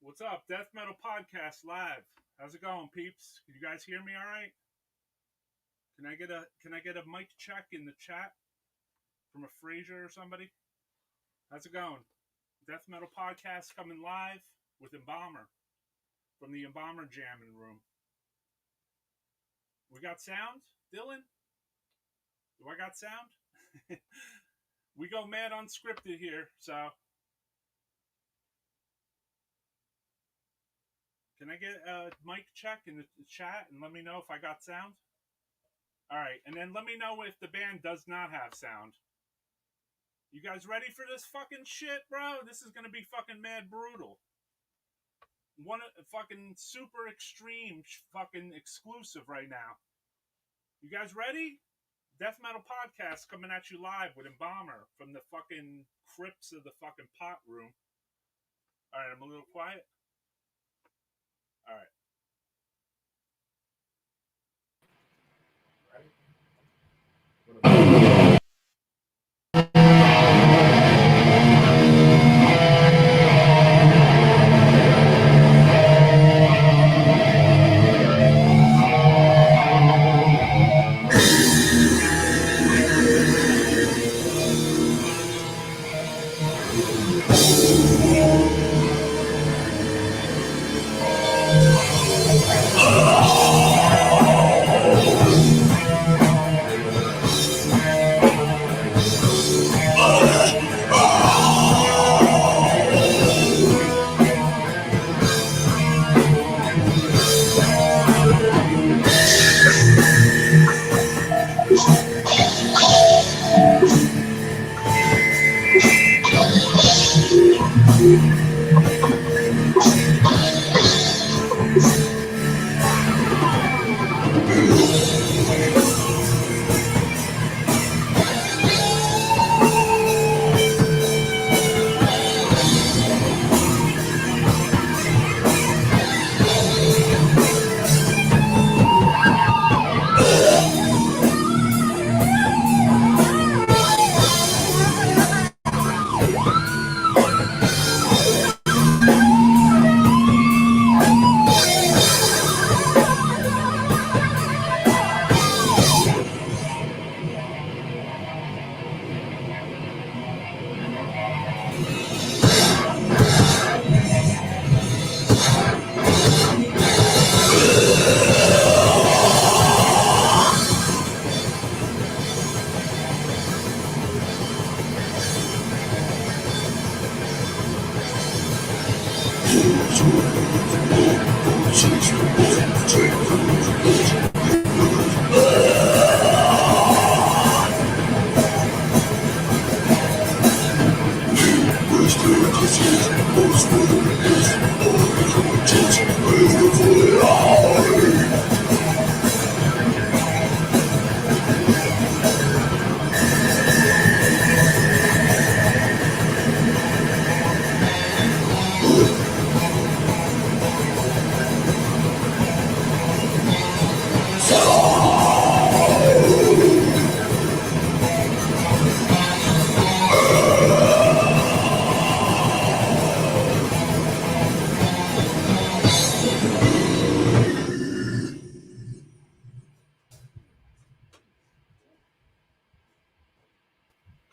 What's up? Death Metal Podcast live. How's it going, peeps? Can you guys hear me all right? Can I get a mic check in the chat from a Fraser or somebody? How's it going? Death Metal Podcast coming live with Embalmer from the Embalmer jamming room. We got sound, Dylan? Do I got sound? We go mad unscripted here, so can I get a mic check in the chat and let me know if I got sound? All right, and then let me know if the band does not have sound. You guys ready for this fucking shit, bro? This is gonna be fucking mad brutal. One fucking super extreme fucking exclusive right now. You guys ready? Death Metal Podcast coming at you live with Embalmer from the fucking crypts of the fucking pot room. All right, I'm a little quiet. All right.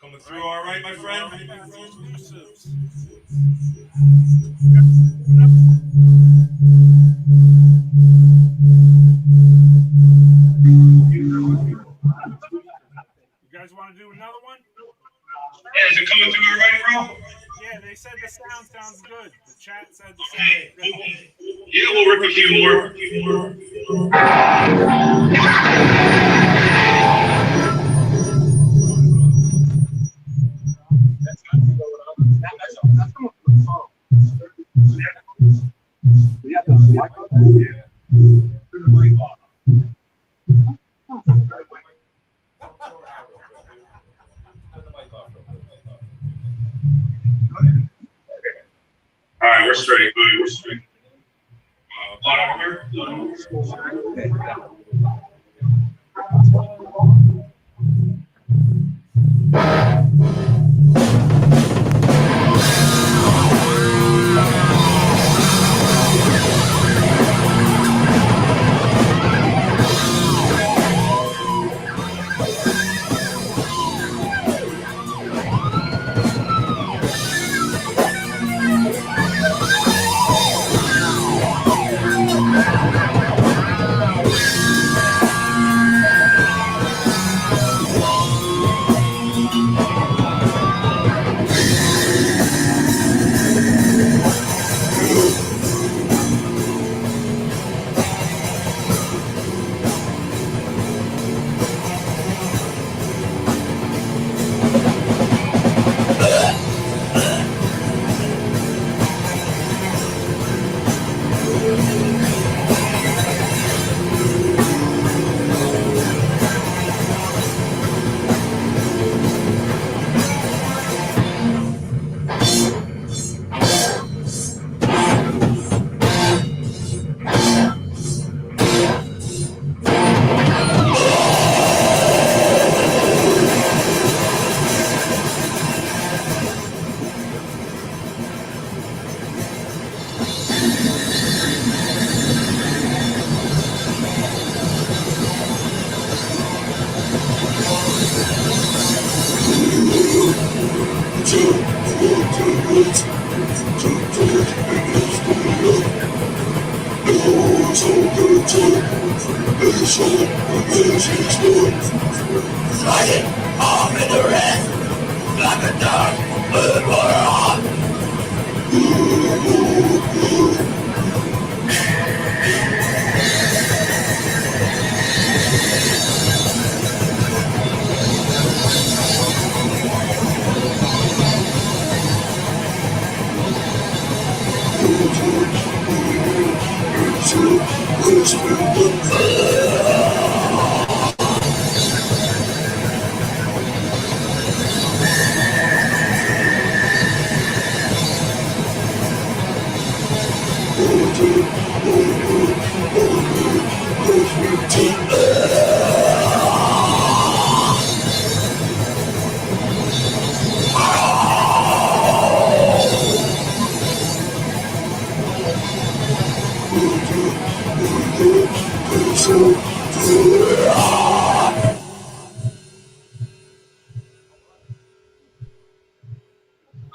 Coming through all right, my friend? You guys want to do another one? Yeah, is it coming through all right, bro? Yeah, they said the sound sounds good. The chat said the sound is good. Yeah, we'll rip a few more. All right, we're straight. We're straight.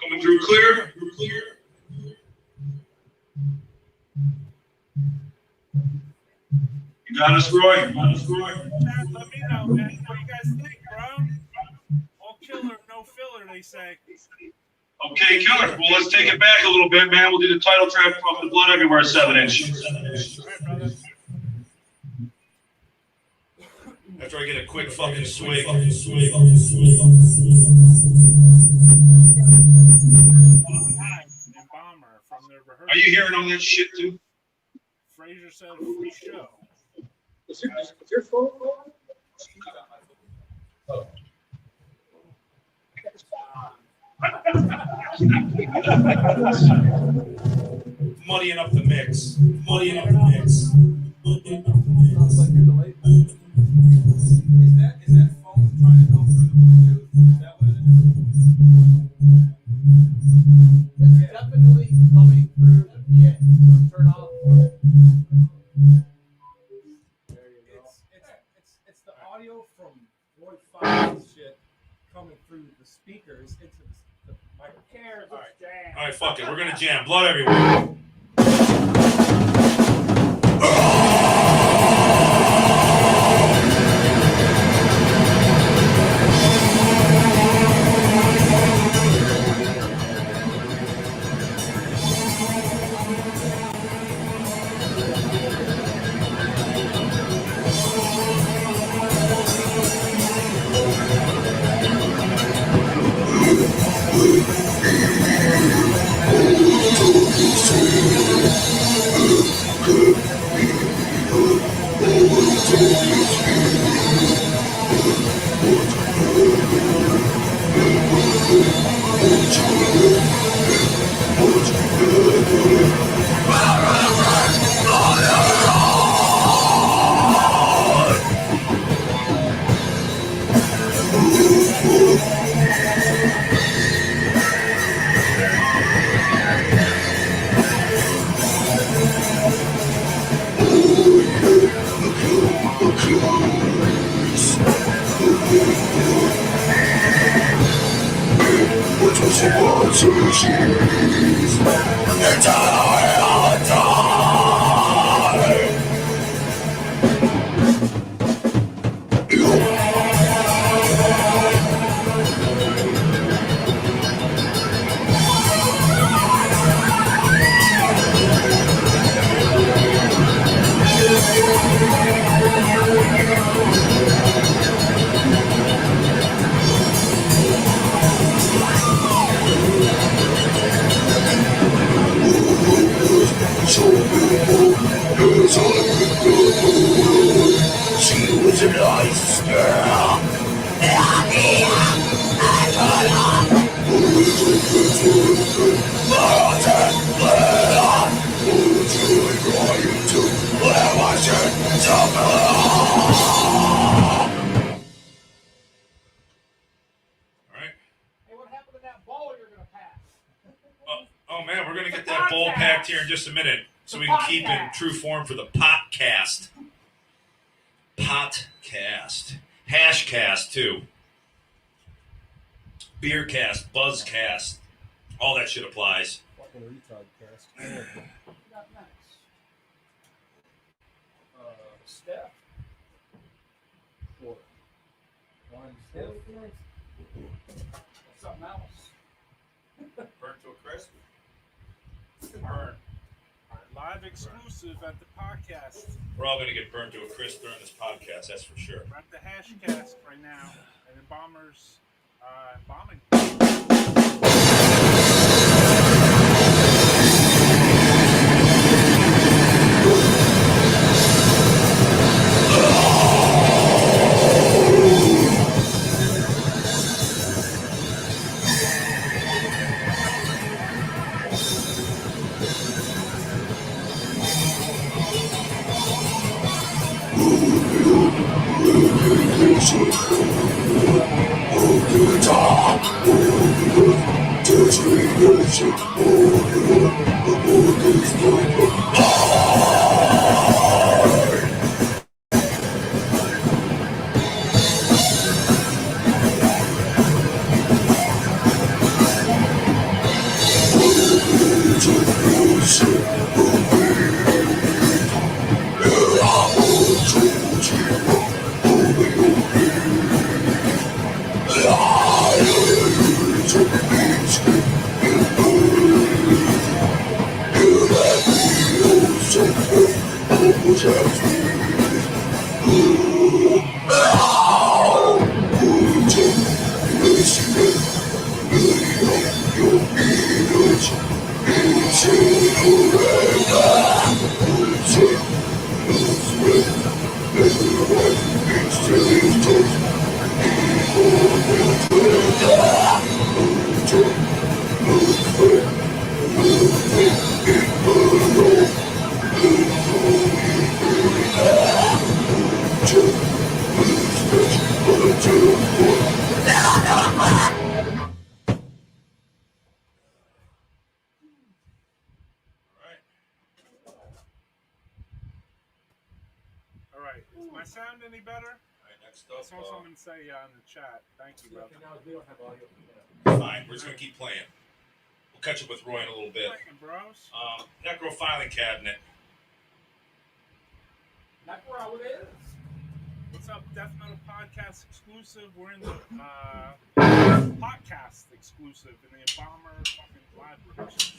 Coming through clear. You got us, Roy. Let me know, man. What do you guys think, bro? All killer, no filler, they say. Okay, killer. Well, let's take it back a little bit, man. We'll do the title track from the Blood Everywhere 7-inch. All right, brother. After I get a quick fucking swig. Embalmer from their rehearsal. Are you hearing all that shit too? Fraser said free show. Is your phone on? Oh. Muddying up the mix. Muddying up the mix. Sounds like you're delayed. Is that phone trying to go through the Bluetooth? Is that what it is? It's definitely coming through the PA. Turn off. There you go. It's the audio from Roy Fox's shit coming through the speakers into the microphone. All right, fuck it. We're gonna jam. Blood everywhere. Here in just a minute, so we can keep in true form for the podcast. Podcast. Hashcast, too. Beercast, Buzzcast, that shit applies. Fucking retard cast. Not nice. Steph. Or one Steph. Something else. Burnt to a crisp. Burn. Live exclusive at the podcast. We're all going to get burnt to a crisp during this podcast, that's for sure. We're at the Hashcast right now, and Embalmer's embalming. Alright, is my sound any better? Alright, next I up. saw someone say in the chat. Thank you, brother. Now we don't have audio. Fine, we're just going to keep playing. We'll catch up with Roy in a little bit. Playing, bros. Necrofiling cabinet. Not where I would is. What's up, Death Metal Podcast exclusive? We're in the podcast exclusive in the Embalmer fucking live rehearsal.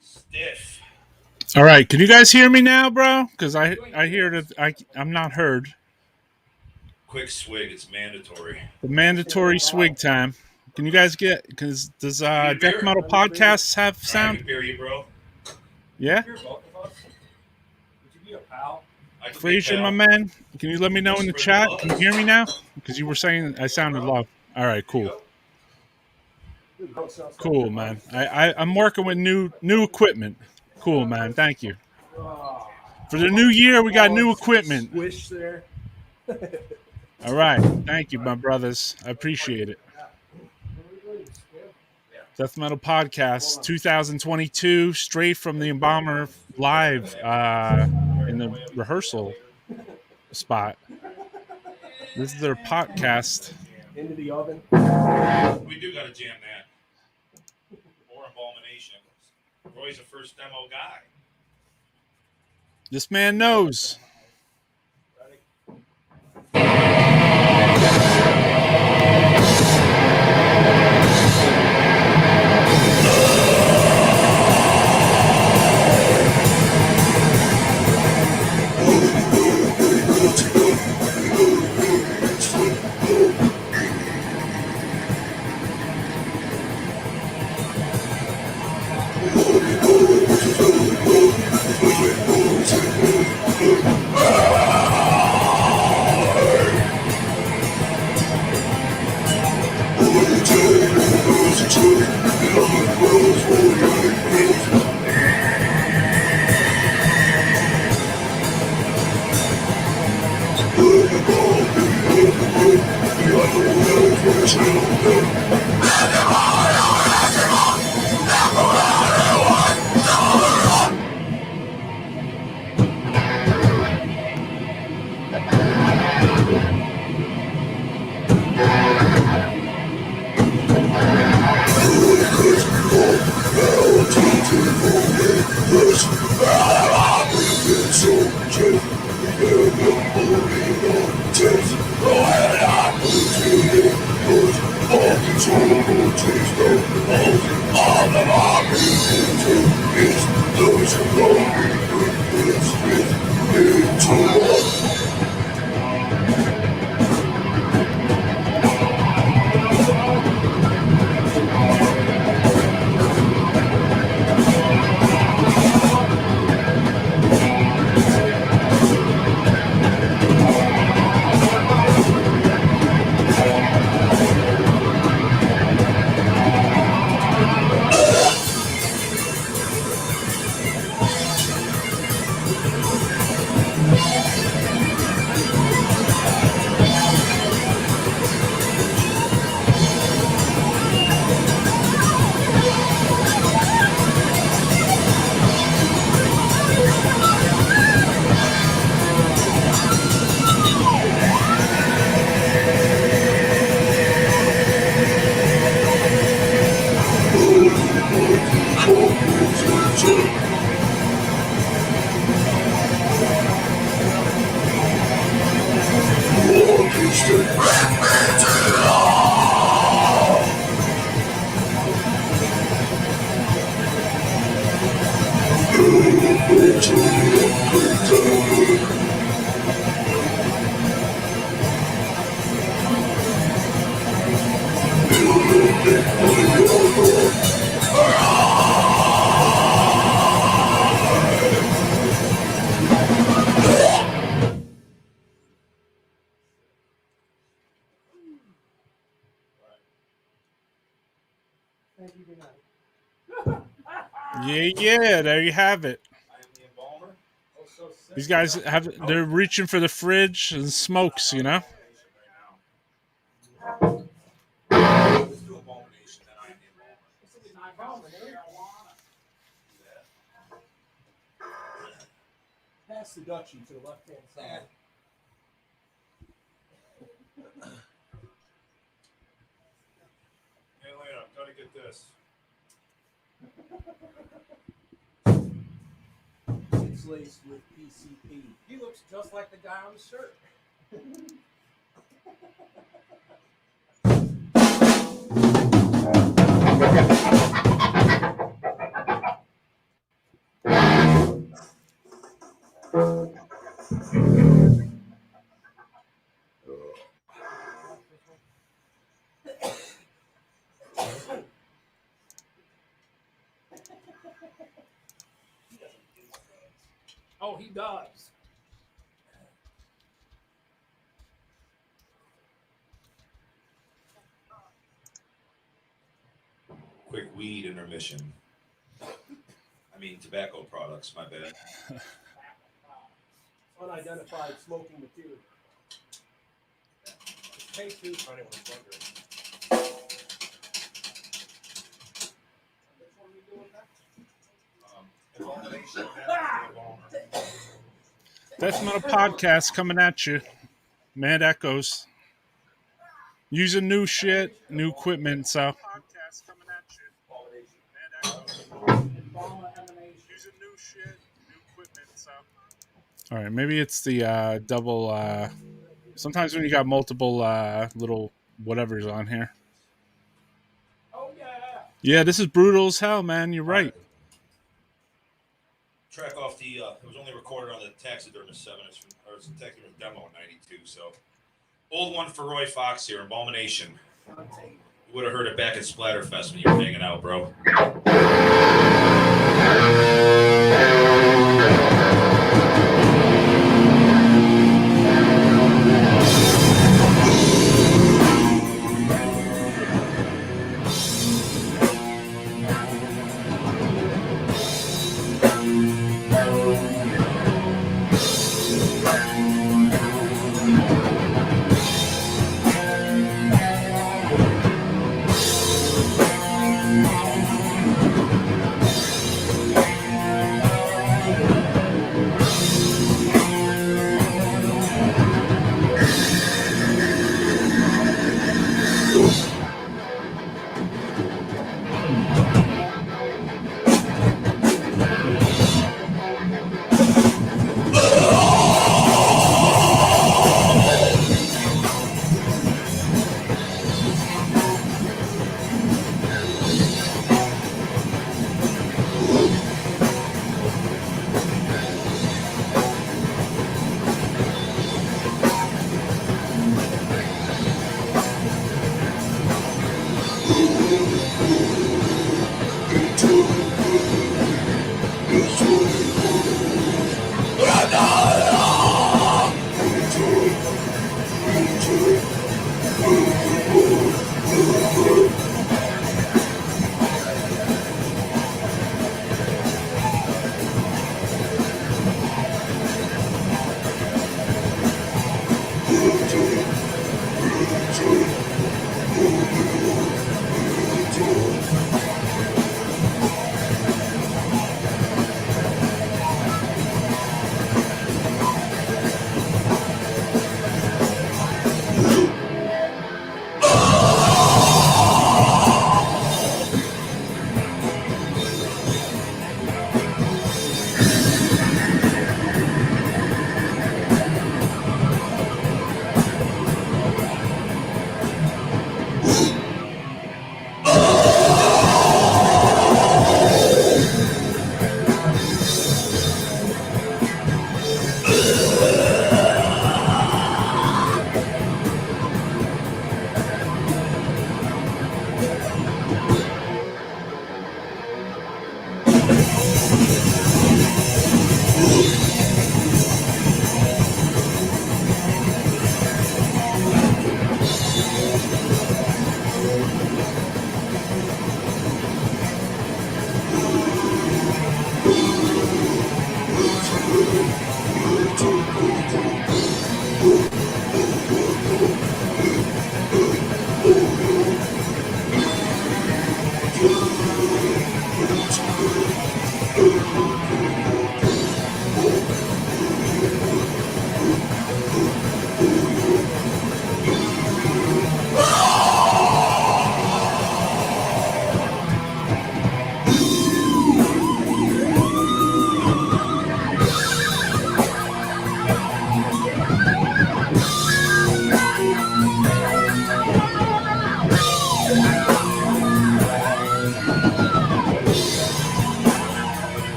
Stiff. All right, can you guys hear me now, bro? Because I hear that I'm not heard. Quick swig. It's mandatory. The mandatory swig time. Can you guys get? Because does Need a Death beer? Metal Podcasts have I sound? can beer you, bro. Yeah. Hear both of us? Would you be a pal? I can be Frazier, my pal. man, can you let me know in the Spread the chat? buzz. Can you hear me now? Because you were saying I sounded low. All right, There you cool, go. Dude, don't sound so cool, good, man. I'm working with new equipment. Cool, man. Thank you. Ah, For the new year, we got oh, new it's just equipment. Squish there. All right, thank you, my brothers. I appreciate it. Death Metal Podcast 2022, straight from the Embalmer live in the rehearsal spot. This is their podcast. Into the oven. We do got to jam that. Or Embalmation. Roy's a first demo guy. This man knows. Yeah, there you have it. I am the Embalmer. Oh, so sick. These guys they're reaching for the fridge and smokes, you know? Let's do Embalmation, then I am the Embalmer. Pass the Dutchie to the left-hand side. Hey, later. Gotta get this. It's laced with PCP. He looks just like the guy on the shirt. Oh, he does. Quick weed intermission. I mean, tobacco products, my bad. Unidentified smoking material. It's K2 for anyone's wondering. Which one are we doing next? Abomination. Death Metal Podcast coming at you. Mad Echoes. Using new shit, new equipment, so. Podcast coming at you. Mad Echoes. Using new shit, new equipment, so. All right, maybe it's the double. Sometimes when you got multiple little whatever's on here. Oh, yeah. Yeah, this is brutal as hell, man. You're right. Track off the. It was only recorded on the Taxidermist 7. It's from, or it's a Taxidermist demo in '92. So, old one for Roy Fox here, Embalmation. You would have heard it back at Splatterfest when you were hanging out, bro.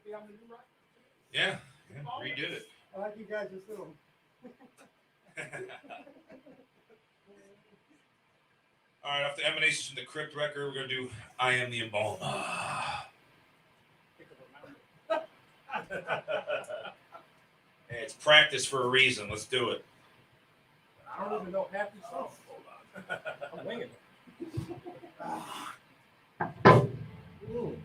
be on the new record. Yeah, redid it. I like you guys just little. All right, after Emanations from the Crypt record, we're going to do I Am the Embalmer. Hey, it's practice for a reason. Let's do it. I don't even know half these songs. I'm winging it. Ooh.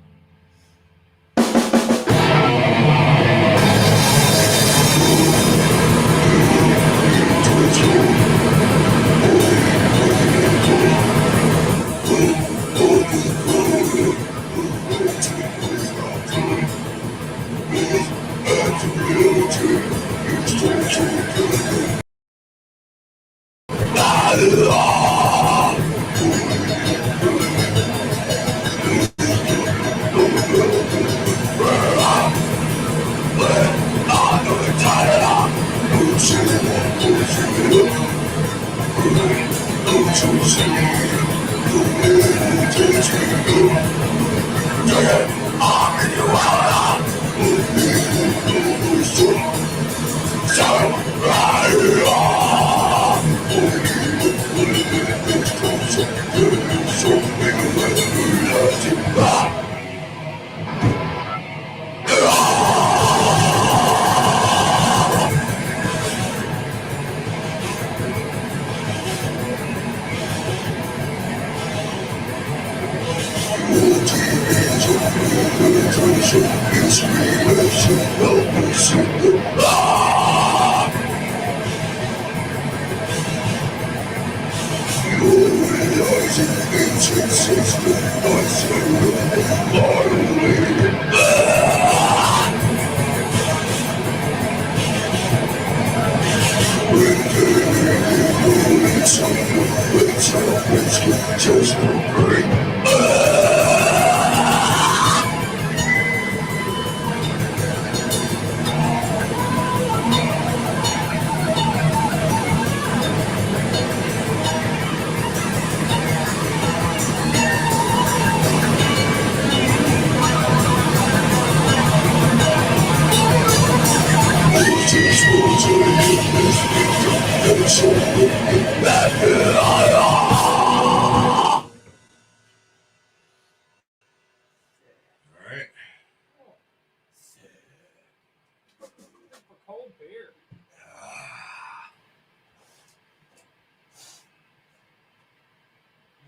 Cold beer.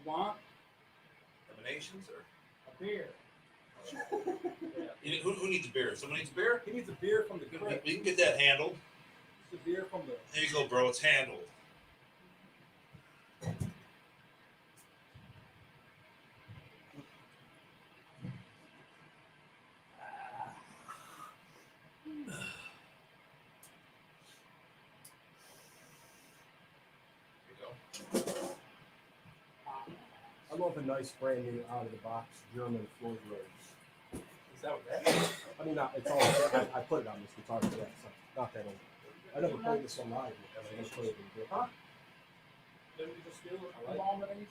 You want Emanations or a beer? who needs a beer? Someone needs a beer? He needs a beer from the crypt. We can get that handled. It's a beer from the. There you go, bro. It's handled. I love a nice brand new out of the box German Floyd Rose. Is that what that is? I mean, it's all. I put it on this guitar today, so not that old. I never played this one live. I just played it in the Huh? Didn't we just do Embalmations?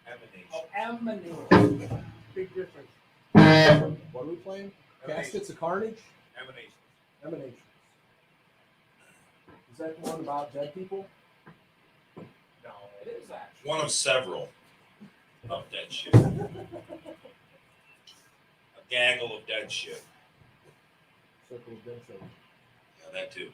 Emanations. Oh, Emanations. Big difference. What are we playing? Emanations. Caskets of Carnage? Emanations. Emanations. Is that the one about dead people? No, it is actually. One of several of dead shit. A gaggle of dead shit. Circle of Dead Show. Yeah, that too.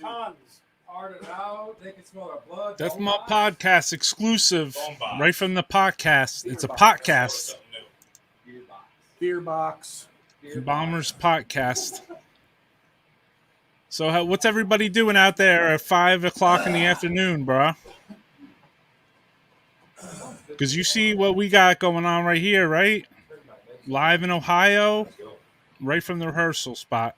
Tons. Hard it out. They can smell our blood. That's Bone my box. podcast exclusive, Bone box. right from the podcast. It's a Beer box. podcast. Something new. Beer box. Beer box. Beer Embalmer's box. podcast. So, what's everybody doing out there at 5 o'clock in the afternoon, bro? Because you see what we got going on right here, right? Live in Ohio, Let's go. right from the rehearsal spot.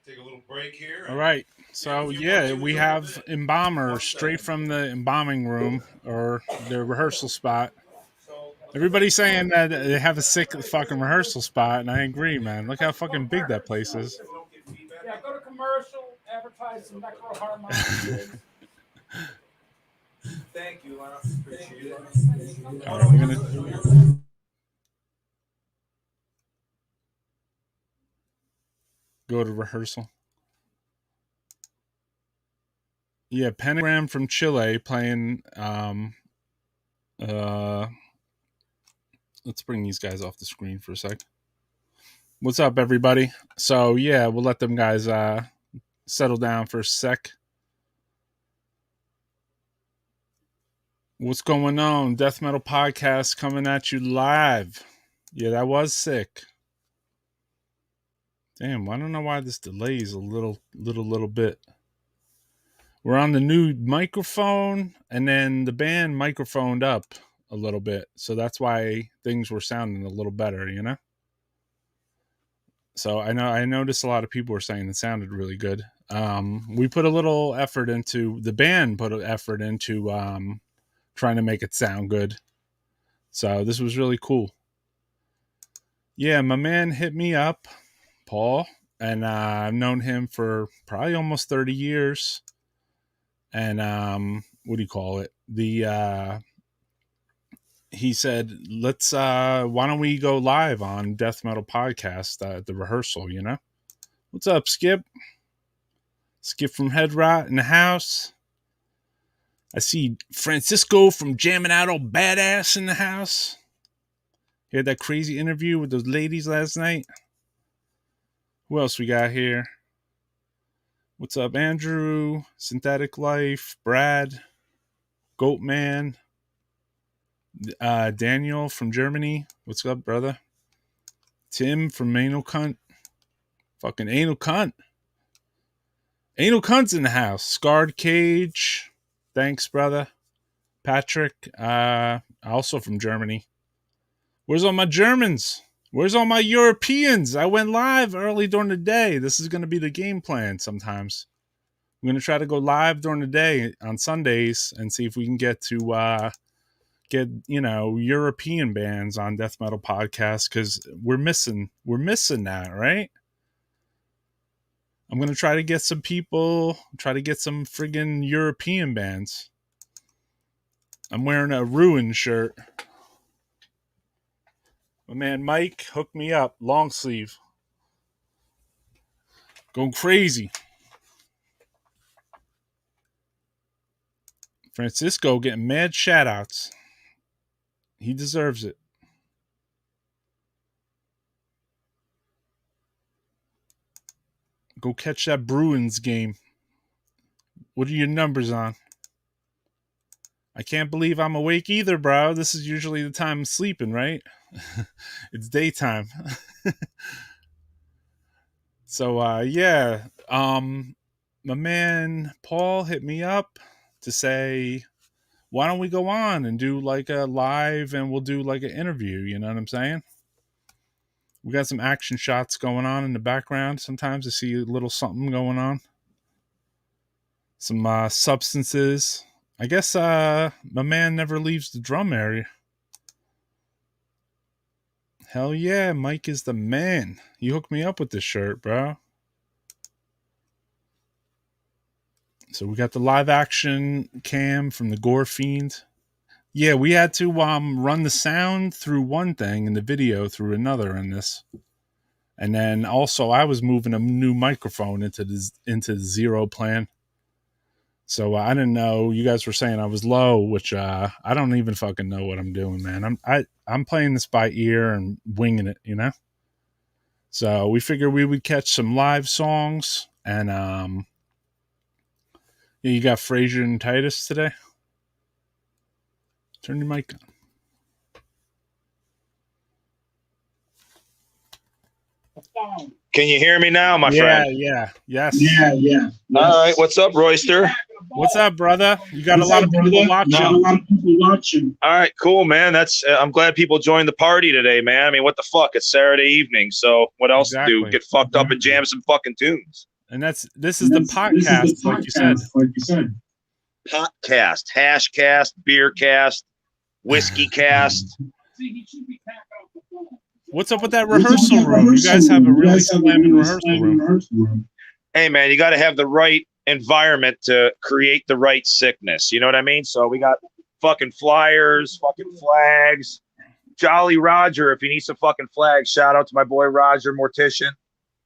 Take a little break here. All right. So yeah, we have Embalmer straight from the embalming room or the rehearsal spot. Everybody's saying that they have a sick fucking rehearsal spot, and I agree, man. Look how fucking big that place is. Yeah, go to commercial, advertise some necro harmonics. Thank you, I appreciate it. All right, we're gonna go to rehearsal. Yeah, Pentagram from Chile playing. Let's bring these guys off the screen for a sec. What's up, everybody? So yeah, we'll let them guys settle down for a sec. What's going on? Death Metal Podcast coming at you live. Yeah, that was sick. Damn, I don't know why this delays a little bit. We're on the new microphone, and then the band microphoned up a little bit, so that's why things were sounding a little better, you know. So I noticed a lot of people were saying it sounded really good. We put a little effort into the band, put an effort into trying to make it sound good. So this was really cool. Yeah, my man hit me up, Paul, and I've known him for probably almost 30 years. And what do you call it? He said, let's why don't we go live on Death Metal Podcast at the rehearsal, you know? What's up, Skip? Skip from Head Rot in the house. I see Francisco from Jamming Out All Badass in the house. He had that crazy interview with those ladies last night. Who else we got here? What's up, Andrew? Synthetic Life, Brad, Goatman, Daniel from Germany. What's up, brother? Tim from Anal Cunt. Fucking Anal Cunt. Anal Cunt's in the house. Scarred Cage. Thanks, brother. Patrick, also from Germany. Where's all my Germans? Where's all my Europeans? I went live early during the day. This is going to be the game plan sometimes. I'm going to try to go live during the day on Sundays and see if we can get to get, you know, European bands on Death Metal Podcast, because we're missing that, right? I'm going to try to get some people, try to get some friggin' European bands. I'm wearing a Ruin shirt. My man Mike hooked me up, long sleeve. Going crazy. Francisco getting mad shout-outs. He deserves it. Go catch that Bruins game. What are your numbers on? I can't believe I'm awake either, bro. This is usually the time I'm sleeping, right? It's daytime. So, yeah. My man Paul hit me up to say, why don't we go on and do like a live, and we'll do like an interview, you know what I'm saying? We got some action shots going on in the background. Sometimes I see a little something going on. Some substances. I guess my man never leaves the drum area. Hell yeah, Mike is the man. You hooked me up with this shirt, bro. So we got the live action cam from the Gore Fiend. Yeah, we had to run the sound through one thing and the video through another in this. And then also I was moving a new microphone into the zero plan. So I didn't know. You guys were saying I was low, which I don't even fucking know what I'm doing, man. I'm playing this by ear and winging it, you know. So we figured we would catch some live songs, and you got Frazier and Titus today. Turn your mic on. Can you hear me now, my friend? Yeah, yes. Yeah. All right, what's up, Royster? What's up, brother? You got a lot of people watching. All right, cool, man. I'm glad people joined the party today, man. I mean, what the fuck? It's Saturday evening, so what else to do? Get fucked up and jam some fucking tunes. And this is the podcast, like you said. Podcast, hash cast, beer cast, whiskey cast. What's up with that rehearsal room? You guys have a really slamming rehearsal room. Hey, man, you got to have the right environment to create the right sickness. You know what I mean? So we got fucking flyers, fucking flags. Jolly Roger, if you need some fucking flags, shout out to my boy Roger Mortician.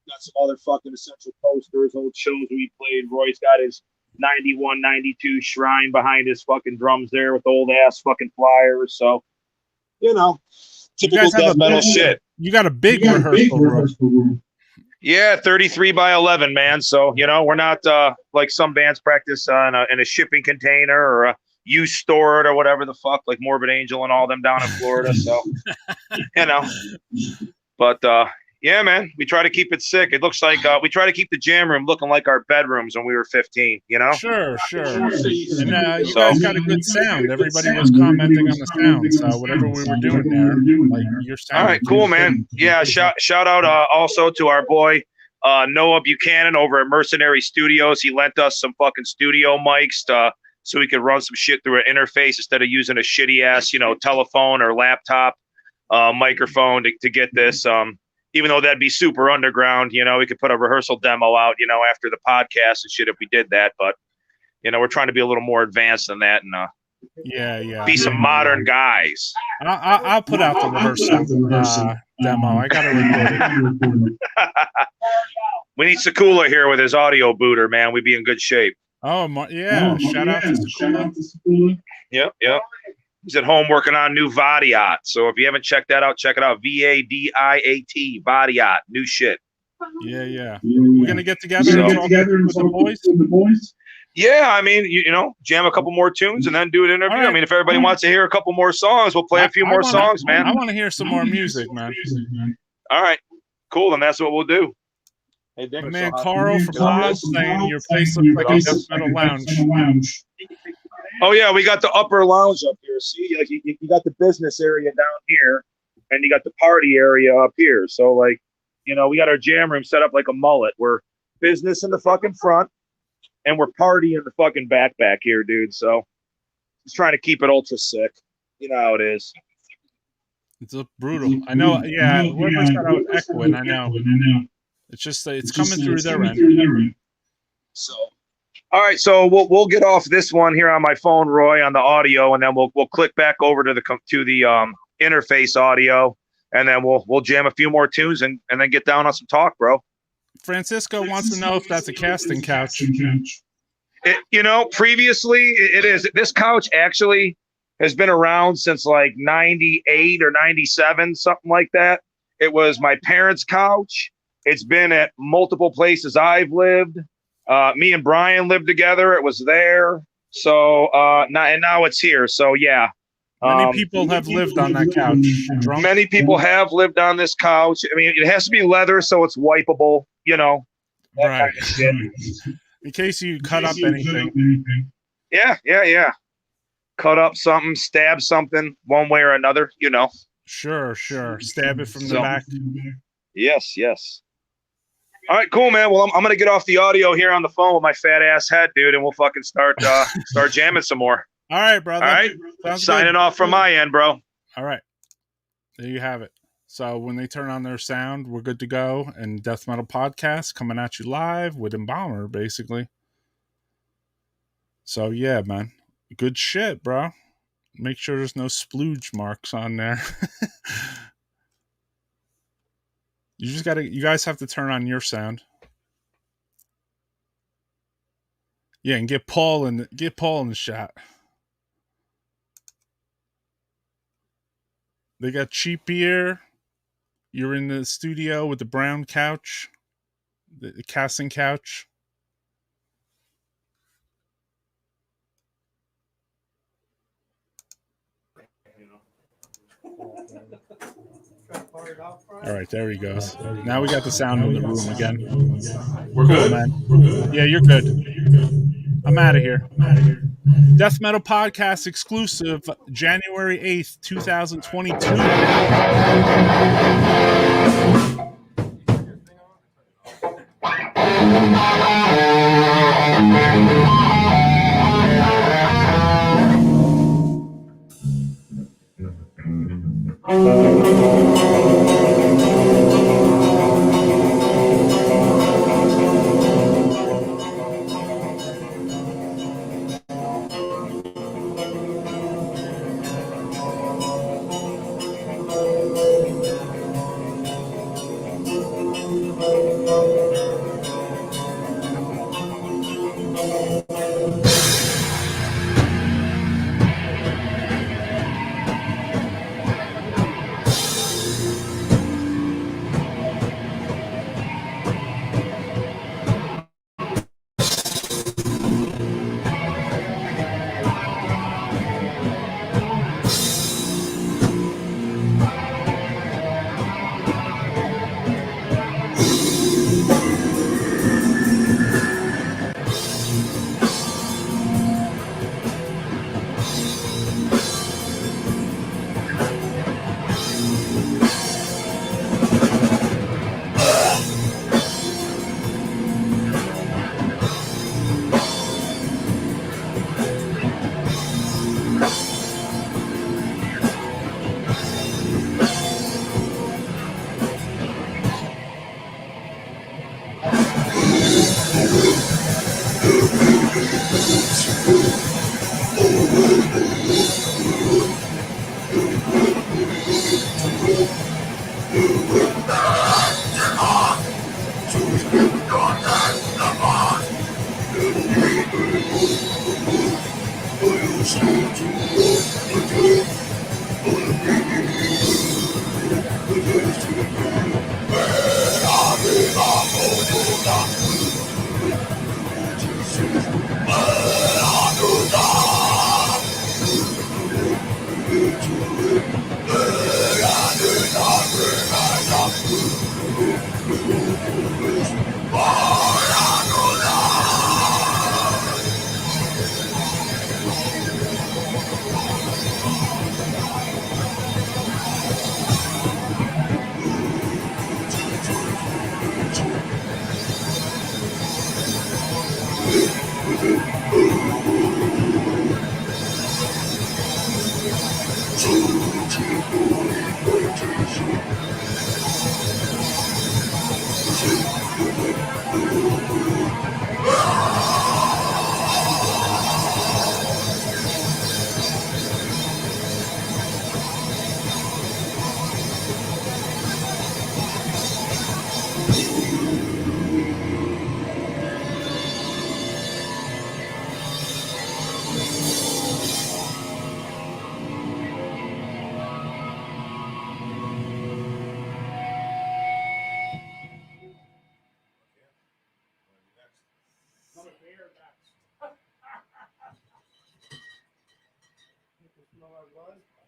Got some other fucking essential posters, old shows we played. Roy's got his 91, 92 shrine behind his fucking drums there with old ass fucking flyers. So, you know, typical death metal shit. You got a big rehearsal room. Yeah, 33 by 11, man. So, you know, we're not like some bands practice in a shipping container or a used store or whatever the fuck, like Morbid Angel and all them down in Florida. So, you know, but yeah, man, we try to keep it sick. It looks like we try to keep the jam room looking like our bedrooms when we were 15, you know? Sure. And you guys got a good sound. Everybody was commenting on the sound. So whatever we were doing there, like your sound. All right, cool, man. Yeah, shout out also to our boy Noah Buchanan over at Mercenary Studios. He lent us some fucking studio mics so we could run some shit through an interface instead of using a shitty ass, you know, telephone or laptop microphone to get this. Even though that'd be super underground, you know, we could put a rehearsal demo out, you know, after the podcast and shit if we did that. But, you know, we're trying to be a little more advanced than that and be some modern guys. I'll put out the rehearsal demo. I got to record it. We need Sakula here with his audio booter, man. We'd be in good shape. Oh, yeah. Shout out to Sakula. Yep. He's at home working on new Vadiat. So if you haven't checked that out, check it out. VADIAT, Vadiat, new shit. Yeah. We're going to get together and talk with the boys? Yeah, I mean, you know, jam a couple more tunes and then do an interview. Right. I mean, if everybody wants to hear a couple more songs, we'll play a few more songs, man. I want to hear some more music, man. All right, cool. Then that's what we'll do. Hey, my man Carl from Oz saying your place looks like a death metal lounge. Oh yeah, we got the upper lounge up here. See, like you got the business area down here, and you got the party area up here. So like, you know, we got our jam room set up like a mullet. We're business in the fucking front, and we're party in the fucking back here, dude. So just trying to keep it ultra sick. You know how it is. It's brutal. I know. Yeah, whoever's got out echoing, I know. It's just it's coming through their end. So. All right, so we'll get off this one here on my phone, Roy, on the audio, and then we'll click back over to the interface audio, and then we'll jam a few more tunes and then get down on some talk, bro. Francisco wants to know if that's a casting couch. You know, previously it is. This couch actually has been around since like 98 or 97, something like that. It was my parents' couch. It's been at multiple places I've lived. Me and Brian lived together. It was there. So now it's here. So yeah. Many people have lived on that couch. Many people have lived on this couch. I mean, it has to be leather, so it's wipeable, you know. Right. Kind of shit. In case you cut up anything. Yeah. Cut up something, stab something one way or another, you know. Sure. Stab it from the back. Yes. All right, cool, man. Well, I'm going to get off the audio here on the phone with my fat ass head, dude, and we'll fucking start jamming some more. All right, brother. All right. Sounds Signing good. off from my end, bro. All right. There you have it. So when they turn on their sound, we're good to go. And Death Metal Podcast coming at you live with Embalmer, basically. So yeah, man. Good shit, bro. Make sure there's no splooge marks on there. You guys have to turn on your sound. Yeah, and get Paul in the shot. They got cheap beer. You're in the studio with the brown couch, the casting couch. All right, there he goes. Now we got the sound in the room again. We're Cool, good? man. Yeah, you're good. I'm out of here. Death Metal Podcast exclusive, January 8th, 2022.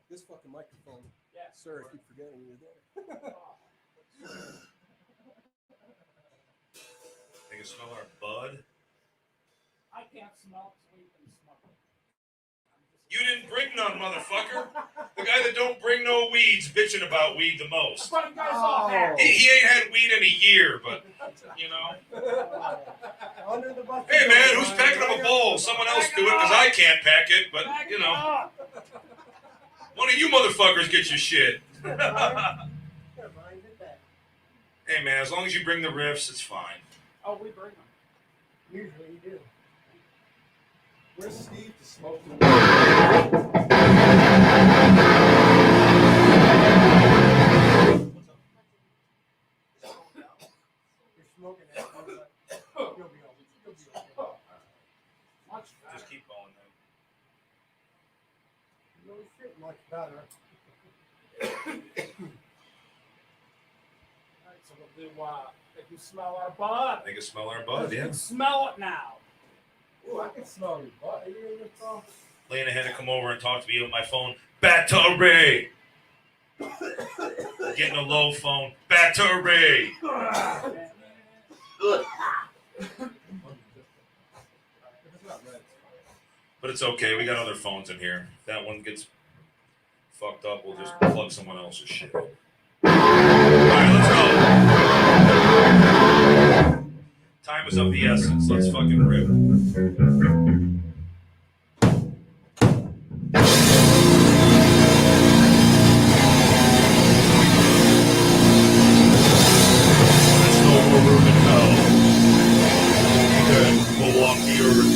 This fucking microphone. Yeah. Sir, I keep forgetting you're there. They can smell our bud. I can't smell it, so you can smell it. You didn't bring none, motherfucker. The guy that don't bring no weeds bitching about weed the most. But you guys all have. He ain't had weed in a year, but, you know. Under the bucket. Hey, man, who's packing up a bowl? Someone else do it, because I can't pack it, but, you know. One of you motherfuckers get your shit. Hey man, as long as you bring the riffs, it's fine. Oh, we bring them. Usually you do. Where's Steve to smoke? You're smoking that. You'll be okay. Much better. Just keep going then. No shit, much better. Alright, so we'll do, if you smell our bud. They can smell our bud, yeah. Smell it now. Ooh, I can smell your butt. Are you in your phone? Lena had to come over and talk to me on my phone. Battery! Getting a low phone. Battery! But it's okay. We got other phones in here. If that one gets fucked up, we'll just plug someone else's shit. All right, let's go. Time is of the essence. Let's fucking rip. Let's go for Ruben Hell. Good. We'll walk the earth.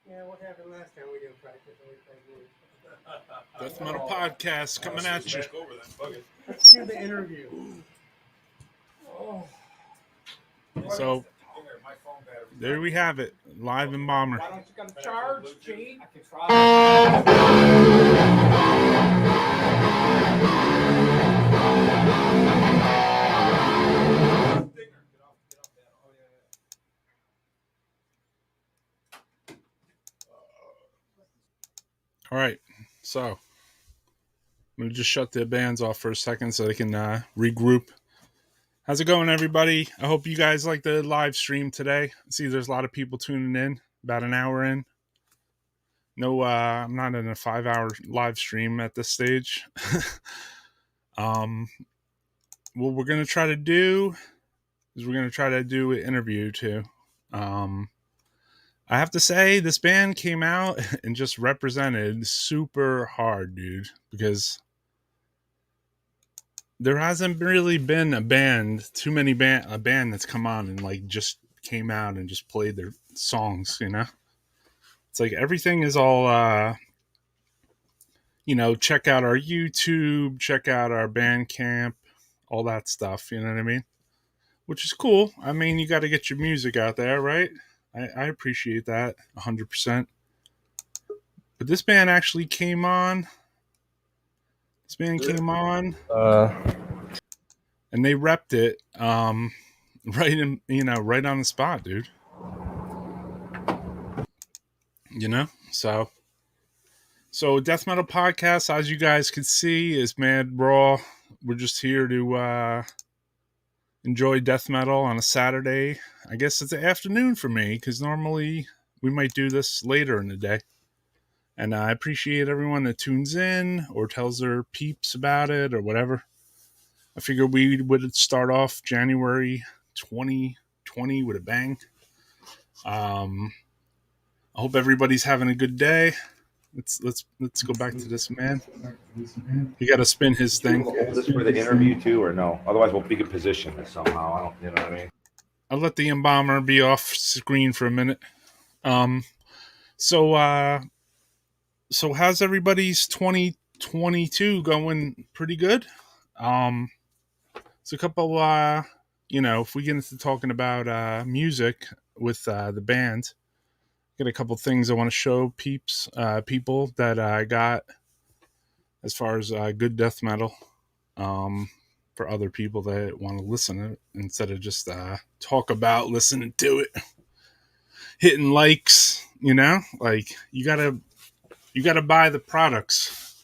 Yeah, what happened last time we didn't practice and we played music? Death Metal Podcast coming at you. Back over then. Fuck it. Let's do the interview. So there we have it, live Embalmer. Why don't you come charge, Chief? I can try. All right, so I'm gonna just shut the bands off for a second so they can regroup. How's it going, everybody? I hope you guys like the live stream today. I see there's a lot of people tuning in, about an hour in. No, I'm not in a 5-hour live stream at this stage. What we're gonna try to do is we're gonna try to do an interview too. I have to say this band came out and just represented super hard, dude, because there hasn't really been a band that's come on and like just came out and just played their songs, you know? It's like everything is all check out our YouTube, check out our Bandcamp, all that stuff, you know what I mean? Which is cool. I mean, you got to get your music out there, right? I appreciate that 100%. But this band actually came on. This band came on. And they repped it right on the spot, dude. You know? So Death Metal Podcast, as you guys can see, is mad raw. We're just here to enjoy death metal on a Saturday. I guess it's the afternoon for me, because normally we might do this later in the day. And I appreciate everyone that tunes in or tells their peeps about it or whatever. I figured we would start off January 2020 with a bang. I hope everybody's having a good day. Let's go back to this man. He got to spin his thing. Hold this for the interview too, or no? Otherwise, we'll be in position somehow. I don't, you know what I mean? I'll let the Embalmer be off screen for a minute. So how's everybody's 2022 going? Pretty good. It's a couple, if we get into talking about music with the band, got a couple things I want to show people that I got as far as good death metal for other people that want to listen to it instead of just talk about listening to it, hitting likes, like you gotta buy the products,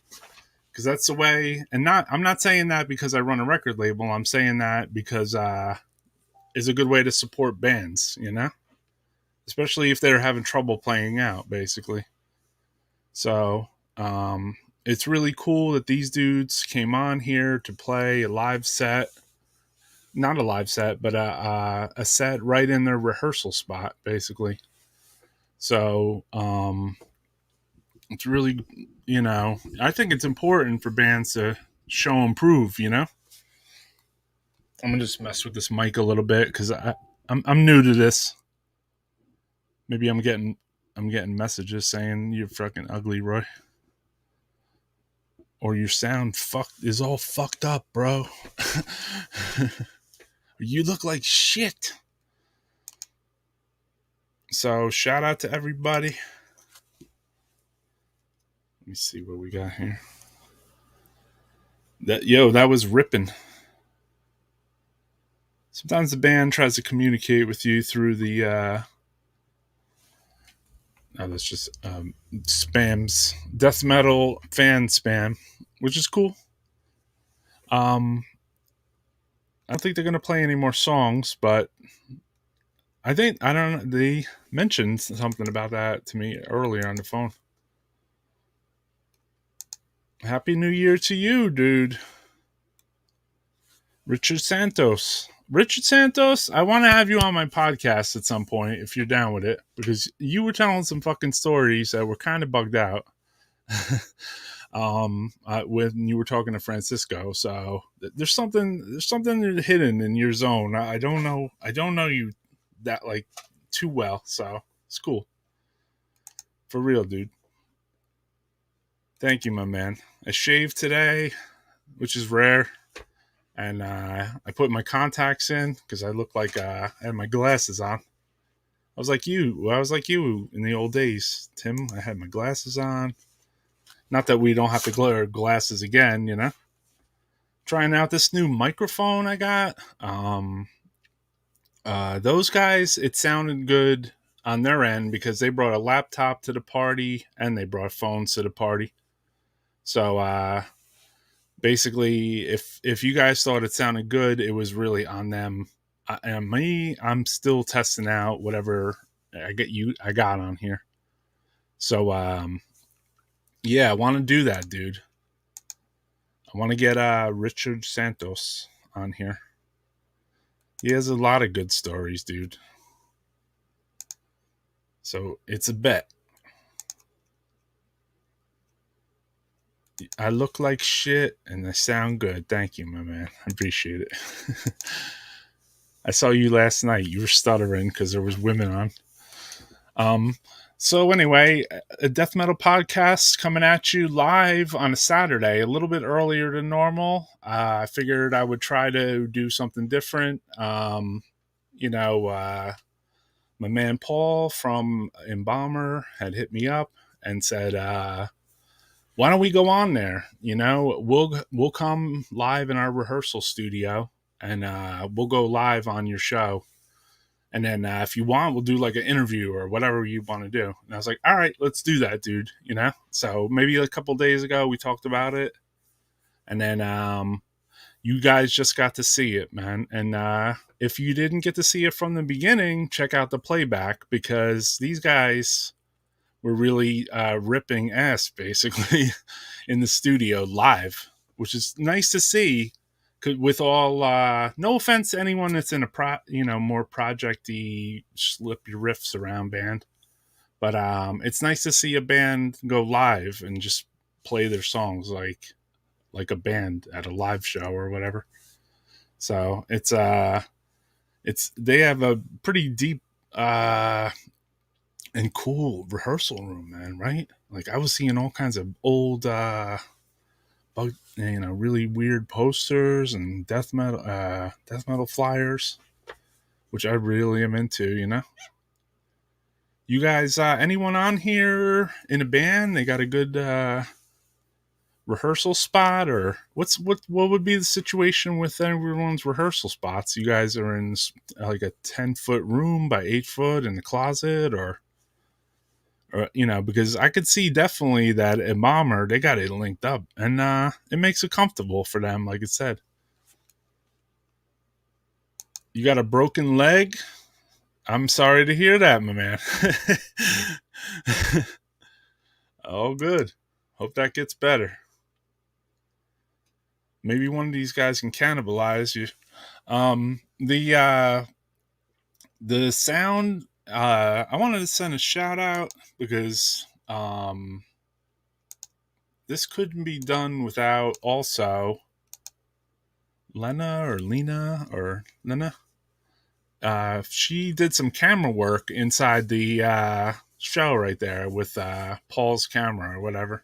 because that's the way. And I'm not saying that because I run a record label. I'm saying that because it's a good way to support bands, especially if they're having trouble playing out, basically. So it's really cool that these dudes came on here to play a live set. Not a live set, but a set right in their rehearsal spot, basically. So it's really, I think it's important for bands to show and prove, I'm gonna just mess with this mic a little bit because I'm new to this. Maybe I'm getting messages saying you're fucking ugly, Roy, or your sound is all fucked up, bro. You look like shit. So shout out to everybody. Let me see what we got here. That was ripping. Sometimes the band tries to communicate with you through the that's just spams, death metal fan spam, which is cool. I don't think they're gonna play any more songs, but I don't know. They mentioned something about that to me earlier on the phone. Happy New Year to you, dude. Richard Santos. Richard Santos, I want to have you on my podcast at some point if you're down with it, because you were telling some fucking stories that were kind of bugged out when you were talking to Francisco. So there's something hidden in your zone. I don't know you that like too well, so it's cool. For real, dude. Thank you, my man. I shaved today, which is rare. And I put my contacts in because I look like I had my glasses on. I was like you in the old days, Tim. I had my glasses on. Not that we don't have to wear glasses again, you know. Trying out this new microphone I got. Those guys, it sounded good on their end because they brought a laptop to the party and they brought phones to the party. So basically, if you guys thought it sounded good, it was really on them. And me, I'm still testing out whatever I got on here. So yeah, I want to do that, dude. I want to get Richard Santos on here. He has a lot of good stories, dude. So it's a bet. I look like shit and I sound good. Thank you, my man. I appreciate it. I saw you last night. You were stuttering because there was women on. So anyway, a death metal podcast coming at you live on a Saturday, a little bit earlier than normal. I figured I would try to do something different. My man Paul from Embalmer had hit me up and said, why don't we go on there? You know, we'll come live in our rehearsal studio and we'll go live on your show. And then if you want, we'll do like an interview or whatever you want to do. And I was like, all right, let's do that, dude. You know? So maybe a couple days ago we talked about it. And then you guys just got to see it, man. And if you didn't get to see it from the beginning, check out the playback because these guys were really ripping ass basically in the studio live, which is nice to see. With all no offense to anyone that's in a more projecty slip your riffs around band, but it's nice to see a band go live and just play their songs like a band at a live show or whatever. So it's they have a pretty deep and cool rehearsal room, man, right? Like I was seeing all kinds of old really weird posters and death metal flyers, which I really am into, you know. You guys, anyone on here in a band? They got a good rehearsal spot, or what would be the situation with everyone's rehearsal spots? You guys are in like a 10-foot room by 8 foot in the closet, or because I could see definitely that Embalmer, they got it linked up and it makes it comfortable for them, like it said. You got a broken leg? I'm sorry to hear that, my man. Oh, good. Hope that gets better. Maybe one of these guys can cannibalize you. The sound, I wanted to send a shout out because this couldn't be done without also Lena. She did some camera work inside the show right there with Paul's camera or whatever.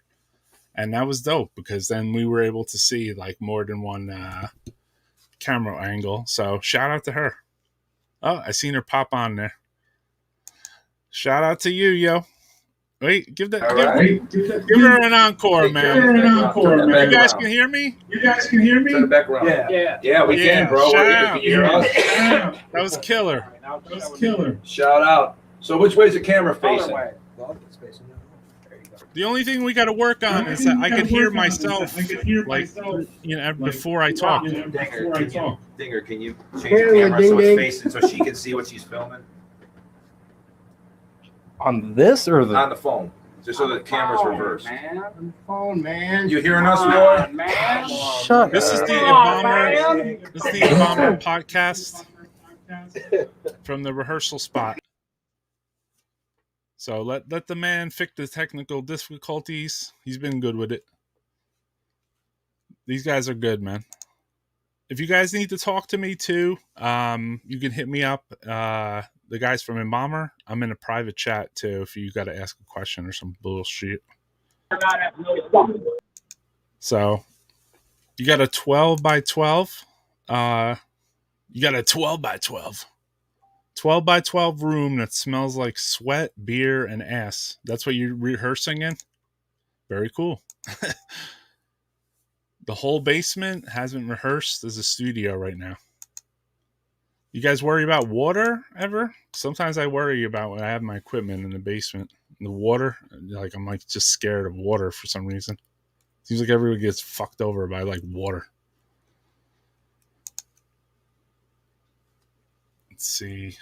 And that was dope because then we were able to see like more than one camera angle. So shout out to her. Oh, I seen her pop on there. Shout out to you, yo. Wait, give All right. give her an encore, man. You guys can hear me? Turn it back around. Yeah, we can, bro. Shout We're here. out. Can you hear us? That was killer. Shout out. So which way is the camera facing? Well, it's facing that way. There you go. The only thing we got to work on is that I could hear myself, like, before I talk. Dinger, can you change the camera so it's facing so she can see what she's filming? On this or On the phone. Just so the camera's reversed. Man, on the phone, man. You hearing us, boy? Man. Shut This is up. the Embalmer. This is the Embalmer podcast from the rehearsal spot. So let the man fix the technical difficulties. He's been good with it. These guys are good, man. If you guys need to talk to me too, you can hit me up. The guys from Embalmer. I'm in a private chat too. If you got to ask a question or some bullshit. So you got a 12 by 12. You got a 12 by 12. 12 by 12 room that smells like sweat, beer, and ass. That's what you're rehearsing in? Very cool. The whole basement hasn't rehearsed as a studio right now. You guys worry about water ever? Sometimes I worry about when I have my equipment in the basement. The water, like I'm like just scared of water for some reason. Seems like everyone gets fucked over by like water. Let's see.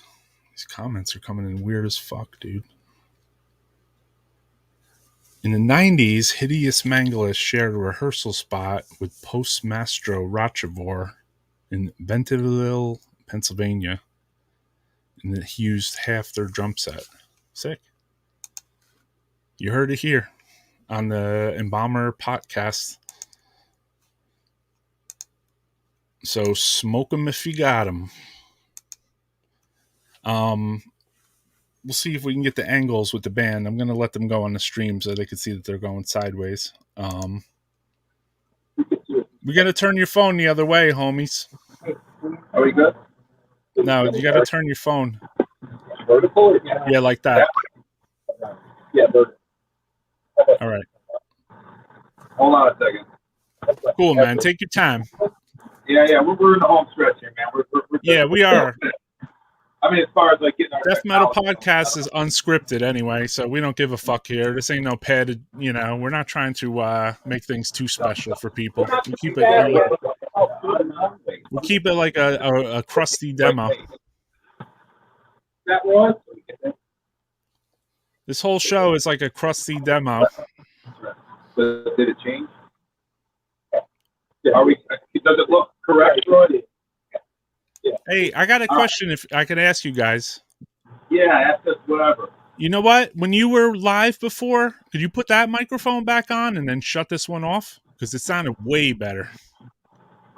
These comments are coming in weird as fuck, dude. In the 90s, Hideous Mangalus shared a rehearsal spot with Postmastro Rochevore in Bentonville, Pennsylvania, and he used half their drum set. Sick. You heard it here on the Embalmer podcast. So smoke them if you got them. We'll see if we can get the angles with the band. I'm going to let them go on the stream so they can see that they're going sideways. We got to turn your phone the other way, homies. Are we good? No, you got to turn your phone. Vertical? Yeah, like that. Yeah, vertical. All right. Hold on a second. Cool, man. Take your time. Yeah, we're in the home stretch here, man. Yeah, we are. I mean, as far as like getting our Death Metal Podcast is unscripted anyway, so we don't give a fuck here. This ain't no padded, we're not trying to make things too special for people. We keep it like a crusty demo. That was. This whole show is like a crusty demo. But did it change? Are we? Does it look correct, Roy? Yeah. Hey, I got a question if I could ask you guys. Yeah, ask us whatever. You know what? When you were live before, could you put that microphone back on and then shut this one off? Because it sounded way better.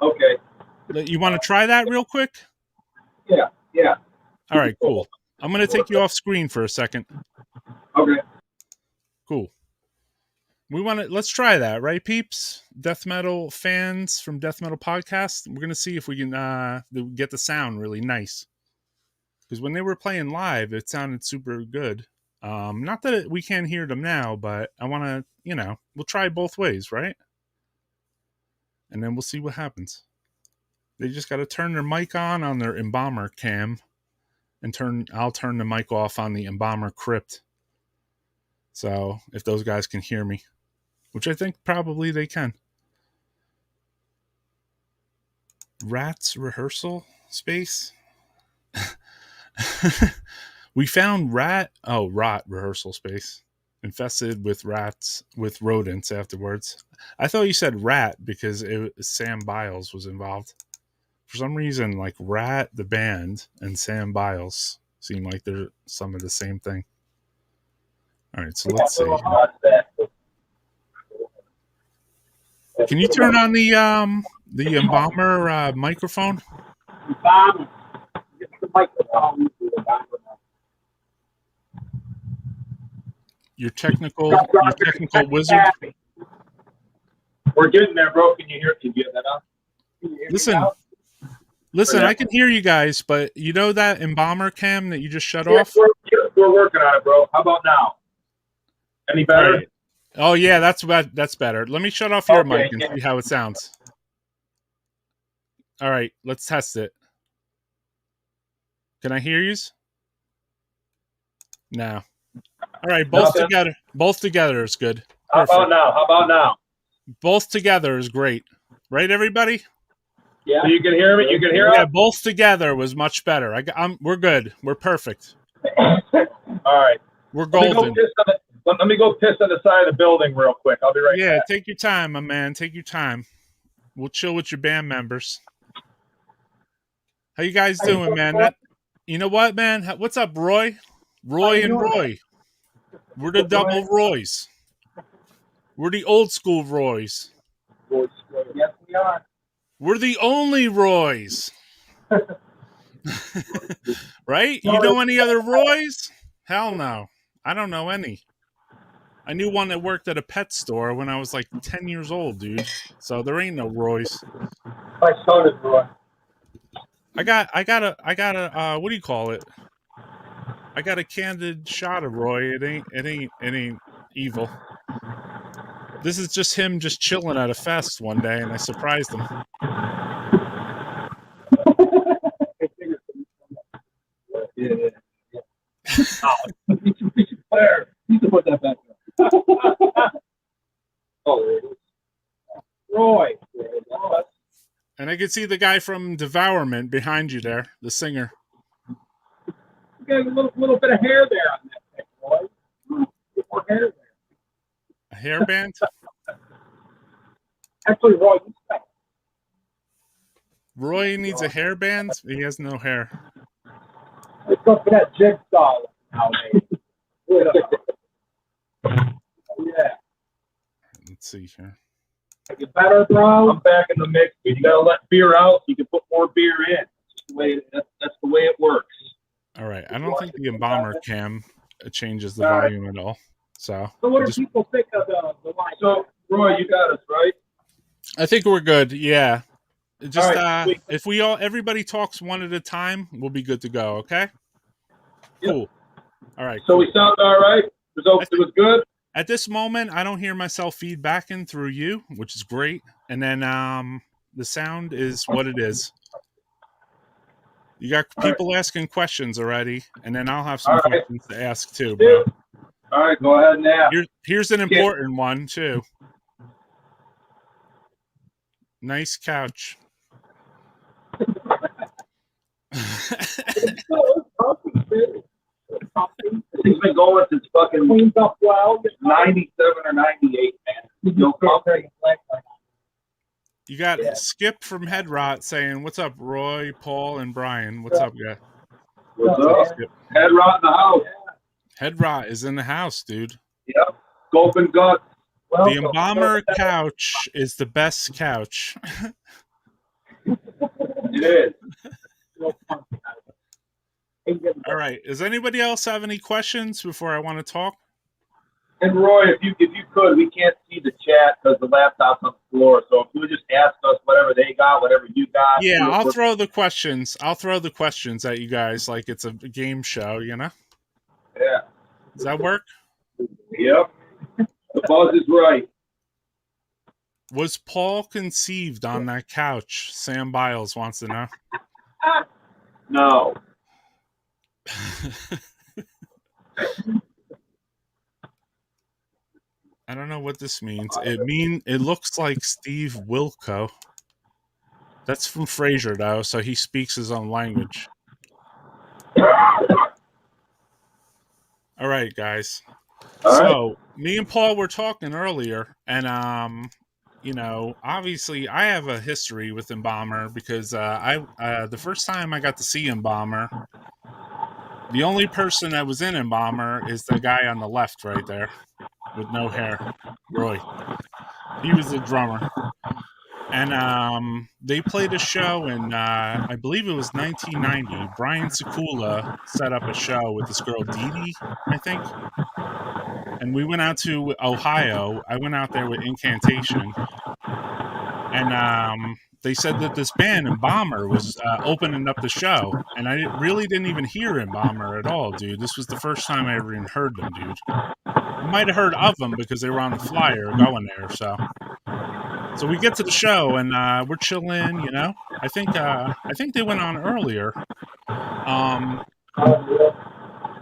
Okay. You want to try that real quick? Yeah. All right, cool. I'm going to take you off screen for a second. Okay. Cool. Let's try that, right, peeps? Death metal fans from Death Metal Podcast. We're going to see if we can get the sound really nice. Because when they were playing live, it sounded super good. Not that we can't hear them now, but I want to, we'll try both ways, right? And then we'll see what happens. They just got to turn their mic on their Embalmer cam, and I'll turn the mic off on the Embalmer crypt. So if those guys can hear me, which I think probably they can. Rats rehearsal space. We found rot rehearsal space infested with rodents afterwards. I thought you said rat because Sam Biles was involved. For some reason, like Rat the band and Sam Biles seem like they're some of the same thing. All right, so let's see. Can you turn on the Embalmer microphone? Your technical wizard. We're getting there, bro. Can you get that up? Listen, I can hear you guys, but you know that Embalmer cam that you just shut off? We're working on it, bro. How about now? Any better? Right. Oh yeah, that's better. Let me shut off your Okay, mic and yeah. see how it sounds. All right, let's test it. Can I hear yous? No. All right, both Nothing? together. Both together is good. How Perfect. about now? How about now? Both together is great. Right, everybody? Yeah. So you can hear me? You can hear Yeah, us? both together was much better. We're good. We're perfect. All right. We're Let me go golden. let me go piss on the side of the building real quick. I'll be right Yeah, back. take your time, my man. Take your time. We'll chill with your band members. How you guys doing, man? You know what, man? What's up, Roy? Roy and Roy. We're the double Roys. We're the old school Roys. Yes, we are. We're the only Roys. Right? You know any other Roys? Hell no. I don't know any. I knew one that worked at a pet store when I was like 10 years old, dude. So there ain't no Roys. My son is Roy. I got a what do you call it? I got a candid shot of Roy. It ain't evil. This is just him just chilling at a fest one day, and I surprised him. Yeah. Claire, you can put that back there. Oh, Roy. And I could see the guy from Devourment behind you there, the singer. You got a little bit of hair there on that thing, Roy. More hair there. A hairband? Actually, Roy, you stop. Roy needs a hairband? He has no hair. Let's go for that jigsaw nowadays. Yeah. Let's see here. You better, bro. I'm back in the mix. You gotta let beer out. You can put more beer in. That's the way it works. All right. I don't think the Embalmer cam changes the volume at all. So what do people think of the line? So, Roy, you got us, right? I think we're good. Yeah. Just right, if everybody talks one at a time, we'll be good to go. Okay. Yep. Cool. All right. So we sound all right. It was good. At this moment, I don't hear myself feedbacking through you, which is great. And then the sound is what it is. You got people asking questions already, and then I'll have some questions to ask too, bro. All right, go ahead and ask. Here's an important one too. Nice couch. He's been going since fucking cleans up well. 97 or 98, man. Still comfy. You got Skip from Head Rot saying, "What's up, Roy, Paul, and Brian? What's up, guys? What's up? Skip? Head Rot in the house. Head Rot is in the house, dude. Yep. Gulp and guts. The Embalmer couch is the best couch." It is. All right. Does anybody else have any questions before I want to talk? And Roy, if you could, we can't see the chat because the laptop's on the floor. So if you would just ask us whatever they got, whatever you got. Yeah, I'll throw the questions. I'll throw the questions at you guys like it's a game show, you know? Yeah. Does that work? Yep. The buzz is right. Was Paul conceived on that couch? Sam Biles wants to know. No. I don't know what this means. It looks like Steve Wilco. That's from Frasier, though, so he speaks his own language. All right, guys. So me and Paul were talking earlier, and you know, obviously I have a history with Embalmer because the first time I got to see Embalmer, the only person that was in Embalmer is the guy on the left right there with no hair, Roy. He was the drummer. And they played a show in, I believe it was 1990. Brian Sekula set up a show with this girl, Dee Dee, I think. And we went out to Ohio. I went out there with Incantation. And they said that this band, Embalmer, was opening up the show. And I really didn't even hear Embalmer at all, dude. This was the first time I ever even heard them, dude. might have heard of them because they were on the flyer going there. So we get to the show and we're chilling. You know, I think they went on earlier.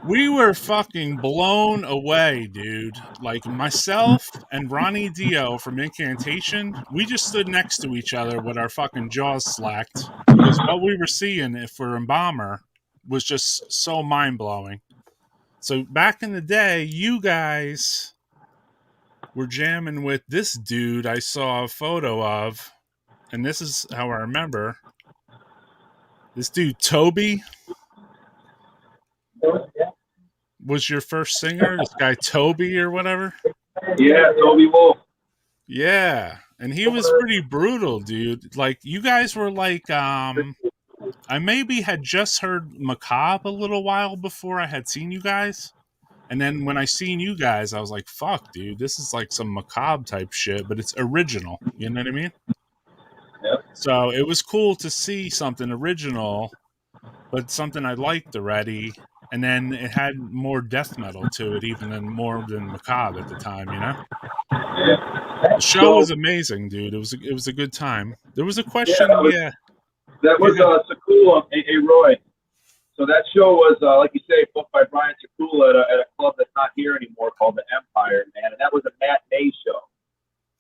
We were fucking blown away, dude. Like myself and Ronnie Dio from Incantation, we just stood next to each other with our fucking jaws slacked because what we were seeing for Embalmer was just so mind-blowing. So back in the day, you guys were jamming with this dude I saw a photo of, and this is how I remember. This dude, Toby, was your first singer, this guy Toby or whatever? Yeah, Toby Wolf. Yeah. And he was pretty brutal, dude. Like you guys were like I maybe had just heard Macabre a little while before I had seen you guys. And then when I seen you guys, I was like, fuck, dude, this is like some Macabre type shit, but it's original. You know what I mean? Yep. So it was cool to see something original, but something I liked already. And then it had more death metal to it, even more than Macabre at the time, you know? Yeah. The show was amazing, dude. It was a good time. There was a question, That was Sakula, A. Roy. So that show was, like you say, booked by Brian Sakula at a club that's not here anymore called the Empire, man. And that was a matinee show.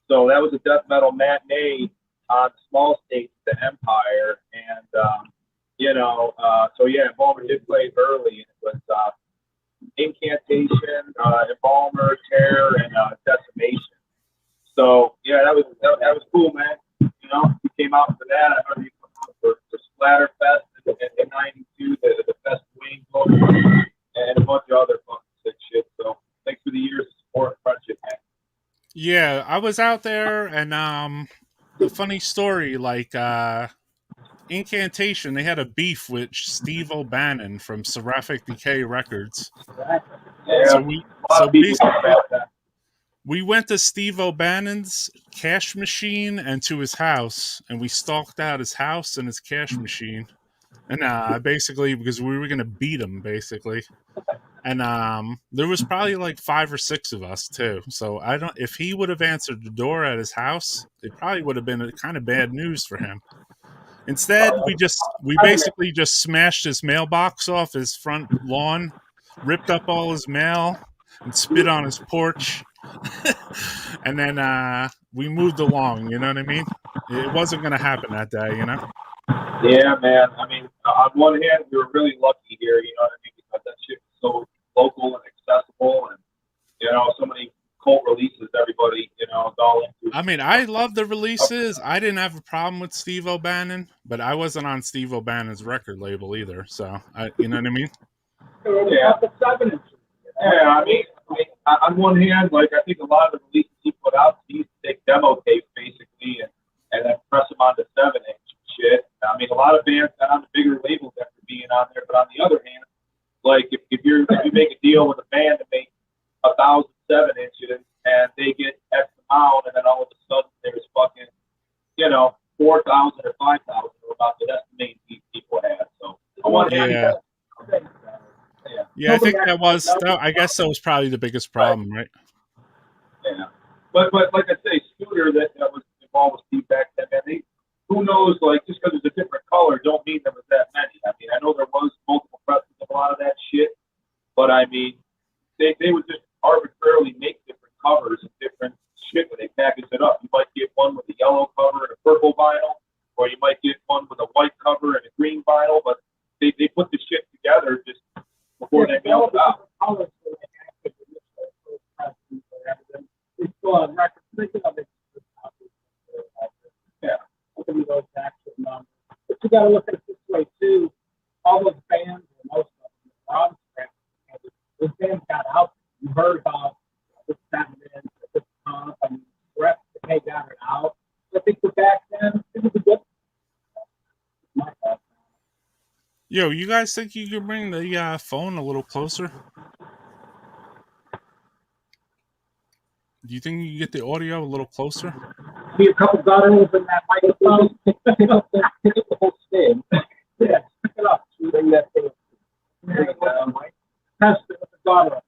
So that was a death metal matinee on the small stage, the Empire. And, so yeah, Embalmer did play early. And it was Incantation, Embalmer, Terror, and Decimation. So yeah, that was cool, man. You know, he came out for that. I remember he came out for Splatterfest in '92, the Fest Wing book, and a bunch of other fucking sick shit. So thanks for the years of support and friendship, man. Yeah, I was out there, and the funny story, like Incantation, they had a beef with Steve O'Bannon from Seraphic Decay Records. Yeah, So we went to Steve O'Bannon's cash machine and to his house, and we stalked out his house and his cash machine. And basically, because we were going to beat him, basically. And there was probably like 5 or 6 of us, too. So if he would have answered the door at his house, it probably would have been a kind of bad news for him. Instead, we basically just smashed his mailbox off his front lawn, ripped up all his mail, and spit on his porch. And then we moved along, you know what I mean? It wasn't going to happen that day, you know? Yeah, man. I mean, on one hand, we were really lucky here, you know what I mean? Because that shit was so local and accessible, and, you know, so many cult releases everybody, you know, is all into. I mean, I love the releases. I didn't have a problem with Steve O'Bannon, but I wasn't on Steve O'Bannon's record label either. So, you know what I mean? Yeah. Yeah, I mean, on one hand, like, I think a lot of the releases he put out, he used to take demo tapes, basically, and then press them onto 7-inch shit. I mean, a lot of bands got on the bigger labels after being on there, but on the other hand, like, if you make a deal with a band to make 1,000 7-inches, and they get X amount, and then all of a sudden there's fucking, you know, 4,000 or 5,000, or about that's the main piece people have. So, on one hand, yeah, I think I guess that was probably the biggest problem, right? Yeah. But like I say, Scooter, that was involved with Steve back then, man, who knows, like, just because it's a different color, don't mean there was that many. I mean, I know there was multiple presses of a lot of that shit, but I mean, they would just arbitrarily make different covers and different shit when they package it up. You might get one with a yellow cover and a purple vinyl, or you might get one with a white cover and a green vinyl, but they put the shit together just before they mail it out. Yeah. But you got to look at it this way too. All those bands, or most of them, those bands got out. You heard about this, that, and this pump, and reps that they got it out. I think for back then, it was a good. Yo, you guys think you could bring the phone a little closer? Do you think you can get the audio a little closer? Be a couple gutters in that microphone. Pick up the whole stand. Yeah, pick it up. Bring that thing. There you go. Test it with the gutter.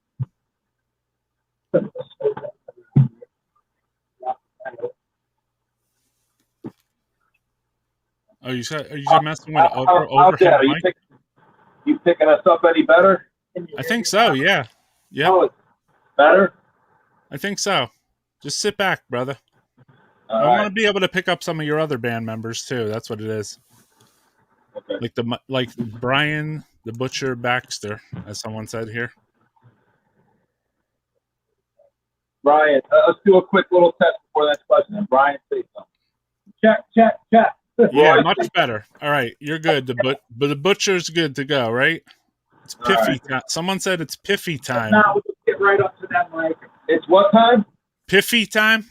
are you messing with How's that? overhead Are mic? you picking us up any better? I think so. Yeah. Yep. Oh, it's better. I think so. Just sit back, brother. All I want to right. be able to pick up some of your other band members too. That's what it is. Okay. Like Brian the Butcher Baxter, as someone said here. Brian, let's do a quick little test before that question. And Brian, say something. Check. Yeah, Roy, much better. All right, you're good. But the Butcher's good to go, right? It's all piffy right. time. Someone said it's piffy time. Now we just get right up to that mic. It's what time? Piffy time?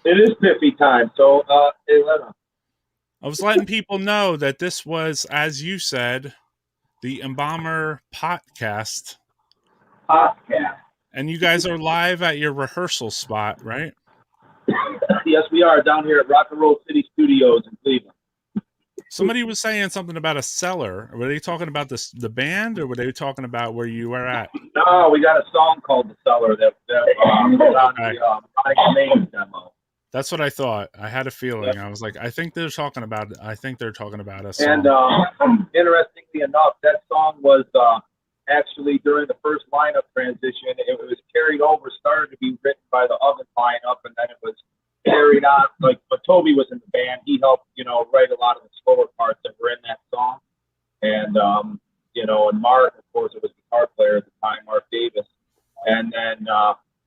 It is piffy time. So, 11. I was letting people know that this was, as you said, the Embalmer podcast. Podcast. And you guys are live at your rehearsal spot, right? Yes, we are down here at Rock and Roll City Studios in Cleveland. Somebody was saying something about a cellar. Were they talking about the band, or were they talking about where you were at? No, we got a song called "The Cellar" that was on the main demo. That's what I thought. I had a feeling. I was like, I think they're talking about us. And interestingly enough, that song was actually during the first lineup transition. It was carried over, started to be written by the Oven lineup, and then it was carried on. Like when Toby was in the band, he helped, write a lot of the slower parts that were in that song. And and Mark, of course, it was guitar player at the time, Mark Davis. And then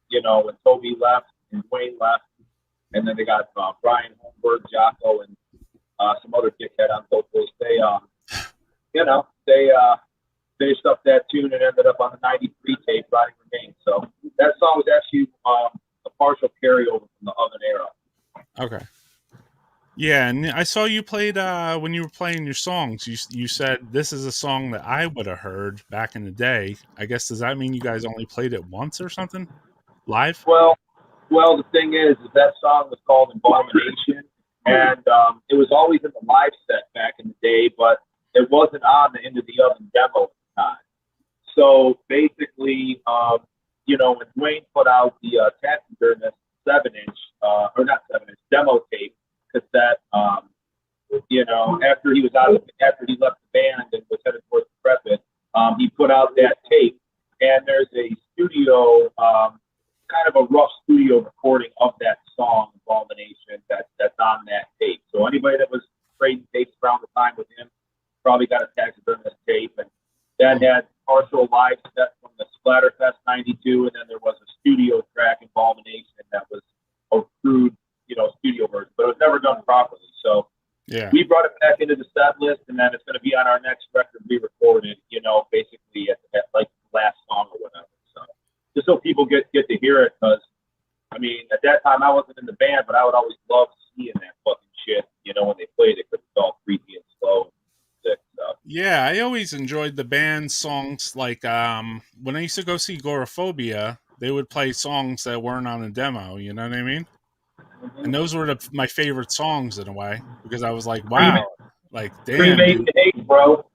when Toby left and Dwayne left, and then they got Brian Holmberg, Jocko, and some other dickhead on vocals. They finished up that tune and ended up on the '93 tape, "Riding Remains." So that song was actually a partial carryover from the Oven era. Okay. Yeah, and I saw you played when you were playing your songs. You said this is a song that I would have heard back in the day. I guess does that mean you guys only played it once or something live? Well, the thing is that song was called "Embalmation," and it was always in the live set back in the day, but it wasn't on the Into the Oven demo at the time. So basically, when Dwayne put out the Taxidermist 7-inch, or not 7-inch, demo tape cassette, after he left the band and was headed towards Decrepit, he put out that tape, and there's a studio, kind of a rough studio recording of that song, "Embalmation," that's on that tape. So anybody that was trading tapes around the time with him probably got a Taxidermist tape, and that had partial live set from the Splatterfest '92, and then there was a studio track, "Embalmation," that was a crude, studio version, but it was never done properly. So Yeah. we brought it back into the set list, and then it's going to be on our next record we recorded, basically at like the last song or whatever. So just so people get to hear it, because at that time I wasn't in the band, but I would always love seeing that fucking shit, when they played it, because it's all creepy and slow and sick stuff. Yeah, I always enjoyed the band songs. Like when I used to go see Agoraphobia, they would play songs that weren't on the demo. You know what I mean? And those were my favorite songs in a way, because I was like, wow, like damn, Cremate and Hate, bro.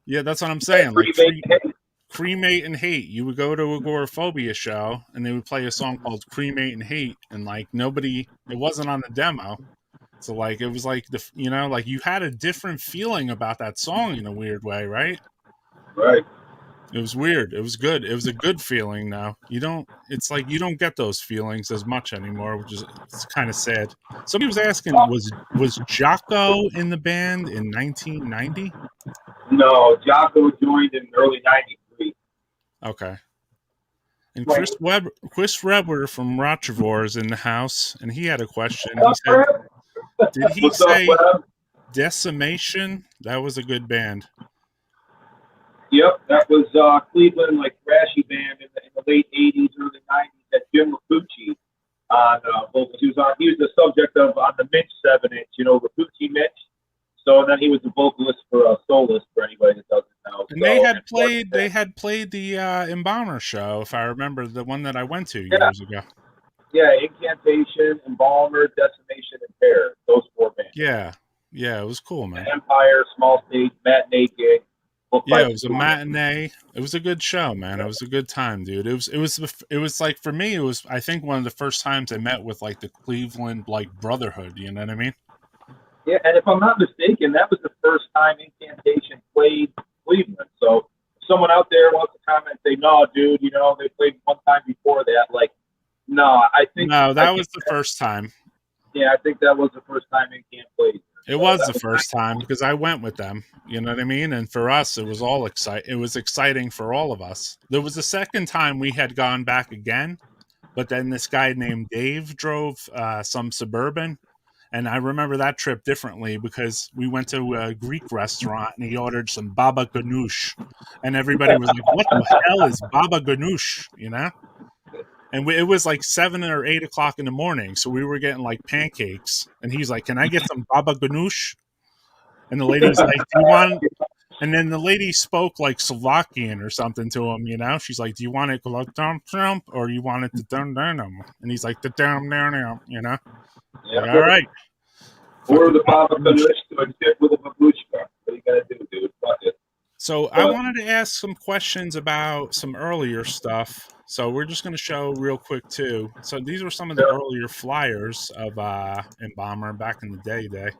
Yeah, that's what I'm saying. Like Cremate and Hate. Cremate and Hate. You would go to Agoraphobia show, and they would play a song called Cremate and Hate, and like it wasn't on the demo. So like it was like like you had a different feeling about that song in a weird way, right? Right. It was weird. It was good. It was a good feeling now. It's like you don't get those feelings as much anymore, which is it's kind of sad. Somebody was asking, was Jocko in the band in 1990? No, Jocko joined in early '93. Okay. And Chris Webber from Rochevore is in the house, and he had a question. He said, did he say Decimation? That was a good band. Yep, that was Cleveland, like thrashy band in the late '80s, early '90s. That Jim Rapucci on vocals. He was the subject of on the Mitch 7-inch, Rapucci Mitch. So then he was the vocalist for Soloist for anybody that doesn't know. And they had played the Embalmer show, if I remember, the one that I went to years ago. Yeah, Incantation, Embalmer, Decimation, and Terror. Those 4 bands. Yeah, it was cool, man. Empire, small stage, matinee gig. Yeah, it was a matinee. It was a good show, man. It was a good time, dude. It was like, for me, it was, I think, one of the first times I met with like the Cleveland like brotherhood. You know what I mean? Yeah, and if I'm not mistaken, that was the first time Incantation played Cleveland. So if someone out there wants to comment, say, no, dude, you know, they played one time before that. Like, no, I think. No, that was the first time. Yeah, I think that was the first time Incan played. It was the first time because I went with them. You know what I mean? And for us, it was all exciting. It was exciting for all of us. There was a second time we had gone back again, but then this guy named Dave drove some Suburban. And I remember that trip differently because we went to a Greek restaurant and he ordered some baba ganoush. And everybody was like, what the hell is baba ganoush? You know? And it was like 7 or 8 o'clock in the morning. So we were getting like pancakes. And he's like, can I get some baba ganoush? And the lady was like, do you want... And then the lady spoke like Slovakian or something to him, you know? She's like, do you want it or you want it to dum dum? And he's like, the dum dum, you know? Yeah. Like, all right. Or the Baba Ganoush to a tip with a babushka. What are you going to do, dude? Fuck it. So I wanted to ask some questions about some earlier stuff. So we're just going to show real quick too. So these were some of the earlier flyers of Embalmer back in the day. The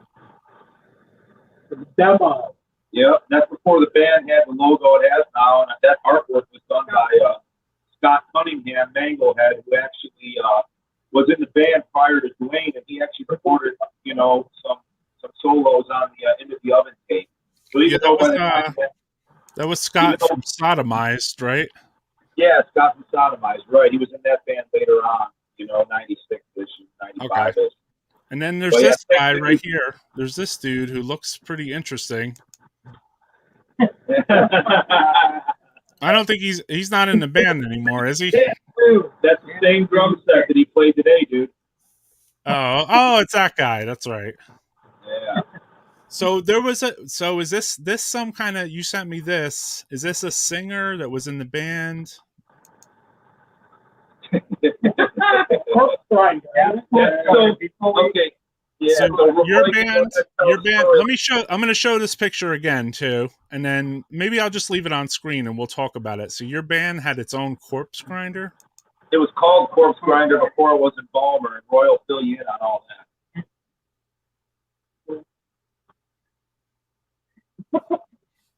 demo. Yeah, that's before the band had the logo it has now, and that artwork was done by Scott Cunningham, Manglehead, who actually was in the band prior to Dwayne, and he actually recorded, you know, some solos on the Into the Oven tape. So Yeah, that was Scott from Sodomized, right? Yeah, Scott from Sodomized, right. He was in that band later on, you know, 96-ish, 95-ish. Okay. And then there's this guy right here. There's this dude who looks pretty interesting. I don't think he's not in the band anymore, is he? That's the same drum set that he played today, dude. Oh, it's that guy. That's right. Yeah. So is this some kind of, you sent me this, is this a singer that was in the band? Okay. Yeah. So your band, I'm going to show this picture again too, and then maybe I'll just leave it on screen and we'll talk about it. So your band had its own corpse grinder? It was called Corpse Grinder before it was Embalmer, and Roy will fill you in on all that.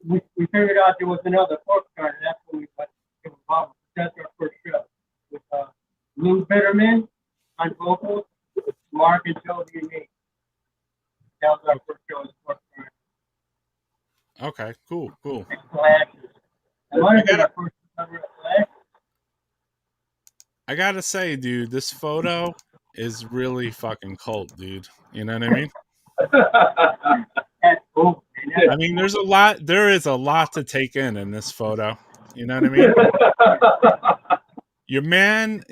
we figured out there was another corpse grinder. That's when we went to Embalmer. That's our first show with Lou Bitterman on vocals, Mark and Toby and me. That was our first show as corpse grinder. Okay, cool. I gotta say, dude, this photo is really fucking cult, dude. You know what I mean? That's cool. I mean, there is a lot to take in this photo. You know what I mean? Your man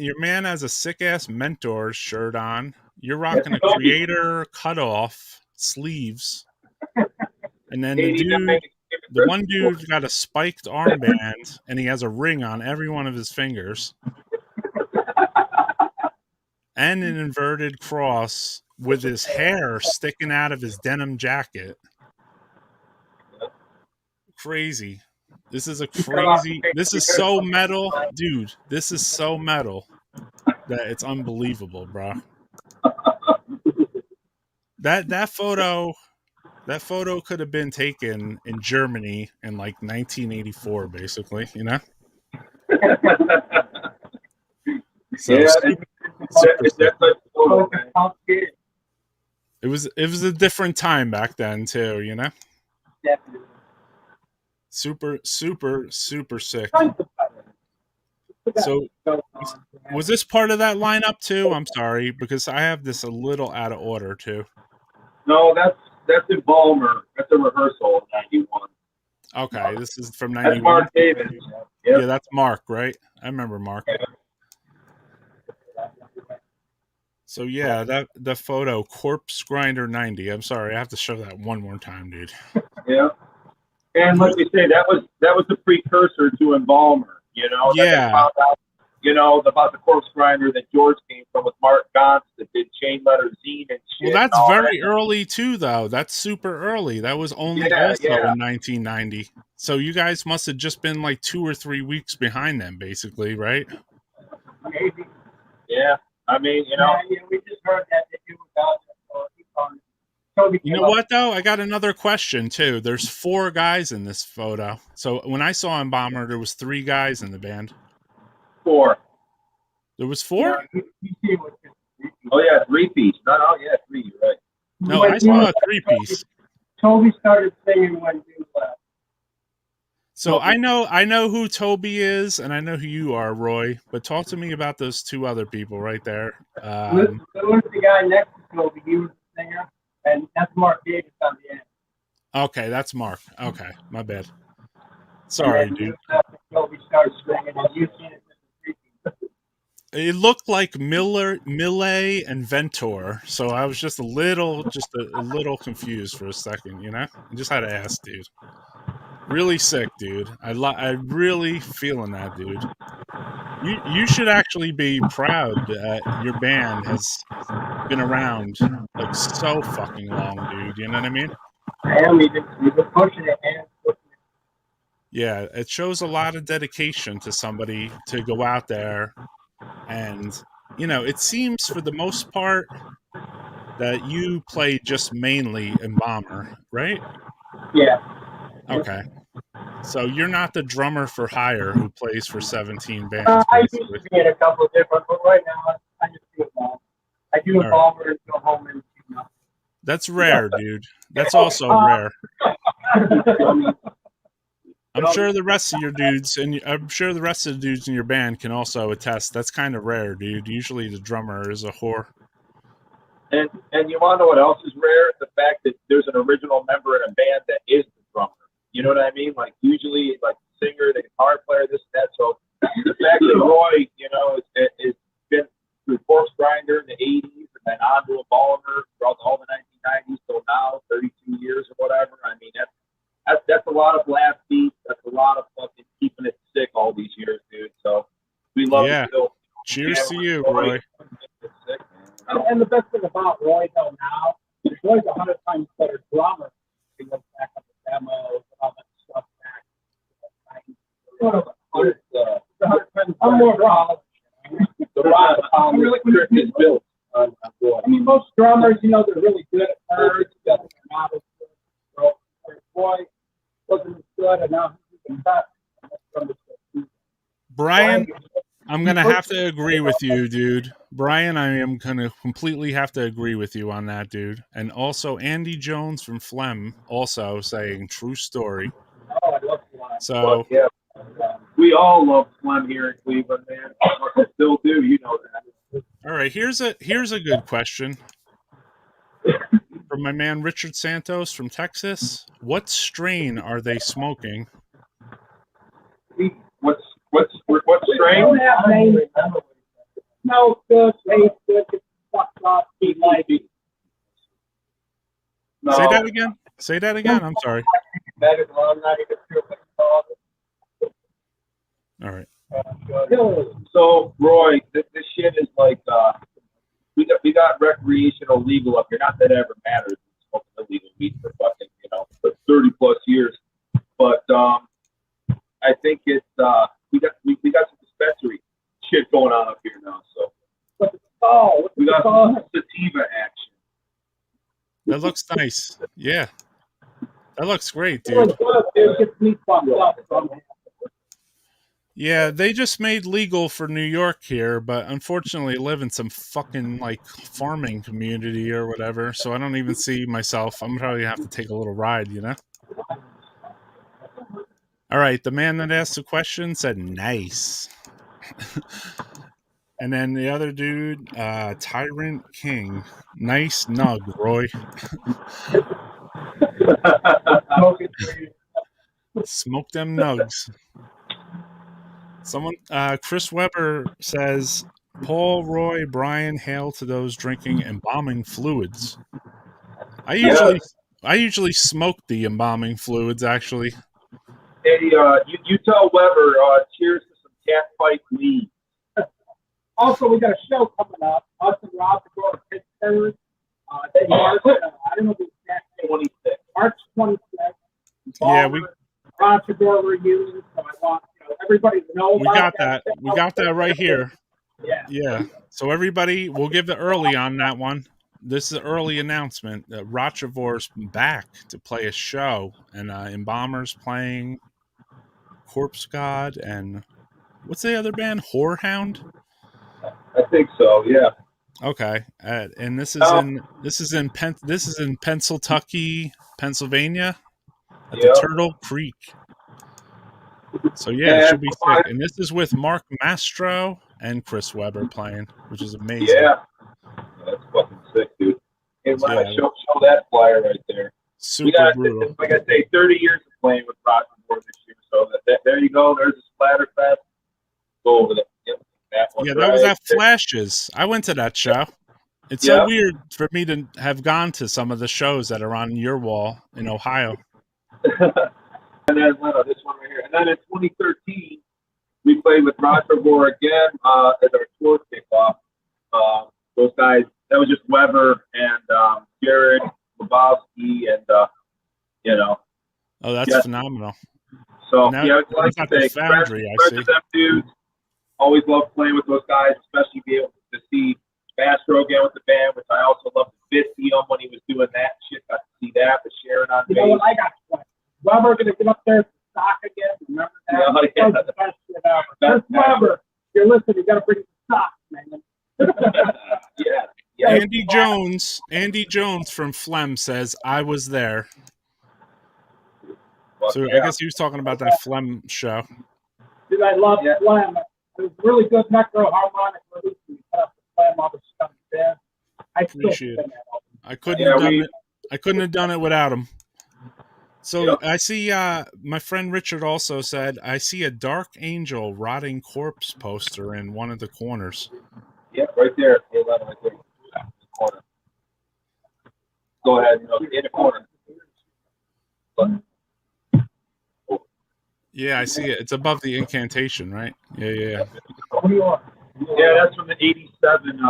has a sick ass Mentors shirt on. You're rocking a Creator cutoff sleeves, and then the one dude's got a spiked armband, and he has a ring on every one of his fingers, and an inverted cross with his hair sticking out of his denim jacket. Crazy. This is so metal, dude. This is so metal that it's unbelievable, bro. That photo could have been taken in Germany in like 1984, basically, you know? So it was a different time back then too, you know? Definitely. Super sick. So was this part of that lineup too? I'm sorry, because I have this a little out of order too. No, that's Embalmer. That's a Rehearsal in 91. Okay, this is from 91. That's Mark Davis. Yep. Yeah, that's Mark, right? I remember Mark. So yeah, the photo, Corpse Grinder 90. I'm sorry, I have to show that one more time, dude. Yeah. And like we say, that was the precursor to Embalmer, you know. Yeah. They found out, you know, about the Corpse Grinder that George came from with Mark Gantz that did Chain Letter Zine and shit. Well, that's very early too, though. That's super early. That was only in 1990. So you guys must have just been like 2 or 3 weeks behind them, basically, right? Maybe. Yeah. I mean, you know. Yeah, we just heard that they do without it. Toby You came know up. what though? I got another question too. There's 4 guys in this photo. So when I saw Embalmer, there was 3 guys in the band. 4. There was 4? You see what Oh yeah, 3-piece. No, yeah, 3. You're right. No, when I you saw a left, 3-piece. Toby started singing when you left. So I know who Toby is, and I know who you are, Roy. But talk to me about those 2 other people right there. Lewis was the guy next to Toby. He was the singer, and that's Mark Davis on the end. Okay, that's Mark. Okay, my bad. Sorry, And then dude. Toby started singing, and you seen it. It looked like Millet and Ventor, so I was just a little confused for a second. You know, I just had to ask, dude. Really sick, dude. I really feeling that, dude. You should actually be proud that your band has been around like so fucking long, dude. You know what I mean? And we've been pushing it and pushing it. Yeah, it shows a lot of dedication to somebody to go out there, and you know, it seems for the most part that you play just mainly Embalmer, right? Yeah. Okay. So you're not the drummer for hire who plays for 17 bands, I used basically. to be in a couple of different, but right now I just do Embalmer. I do All Embalmer and go home and do nothing. That's rare, dude. That's also rare. I'm sure the rest of your dudes, and I'm sure the rest of the dudes in your band can also attest. That's kind of rare, dude. Usually the drummer is a whore. And you want to know what else is rare? The fact that there's an original member in a band that is the drummer. You know what I mean? Like usually, like the singer, the guitar player, this and that. So the fact that Roy, you know, is been through Corpse Grinder in the '80s and then on to Embalmer throughout all the 1990s till now, 32 years or whatever. I mean, that's a lot of blast beats. That's a lot of fucking keeping it sick all these years, dude. So we love Yeah. to still. Cheers to you, Roy. And the best thing about Roy though now is Roy's 100 times better drummer. He goes back on the demos and all that stuff back. I'm more raw. I'm really is built on Roy. I mean, most drummers, you know, they're really good at thirds. They're not as good. Roy wasn't as good, and now he's got. Brian, I'm going to have to agree with you, dude. Brian, I am going to completely have to agree with you on that, dude. And also Andy Jones from Phlegm also saying true story. Oh, I love Phlegm. So, yeah, we all love Phlegm here in Cleveland, man. I still do, you know that. all right, here's a good question from my man Richard Santos from Texas. What strain are they smoking? What strain? No, good, taste good, fucked up, he might be. No. Say that again. Say that again. I'm sorry. Better than I'm not even sure what it's All right. called. So, Roy, this shit is like, we got recreational legal up here. Not that it ever matters. It's smoking illegal weed for fucking, you know, for 30 plus years. But I think it's we got some dispensary shit going on up here now. So we got some sativa action. That looks nice. Yeah. That looks great, dude. Yeah, they just made legal for New York here, but unfortunately I live in some fucking like farming community or whatever, so I don't even see myself. I'm probably gonna have to take a little ride, you know? All right, the man that asked the question said nice. And then the other dude, Tyrant King. Nice nug, Roy. Smoke them nugs. Someone, Chris Weber says, Paul, Roy, Brian, hail to those drinking embalming fluids. I usually smoke the embalming fluids, actually. Hey, you tell Weber, cheers to some cat fight weed. Also, we got a show coming up. Us and Rob to go to Pittsburgh. March, I don't know the exact date. 26. March 26th. Yeah, we Rochador reunion. So I want everybody to know about got that. We got that right here. Yeah. Yeah. So everybody, we'll give the early on that one. this is an early announcement. Rochevor's back to play a show, and Embalmer's playing Corpse God, and what's the other band? Whorehound. I think so. Yeah. Okay, and this is Oh. in Pennsylvania, Pennsylvania, at the Yeah. Turtle Creek. So yeah, it should be sick. And this is with Mark Mastro and Chris Webber playing, which is amazing. Yeah. That's fucking sick, dude. Hey, Yeah. show that flyer right there. Super We got, brutal. like I say, 30 years of playing with Rock'n'Roll this year. So there you go. There's a Splatterfest. Go over there. Yep, that one. Yeah, that was at Flashes. I went to that show. It's so weird for me to have gone to some of the shows that are on your wall in Ohio. And then this one right here. And then in 2013, we played with Rochevor's again as our tour kickoff. Those guys, that was just Weber and Jared Lebowski and, Oh, that's phenomenal. So, now, yeah, it's like at the Foundry, I see. Them dudes. Always love playing with those guys, especially be able to see Mastro again with the band, which I also love to see him when he was doing that shit. Got to see that with Sharon on bass. You know what? I got one. Weber going to get up there to stock again. Remember that? Yeah. That's the best shit ever. Just Weber, if you're listening, you got to bring the stock, man. Yeah. Andy Jones from Flem says, I was there. So yeah. I guess he was talking about that Flem show. Dude, I love Flem. It was really good necro harmonic release. We put up the Flem all the stuff there. I appreciate it. I couldn't have done it without him. So I see my friend Richard also said, I see a Dark Angel Rotting Corpse poster in one of the corners. Yeah, right there. Right there. In the corner. Go ahead. In the corner. Yeah, I see it. It's above the incantation, right? Yeah. Yeah, that's from the '87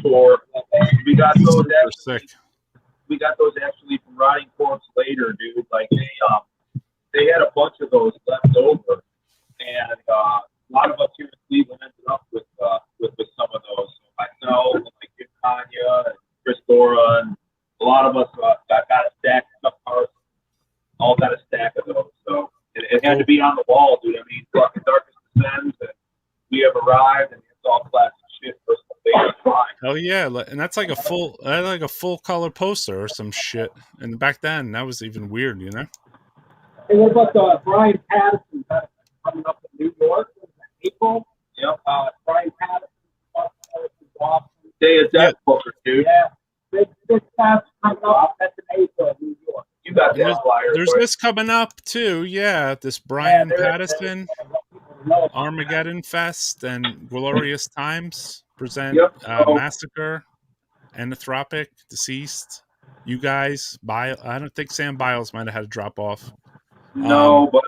tour. We got those sick. We got those actually from Rotting Corpse later, dude. Like they had a bunch of those left over, and a lot of us here in Cleveland ended up with some of those. So myself, and like Jim Tanya and Chris Dora, and a lot of us got a stack of cars. All got a stack of those. So it had to be on the wall, dude. I mean, fucking Darkest Descends, and we have arrived, and it's all classic shit. Oh yeah, and that's like a full color poster or some shit. And back then, that was even weird, you know. Hey, what about Brian Patterson coming up in New York in April? Yep. Brian Patterson, Day of Death poster, dude. Yeah. Big fast coming up. That's in April in New York. You got that flyer. There's this coming up too. Yeah, this Brian Patterson Armageddon Fest and Glorious Times present Massacre, Anthropic, Deceased. You guys, I don't think Sam Biles might have had to drop off. No, but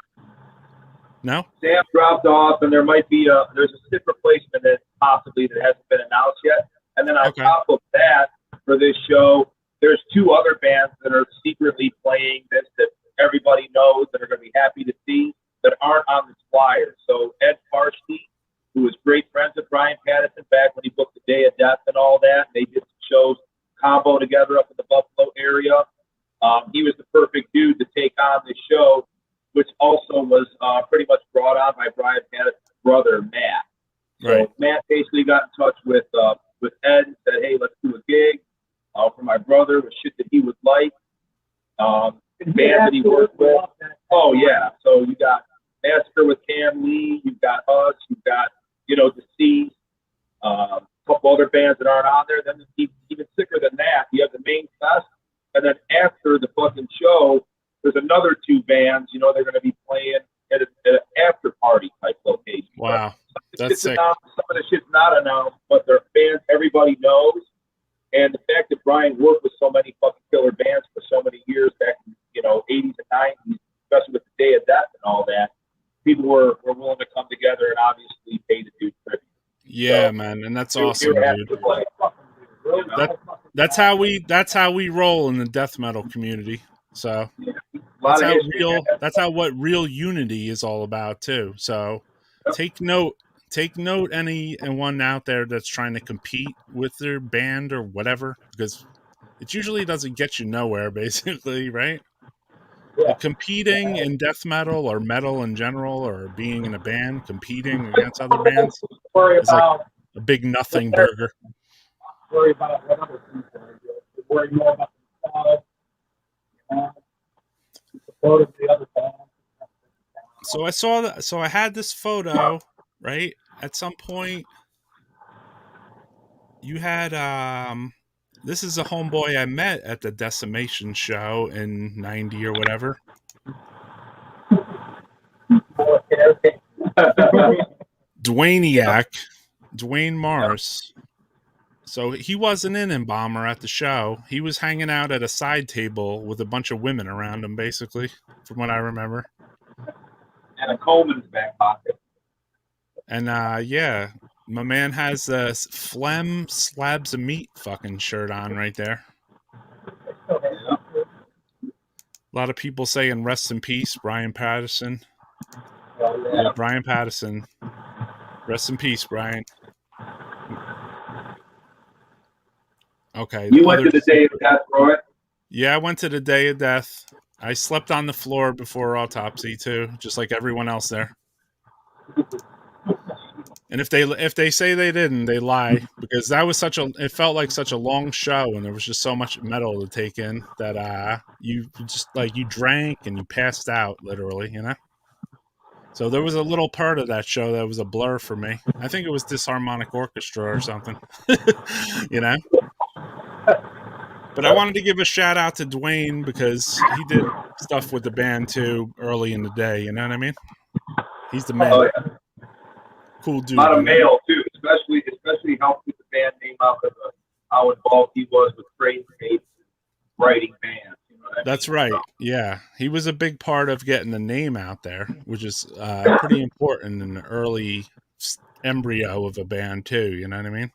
no. Sam dropped off, and there might be there's a stiff replacement that possibly that hasn't been announced yet. And then on top of that, for this show, there's two other bands that are secretly playing this that everybody knows that are going to be happy to see that aren't on this flyer. So Ed Farshty, who was great friends with Brian Patterson back when he booked the Day of Death and all that. They did some shows combo together up in the Buffalo area. He was the perfect dude to take on this show, which also was pretty much brought on by Brian Patterson's brother, Matt. So Matt basically got in touch with Ed and said, hey, let's do a gig for my brother with shit that he would like. Band that he worked with. Oh, yeah. So you got Massacre with Cam Lee. You've got us. You've got, Deceased. A couple other bands that aren't on there. Then even sicker than that, you have the main fest. And then after the fucking show, there's another two bands, they're going to be playing at an after party type location. Wow. That's sick. Some of the shit's not announced, but they're bands everybody knows. And the fact that Brian worked with so many fucking killer bands for so many years back in, 80s and 90s, especially with the Day of Death and all that, people were willing to come together and obviously pay the dude tribute. Yeah, so, man, and that's awesome, dude. That's how we roll in the death metal community. So that's how what real unity is all about too. So take note take note, anyone out there that's trying to compete with their band or whatever, because it usually doesn't get you nowhere, basically, right? Yeah. Like competing in death metal or metal in general, or being in a band, competing against other bands, Worry is like about a big nothing burger. what other people are doing. Worry more about themselves. Support of the other band. So I saw that. So I had this photo, right? At some point, you had this is a homeboy I met at the Decimation show in '90 or whatever. Dwayne Mars. So he wasn't in Embalmer at the show. He was hanging out at a side table with a bunch of women around him, basically, from what I remember. And a comb in his back pocket. And yeah, my man has a phlegm slabs of meat fucking shirt on right there. A lot of people saying rest in peace, Brian Patterson. Yeah, Brian Patterson. Rest in peace, Brian. Okay. You went to the day of death, Roy. Yeah, I went to the day of death. I slept on the floor before autopsy too, just like everyone else there. And if they say they didn't, they lie, because that was it felt like such a long show, and there was just so much metal to take in that you just like you drank and you passed out literally, you know. So there was a little part of that show that was a blur for me. I think it was Disharmonic Orchestra or something, you know. But I wanted to give a shout out to Dwayne because he did stuff with the band too early in the day. You know what I mean? He's the man. Oh, yeah. Cool dude. A lot of mail too, especially helped with the band name out of how involved he was with trade dates and writing bands. You know what I mean? That's right. Yeah, he was a big part of getting the name out there, which is pretty important in the early embryo of a band too. You know what I mean?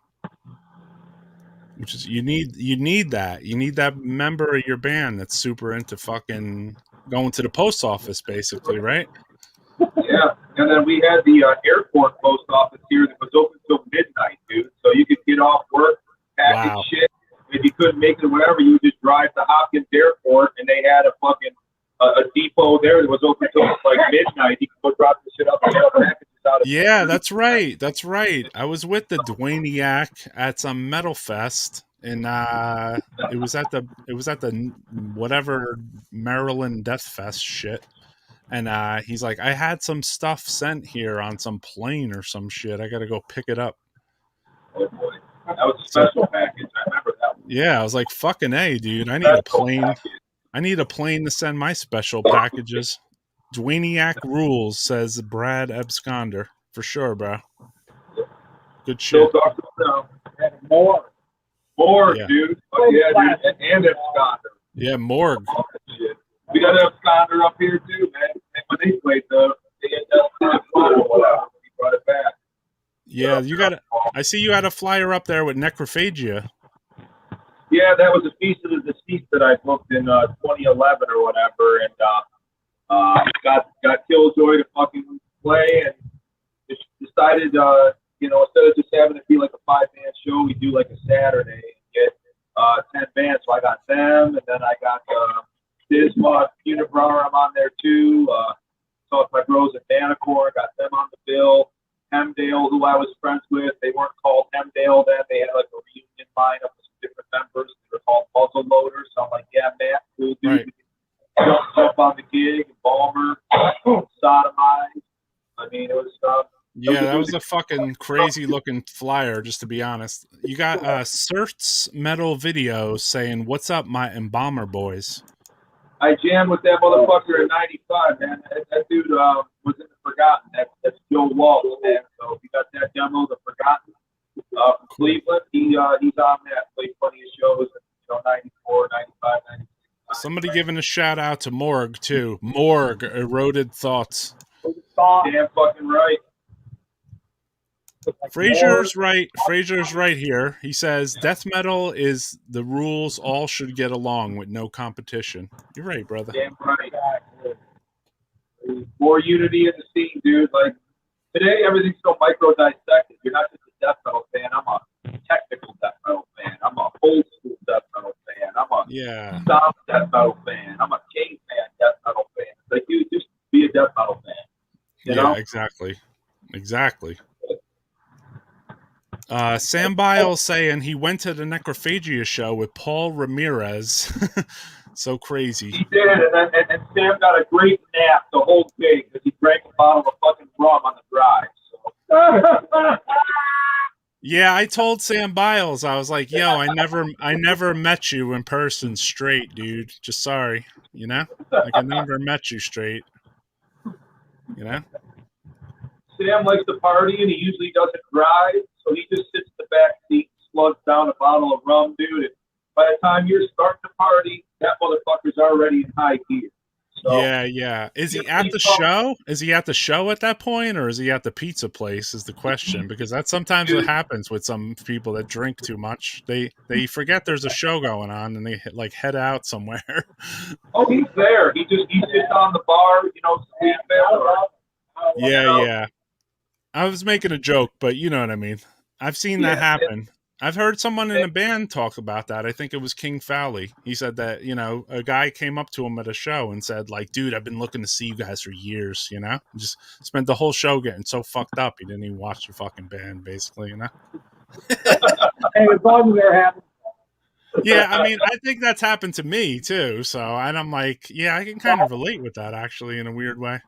Which is you need that member of your band that's super into fucking going to the post office, basically, right? Yeah, and then we had the airport post office here that was open till midnight, dude. So you could get off work, package shit. If you couldn't make it or whatever, you would just drive to Hopkins Airport, and they had a fucking a depot there that was open till like midnight. You could go drop the shit up and get packages out. Yeah, that's right. That's right. I was with the Dwayniac at some metal fest, and it was at the whatever Maryland Death Fest shit. And he's like, I had some stuff sent here on some plane or some shit. I got to go pick it up. Oh boy, that was a special package. I remember that one. Yeah, I was like, fucking A, dude. I need a plane. Package. I need a plane to send my special packages. Dwayniac rules, says Brad Absconder. For sure, bro. Good shit. More, yeah. Dude. Oh, yeah, dude. And Absconder. Yeah, Morgue. Oh, shit. We got Absconder up here too, man. And when they played they had whatever. He brought it back. Yeah, I see you had a flyer up there with Necrophagia. Yeah, that was a Feast of the Deceased that I booked in 2011 or whatever, and got Killjoy to fucking play, and just decided, instead of just having it be like a 5-band show, we do like a Saturday and get 10 bands. So I got them, and then I got Disma, Unibrower, I'm on there too. Talked to my bros at Manacor, got them on the bill. Hemdale, who I was friends with, they weren't called Hemdale then. They had like a reunion lineup with some different members. They were called Puzzle Loaders. So I'm like, yeah, Matt, cool dude. Right. Jump on the gig, Embalmer, Sodomize. I mean, it was yeah, that was a fucking crazy looking flyer, just to be honest. You got Cert's metal video saying, "What's up, my Embalmer boys?" I jammed with that motherfucker in '95, man. That dude was in the Forgotten. That's Joe Walsh, man. So if you got that demo, the Forgotten, from Cleveland, he's on that. Played plenty of shows in 94, 95, 96. Somebody giving a shout out to Morgue too. Morgue, Eroded Thoughts. Damn fucking right. Fraser's right here. He says death metal is the rules. All should get along with no competition. You're right, brother. Damn right. More unity in the scene, dude. Like Today, everything's so micro dissected. You're not just a death metal fan. I'm a technical death metal fan. I'm a old school death metal fan. I'm a Yeah. sound death metal fan. I'm a caveman death metal fan. It's like, dude, just be a death metal fan. You know? Exactly. Sam Biles saying he went to the Necrophagia show with Paul Ramirez. So crazy. He did, and Sam got a great nap the whole thing because he drank a bottle of fucking rum on the drive. So. Yeah, I told Sam Biles, I was like, yo, I never met you in person straight, dude. Just sorry, you know? Like, I never met you straight. You know? Sam likes to party, and he usually doesn't drive, so he just sits in the back seat, slugs down a bottle of rum, dude, and by the time you're starting to party, that motherfucker's already in high gear. So, Yeah. Is he at the show? Is he at the show at that point, or is he at the pizza place? Is the question, because that's sometimes what happens with some people that drink too much. They forget there's a show going on, and they like head out somewhere. Oh, he's there. He sits on the bar, you know, sleep there. Yeah. I was making a joke, but you know what I mean. I've seen that happen. I've heard someone in a band talk about that. I think it was King Fowley. He said that, you know, a guy came up to him at a show and said, like, dude, I've been looking to see you guys for years, you know? Just spent the whole show getting so fucked up he didn't even watch the fucking band, basically, you know? Hey, as long as they're happy. Yeah, I mean, I think that's happened to me, too. So, and I'm like, yeah, I can kind of relate with that, actually, in a weird way.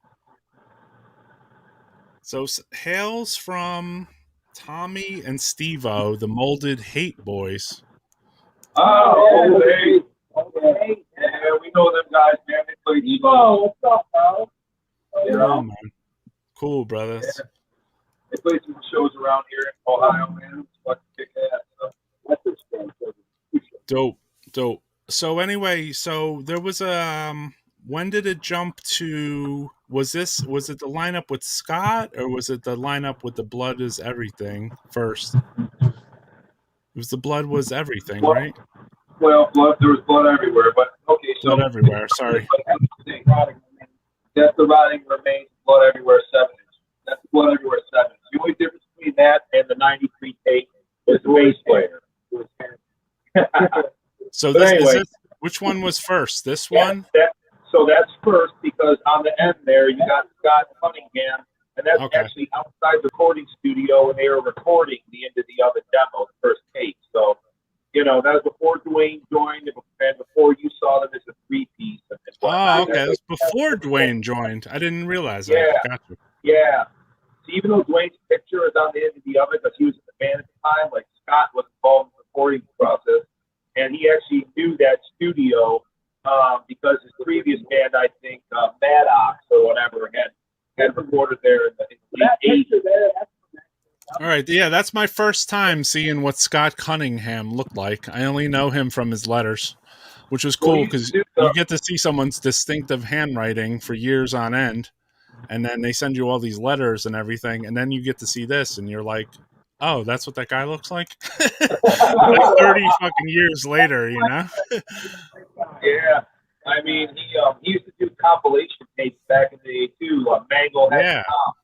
So, hails from Tommy and Steve-O, the Molded Hate Boys. Oh, hey. Yeah, we know them guys, man. They play Evo. What's up, bro? You know? Oh, man. Cool, brothers. Yeah. They play some shows around here in Ohio, man. It's fucking kick ass. So. Dope. So anyway, so there was a when did it jump to, was it the lineup with Scott, or was it the lineup with the Blood is Everything first? It was the Blood was Everything, right? Well, there was blood everywhere, but okay, so Blood everywhere, sorry. That's the Rotting Remains Blood Everywhere 7-inch. That's the Blood Everywhere 7. The only difference between that and the 93 tape is the bass player. So this, anyway, is this, which one was first? This one? So that's first, because on the end there you got Scott Cunningham, and that's actually outside the recording studio when they were recording the Into the Oven demo, the first tape. So, you know, that was before Dwayne joined, and before you saw them as a 3-piece. Oh, okay. It was before Dwayne joined. I didn't realize that. Yeah. Gotcha. Yeah. So even though Dwayne's picture is on the Into the Oven, because he was in the band at the time, like Scott was involved in the recording process, and he actually knew that studio because his previous band, I think, Maddox or whatever, had recorded there in the 80s. All right, yeah, that's my first time seeing what Scott Cunningham looked like. I only know him from his letters, which was cool because you get to see someone's distinctive handwriting for years on end, and then they send you all these letters and everything, and then you get to see this, and you're like, oh, that's what that guy looks like? Like 30 fucking years later, you know? Yeah. I mean, he used to do compilation tapes back in the day, too. Mangle had Tom.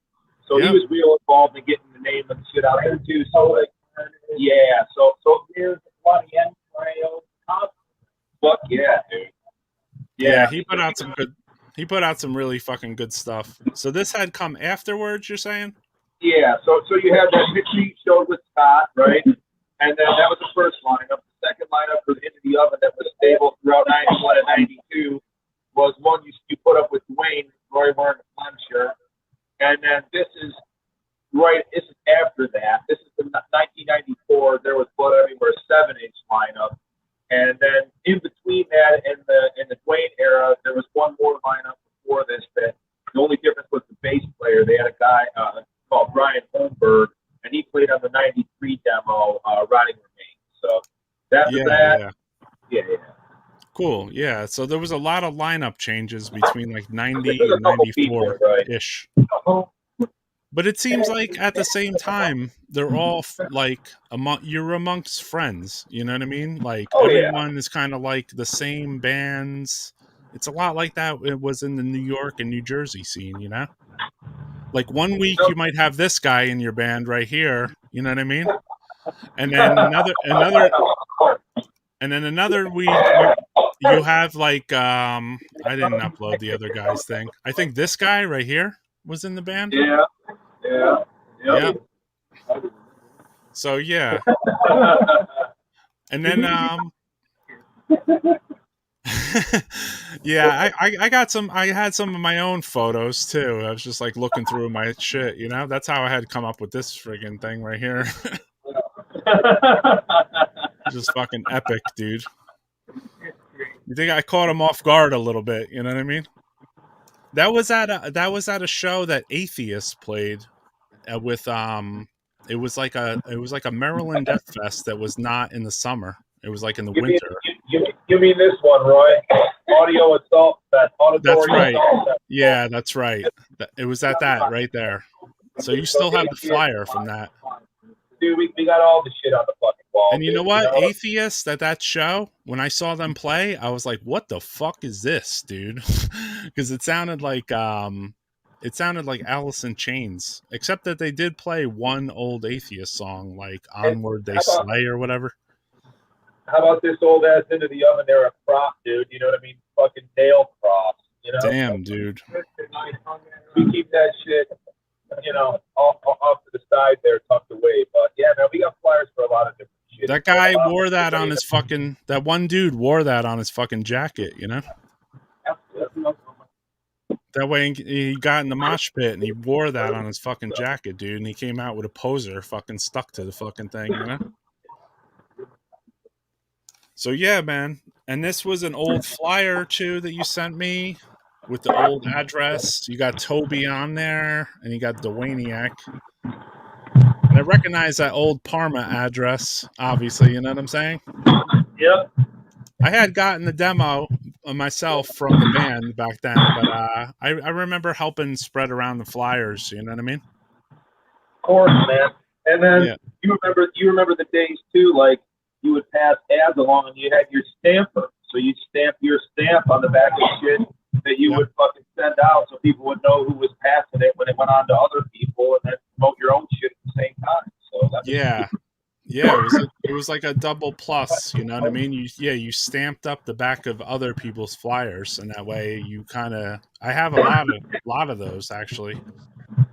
So he was real involved in getting the name and shit out there, too. So, like, yeah. So here's the bloody end trail. Fuck yeah, dude. Yeah, he put out some good... He put out some really fucking good stuff. So this had come afterwards, you're saying? Yeah, so you had that picture you showed with Scott, right? And then that was the first lineup. The second lineup was Into the Oven that was stable throughout 91 and 92 was one you put up with Dwayne, Roy wearing a Clem shirt. And then this is after that. This is the 1994. There was Blood Everywhere 7-inch lineup. And then in between that and the Dwayne era, there was one more lineup before this that the only difference was the bass player. They had a guy called Brian Holmberg, and he played on the 93 demo, Rotting Remains. So after that. Cool, yeah. So there was a lot of lineup changes between like 90 and 94-ish. But it seems like at the same time, they're all like you're amongst friends. You know what I mean? Like everyone is kind of like the same bands. It's a lot like that it was in the New York and New Jersey scene, you know? Like 1 week you might have this guy in your band right here, you know what I mean? And then another week you have like I didn't upload the other guy's thing. I think this guy right here was in the band. Yeah. So yeah. And then yeah, I got some. I had some of my own photos too. I was just like looking through my shit, you know. That's how I had come up with this friggin' thing right here. Just fucking epic, dude. You think I caught him off guard a little bit? You know what I mean? That was at a show that Atheist played with It was like a Maryland Death Fest that was not in the summer. It was like in the winter. You mean this one, Roy? Audio assault. That auditory That's right. assault. Yeah, that's right. It was at that right there. So you still have the flyer from that. Dude, we got all the shit on the fucking wall. And you dude. know what? Atheist at that show, when I saw them play, I was like, what the fuck is this, dude? Because it sounded like Alice in Chains, except that they did play one old Atheist song, like Onward They Slay or whatever. How about this old ass into the oven there, a prop, dude? You know what I mean? Fucking nail props, you know? Damn, dude. We keep that shit, you know, off to the side there, tucked away. But yeah, man, we got flyers for a lot of different shit. That guy wore that on his fucking, that one dude wore that on his fucking jacket, you know? That way he got in the mosh pit and he wore that on his fucking jacket, dude. And he came out with a poser fucking stuck to the fucking thing, you know? So yeah, man. And this was an old flyer too that you sent me with the old address. You got Toby on there and you got Dwayniak. And I recognize that old Parma address, obviously, you know what I'm saying? Yep. I had gotten the demo myself from the band back then, but I remember helping spread around the flyers, you know what I mean? Of course, man. And then Yeah. you remember the days too, like you would pass ads along and you had your stamper. So you stamp your stamp on the back of shit that you would fucking send out so people would know who was passing it when it went on to other people and then promote your own shit at the same time. So that's it was like a double plus, you know what I mean? You stamped up the back of other people's flyers, and that way you kind of. I have a lot of those actually.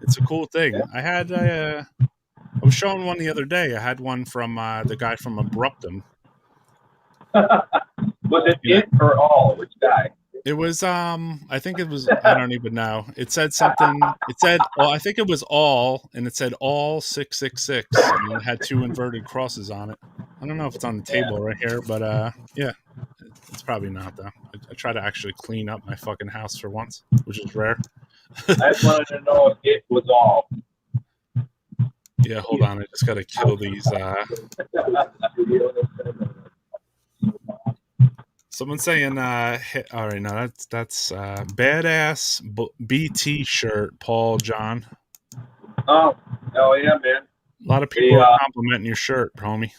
It's a cool thing. I was showing one the other day. I had one from the guy from Abruptum. Was it it or all? Which guy? It was I think it was, I don't even know. It said something. It said, well, I think it was all, and it said all 666, and it had two inverted crosses on it. I don't know if it's on the table right here, but yeah, it's probably not though. I try to actually clean up my fucking house for once, which is rare. I just wanted to know if it was all. Yeah, hold on. I just got to kill these. Someone's saying, all right, no, that's badass BT shirt, Paul John. Oh, hell yeah, man. A lot of people are complimenting your shirt, homie.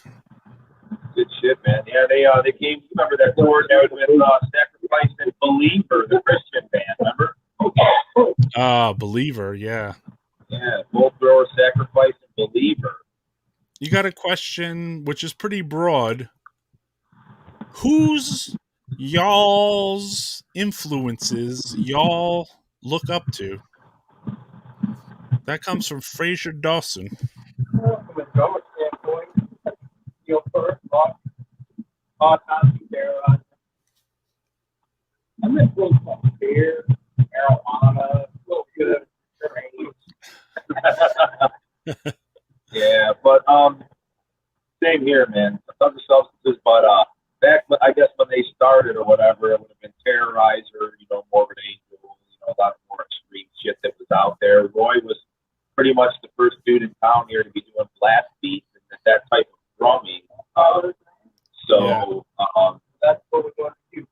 Good shit, man. Yeah, they came. You remember that tour with Sacrifice and Believer, the Christian band, remember? Believer, yeah. Yeah, both thrower, Sacrifice and Believer. You got a question, which is pretty broad. Who's y'all's influences y'all look up to? That comes from Fraser Dawson. From a drummer standpoint, Steel First, autopsy, Barrel. I'm just looking for beer, marijuana, little good Yeah, but same here, man. Other substances, but back, I guess when they started or whatever, it would have been Terrorizer, Morbid Angel, a lot more extreme shit that was out there. Roy was pretty much the first dude in town here to be doing blast beats and that type of drumming. That's what we're going to do.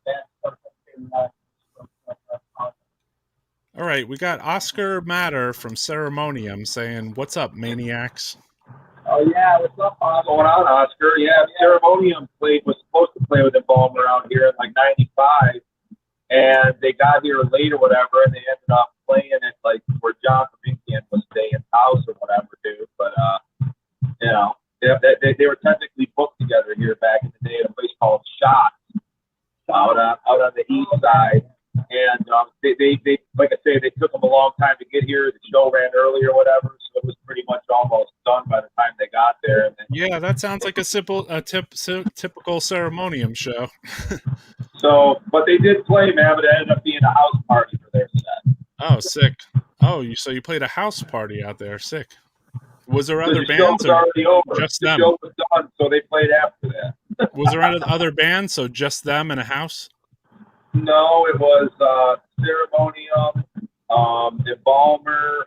All right, we got Oscar Matter from Ceremonium saying, "What's up, maniacs?" Oh yeah, what's up, What's going on, Oscar? Yeah, Ceremonium was supposed to play with Embalmer out here in like '95, and they got here late or whatever, and they ended up playing it like where John from Incan was stay in house or whatever, dude. But you know, they were technically booked together here back in the day at a place called Shots out on the east side. And they like I say, they took them a long time to get here. The show ran early or whatever, so it was pretty much almost done by the time they got there. And then, Yeah, that sounds like a typical ceremonium show. so, but they did play, man. But it ended up being a house party for their set. Oh, sick. Oh, so you played a house party out there. Sick. Was there other The show bands was or already over. just The them? show was done, so they played after that. Was there other bands, so just them in a house? No, it was Ceremonium, Embalmer,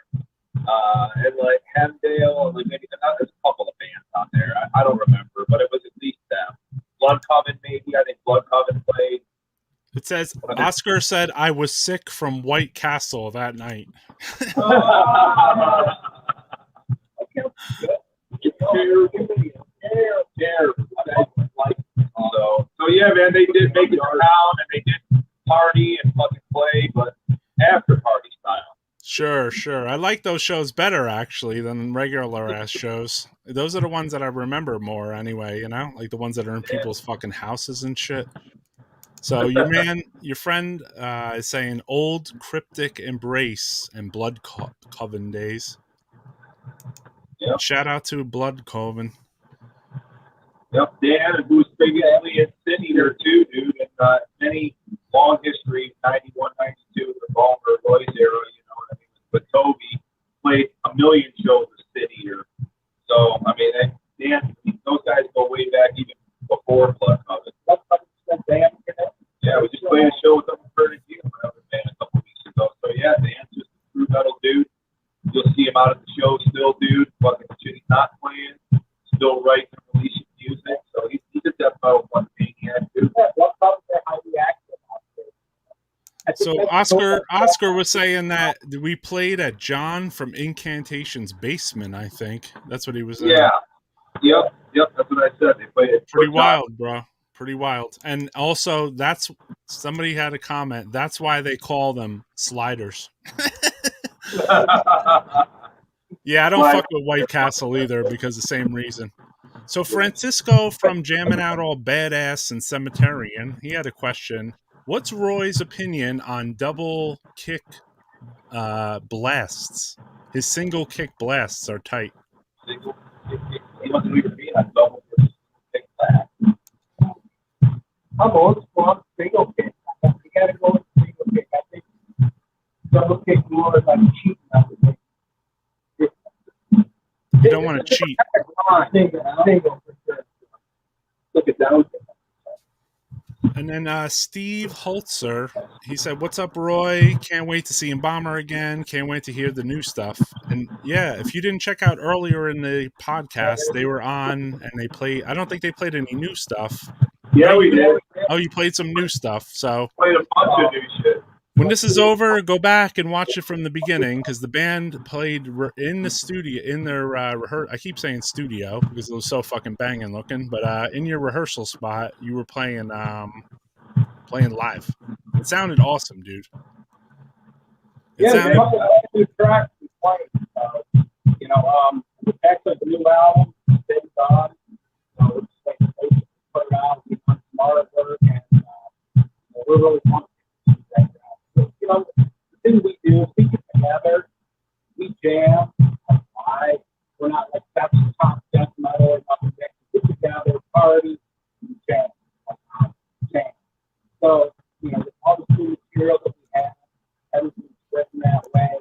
and like Hemdale, and like maybe there's a couple of bands on there. I don't remember, but it was at least them. Blood Coven, maybe. I think Blood Coven played. It says Oscar said I was sick from White Castle that night. So yeah, man, they did make it around and they did party and fucking play, but after party style. Sure. I like those shows better actually than regular ass shows. Those are the ones that I remember more anyway, you know, like the ones that are in people's fucking houses and shit. So your friend is saying old cryptic embrace and Blood Coven days. Yep. Shout out to Blood Coven. Yep, Dan and Bruce Big Elliott City there too, dude. And many long history, 91, 92, the Balmer Roy's era, you know what I mean? But Toby played a million shows with City here. So, I mean, Dan, those guys go way back even before Blood Coven. Yeah, we just played a show with them in Curtis Hill, another band a couple weeks ago. So, yeah, Dan's just a true metal dude. You'll see him out at the show still, dude. Fucking shit he's not playing. Still writing and releasing music. So he's a death metal fun maniac, dude. So Oscar was saying that we played at John from Incantation's basement, I think. That's what he was saying. Yeah. Yep, that's what I said. They played it. Pretty wild, bro. Pretty wild. And also, somebody had a comment. That's why they call them sliders. Yeah, I don't fuck with White Castle either because the same reason. So Francisco from Jamming Out All Badass and Cemeterian, he had a question. What's Roy's opinion on double kick blasts? His single kick blasts are tight. Single kick. He doesn't even be on double kick blast. I'm old school single kick. You gotta go with single kick. I think double kick more like cheating. You don't want to cheat. Single for sure. Look at that. And then Steve Holzer, he said, "What's up, Roy? Can't wait to see Embalmer again. Can't wait to hear the new stuff." And yeah, if you didn't check out earlier in the podcast, they were on and they played. I don't think they played any new stuff. Yeah, we did. Oh, you played some new stuff. So Played a bunch of new shit. when this is over, go back and watch it from the beginning because the band played in the studio, in their rehearsal. I keep saying studio because it was so fucking banging looking, but in your rehearsal spot, you were playing live. It sounded awesome, dude. Yeah, there's a few tracks we played. Actually, the new album, Dave's on. We're just waiting to put it out. We've done some artwork, and we're really pumped. The thing we do is we get together, we jam, live. We're not like that's top death metal or nothing. We get together, party, and jam. So, all the new material that we have, everything's written that way,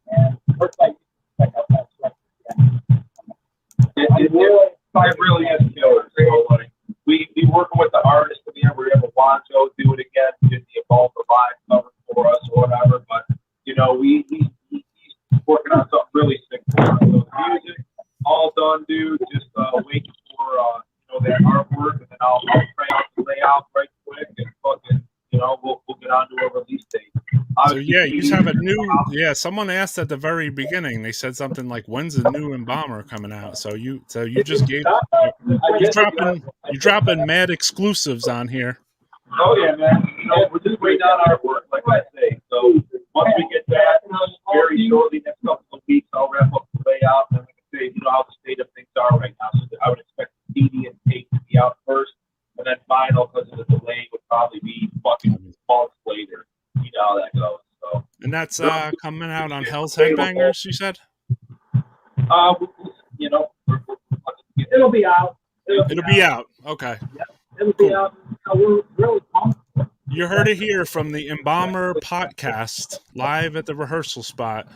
and we're like our best record. It really is killer. So, like, we working with the artists in here. We're able to Wancho do it again, get the Embalmer live cover for us or whatever. But he's working on something really sick for us. So the music, all done, dude. Just waiting for that artwork, and then I'll try out the layout right quick, and fucking we'll get on to a release date. So yeah, you just have a new. Yeah, someone asked at the very beginning. They said something like, "When's the new Embalmer coming out?" So you just gave you dropping mad exclusives on here. Oh yeah, man. We're just waiting on artwork, like I say. So once we get that, very shortly, next couple of weeks, I'll that's coming out on Hell's Headbangers, you said? You know, It'll be out. It'll be out. Okay. It'll be out. We're really pumped. You heard it here from the Embalmer podcast, live at the rehearsal spot.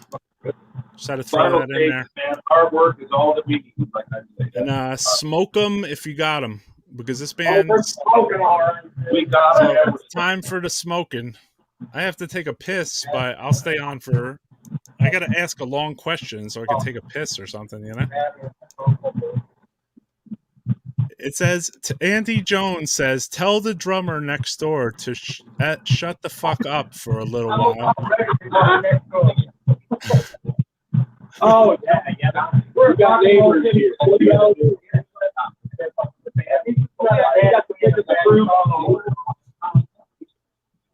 Just had to throw final that in stages, there. man. Hard work is all that we need, like I say. And smoke them if you got them, because this Oh, band. we're smoking all right. We got So it. it's time for the smoking. I have to take a piss, but I'll stay on for. I got to ask a long question so I can take a piss or something, you know? It says, Andy Jones says, tell the drummer next door to shut the fuck up for a little while. Oh, yeah. We're got neighbors here.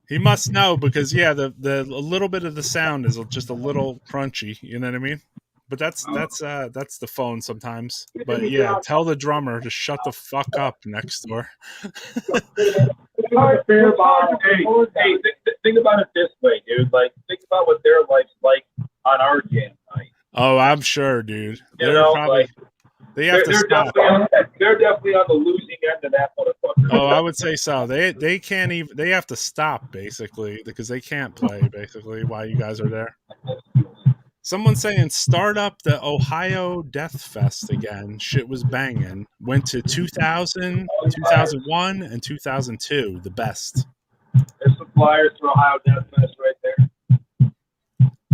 He must know because, yeah, the a little bit of the sound is just a little crunchy. You know what I mean? But that's the phone sometimes. But yeah, tell the drummer to shut the fuck up next door. Hey, think about it this way, dude. Like, think about what their life's like on our jam night. Oh, I'm sure, dude. You know, probably like, they have to stop. They're definitely on the losing end of that motherfucker. Oh, I would say so. They can't even. They have to stop basically because they can't play basically while you guys are there. Someone's saying start up the Ohio Death Fest again. Shit was banging. Went to 2000, 2001, and 2002. The best. There's some flyers for Ohio Death Fest right there.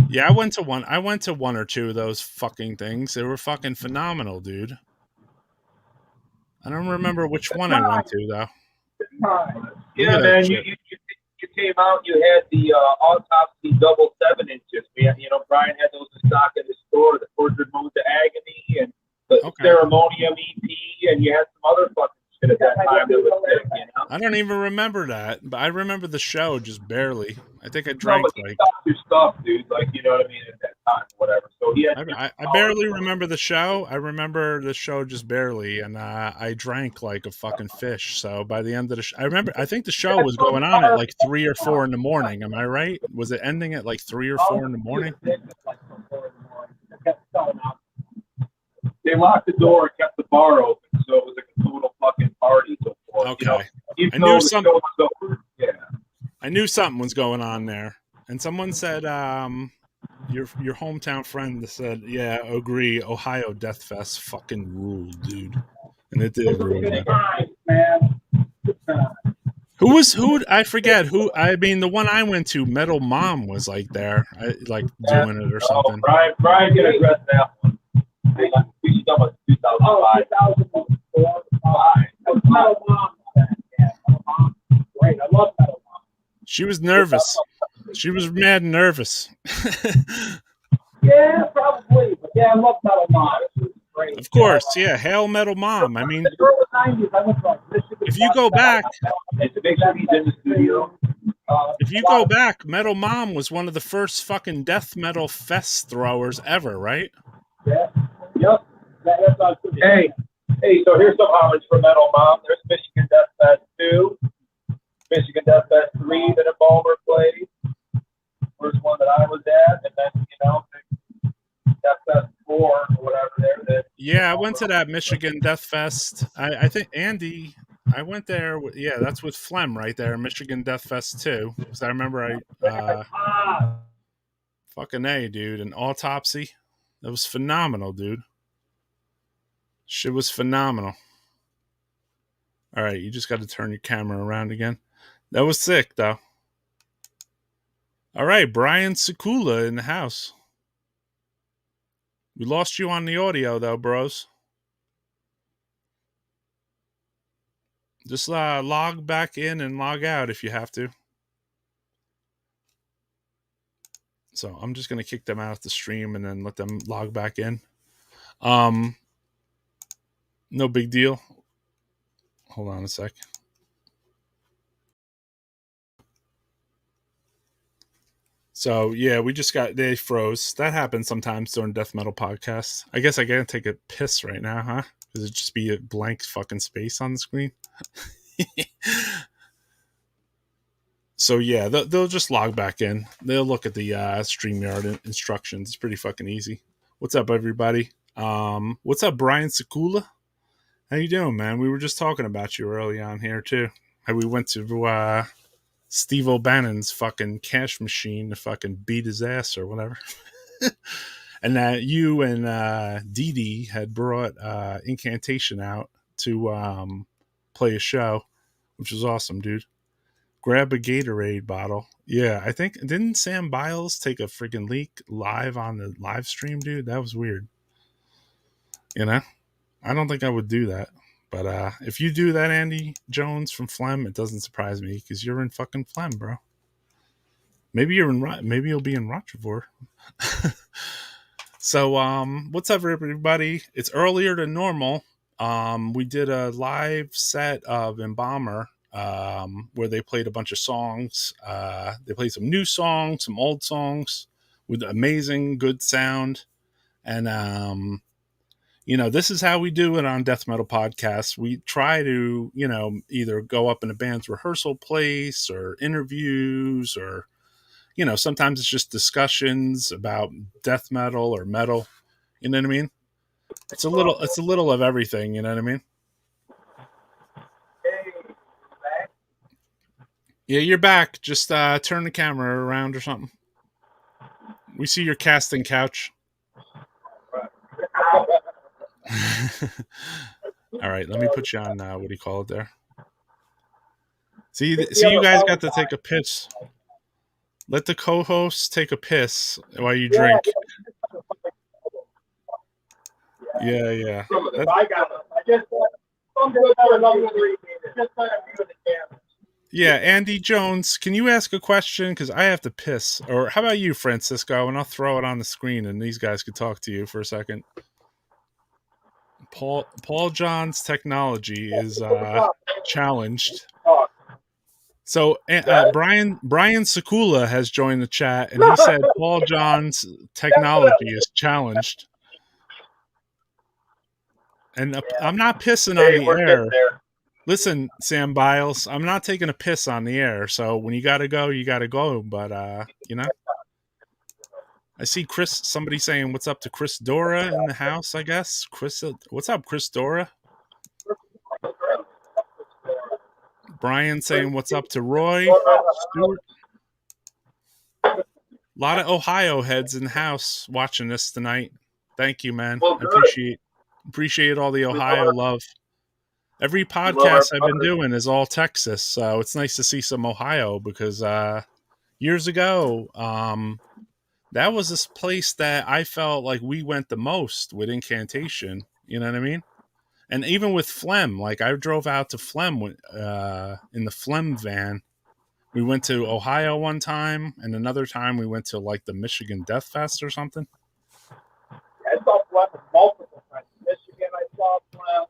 Yeah, I went to one or two of those fucking things. They were fucking phenomenal, dude. I don't remember which one I went to though. Yeah, man. You came out. You had the autopsy double 7 inches. Brian had those in stock at his store. The Tortured Modes of Agony and the Ceremonium EP, and you had some other fucking shit at that time that was sick. You know. I don't even remember that, but I remember the show just barely. I think I drank like your stuff, dude. Like, you know what I mean, at that time, whatever. So yeah, I barely remember the show. I remember the show just barely, and I drank like a fucking fish. So by the end of the show, I think the show was going on at like 3 or 4 in the morning. Am I right? Was it ending at like 3 or 4 in the morning? They locked the door and kept the bar open, so it was like a total fucking party. So forth. Okay. I knew something. Yeah. I knew something was going on there, and someone said, your hometown friend said, yeah, agree. Ohio Death Fest fucking ruled, dude, and it did rule. Who? I forget who. I mean, the one I went to, Metal Mom, was like there, doing it or something. Brian can address that one. We should talk about 2005. 2004. Metal Mom. Yeah, Metal Mom. Great. I love Metal Mom. She was nervous. She was mad nervous. Yeah, probably. But yeah, I love Metal Mom. Great. Of course, yeah. Hail Metal Mom. I mean, if you go back, Metal Mom was one of the first fucking death metal fest throwers ever, right? Yeah. Yep. Hey, so here's some homage for Metal Mom. There's Michigan Death Fest 2, Michigan Death Fest 3 that Embalmer played. First one that I was at, and then, Death Fest 4 or whatever there. Yeah, I went to that Michigan Death Fest. I think Andy, I went there. Yeah, that's with Flem right there, Michigan Death Fest 2. Because I remember fucking A, dude, an autopsy. That was phenomenal, dude. Shit was phenomenal. All right, you just got to turn your camera around again. That was sick, though. All right, Brian Sekula in the house. We lost you on the audio, though, bros. Just log back in and log out if you have to. So I'm just going to kick them out of the stream and then let them log back in. No big deal. Hold on a sec. So, yeah, they froze. That happens sometimes during death metal podcasts. I guess I gotta take a piss right now, huh? Does it just be a blank fucking space on the screen? So yeah, they'll just log back in. They'll look at the StreamYard instructions. It's pretty fucking easy. What's up, everybody? What's up, Brian Sakula? How you doing, man? We were just talking about you early on here too. How we went to Steve O'Bannon's fucking cash machine to fucking beat his ass or whatever. And that you and Dee Dee had brought Incantation out to play a show, which was awesome, dude. Grab a Gatorade bottle. Yeah, I think, didn't Sam Biles take a freaking leak live on the live stream, dude? That was weird. You know? I don't think I would do that. But if you do that, Andy Jones from Phlegm, it doesn't surprise me because you're in fucking Phlegm, bro. Maybe you'll be in Rochefort. So, what's up, everybody? It's earlier than normal. We did a live set of Embalmer, where they played a bunch of songs. They played some new songs, some old songs with amazing, good sound. And, this is how we do it on Death Metal Podcasts. We try to, either go up in a band's rehearsal place or interviews or, sometimes it's just discussions about death metal or metal. You know what I mean? It's a little of everything. You know what I mean? Yeah, you're back. Just turn the camera around or something. We see your casting couch. All right, let me put you on. What do you call it there? See, you guys got to take a piss. Let the co-hosts take a piss while you drink. Yeah. Yeah, Andy Jones, can you ask a question? Because I have to piss. Or how about you, Francisco? And I'll throw it on the screen, and these guys could talk to you for a second. Paul John's technology is challenged. So Brian Sakula has joined the chat, and he said Paul John's technology is challenged. And I'm not pissing on the air. Listen, Sam Biles, I'm not taking a piss on the air. So when you got to go, you got to go. But, I see somebody saying what's up to Chris Dora in the house, I guess. Chris, what's up, Chris Dora? Brian saying what's up to Roy Stewart. A lot of Ohio heads in the house watching this tonight. Thank you, man. I appreciate all the Ohio love. Every podcast I've been doing is all Texas, so it's nice to see some Ohio because years ago, that was this place that I felt like we went the most with Incantation. You know what I mean? And even with Phlegm, like I drove out to Phlegm in the Phlegm van. We went to Ohio one time, and another time we went to like the Michigan Death Fest or something. I saw Phlegm multiple times. Michigan, I saw Phlegm.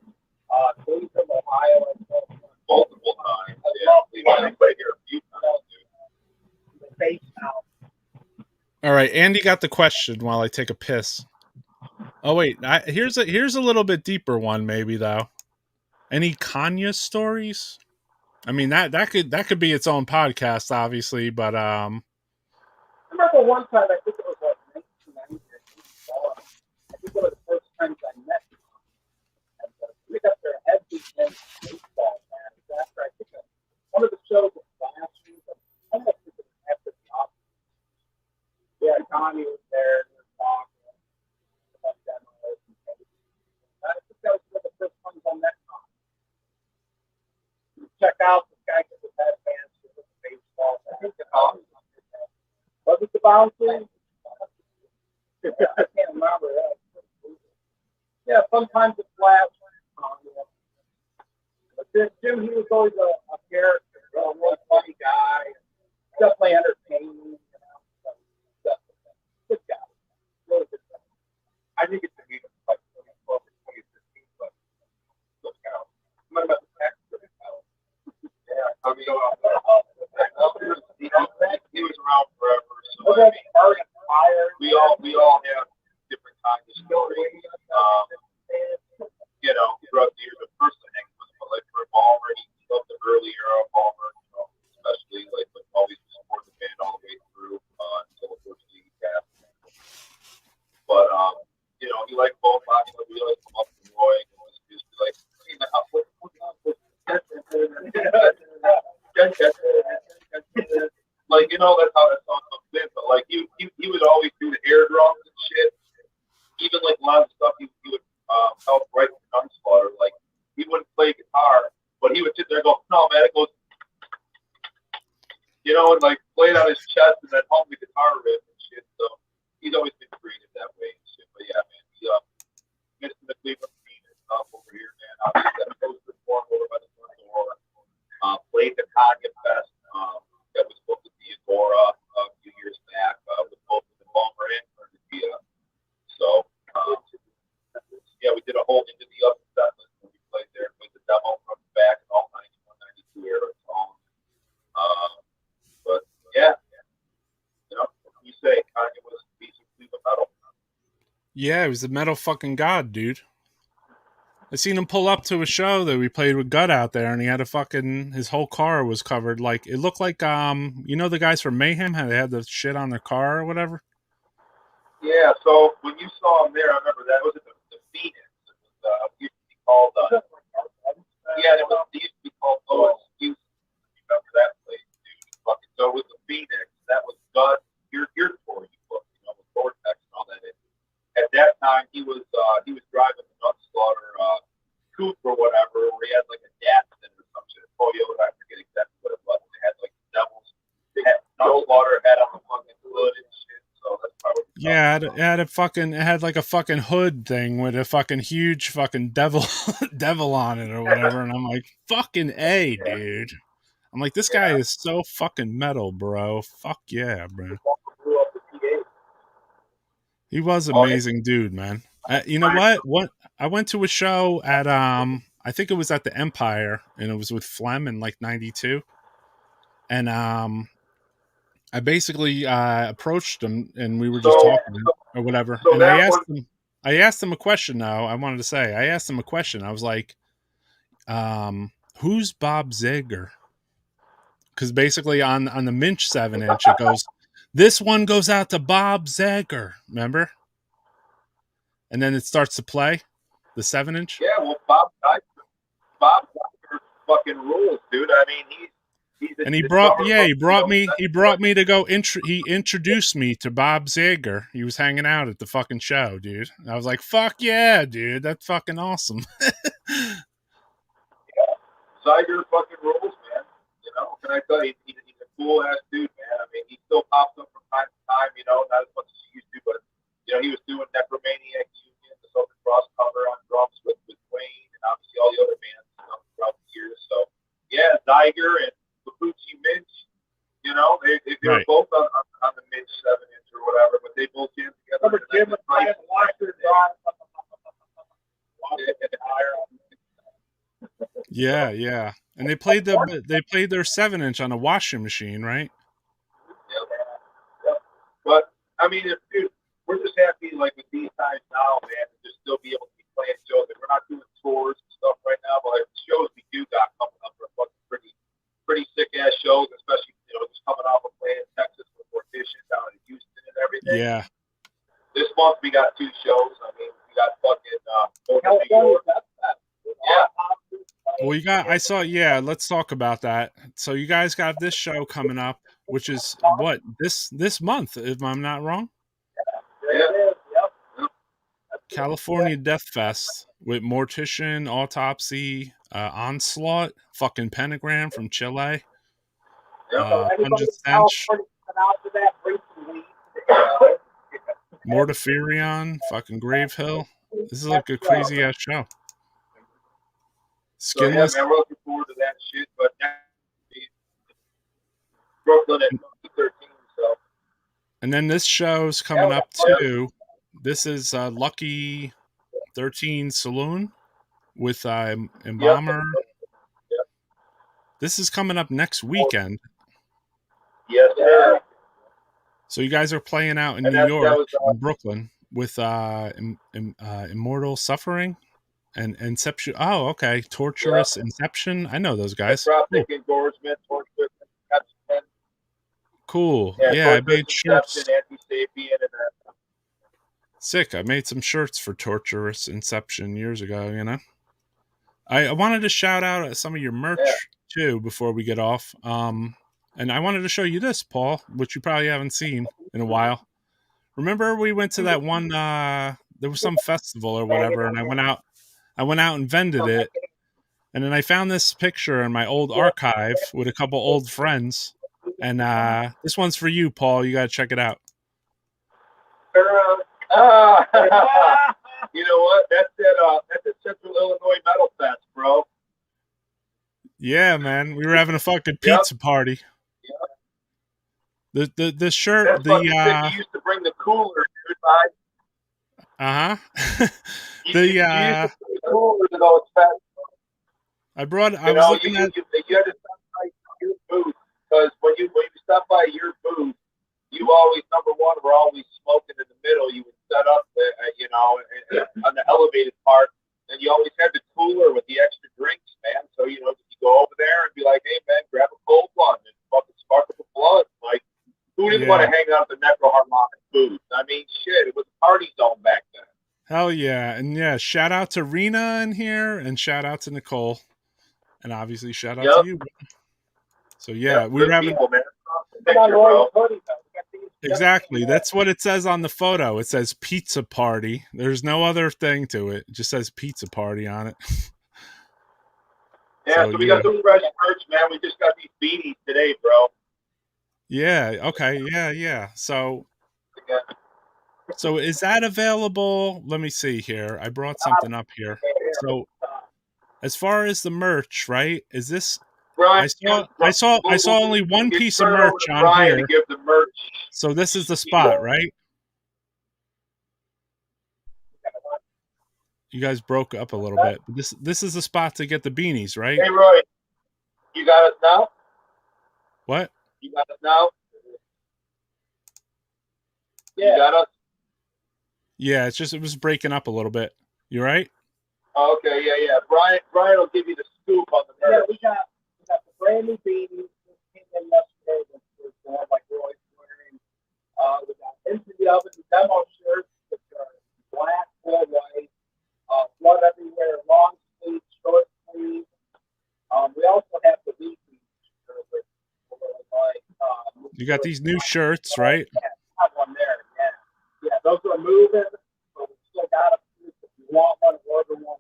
From Ohio, I saw Phlegm multiple times. All right, Andy got the question while I take a piss. Oh wait, here's a little bit deeper one, maybe though. Any Kanye stories? I mean that could be its own podcast, obviously, but I remember one time, I think it was like 1990 or 1994. I think it was the first times I met him. And we got their heavy baseball match after I think one of the shows was last week. I almost think it was after the office. Yeah, Kanye was there and we were talking about demos and things. I think that was one of the first times I met him. Check out this guy with his headbands with the baseball. I think the bouncer was it the bouncer? I can't remember. Yeah, sometimes it's flash. But Jim, he was always a character, a really funny guy, definitely entertaining. Good guy, really good guy. I think it's a meeting like 2012 or 2015, but look out. I'm about the tax credit. Yeah, I mean, he was around forever. So I mean, we all have different kinds of stories. Throughout the years, the person I think was like for Embalmer, he loved the early era of Embalmer, especially like with all you know, he liked bone boxing. We always come up to Roy and just be like, hey, man, like, you know, that's how that song comes in. But like, he would always do the air drums and shit. Even like a lot of stuff he would help write with Gunslaughter. Like, he wouldn't play guitar, but he would sit there and go, no, man, it goes, you know, and like play it on his chest and then hum the guitar riff and shit. So he's always been creative that way and shit. But yeah, man, he missed the Cleveland scene and stuff over here, man. Obviously, that poster form over by the front door. Played the Kanye Fest that was supposed to be Agora a few years back with both the Embalmer and Rehearsal. So yeah, we did a whole Into the Up set list when we played there. Played the demo from the back and all 91, 92 era songs. But yeah, you know, you say Kanye was a piece of Cleveland metal. Yeah, he was the metal fucking god, dude. I seen him pull up to a show that we played with Gut out there, and he had a fucking, his whole car was covered. Like, it looked like, you know, the guys from Mayhem, how they had the shit on their car or whatever? Yeah, so when you saw him there, I remember that was at the Phoenix. It was, used to be called, yeah, it used to be called No Excuses. Remember that place, dude? Fucking, so it was the Phoenix. That was Gut, your tour you booked, you know, with Vortex and all that. At that time, he was driving the Gunslaughter coupe or whatever, where he had like a Datsun or some shit, Toyota. I forget exactly what it was. They had like devils. Gunslaughter had on the fucking hood and shit. So that's probably. Yeah, it had like a fucking hood thing with a fucking huge fucking devil on it or whatever, and I'm like, fucking A, dude. I'm like, this guy is so fucking metal, bro. Fuck yeah, bro. He was an amazing dude, man. You know what? I went to a show at I think it was at the Empire, and it was with Flem in like '92, and I basically approached him, and we were just talking or whatever. So and I asked him a question. Now I wanted to say, I asked him a question. I was like, "Who's Bob Zager?" Because basically on the Minch 7-inch, it goes, "This one goes out to Bob Zager." Remember? And then it starts to play the 7-inch. Yeah, well, Bob Geiger fucking rules, dude. I mean, he's and he brought me to go. He introduced me to Bob Zager. He was hanging out at the fucking show, dude. And I was like, "Fuck yeah, dude, that's fucking awesome." Zager fucking rules, man. You know, can I tell you, he's a cool ass dude, man. I mean, he still pops up from time to time. You know, not as much as he used to, but you know, he was doing Necromaniac Union, the Southern Cross cover on drums with Wayne, and obviously all the other bands throughout the years. So yeah, Zager and Capucci Minch, you know, they were both on the Minch 7-inch or whatever, but they both jammed together. Remember Jim was playing Washington. Yeah. And they played their 7-inch on a washing machine, right? Yep. But I mean, dude, we're just happy like with these times now, man, to just still be able to be playing shows. Like, we're not doing tours and stuff right now, but like the shows we do got coming up are fucking pretty sick ass shows, especially, you know, just coming off of playing Texas with Mortician down in Houston and everything. Yeah. This month we got 2 shows. I mean, we got fucking California. Yeah. Well, let's talk about that. So you guys got this show coming up, which is what, this month, if I'm not wrong? Yeah. California Death Fest with Mortician, Autopsy, Onslaught, fucking Pentagram from Chile. Pungent Stench, Mortiferion, fucking Grave Hill. This is like a crazy ass show. Skinless. So, yeah, man, we're looking forward to that shit. But Brooklyn at 13. So. And then this show's coming up too. This is Lucky 13 Saloon with Embalmer. Yep. This is coming up next weekend. Yes, sir. So you guys are playing out in New York, in Brooklyn, with Immortal Suffering and Inception. Oh, okay. Torturous Inception. I know those guys. Necrotic Engorgement, Torturous Inception. Cool. Yeah, I made shirts. Anti-Sapien, and Sick. I made some shirts for Torturous Inception years ago, you know. I wanted to shout out some of your merch too before we get off. And I wanted to show you this, Paul, which you probably haven't seen in a while. Remember we went to that one there was some festival or whatever, and I went out and vended it. And then I found this picture in my old archive with a couple old friends. And this one's for you, Paul. You got to check it out. You know what? That's at Central Illinois Metal Fest, bro. Yeah, man. We were having a fucking pizza party. The shirt, That's fucking sick. You used to bring the cooler, dude. You used to bring the cooler to those festivals. I was looking at. You had to stop by your booth, because when you stop by your booth, you always, number one, were always smoking in the middle. You would set up, on the elevated part, and you always had the cooler with the extra drinks, man. So, you go over there and be like, hey, man, grab a cold one and fucking spark up a blood. Like, who didn't want to hang out at the Necroharmonic booth? I mean, shit, it was a party zone back then. Hell yeah. And yeah, shout out to Rena in here, and shout out to Nicole. And obviously, shout out to you. So, yeah, we were having. People, man. Exactly. That's what it says on the photo. It says pizza party. There's no other thing to it. It just says pizza party on it. Yeah, so we got some fresh merch, man. We just got these beanies today, bro. Yeah, okay. Yeah. So is that available? Let me see here. I brought something up here. So as far as the merch, right? Is this Brian, I saw only one piece of merch on here. To give the merch. So this is the spot, right? You guys broke up a little bit. But this is the spot to get the beanies, right? Hey Roy, you got us now? What? You got us now? Yeah. You got us? Yeah, it was breaking up a little bit. You right? Oh, okay, yeah. Brian will give you the scoop on the merch. Yeah, we got the brand new beanies. Came in yesterday with like Roy's wearing. We got Into the Oven demo shirts, which are black, full white, blood everywhere, long sleeve, short sleeve. We also have the weekly shirt, you got these new shirts, right? Yeah, I have one there. Yeah, those are moving, but we still got a few. If you want one, order one.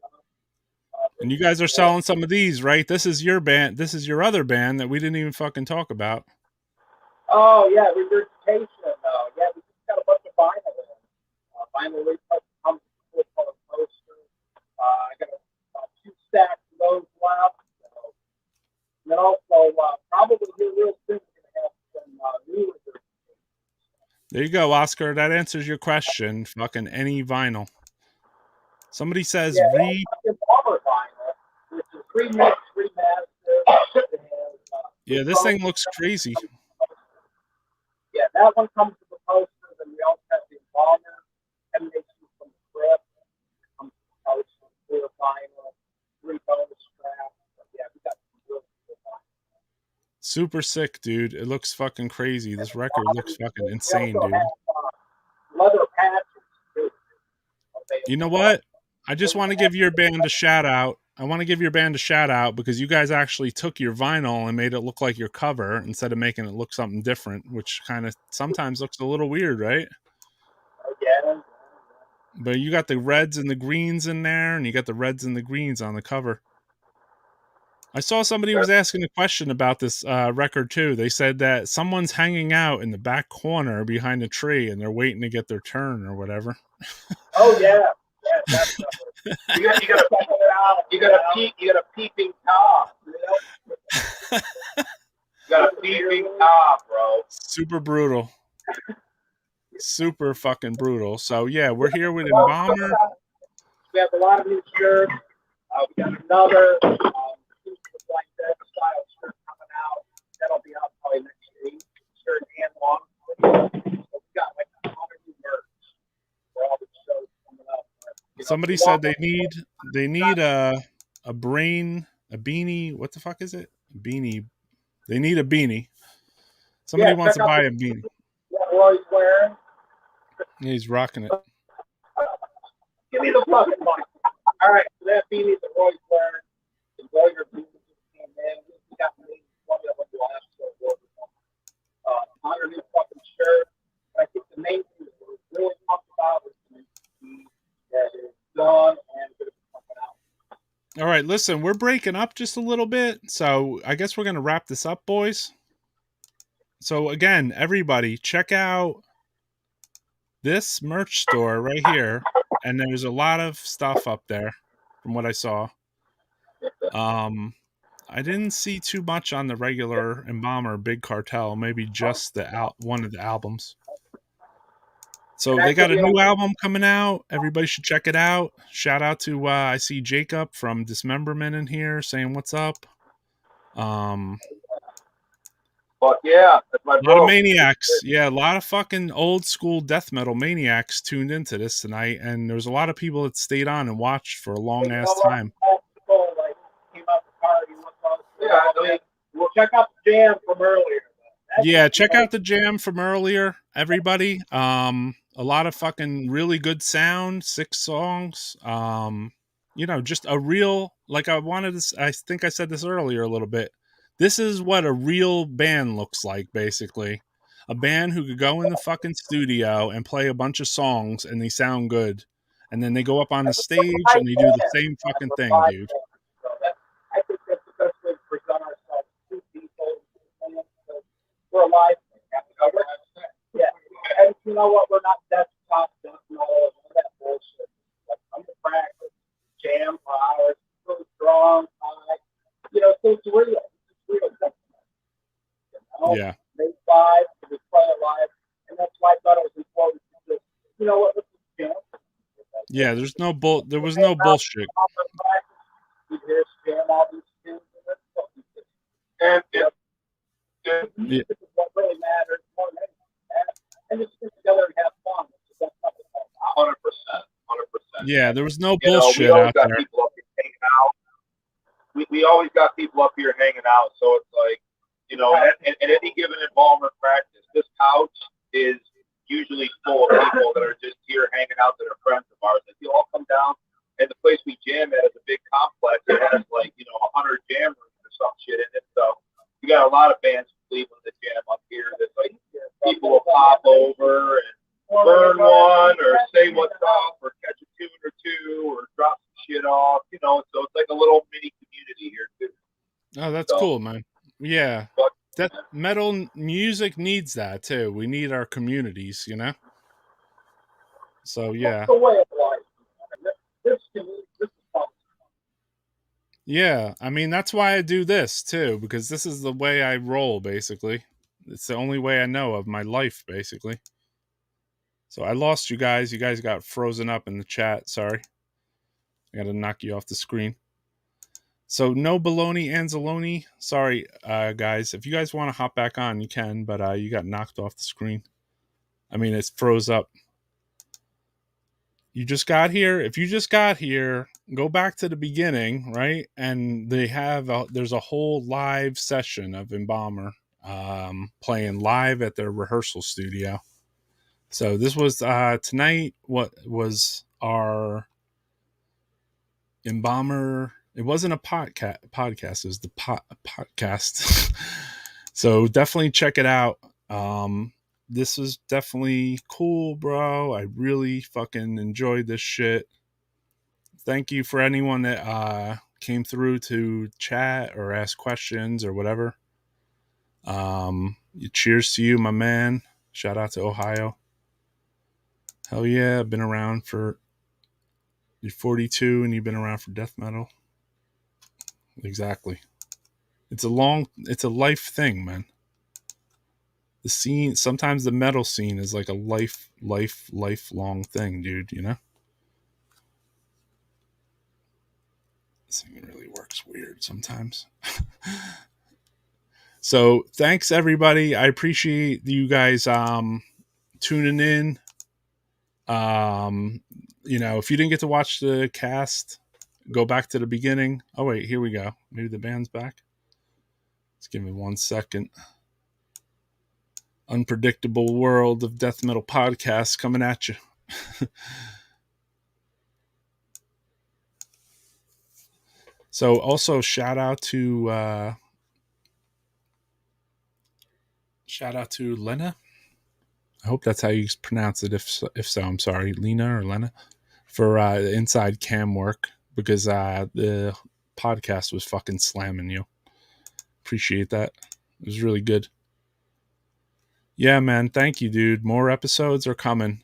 And you guys are selling some of these, right? This is your band. This is your other band that we didn't even fucking talk about. Oh, yeah, Regurgitation. Yeah, we just got a bunch of vinyl in. Vinyl comes with a poster. I got 2 stacks of those left. And then also, probably here real soon, we're going to have some new Regurgitation. There you go, Oscar. That answers your question. Fucking any vinyl. Somebody says Embalmer vinyl, which is remix, remaster. Yeah, this thing looks crazy. Yeah, that one comes with the posters, and we also have the Embalmer emanation from the script. Comes with the poster, clear vinyl, 3 bonus straps. Yeah, we got some really cool vinyl. Super sick, dude. It looks fucking crazy. This record looks fucking insane, dude. Leather patches, too. You know what? I just want to give your band a shout out. I want to give your band a shout out because you guys actually took your vinyl and made it look like your cover instead of making it look something different, which kind of sometimes looks a little weird, right? Yeah. But you got the reds and the greens in there, and you got the reds and the greens on the cover. I saw somebody was asking a question about this record too. They said that someone's hanging out in the back corner behind a tree and they're waiting to get their turn or whatever. Oh yeah, definitely. You got a peeping Tom. You got a peeping Tom, bro. Super brutal. Super fucking brutal. So yeah, we're here with Embalmer. We have a lot of new shirts. We got another like that style shirt coming out. That'll be out probably next week. Shirt and long. So we got like 100 new merch for all the shows coming up. Somebody said they need a beanie. What the fuck is it? A beanie. They need a beanie. Somebody wants to buy a beanie. What Roy's wearing. Yeah, he's rocking it. Give me the fucking mic. All right, so that beat is the Roy's wearing. Enjoy your beat. Man, we got maybe 20 of them last so on her new fucking shirt. But I think the main thing that we're really talking about is the beat that is done and going to be coming out. All right, listen, we're breaking up just a little bit, so I guess we're going to wrap this up, boys. So again, everybody, check out this merch store right here, and there's a lot of stuff up there from what I saw. I didn't see too much on the regular Embalmer Big Cartel, maybe just one of the albums. So they got a new album coming out. Everybody should check it out. Shout out to I see Jacob from Dismemberment in here saying what's up. But yeah, that's my a lot of maniacs. Yeah, a lot of fucking old school death metal maniacs tuned into this tonight, and there was a lot of people that stayed on and watched for a long ass time. Yeah, I mean, we'll check out the jam from earlier. Yeah, check out the jam from earlier, everybody. A lot of fucking really good sound, 6 songs. Just a real, like I think I said this earlier a little bit. This is what a real band looks like, basically. A band who could go in the fucking studio and play a bunch of songs and they sound good. And then they go up on the stage and they do the same fucking thing, dude. I think that's the best way to present ourselves to people. We're alive. Yeah. And you know what? We're not desktop, death metal, all that bullshit. Like, come to practice, jam for hours, really strong, high. So it's real. It's real. Yeah. Make live, we play it live. And that's why I thought it was important to just, you know what, let's just jam. Yeah, there was no bullshit. You hear jam all these things. And music is what really matters more than anything. And just get together and have fun. That's what it's all about. 100%. Yeah, there was no we bullshit always out got there. people up here hanging out. We always got people up here hanging out, so it's like, at any given Embalmer practice, this couch is usually full of people that are just here hanging out that are friends of ours. If you all come down, and the place we jam at is a big complex, it has 100 jam rooms or some shit in it. So you got a lot of bands from Cleveland that jam up here. That people will pop over and burn one or say what's up or catch a tune or two or drop some shit off. So it's like a little mini community here too. Oh, that's cool, man. Yeah. That metal music needs that too. We need our communities, So yeah. That's the way of life. This is fun. Yeah, I mean that's why I do this too, because this is the way I roll, basically. It's the only way I know of my life, basically. So I lost you guys. You guys got frozen up in the chat. Sorry. I gotta knock you off the screen. So no baloney Anzalone. Sorry, guys. If you guys want to hop back on, you can, but you got knocked off the screen. I mean, it's froze up. You just got here. If you just got here, go back to the beginning, right? And there's a whole live session of Embalmer playing live at their rehearsal studio. So this was tonight. What was our Embalmer? It wasn't a podcast. It was the podcast. So definitely check it out. This is definitely cool, bro. I really fucking enjoyed this shit. Thank you for anyone that came through to chat or ask questions or whatever. Cheers to you, my man. Shout out to Ohio. Hell yeah, I've been around for... You're 42 and you've been around for death metal. Exactly. It's a life thing, man. The scene, sometimes the metal scene is like a lifelong thing, dude, This thing really works weird sometimes. So thanks everybody. I appreciate you guys tuning in. If you didn't get to watch the cast, go back to the beginning. Oh wait, here we go. Maybe the band's back. Let's give me 1 second. Unpredictable world of death metal podcasts coming at you. So also shout out to Lena. I hope that's how you pronounce it. If so, I'm sorry, Lena or Lena, for inside cam work, because the podcast was fucking slamming you. Appreciate that. It was really good. Yeah, man. Thank you, dude. More episodes are coming.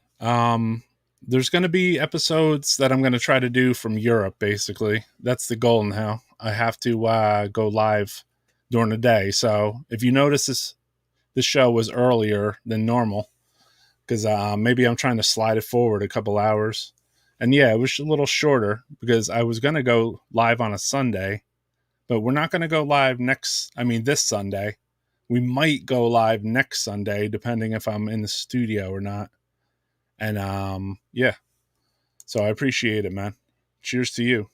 There's going to be episodes that I'm going to try to do from Europe, basically. That's the goal now. I have to go live during the day. So if you notice this show was earlier than normal, because maybe I'm trying to slide it forward a couple hours. And yeah, it was a little shorter because I was going to go live on a Sunday, but we're not going to go live this Sunday. We might go live next Sunday, depending if I'm in the studio or not. And yeah, so I appreciate it, man. Cheers to you.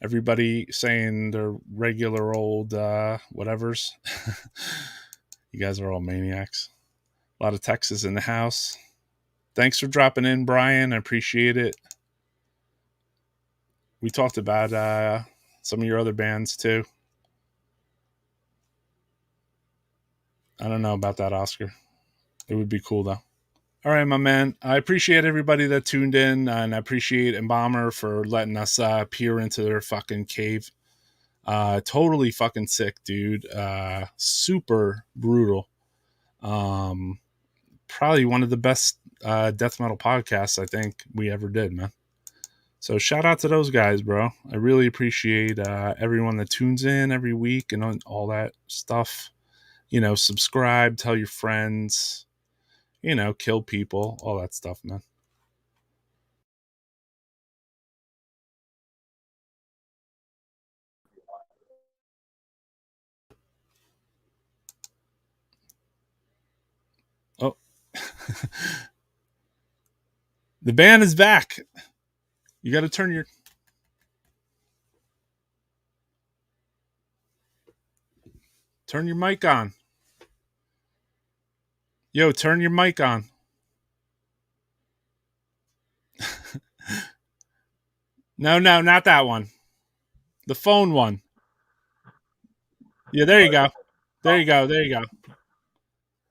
Everybody saying their regular old whatevers. You guys are all maniacs. A lot of Texas in the house. Thanks for dropping in, Brian. I appreciate it. We talked about some of your other bands too. I don't know about that, Oscar. It would be cool though. All right, my man. I appreciate everybody that tuned in, and I appreciate Embalmer for letting us peer into their fucking cave. Totally fucking sick, dude. Super brutal. Probably one of the best death metal podcasts I think we ever did, man. So shout out to those guys, bro. I really appreciate everyone that tunes in every week and all that stuff. Subscribe, tell your friends, kill people, all that stuff, man. Oh, the band is back. You got to turn your mic on. Yo, turn your mic on. No, not that one. The phone one. Yeah, there you go. There you go.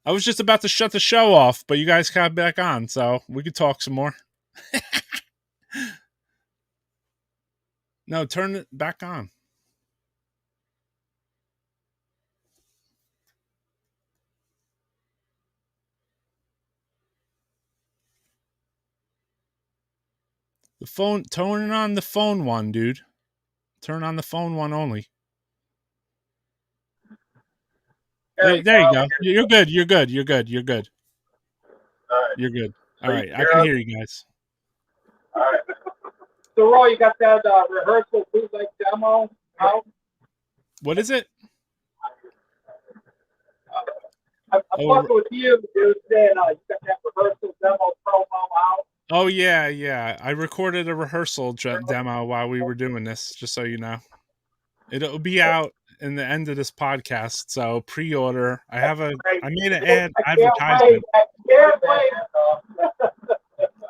I was just about to shut the show off, but you guys got back on, so we could talk some more. No, turn it back on. The phone, turn on the phone one, dude. Turn on the phone one only. There you go. You're good. All right. You're good. All right. I can hear you guys. All right. So, Roy, you got that rehearsal bootleg demo out? What is it? I'm talking with you, dude, saying you got that rehearsal demo promo out. Oh, yeah. I recorded a rehearsal demo while we were doing this, just so you know. It'll be out in the end of this podcast, so pre-order. I made an advertisement.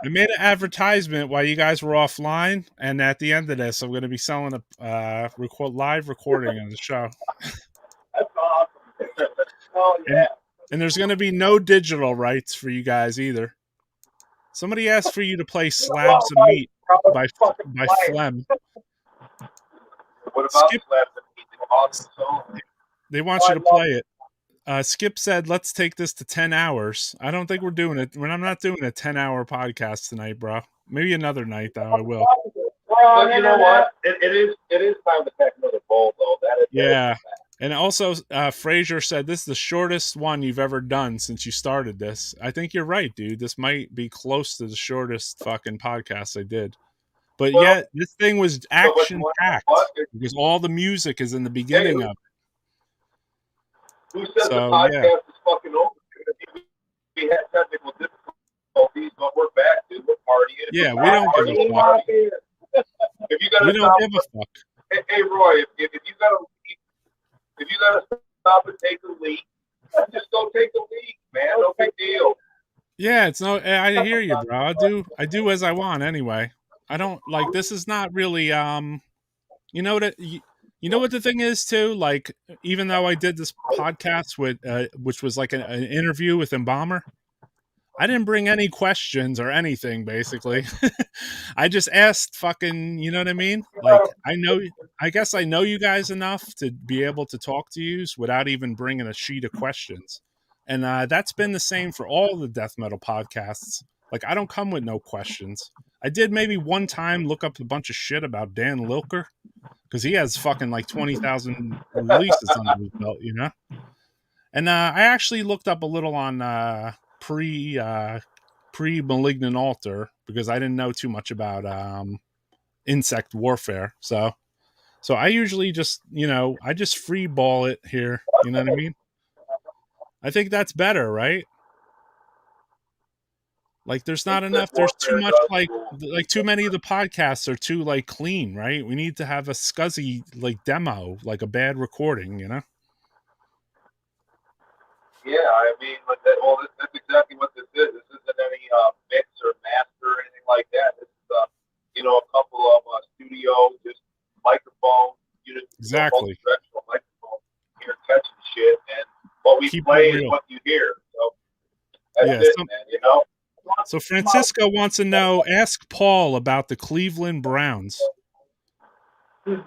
I made an advertisement while you guys were offline, and at the end of this, I'm going to be selling a live recording of the show. That's awesome. Oh, yeah. And there's going to be no digital rights for you guys either. Somebody asked for you to play Slabs of Meat by Phlegm. What about Slabs of Meat? Awesome. They want you to play it. Skip said, let's take this to 10 hours. I don't think we're doing it. I'm not doing a 10-hour podcast tonight, bro. Maybe another night, though. I will. But you know what? It is time to pack another bowl, though. Yeah. And also, Frazier said, this is the shortest one you've ever done since you started this. I think you're right, dude. This might be close to the shortest fucking podcast I did. But yet, this thing was action-packed because all the music is in the beginning of it. Who says the podcast is fucking over? We had technical difficulties, but we're back, dude. We're partying. Yeah, we don't give a fuck. If you gotta Hey, Roy, if you gotta stop and take a leak, just go take a leak, man. No big deal. Yeah, I hear you, bro. I do as I want anyway. I don't this is not really You know what? You know what the thing is too. Like, even though I did this podcast with, which was like an interview with Embalmer, I didn't bring any questions or anything. Basically, I just asked fucking. You know what I mean? Like, I guess I know you guys enough to be able to talk to you without even bringing a sheet of questions. And that's been the same for all the death metal podcasts. Like, I don't come with no questions. I did maybe one time look up a bunch of shit about Dan Lilker, because he has fucking like 20,000 releases under his belt, you know? And I actually looked up a little on pre-Malignant Altar, because I didn't know too much about insect warfare. So I usually just, I just free ball it here. You know what I mean? I think that's better, right? Like, there's not enough. There's too much, like too many of the podcasts are too like clean, right? We need to have a scuzzy like demo, like a bad recording, you know? Yeah, I mean, that's exactly what this is. This isn't any mix or master or anything like that. This is, a couple of studio, just microphone, Exactly. multi-directional microphone, here catching shit, and what we Keep play it is real. what you hear. So that's Yeah, it, man. So Francisco wants to know, ask Paul about the Cleveland Browns. Ask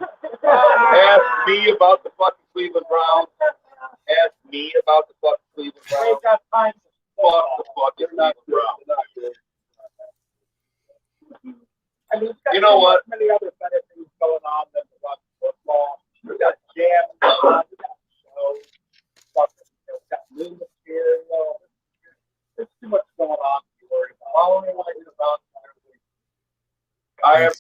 me about the fucking Cleveland Browns. Ask me about the fucking Cleveland Browns. Fuck the fucking Cleveland Browns. I mean, You know what? Many other better things going on than the watch football. We got jams, we got shows, we got new material. There's too much going on to be worried about. Following what you're about. I am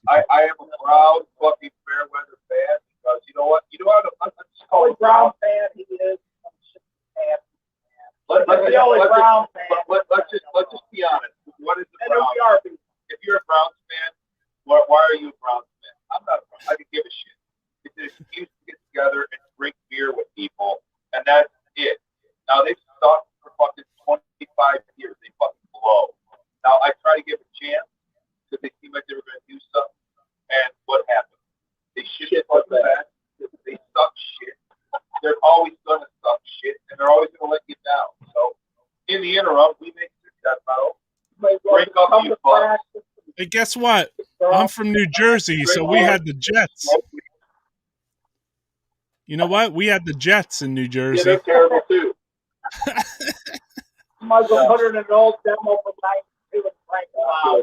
a proud fucking Fairweather fan, because you know what? I'm just Only Brown fan he is. Let's just be honest. What is the Browns? If you're a Browns fan, why are you a Browns fan? I'm not a Browns. I can give a shit. It's an excuse to get together and drink beer with people, and that's it. Now they've sucked for fucking 25 years. They fucking blow. Now I try to give a chance because they seem like they were going to do something, and what happened? They shit fuck bad. They suck shit. They're always going to suck shit, and they're always going to let you down. So in the interim, we make success out. Break up you fucks. Hey, guess what? I'm from New Jersey, so we had the Jets. You know what? We had the Jets in New Yeah, Jersey. they're terrible too. Might go put it in an old demo from 92 and Frank Wow.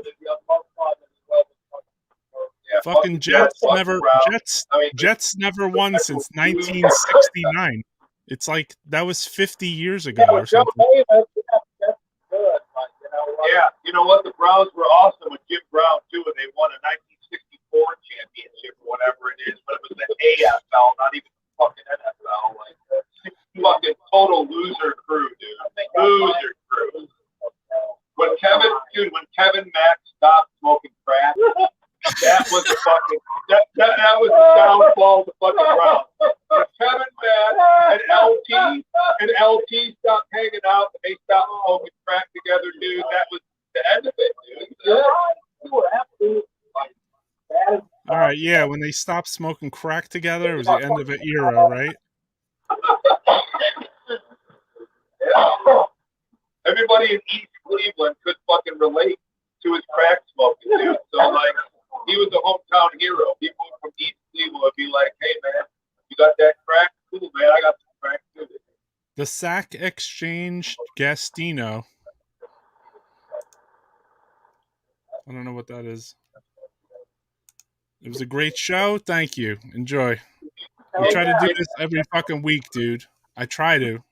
Yeah, Fucking Jets never won since 1969. It's like that was 50 years ago or something. Yeah, you know what? The Browns were awesome with Jim Brown too, and they won a 1964 championship or whatever it is, but it was the AFL, not even the fucking NFL. Like, fucking total loser crew, dude. Loser crew. When Kevin Mack stopped smoking crack, that was the fucking that was the downfall of the fucking Browns. When Kevin Mack and LT stopped hanging out and they stopped smoking crack together, dude, that was the end of it, dude. All right, yeah, when they stopped smoking crack together, it was the end of an era, right? Yeah. Everybody in East Cleveland could fucking relate to his crack smoking, dude. So, like, he was a hometown hero. People from East Cleveland would be like, hey, man, you got that crack? Cool, man, I got some crack, too. The Sac Exchange Gastino. I don't know what that is. It was a great show. Thank you. Enjoy. We try to do this every fucking week, dude. I try to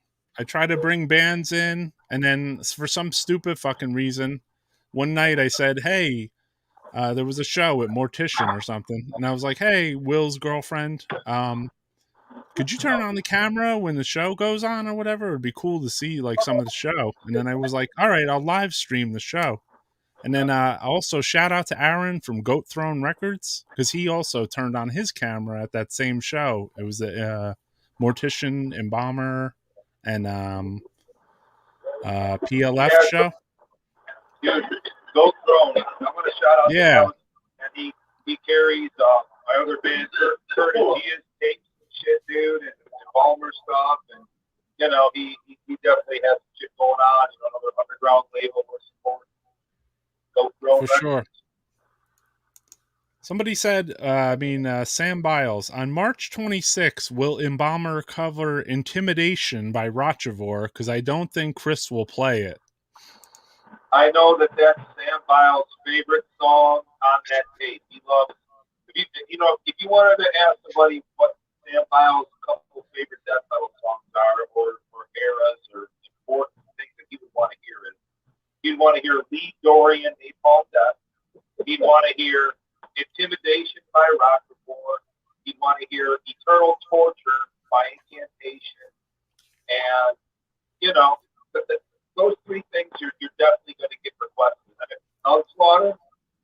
bring bands in, and then for some stupid fucking reason, one night I said, hey, there was a show at Mortician or something, and I was like, hey, Will's girlfriend, could you turn on the camera when the show goes on or whatever? It'd be cool to see like some of the show. And then I was like, all right, I'll live stream the show. And then also shout out to Aaron from Goat Throne Records, because he also turned on his camera at that same show. It was a Mortician, Embalmer, and PLF show. Dude, Goat Throne. I'm going to shout out to him. And he carries my other band, Kurt and Gia's tapes and shit, dude, and Embalmer stuff, and you know, he definitely has some shit going on. You know, another underground label we're supporting. For sure. Somebody said, Sam Biles, on March 26th, will Embalmer cover Intimidation by Rochevore? Because I don't think Chris will play it. I know that that's Sam Biles' favorite song on that tape. He loves, if you wanted to ask somebody what Sam Biles' couple favorite death metal songs are, or eras, or important things that he would want to hear is, he'd want to hear Lee Dorian, Napalm Death. He'd want to hear Intimidation by Rochefort. He'd want to hear Eternal Torture by Incantation. And, you know, those three things you're definitely going to get requested. And if Slaughter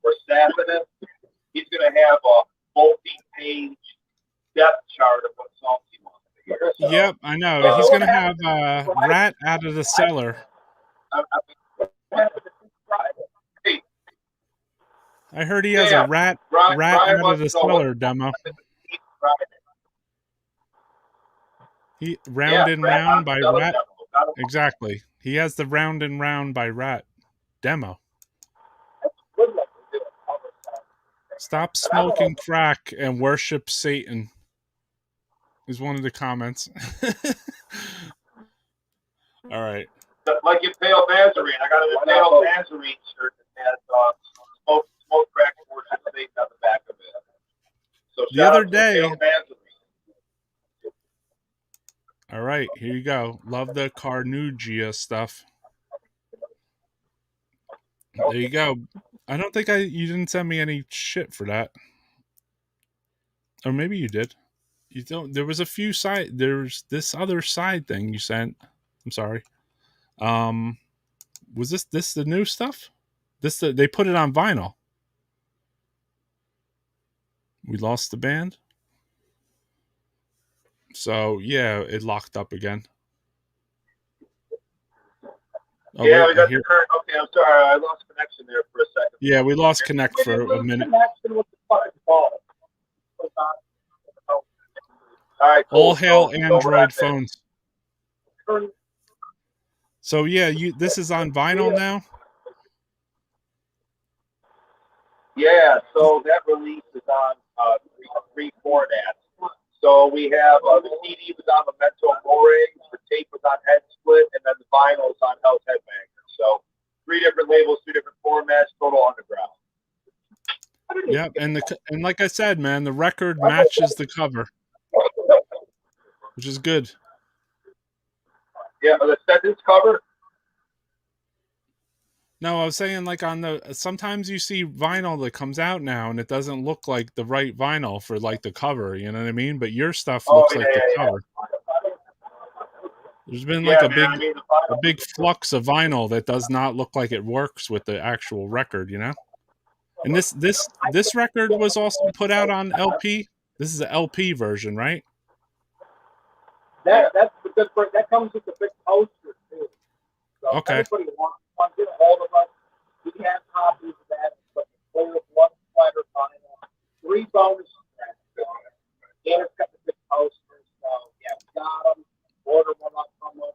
or Sapinus, he's going to have a multi-page depth chart of what songs he wants to hear. So, yep, I know. He's going to have Rat Out of the Cellar. I heard he has a Rat Out of the Cellar demo. Round and Round by Rat. Exactly. He has the Round and Round by Rat demo. Stop smoking crack and worship Satan is one of the comments. All right. Like your Pale Nazarene. I got a Pale Nazarene shirt that has smoke crack and worship Satan on the back of it. So the other day. All right, here you go. Love the Carnugia stuff. There you go. I don't think you didn't send me any shit for that. Or maybe you did. You don't. There was a few there's this other side thing you sent. I'm sorry. Was this the new stuff? They put it on vinyl. We lost the band. So yeah, it locked up again. Oh, yeah, we got the current. Okay, I'm sorry, I lost connection there for a second. Yeah, we lost connect for a minute. All right, cool. All hail Android phones. So yeah, this is on vinyl now. Yeah, so that release is on three formats. So we have the CD was on Memento Mori, the tape was on Head Split, and then the vinyl is on Hell's Headbanger. So 3 different labels, 3 different formats, total underground. Yep, and like I said, man, the record matches the cover, which is good. Yeah, the sentence cover. No, I was saying like sometimes you see vinyl that comes out now and it doesn't look like the right vinyl for like the cover, you know what I mean? But your stuff looks like the cover. There's been like a big flux of vinyl that does not look like it works with the actual record, you know? And this record was also put out on LP. This is an LP version, right? That's the good part. That comes with the big poster too. So okay. Everybody wants to get a hold of us. We have copies of that. But one splatter vinyl, 3 bonus tracks. And it's got the big posters. So yeah, we got them. Order one up from them.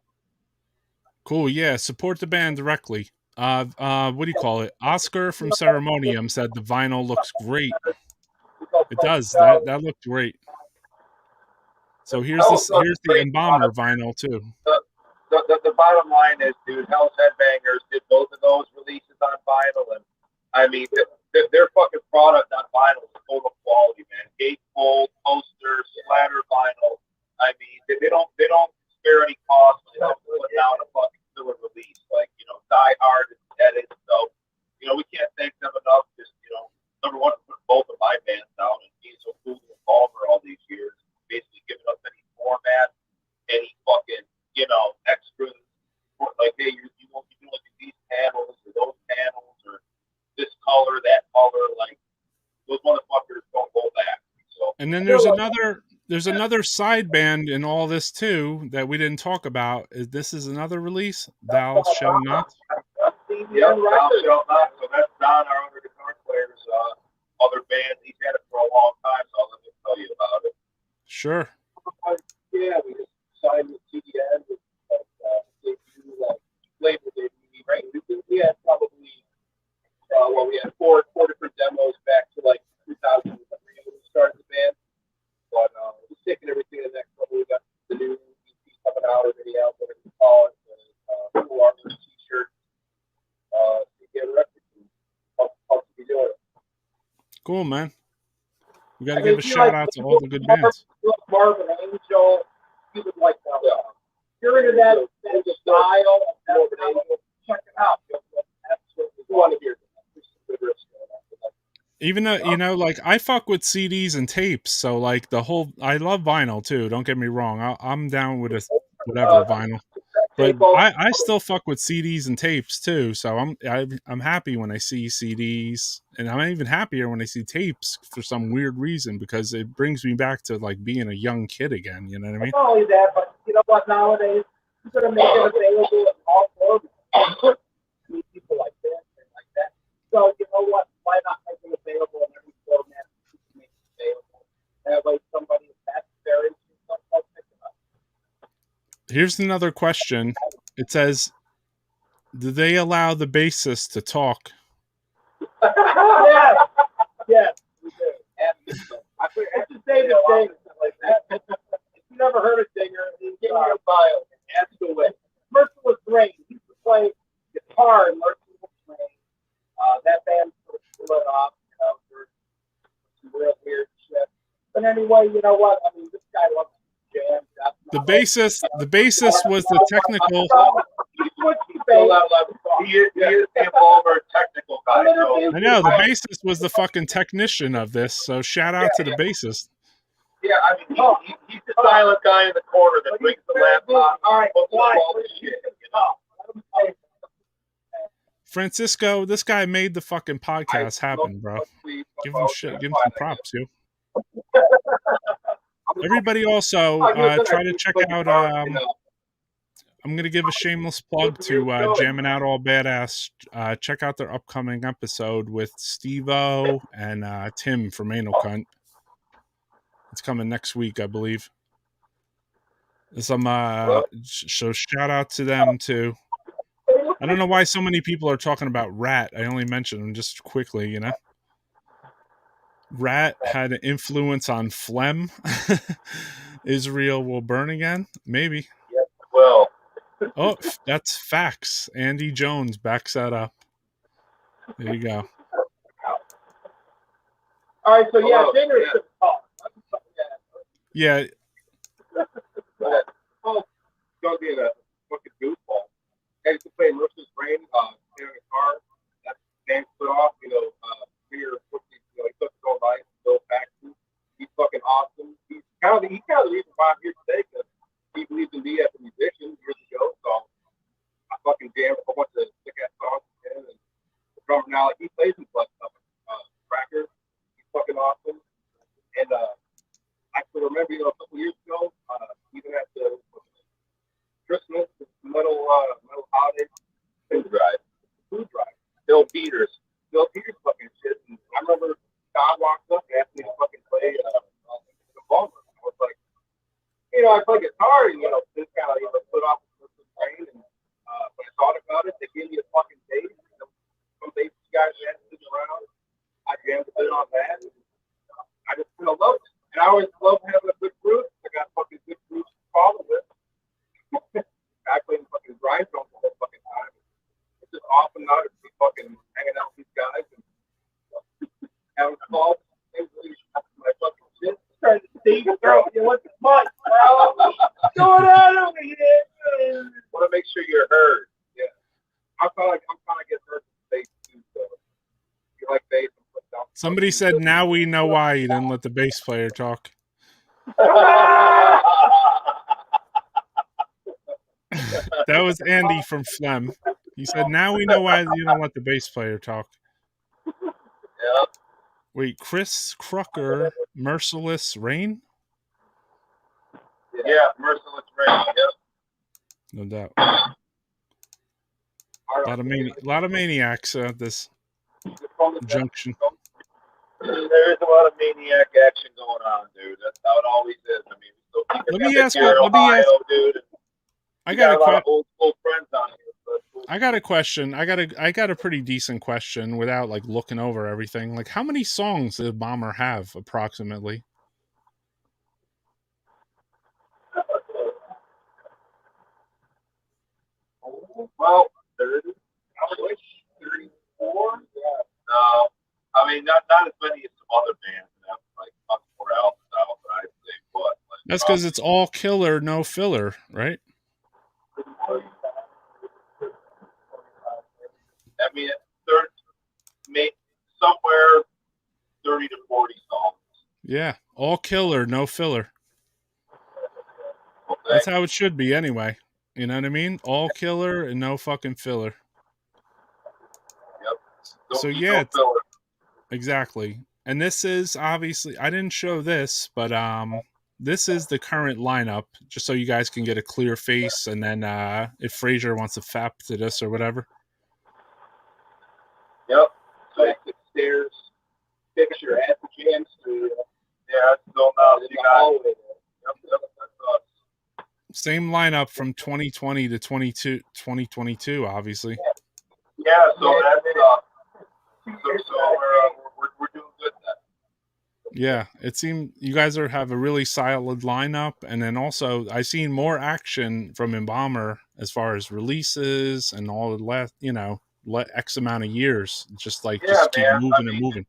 Cool. Yeah, support the band directly. What do you call it? Oscar from Ceremonium said the vinyl looks great. It does. That looked great. So here's the Embalmer vinyl too. The bottom line is, dude, Hell's Headbangers did both of those releases on vinyl, and I mean their fucking product on vinyl is total quality, man. Gatefold, poster, splatter vinyl. I mean they don't spare any cost when they have to put down a fucking filler release, like, you know, Die Hard and Edit. So, you know, we can't thank them enough. Just, you know, number one, for both of my bands down and being so cool to Embalmer all these years, basically giving us any format, any fucking, you know, extras, like, hey, you want to do like these panels or those panels or this color, that color, like, those motherfuckers don't go back. So, and then there's another side band in all this too that we didn't talk about. This is another release, Thou Shall Not. Yeah, Thou Shall Not. So that's Don, our other guitar player's other band. He's had it for a long time, so I'll Sure. Yeah, we just signed with CDN with debut, label debut, right? We had probably, we had four different demos back to like 2003 when we started the band. But we're taking everything to the next level. We got the new EP coming out, or video, whatever you call it, cool artwork, t-shirt, to get records. How to be doing it. Cool, man. We gotta give a shout out to all the good bands. Marvin Angel, he would like that. Yeah. You're into that style, check it out. Absolutely. You want to hear that. Even though, you know, like I fuck with CDs and tapes, so like I love vinyl too. Don't get me wrong. I'm down with whatever vinyl, but I still fuck with CDs and tapes too. So I'm happy when I see CDs, and I'm even happier when I see tapes for some weird reason, because it brings me back to like being a young kid again. You know what I mean? Not only that, but you know what? Nowadays, you're gonna make it available in all formats. People like this and like that. So you know what? Why not make it available in every format? Make it available. That way, somebody if that's very interesting, pick it up. Here's another question. It says, do they allow the bassist to talk? Yes, yes, we do. I should say the thing like that. If you never heard of Dinger, give me your bio. Ask away. Merciless Rain. He used to play guitar in Merciless Rain. That band sort of split off, you know, for some real weird shit. But anyway, you know what? I mean, this guy loves to jam. The bassist was the technical. He is the Embalmer technical guy. So. I know, the bassist was the fucking technician of this, so shout out to the bassist. Yeah, I mean, he's the silent guy in the corner that brings the laptop. All right, all the shit, you know. Francisco, this guy made the fucking podcast happen, bro. Give him shit. Give him some props, yo. Everybody also try to check out. I'm going to give a shameless plug to Jamming Out All Badass. Check out their upcoming episode with Steve-O and Tim from Anal Cunt. It's coming next week, I believe. So shout out to them too. I don't know why so many people are talking about Rat. I only mentioned them just quickly, you know. Rat had an influence on phlegm. Israel will burn again? Maybe. Yes, well. Oh, that's facts. Andy Jones backs that up. There you go. All right, so yeah, Dinger's the talk. Yeah. Don't get a fucking goofball. I used to play Merciless Rain in a car. That band split off, you know, he took his own life, Bill Paxton. He's fucking awesome. He's kind of the reason why I'm here today, because he believes in me as a musician years ago. So I fucking jammed a whole bunch of sick ass songs with him, and the drummer now, like, he plays in Blood stuff. Cracker. He's fucking awesome. And I can remember, you know, a couple years ago, even at the Christmas, metal holiday food drive. Bill Peters fucking shit. And I remember Don walked up and asked me to fucking play Embalmer. I was like, you know, I play guitar, and, you know, this kind of, you know, put off the brain. And when I thought about it, they gave me a fucking bass. You know, some bass guys had to sit around. I jammed a bit on that. And, I just, you know, loved it. And I always love having a good group. I got fucking good groups to follow with. I play in fucking grind drums the whole fucking time. It's just awesome now to be fucking hanging out with these guys and having calls. My fucking shit. Starting to see your throat. You want the mic, bro? What's going on over here? Want to make sure you're heard. Yeah. I'm kind of getting heard with bass too. So if you like bass, Somebody said, now we know why you didn't let the bass player talk. That was Andy from Phlegm. He said, now we know why you don't let the bass player talk. Yeah. Wait, Chris Crocker, Merciless Rain? Yeah, Merciless Rain, yep. No doubt. A lot of maniacs at this junction. There is a lot of maniac action going on, dude. That's how it always is. I mean, we still keep Let it me ask. here in Ohio, dude. I We got got a a lot question. of old school friends on here. So I got a question. I got a pretty decent question without like looking over everything. Like, how many songs does Bomber have approximately? well, 30, probably 34. Yeah. No, I mean not as many as some other bands that have like much more albums out, but I'd say what. Like, That's because it's all killer, no filler, right? I mean, there's somewhere 30 to 40 songs. Yeah, all killer, no filler. Okay? That's how it should be anyway. You know what I mean? All killer and no fucking filler. Yep. Don't So need yeah, no filler. exactly. And this is obviously, I didn't show this, but this is the current lineup, just so you guys can get a clear face. And then if Frazier wants to fap to this or whatever. Yep. So stairs, picture at the jam studio. Yeah, so now you got. Yep, that's us. Same lineup from 2020 to 2022, obviously. Yeah, so that's so we're doing good then. Yeah, it seemed you guys have a really solid lineup, and then also I seen more action from Embalmer as far as releases and all the last, X amount of years. Just like just keep man, moving and moving.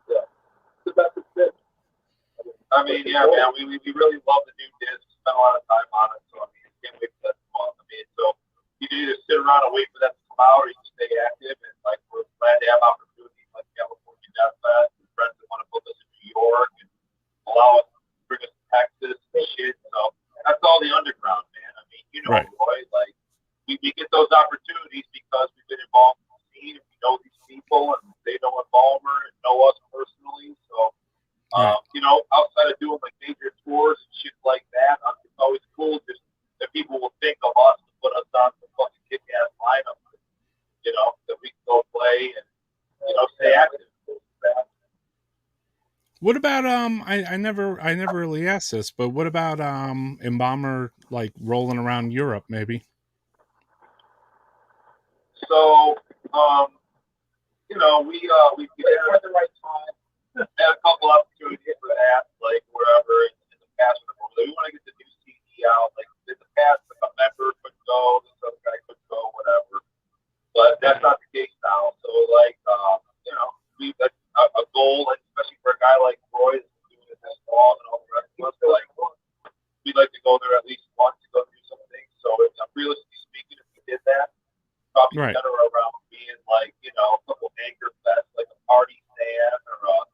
Yeah, the best fit. I mean, yeah, man, we really love the new disc. Spent a lot of time on it, so I mean, can't wait for that to come out. I mean, so you can either sit around and wait for that to come out, or you can stay active. And like we're glad to have opportunities like California Death Fest and friends that want to book us in New York and allow us to bring us to Texas and shit. So that's all the underground, man. I mean, Right. Roy, like we get those opportunities because we've been involved in the scene and we know these people and they know Embalmer and know us personally. So. Right. Outside of doing like major tours and shit like that, it's always cool just that people will think of us to put us on some fucking kick-ass lineup, that we can go play and, stay active. What about I never really asked this, but what about Embalmer like rolling around Europe maybe? So, we did it at the right time. Had a couple opportunities for that, like wherever in the past. We want to get the new CD out. Like in the past, like a member could go, this other guy could go, whatever. But that's not the case now. So, like, we a goal, and especially for a guy like Roy that's been doing it this long and all the rest of us, like we'd like to go there at least once to go do some things. So, realistically speaking, if we did that, probably Right. center around being like, a couple anchor fest, like a party stand or a mountain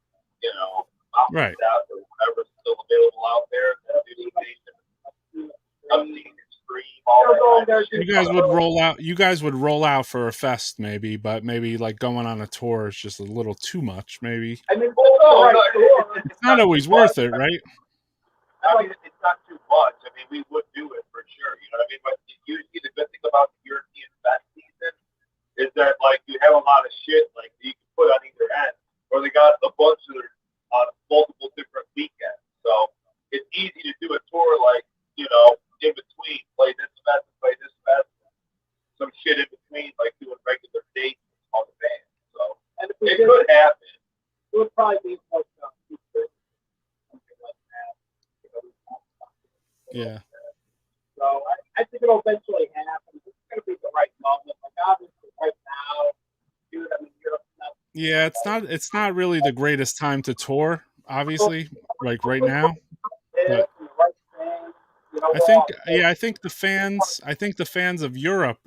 Right. death or whatever's still available out there. You guys would roll out for a fest maybe, but maybe like going on a tour is just a little too much maybe. I mean, It's not always worth it, right? I mean, it's not too much. I mean, we would do it for sure. You know what I mean? But usually the good thing about the European fest season is that, like, you have a lot of shit, like, you can put on either end. Or they got a bunch of on multiple different weekends. So it's easy to do a tour, like, in between. Play this fest, play this fest. Some shit in between, like doing regular dates on the band. So and it could happen. It would probably be like something like that. Yeah. So I think it'll eventually happen. It's going to be the right moment. Like obviously right now, dude, I mean, Yeah, it's not really the greatest time to tour, obviously, like right now. But I think the fans of Europe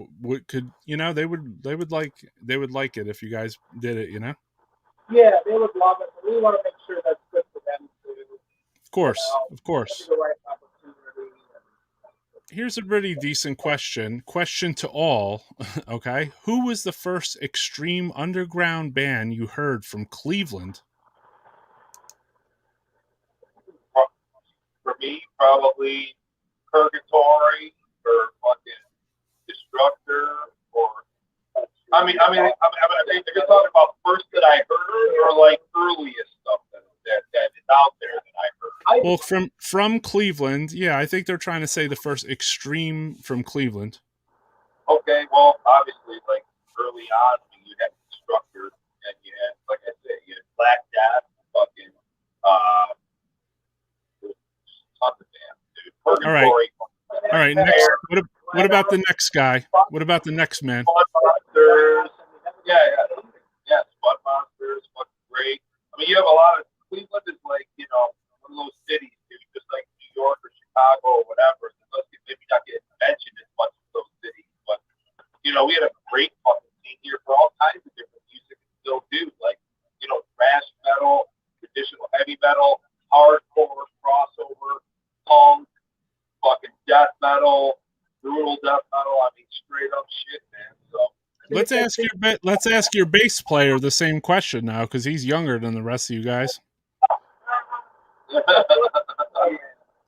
could, they would like it if you guys did it, Yeah, they would love it. But we want to make sure that's good for them too. Of course. The right opportunity. Here's a really decent question. Question to all. Okay. Who was the first extreme underground band you heard from Cleveland? For me, probably Purgatory or fucking Destructor or. I mean, if you're talking about first to or like earliest stuff that is out there that I heard? Well, from Cleveland, yeah, I think they're trying to say the first extreme from Cleveland. Okay, well, obviously, like early on, you had Destructor, and you had, like I said, you had Black Death, fucking, tons of bands, dude. Purgatory. All right. Next, what about the next guy? What about the next man? Spud Monsters. Yeah. Spud Monsters, fucking great. I mean, you have a lot of Cleveland is like, you know, one of those cities, dude, just like New York or Chicago or whatever. It does maybe not get mentioned as much as those cities, but you know, we had a great fucking scene here for all kinds of different music and still do, like, you know, thrash metal, traditional heavy metal, hardcore, crossover, punk, fucking death metal, brutal death metal. I mean, straight up shit, man. So let's ask your bass player the same question now, because he's younger than the rest of you guys.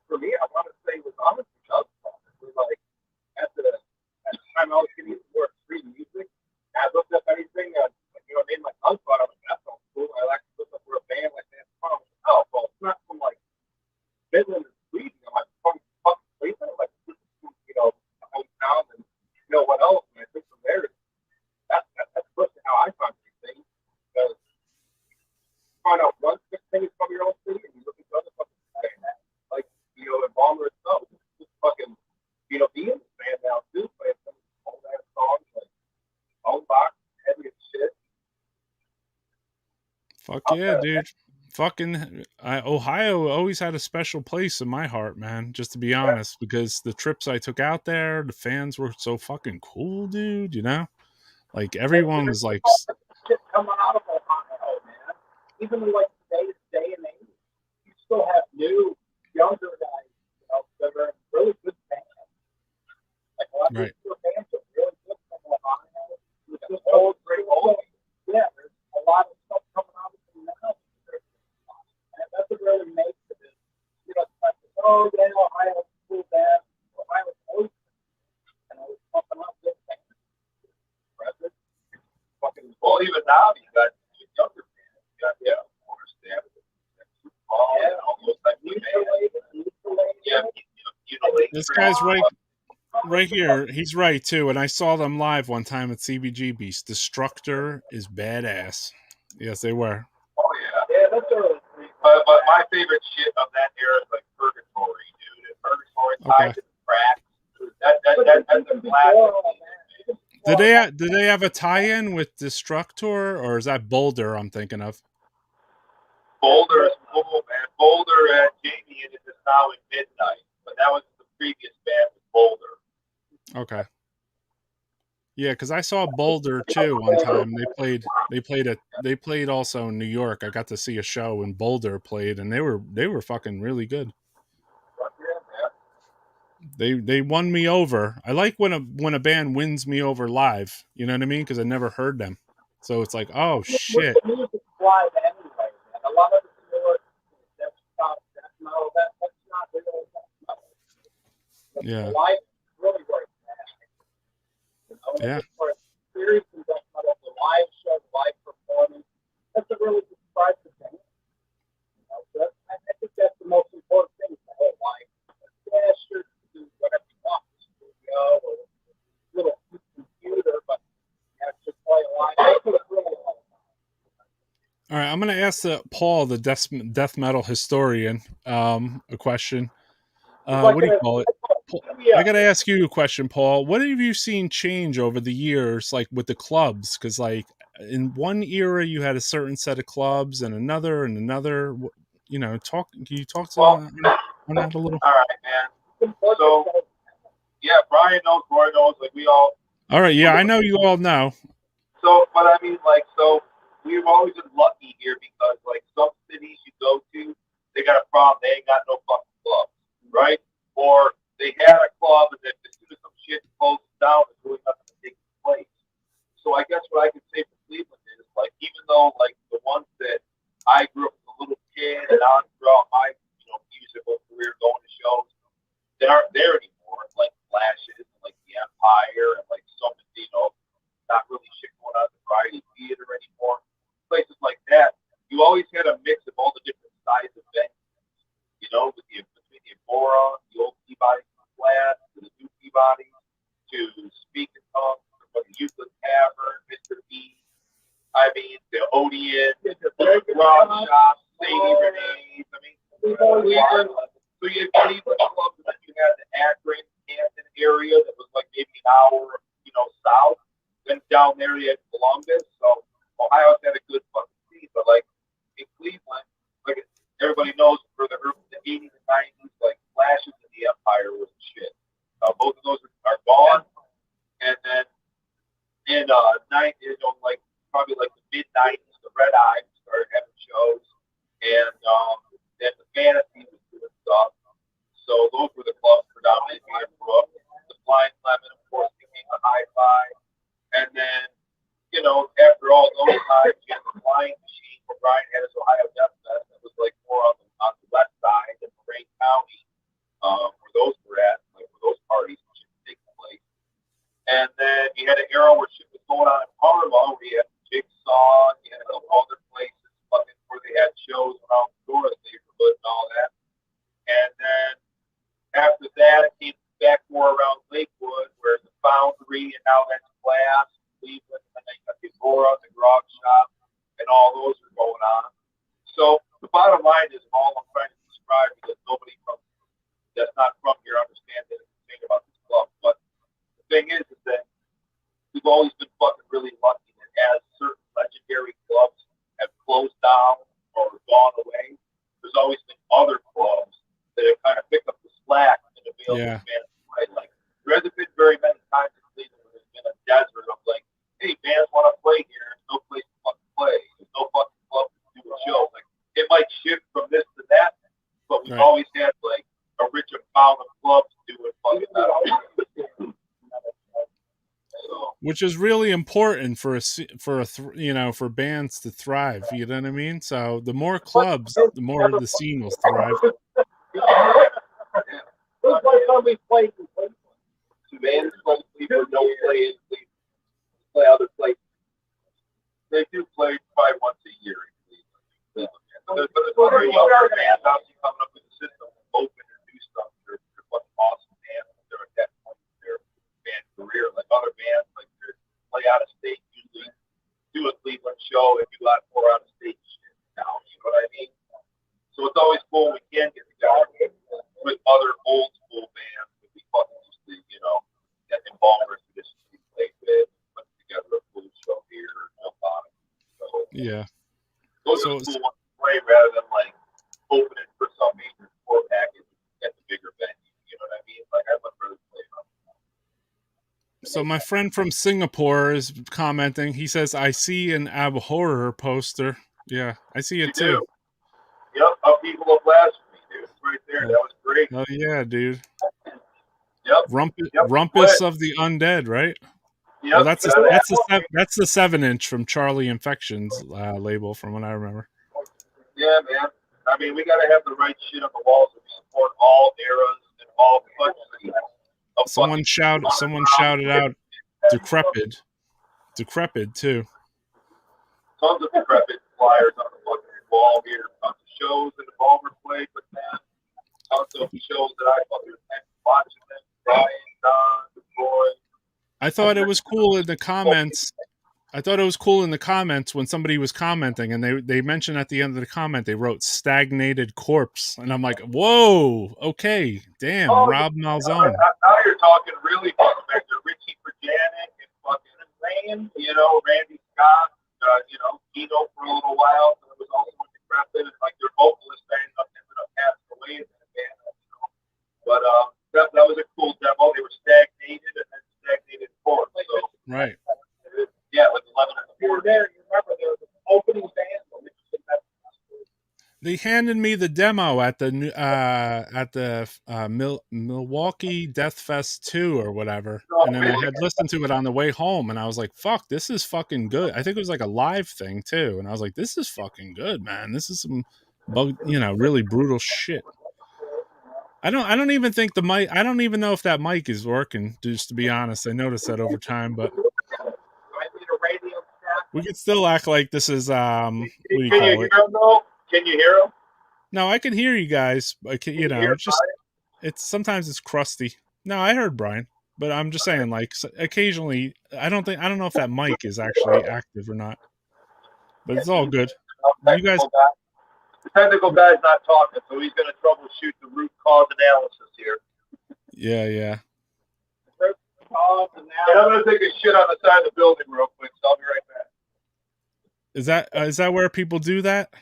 For me, I want to say it was honestly Doug's fault. It was like at the time I was getting into more extreme music, I looked up anything you know, named like Unspot. I was like, that sounds cool. I actually looked up for a band like that. Oh, well, it's not from like Finland or Sweden. I'm like, from fucking Cleveland. I'm like, you know, hometown, and you know what else? And I think from there, that's personally how I found these things. Because you find out one thing is from your own city, and you look at other fucking like, you know, Embalmer itself. Just fucking, you know, being the band now too, playing some old ass songs like old box, heavy as shit. Fuck yeah, dude. Fucking Ohio always had a special place in my heart, man, just to be honest, because the trips I took out there, the fans were so fucking cool, dude, you know? Like, everyone was like... Shit coming out of Ohio, man. Even in like today's day and age, you still have new, younger guys, you know, that are in really good bands. Like a lot of these bands are really good from Ohio. It's just old, great old. Yeah, there's a lot of stuff coming out of them now. And that's what really makes it. You know, it's like, oh yeah, Ohio's a cool band. Ohio's always, you know, pumping out good bands. fucking, well, even now, you got younger bands. You got, of course, they have and all those types of bands. Yeah, you know, This guy's right here. He's right, too, and I saw them live one time at CBGB's. Destructor is badass. Yes, they were. Oh, yeah, that's early. But my favorite shit of that era is like Purgatory, dude. And Purgatory tied to the tracks. That's a classic. Did they have a tie-in with Destructor, or is that Boulder I'm thinking of? Boulder is cool, man. Boulder had Jamie in it just now at midnight, but that was the previous band with Boulder. Okay. Yeah, because I saw Boulder too one time. They played also in New York. I got to see a show and Boulder played, and they were fucking really good. They won me over. I like when a band wins me over live. You know what I mean? Because I never heard them, so it's like, oh shit. The music's live anyway, man. A lot of the New that's metal. That's not real metal. Yeah. Live really works, man. You know, Yeah. For experience in death metal, the live show, the live performance, that's a really good price to pay. You know, so I think that's the most important thing. The whole life. Yeah, sure, do whatever you want, studio or little computer, but you have to play live. That's what it's really all about. All right, I'm going to ask Paul, the death metal historian, a question. What do you call it? I got to ask you a question, Paul. What have you seen change over the years, like with the clubs? Because, like, in one era, you had a certain set of clubs, and another. You know, can you talk to on that a little? All right, man. So, yeah, Brian knows, Roy knows, like we all. All right, yeah, I know you all know. So, but I mean, like, so we've always been lucky here because, like, some cities you go to, they got a problem. They ain't got no fucking clubs, right? Or they had a club, and then as soon as some shit closes down, there's really nothing to take place. So I guess what I can say for Cleveland is, like, even though, like, the ones that I grew up as a little kid and on throughout my, you know, musical career going to shows that aren't there anymore, like Flashes and like the Empire and like some, you know, not really shit going on at the Variety Theater anymore. Places like that, mean, the Odeon, the Rock Shop, Sadie Renee's. I mean, Cleveland. So you had Cleveland clubs, and then you had the Akron, Hampton area that was like maybe an hour, south. Then down there you had Columbus. So Ohio's had a good fucking scene, but like in Cleveland, like everybody knows for the 80s and 90s, like Flashes in the Empire was shit. Both of those are gone. And then in probably like the mid 90s, the Red Eye started having shows, and then the Fantasy was doing stuff. So those were the clubs predominantly I grew up. The Flying Lemon, of course, became the Hi-Fi, and then after all those times, you had the Flying Machine, where Brian had his Ohio Death Fest. That was like more on the west side in Moraine County, where those were at, like where those parties should take place. And then you had an era where shit was going on in Parma, where you had Jigsaw, you had a couple other places where they had shows around the Doris neighborhood and all that. And then after that, it came back more around Lakewood, where the Foundry, and now that's Glass, Cleveland, and then you got the Aurora, the Grog Shop, and all those are going on. So the bottom line is, all I'm trying to describe, because nobody that's not from here understands anything about this club. But the thing is that we've always been fucking really lucky that as certain legendary clubs have closed down or gone away, there's always been other clubs that have kind of picked up the slack and available bands to play. Like, there hasn't been very many times in Cleveland where there's been a desert of like, hey, bands want to play here, there's no place to fucking play, there's no fucking club to do a show. Like, it might shift from this to that, but we've always had like a rich amount of clubs doing fucking metal. Which is really important for for bands to thrive. You know what I mean? So the more clubs, the more the scene will thrive. Bands from Cleveland don't play in Cleveland. Play other places. They do play probably once a year in Cleveland. But there's other younger bands obviously coming up with the system, open and do stuff. They're fucking awesome bands. They're at that point in their band career. Like other bands, like they play out of state, usually do a Cleveland show and do a lot more out of state shit now. You know what I mean? So it's always cool when we can get together with other old school bands that we fucking used to, that Embalmer traditionally played with, put together a cool show here or jump on it. So, yeah. Those are the cool ones to play rather than like opening for some major tour package at the bigger venue. You know what I mean? Like, I'd much rather play on. So my friend from Singapore is commenting. He says, I see an Abhorrer poster. Yeah, I see it too. Yep, Up People of Blasphemy, dude. It's right there. That was great. Oh yeah, dude. Yep. Rumpus of the Undead, right? Yep. Well, that's the 7-inch from Charlie Infection's label, from what I remember. Yeah, man. I mean, we got to have the right shit on the walls to support all eras and all countries. Someone shouted out Decrepit too. Tons of Decrepit flyers on the fucking wall here. Tons of shows that Embalmer played with them. Tons of shows that I fucking watching them. Brian, Don, Roy. I thought it was cool in the comments. When somebody was commenting, and they mentioned at the end of the comment, they wrote "stagnated corpse," and I'm like, "Whoa, okay, damn, Rob Malzone." Now you're talking really fucking back to Richie Perjanic and fucking Rain, Randy Scott, Kino for a little while, but it was also with Decrepit, and like their vocalist ended up passing away in that band, But that was a cool demo. They were stagnated and then stagnated forward. So, right. Yeah, with 11 and 4 there. You remember there was an opening band. They handed me the demo at the Milwaukee Death Fest 2 or whatever, and then I had listened to it on the way home, and I was like, "Fuck, this is fucking good." I think it was like a live thing too, and I was like, "This is fucking good, man. This is some really brutal shit." I don't even think the mic. I don't even know if that mic is working. Just to be honest, I noticed that over time, but we could still act like this is what do you call it? Can you hear him? No, I can hear you guys. It's sometimes it's crusty. No, I heard Brian, but I'm just saying, like, occasionally, I don't know if that mic is actually active or not. but it's all good. The You guys, technical guy's not talking, so he's going to troubleshoot the root cause analysis here. yeah. And I'm going to take a shit on the side of the building real quick, so I'll be right back. Is that where people do that?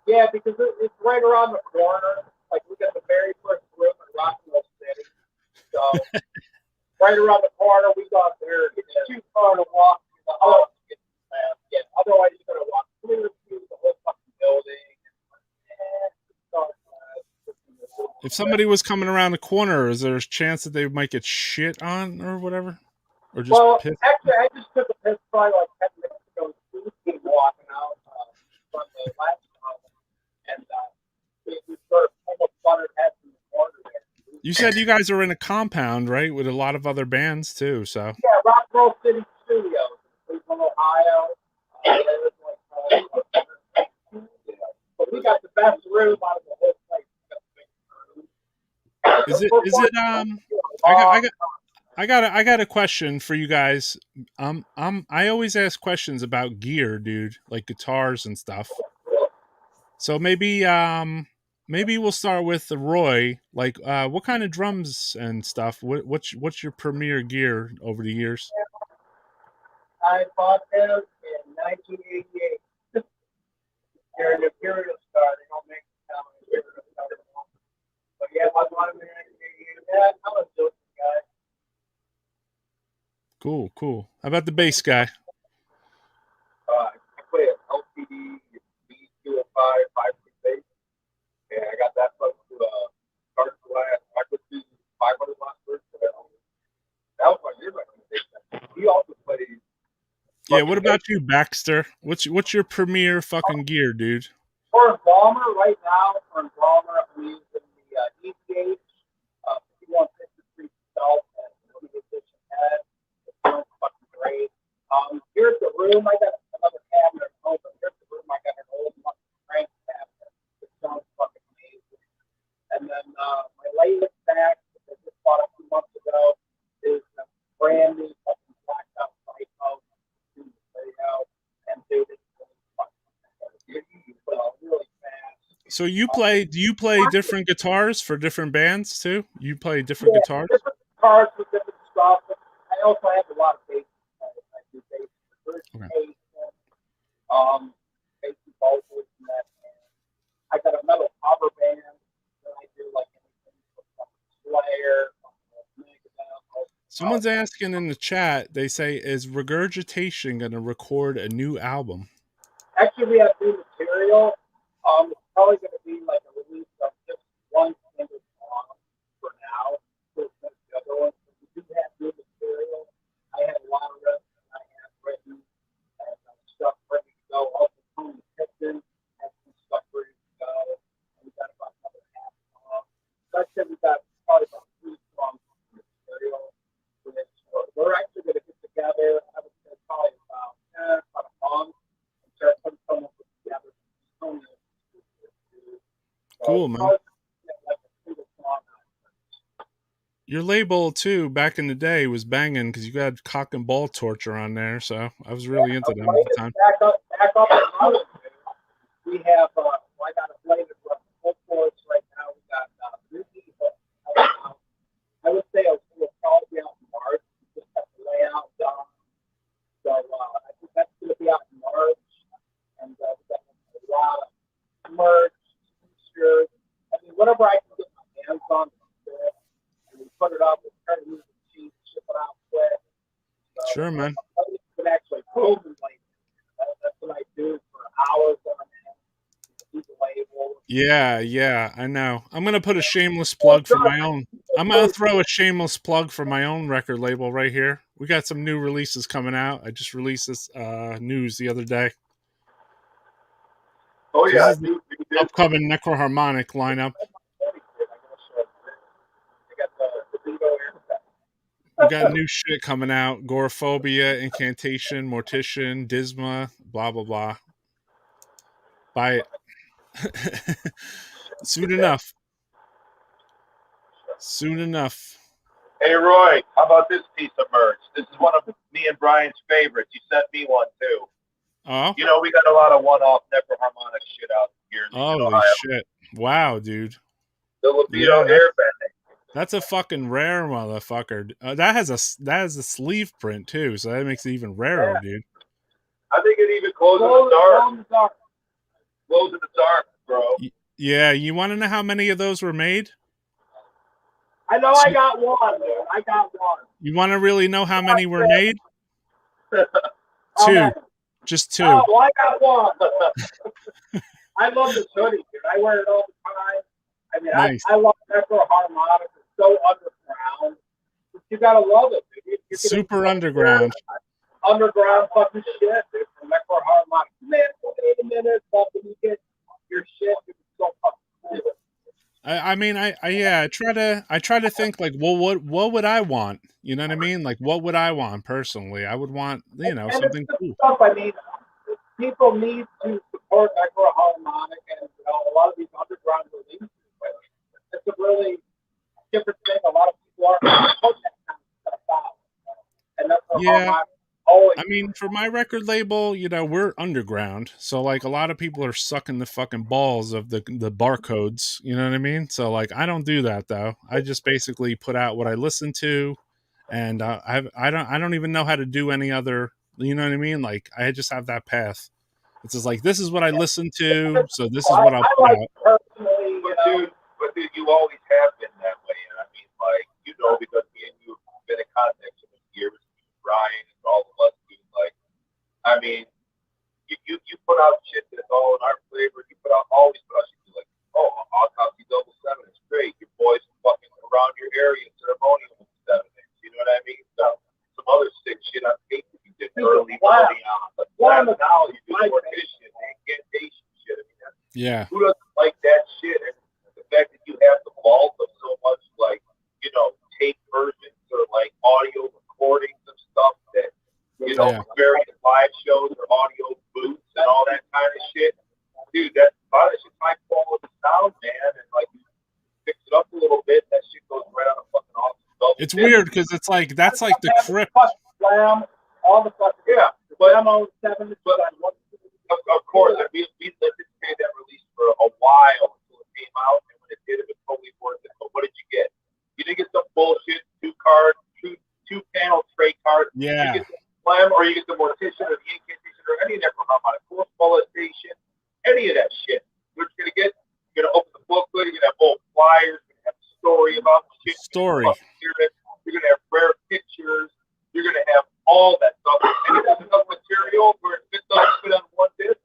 Yeah, because it's right around the corner. Like, we got the very first room in Rockville City. So, right around the corner, we got there. It's too far to walk to the house to get to the lab. Yeah, otherwise you're going to walk clear through the whole fucking building. If somebody was coming around the corner, is there a chance that they might get shit on or whatever? Or just piss? Actually, I just took a piss probably like 10 minutes ago. We came walking out from the last house, and we sort of almost butted heads in the corner there. You said you guys are in a compound, right, with a lot of other bands too. So yeah, Rockville City Studios, Cleveland, Ohio. But we got the best room out of the whole place. I got a question for you guys. I always ask questions about gear, dude, like guitars and stuff. So maybe we'll start with the Roy. Like, what kind of drums and stuff? What's your premier gear over the years? I bought them in 1988. They're an Imperial Star. They don't make them now. But yeah, I bought them in 1988. Yeah, I'm a Joseph guy. Cool. How about the bass guy? I play an LCD B205 5-3 bass. Yeah, I got that from Card Glass. I could do 500 last first. That was my year recommendation. He also plays. Yeah, what about you, Baxter? What's your premier fucking gear, dude? For Embalmer, right now, I'm using the EPH 5153 belt and limited edition head. It sounds fucking great. Here's the room. I got another cabinet at home, but here's the room. I got an old fucking crank cabinet. It sounds fucking amazing. And then my latest back, that I just bought a few months ago, is a brand new fucking blacked out Psycho. And dude, it's really fast. So do you play different guitars for different bands too? You play different guitars? Different guitars with different stuff. I also have a lot of bass. I do bass. Bass vocals and that. I got a metal cover band that I do like anything from Slayer, Megadeth. Someone's asking in the chat, they say, is Regurgitation going to record a new album? Actually, we have new material. It's probably going to be like a release of just one single song for now. The other ones, we do have new material. I have a lot of records I have written and stuff ready to go. Also, Tony Tipton has some stuff ready to go. And we got about another half song. So I said we got probably about 3 songs of material. We're actually going to get together. I would say probably about a month and start putting something together. Cool, man. Your label too, back in the day, was banging because you got Cock and Ball Torture on there, so I was really into them at the time. Back up and running. We have, I got a blade of full force right now. We got 3 people. I would say we'll probably be out in March. We just have the layout done. So I think that's going to be out in March. And we got a lot of merch, t-shirts. I mean, whatever I can get my hands on, and we put it up, we try to use the cheap, ship it out quick. So, sure, man. You can actually hold them like that's what I do for hours on end. Yeah, I know. I'm gonna put a shameless plug for my own. I'm gonna throw a shameless plug for my own record label right here. We got some new releases coming out. I just released this news the other day. Oh yeah, this is the upcoming Necroharmonic lineup. We got new shit coming out: Goraphobia, Incantation, Mortician, Disma, blah blah blah. Buy it soon enough. Hey Roy, how about this piece of merch? This is one of me and Brian's favorites. You sent me one too. Oh, You know, we got a lot of one-off necroharmonic shit out here in holy Ohio. shit! Wow, dude. The libido Yeah, airbag. that's a fucking rare motherfucker. That has a sleeve print too, so that makes it even rarer, dude. I think it even glows in the dark. Glows in the dark, bro. Yeah, you want to know how many of those were made? I know I got one, dude. I got one. You want to really know how many were made? How Two, many? just two. Oh, well, I got one. I love this hoodie, dude. I wear it all the time. I mean, Nice. I love necroharmonic. It's so underground. You gotta love it, dude. You Super underground. Underground fucking shit, dude. From necroharmonic. Man, wait a minute. Fucking you get your shit. It's so fucking cool. I mean, I try to think like, well, what would I want? You know what I mean? Like, what would I want personally? I would want, you know, And something it's cool. stuff, I mean, people need to support necroharmonic and a lot of these underground releases. It's a really different thing. A lot of people aren't going to put that kind of stuff out. And necroharmonic always. I mean, for my record label, you know, we're underground, so like a lot of people are sucking the fucking balls of the barcodes. You know what I mean? So like, I don't do that though. I just basically put out what I listen to, and I don't even know how to do any other. You know what I mean? Like, I just have that path. It's just like, this is what I listen to, so this is what I'll put out. Personally, But dude, you always have been that way. And I mean, like, you know, because me and you have been in contact for years, Brian and all of us, dude. Like, I mean, you put out shit that's all in our flavor. You always put out shit like, oh, Autopsy Double 7 is great. Your boys fucking around your area, ceremonial 7 inch. You know what I mean? So, some other sick shit on tape that you did early on. But now you do mortician, incantation shit. I mean, Yeah. who doesn't like that shit? And the fact that you have the vault of so much, like, you know, tape versions or like audio recordings of stuff that, you know, various live shows or audio booths and all that kind of shit. Dude, that's a lot of shit's high quality sound, man. And like, you fix it up a little bit, that shit goes right on a fucking awesome double. It's weird because it's like, that's like the crypt. Slam, all the fucking but of course, we anticipated that release for a while until it came out, and when it did, it was totally worth it. But what did you get? You didn't get some bullshit two panel tray card. Yeah. You get the slam, or you get the mortician, or the incantation, or any of that harmonic force molestation, any of that shit. What you're gonna get? You're gonna open the booklet. You're gonna have old flyers. You're gonna have a story about shit. Story. You're gonna have rare pictures. You're gonna have all that stuff. And if there's enough material where it doesn't fit on one disc,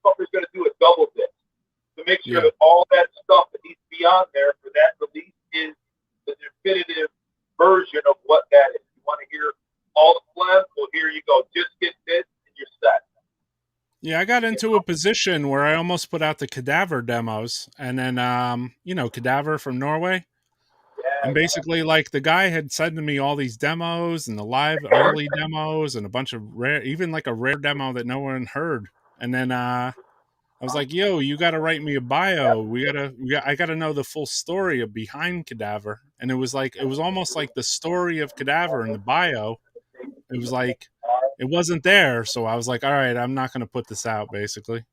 fucker's gonna do a double disc to make sure that all that stuff that needs to be on there for that release is the definitive version of what that is. You want to hear all the phlegm? Well, here you go. Just get this and you're set. Yeah, I got into a position where I almost put out the Cadaver demos, and then you know, Cadaver from Norway. And basically, like, the guy had sent to me all these demos and the live early demos and a bunch of rare, even like a rare demo that no one heard. And then I was like, "Yo, you got to write me a bio. I got to know the full story of behind Cadaver." And it was almost like the story of Cadaver in the bio. It was like, it wasn't there, so I was like, "All right, I'm not going to put this out," basically.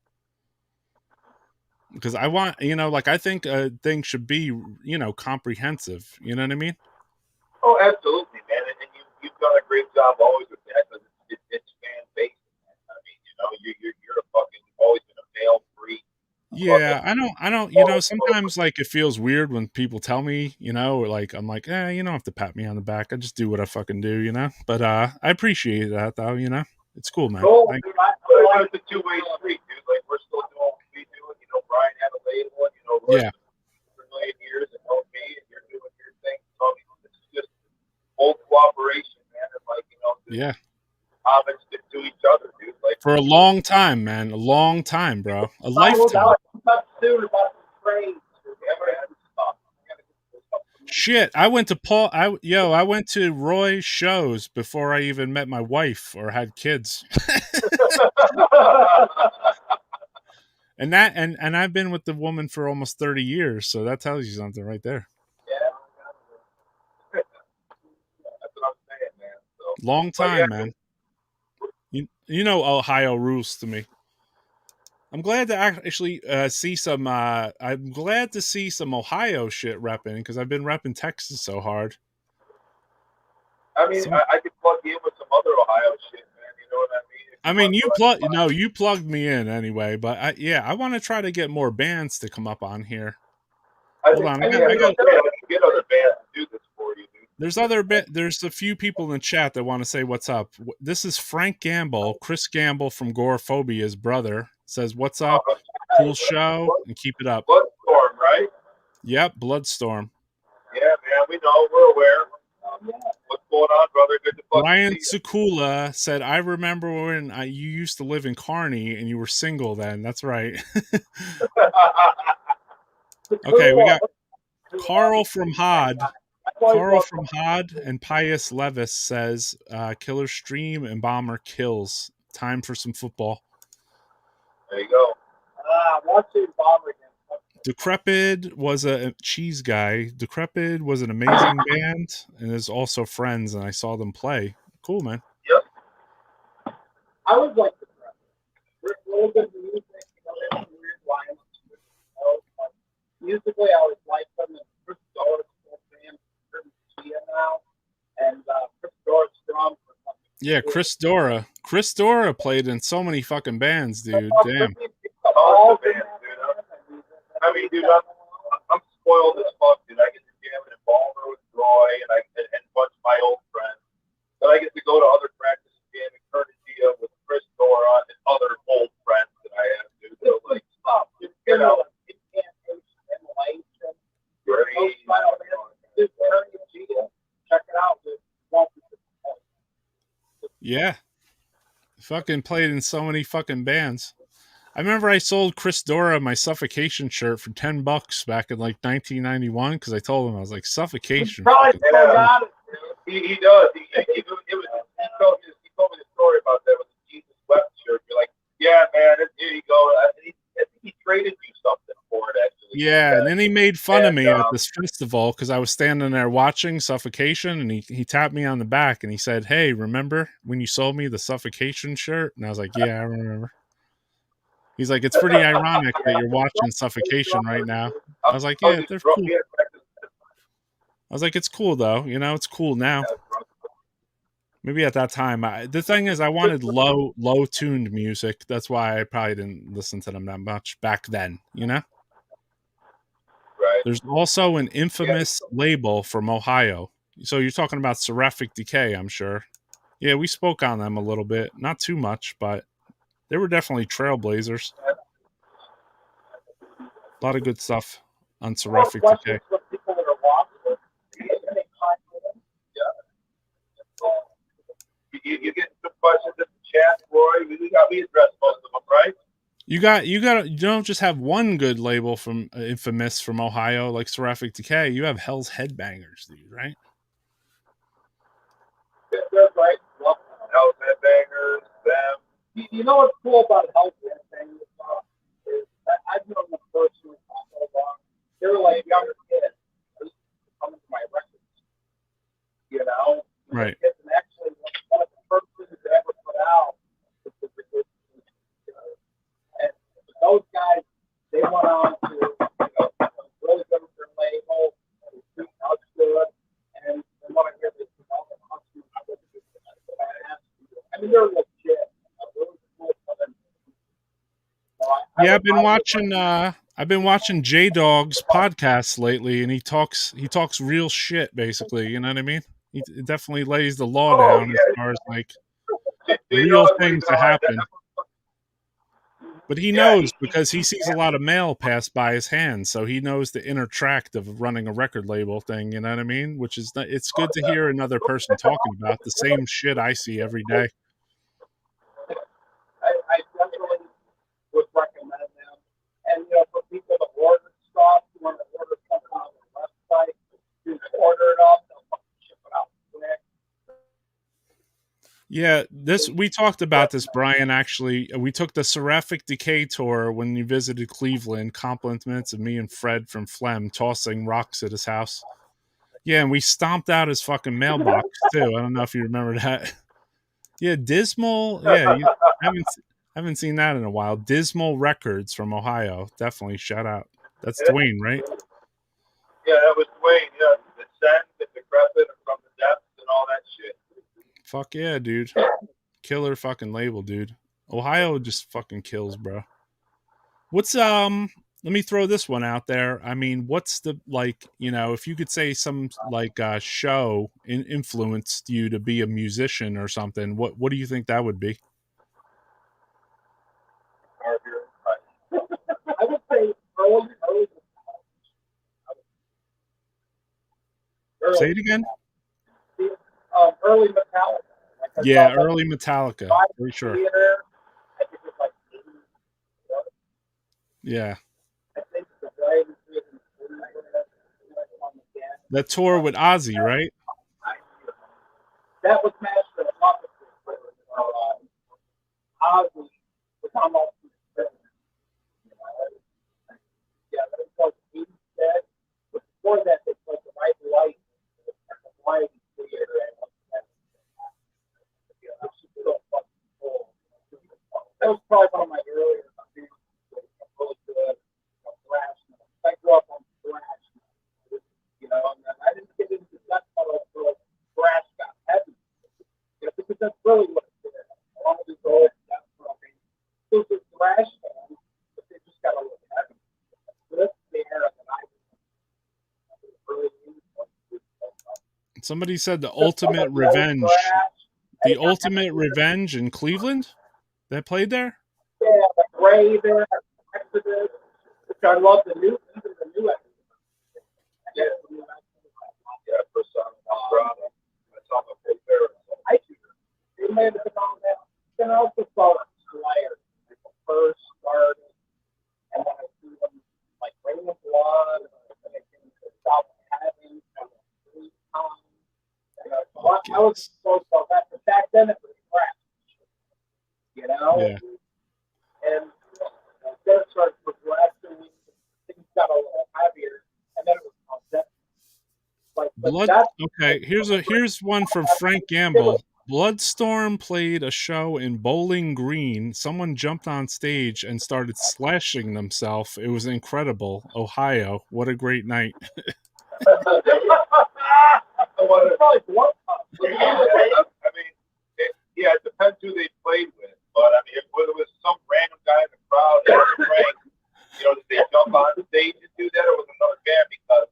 Because I want, you know, like, I think a thing should be, you know, comprehensive. You know what I mean? Oh, absolutely, man. And you've done a great job always with that because it's fan based. I mean, you know, you're a fucking, you've always been a male free. Yeah, I don't, you know, sometimes like it feels weird when people tell me, you know, like, I'm like, you don't have to pat me on the back. I just do what I fucking do, you know? But I appreciate that though, you know? It's cool, man. It's a two-way street, dude. Like, we're still doing what we do, and, you know, Brian had a label, and, you know, Roy for a million years, and known me, and you're doing your thing. So, I mean, it's just old cooperation, man, and, like, you know, homage to each other, dude. Like, for a long time, man. A long time, bro. A lifetime. Shit, I went to Roy's shows before I even met my wife or had kids. and I've been with the woman for almost 30 years, so that tells you something right there. That's what I'm saying, man. So, long time, man. You know Ohio rules to me. I'm glad to actually see some. I'm glad to see some Ohio shit repping because I've been repping Texas so hard. I mean, I could plug you in with some other Ohio shit, man. You know what I mean? I mean, you plugged me in anyway, but I want to try to get more bands to come up on here. Hold on, I got get other bands to do this for you, dude. There's a few people in the chat that want to say what's up. This is Frank Gamble, Chris Gamble from Gorephobia's brother. Says what's up, cool show, and keep it up. Bloodstorm, right? Yep, Bloodstorm. Yeah, man, we know, we're aware. What's going on, brother? Good to fucking Ryan see you. Sukula said, I remember when you used to live in Kearney and you were single then. That's right. Okay, we got Carl from Hod. Carl from Hod and Pius Levis says, Killer Stream, Embalmer kills. Time for some football. There you go. Watch the Embalmer again. Decrepit was a cheese guy. Decrepit was an amazing band, and is also friends, and I saw them play. Cool, man. Yep. I would like the Decrepit. Really good music, you know, they have weird lines. Musically, I always liked them, and Chris Dorr's still fan now, and Chris Dorr's drum. Yeah, Chris Dora. Chris Dora played in so many fucking bands, dude. Damn. All the bands, dude. I mean, dude, I'm spoiled as fuck, dude. I get to jam in Embalmer with Roy and a bunch of my old friends. But I get to go to other practices, jam in Courtesia with Chris Dora and other old friends that I have, dude. So, like, get out. Check it out, dude. Yeah. Fucking played in so many fucking bands. I remember I sold Chris Dora my Suffocation shirt for $10 back in like 1991 because I told him I was like Suffocation. Probably got it. He does. He told me the story about that with the Jesus Wept shirt. You're like, yeah, man, here you go. I think he traded you something for it, actually. Yeah, and then he made fun of me at this festival because I was standing there watching Suffocation, and he tapped me on the back and he said, "Hey, remember when you sold me the Suffocation shirt?" And I was like, "Yeah, I remember." He's like, "It's pretty ironic that you're watching Suffocation right now." I was like, "Yeah, they're cool." I was like, "It's cool though, you know, it's cool now." Maybe at that time, the thing is, I wanted low tuned music. That's why I probably didn't listen to them that much back then, you know. Right. There's also an infamous label from Ohio. So you're talking about Seraphic Decay, I'm sure. Yeah, we spoke on them a little bit, not too much, but they were definitely trailblazers. A lot of good stuff on Seraphic Decay. You get some questions in the chat, Roy. We addressed most of them, right? You don't just have one good label from infamous from Ohio like Seraphic Decay. You have Hell's Headbangers, dude, right? That's right. Well, Hell's Headbangers, them. You know what's cool about Hell's Headbangers is I've known them personally for so long. They were like younger kids. They used to come into my records, you know. Right. And actually, one of the first things they ever put out was the Rehearsal. And those guys, they went on to, really good with their label, and treating us good, and what I hear is, I mean, they're legit. Yeah, I've been watching J Dog's podcast lately, and he talks real shit, basically. You know what I mean? He definitely lays the law down as far as like real things that happen. But he knows because he sees a lot of mail pass by his hands, so he knows the inner tract of running a record label thing. You know what I mean? Which is it's good to hear another person talking about the same shit I see every day. I definitely would recommend them. And for people to order stuff, you want to order something on their website, you order it up, they'll fucking ship it out quick. Yeah, we talked about this, Brian. Actually, we took the Seraphic Decay tour when you visited Cleveland. Compliments of me and Fred from Phlegm tossing rocks at his house. Yeah, and we stomped out his fucking mailbox too. I don't know if you remember that. Yeah, Dismal. Yeah, haven't seen that in a while. Dismal Records from Ohio. Definitely shout out. That's Dwayne, right? Yeah, that was Dwayne. Yeah, the Descent, the Decrepit, and From the Depths, and all that shit. Fuck yeah, dude. Killer fucking label, dude. Ohio just fucking kills, bro. What's let me throw this one out there. I mean, what's the like, if you could say some like show influenced you to be a musician or something, what do you think that would be? I would say early, Say it again. early Metallica. Like I Yeah, saw early Metallica, them for sure. theater. I think it was like 80, Yeah. I think the way That tour with Ozzy, right? that was Master of Puppetry. Ozzy was almost yeah, that was like 80 dead. But before that, they played the White Light at the Light Theater. It was so fucking cool. That was probably one of my earlier things. Really good. Thrash. I grew up on thrash. And I didn't get into that metal until thrash got heavy. Because that's really what it did. A lot of these old death metal bands, those are thrash bands, but they just got a little heavy. This is the era that I was really into. Somebody said the Ultimate Revenge. The Ultimate Revenge in Cleveland? That played there? Yeah, like Raven, Exodus, which I love the new Exodus. Yeah, for some, that's on the big there. I they made it on that. Then I also saw Slayer, like the first started, and then I see them like Rain of Blood, and then they came to South Heaven, and then 3 times. So I was exposed to that, but back then it was crap. Yeah. And then it started progressing, things got a little heavier, and then it was concept. Okay, here's one from Frank Gamble. Bloodstorm played a show in Bowling Green. Someone jumped on stage and started slashing themselves. It was incredible. Ohio. What a great night. Yeah, it depends who they played with. But I mean, if it was some random guy in the crowd, Frank, did they jump on stage and do that, or was it another band? Because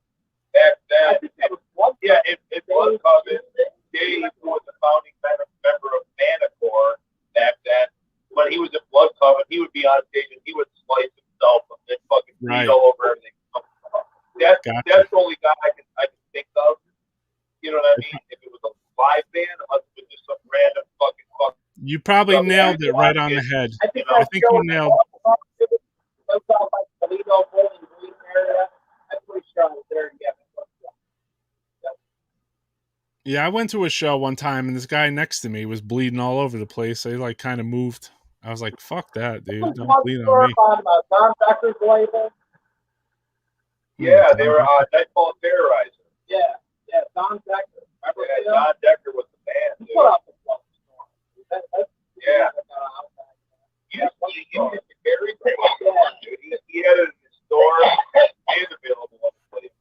back then, it was Coven. Dave, who was the founding member of Manticore back then, when he was in Blood Coven, he would be on stage and he would slice himself and fucking bleed all over everything. That's the only guy I can think of. You know what I mean? If it was a live band, unless it was just some random fucking. You probably nailed it right on the head. I think you nailed. Yeah, I went to a show one time and this guy next to me was bleeding all over the place. So he like kind of moved. I was like, "Fuck that, dude! Don't bleed on me." Yeah, they were Nightfall Terrorizer. Yeah, Don Decker. Don Decker was the band. Dude. Yeah. He had it in his store and available on the place.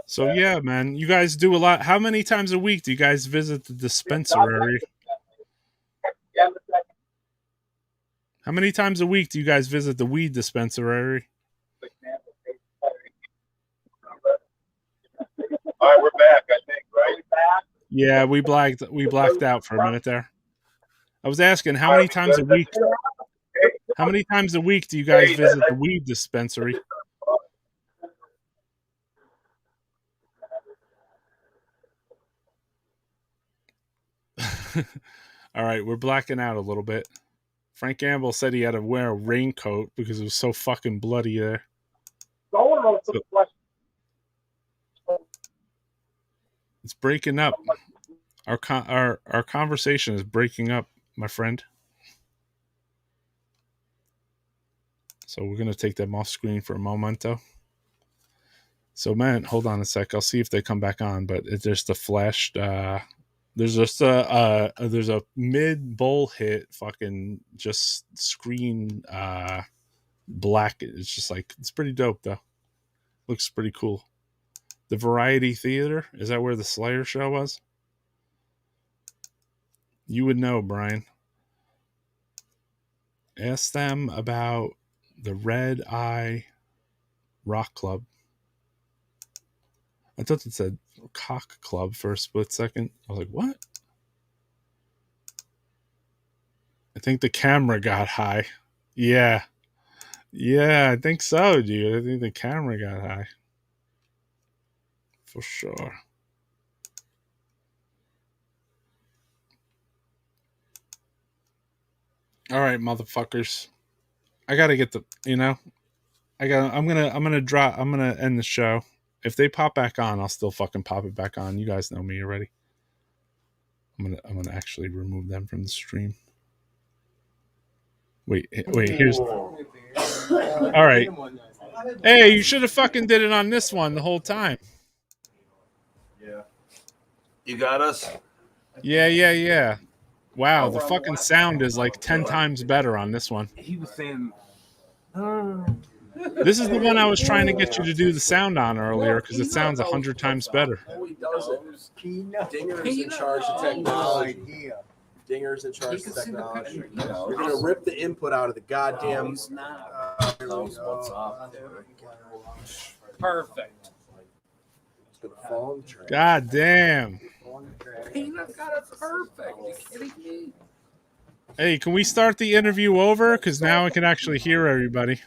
So yeah, man, you guys do a lot. How many times a week do you guys visit the dispensary? How many times a week do you guys visit the weed dispensary? All right, we're back, I think, right? Yeah, we blacked out for a minute there. I was asking how many times a week. How many times a week do you guys visit the weed dispensary? All right, we're blacking out a little bit. Frank Gamble said he had to wear a raincoat because it was so fucking bloody there. It's breaking up. Our conversation is breaking up, my friend. So we're gonna take them off screen for a momento. So man, hold on a sec. I'll see if they come back on, but it's just a flashed There's just there's a mid bowl hit fucking just screen black. It's just like it's pretty dope though. Looks pretty cool. The Variety Theater, is that where the Slayer show was? You would know, Brian. Ask them about the Red Eye Rock Club. I thought it said Cock Club for a split second. I was like, what? I think the camera got high. Yeah. Yeah, I think so, dude. I think the camera got high. For sure. All right, motherfuckers. I gotta get the, I'm gonna end the show. If they pop back on, I'll still fucking pop it back on. You guys know me already. I'm gonna actually remove them from the stream. Wait, here's all right. Hey, you should have fucking did it on this one the whole time. Yeah. You got us? Yeah. Wow, the fucking sound is like 10 times better on this one. He was saying, This is the one I was trying to get you to do the sound on earlier because it sounds 100 times better. No, he doesn't. Dinger's in charge of technology. Dinger's in charge of technology. You're going to rip the input out of the goddamn... What's up? Perfect. It's going to fall in the trash. God damn. Peanut got it perfect. You kidding me? Hey, can we start the interview over? Because now I can actually hear everybody.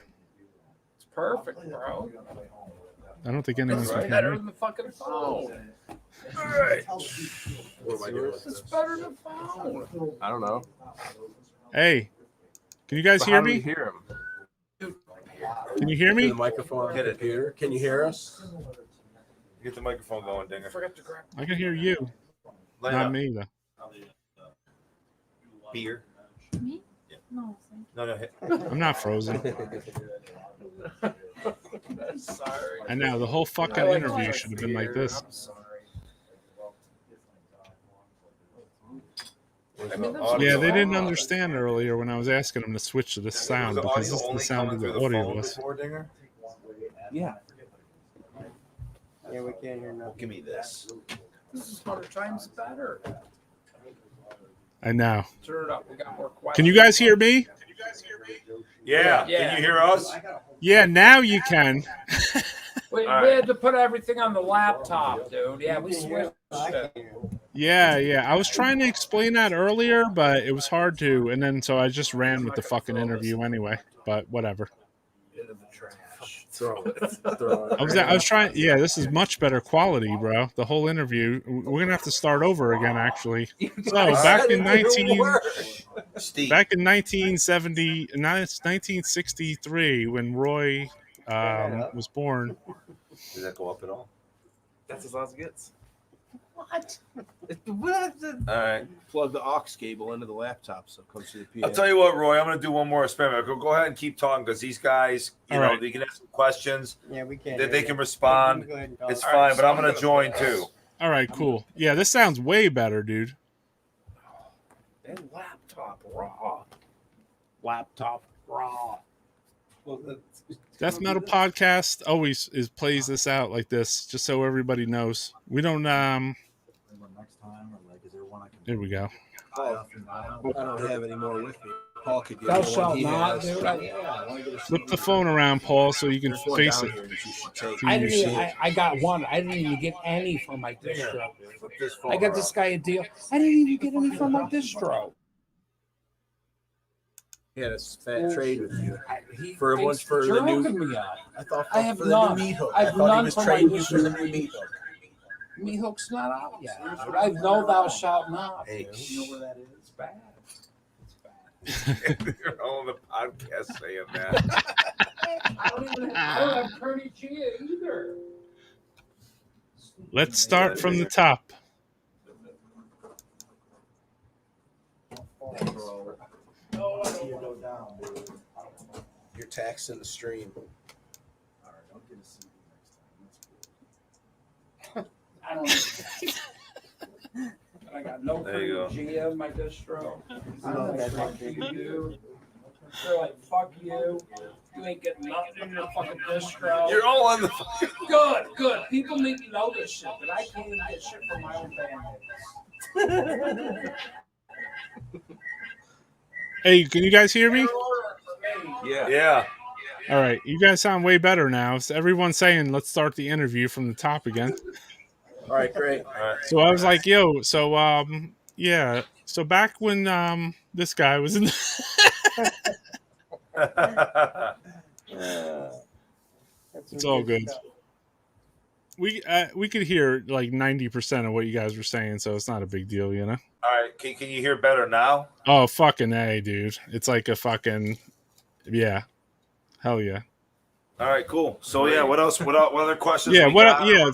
It's perfect, bro. I don't think anyone's It's going to better hear than me. the fucking phone. All right. What am I doing? It's better than phone. I don't know. Hey, can you guys But hear how do we me? hear him? Can you hear Through me? the microphone on the computer. Can you hear us? Get the microphone going, Dinger. Forgot to grab. I can hear you. Light Not up. me, though. Beer. Me? No, thank No. I'm not frozen. Sorry. I know, the whole fucking interview should have been like this. I'm sorry. Yeah, they didn't understand earlier when I was asking them to switch to this sound because this is the sound of the audio was. Yeah. Yeah, we can't hear nothing. Give me this. This is 100 times better. I know. Turn it up. We got more questions. Can you guys hear me? Yeah. Yeah. Can you hear us? Yeah, now you can. We All right. had to put everything on the laptop, dude. Yeah, we switched it. Yeah. I was trying to explain that earlier, but it was hard to. And then so I just ran with the fucking interview anyway. But whatever. Into the trash. Throw it. I was trying. Yeah, this is much better quality, bro. The whole interview. We're gonna have to start over again, actually. So back in 1963, when Roy was born. Did that go up at all? That's as loud as it gets. What? All right. Plug the aux cable into the laptop so it comes to the PA. I'll tell you what, Roy. I'm going to do one more experiment. Go ahead and keep talking because these guys, you All know, right. they can ask some questions. Yeah, we can't. They can respond. Go ahead and talk. It's fine, but I'm going to join too. All right, cool. Yeah, this sounds way better, dude. And laptop raw. Laptop raw. Well, Death Metal Podcast always plays this out like this, just so everybody knows. We don't. next time, or like, is there one I can? There we go. I don't have any more with me. Paul could get Thou the one shalt he not, has. dude. Flip the phone around, Paul, so you can There's one face down it. here that you should take. I didn't. I got one. I didn't even get any from my distro. Flip this phone I got around. this guy a deal. I didn't even get any from my distro. He had a fat trade with you. He For thinks once for the new- jerking me up. I thought I have for none. the new meat hook. I I have thought he none was for my trading you for the district. new meat hook. Me hook's not out yet. I have no thou shalt not. Hey, Dude. You know where that is? It's bad. It's bad. You're on the podcast saying that. I don't have Kearney Chia either. Let's start from the top. you're taxing the stream. I don't. I got no There you go. Gia, my distro. I don't like fuck you, dude. They're like, fuck you. You ain't getting nothing in your fucking distro. You're all on the. Good. People need to know this shit, but I can't even get shit from my own band. Hey, can you guys hear me? Yeah. All right, you guys sound way better now. So everyone's saying, let's start the interview from the top again. All right, great. All right. So I was like, yo, so yeah. So back when this guy was in it's all good. We could hear like 90% of what you guys were saying, so it's not a big deal, you know? All right. Can you hear better now? Oh, fucking A, dude. It's like a fucking yeah. Hell yeah. All right, cool. So yeah, what else? What other questions? Yeah, we what got? yeah,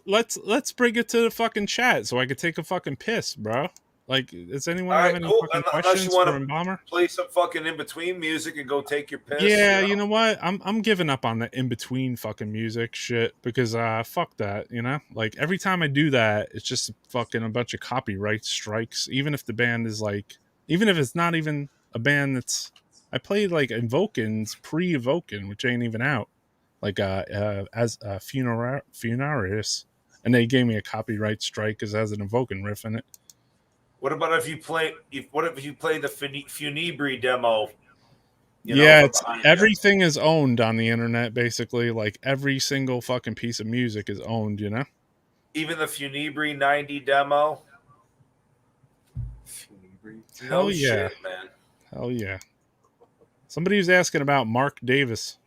let's bring it to the fucking chat so I could take a fucking piss, bro. Like, does anyone All have right, any cool. fucking Unless questions you want for to Embalmer? play some fucking in between music and go take your piss. Yeah, you you know what? I'm giving up on the in between fucking music shit because fuck that, you know? Like every time I do that, it's just fucking a bunch of copyright strikes, even if the band is like even if it's not even a band that's I played like Invokin's pre-Evokin, which ain't even out. Like as Funerarius, and they gave me a copyright strike because it has an Invokin riff in it. What about if you play? What if you play the Funebri demo? Yeah, it's everything is owned on the internet. Basically, like every single fucking piece of music is owned. You know, even the Funebri 90 demo. Hell yeah, shit, man. Hell yeah. Somebody was asking about Mark Davis.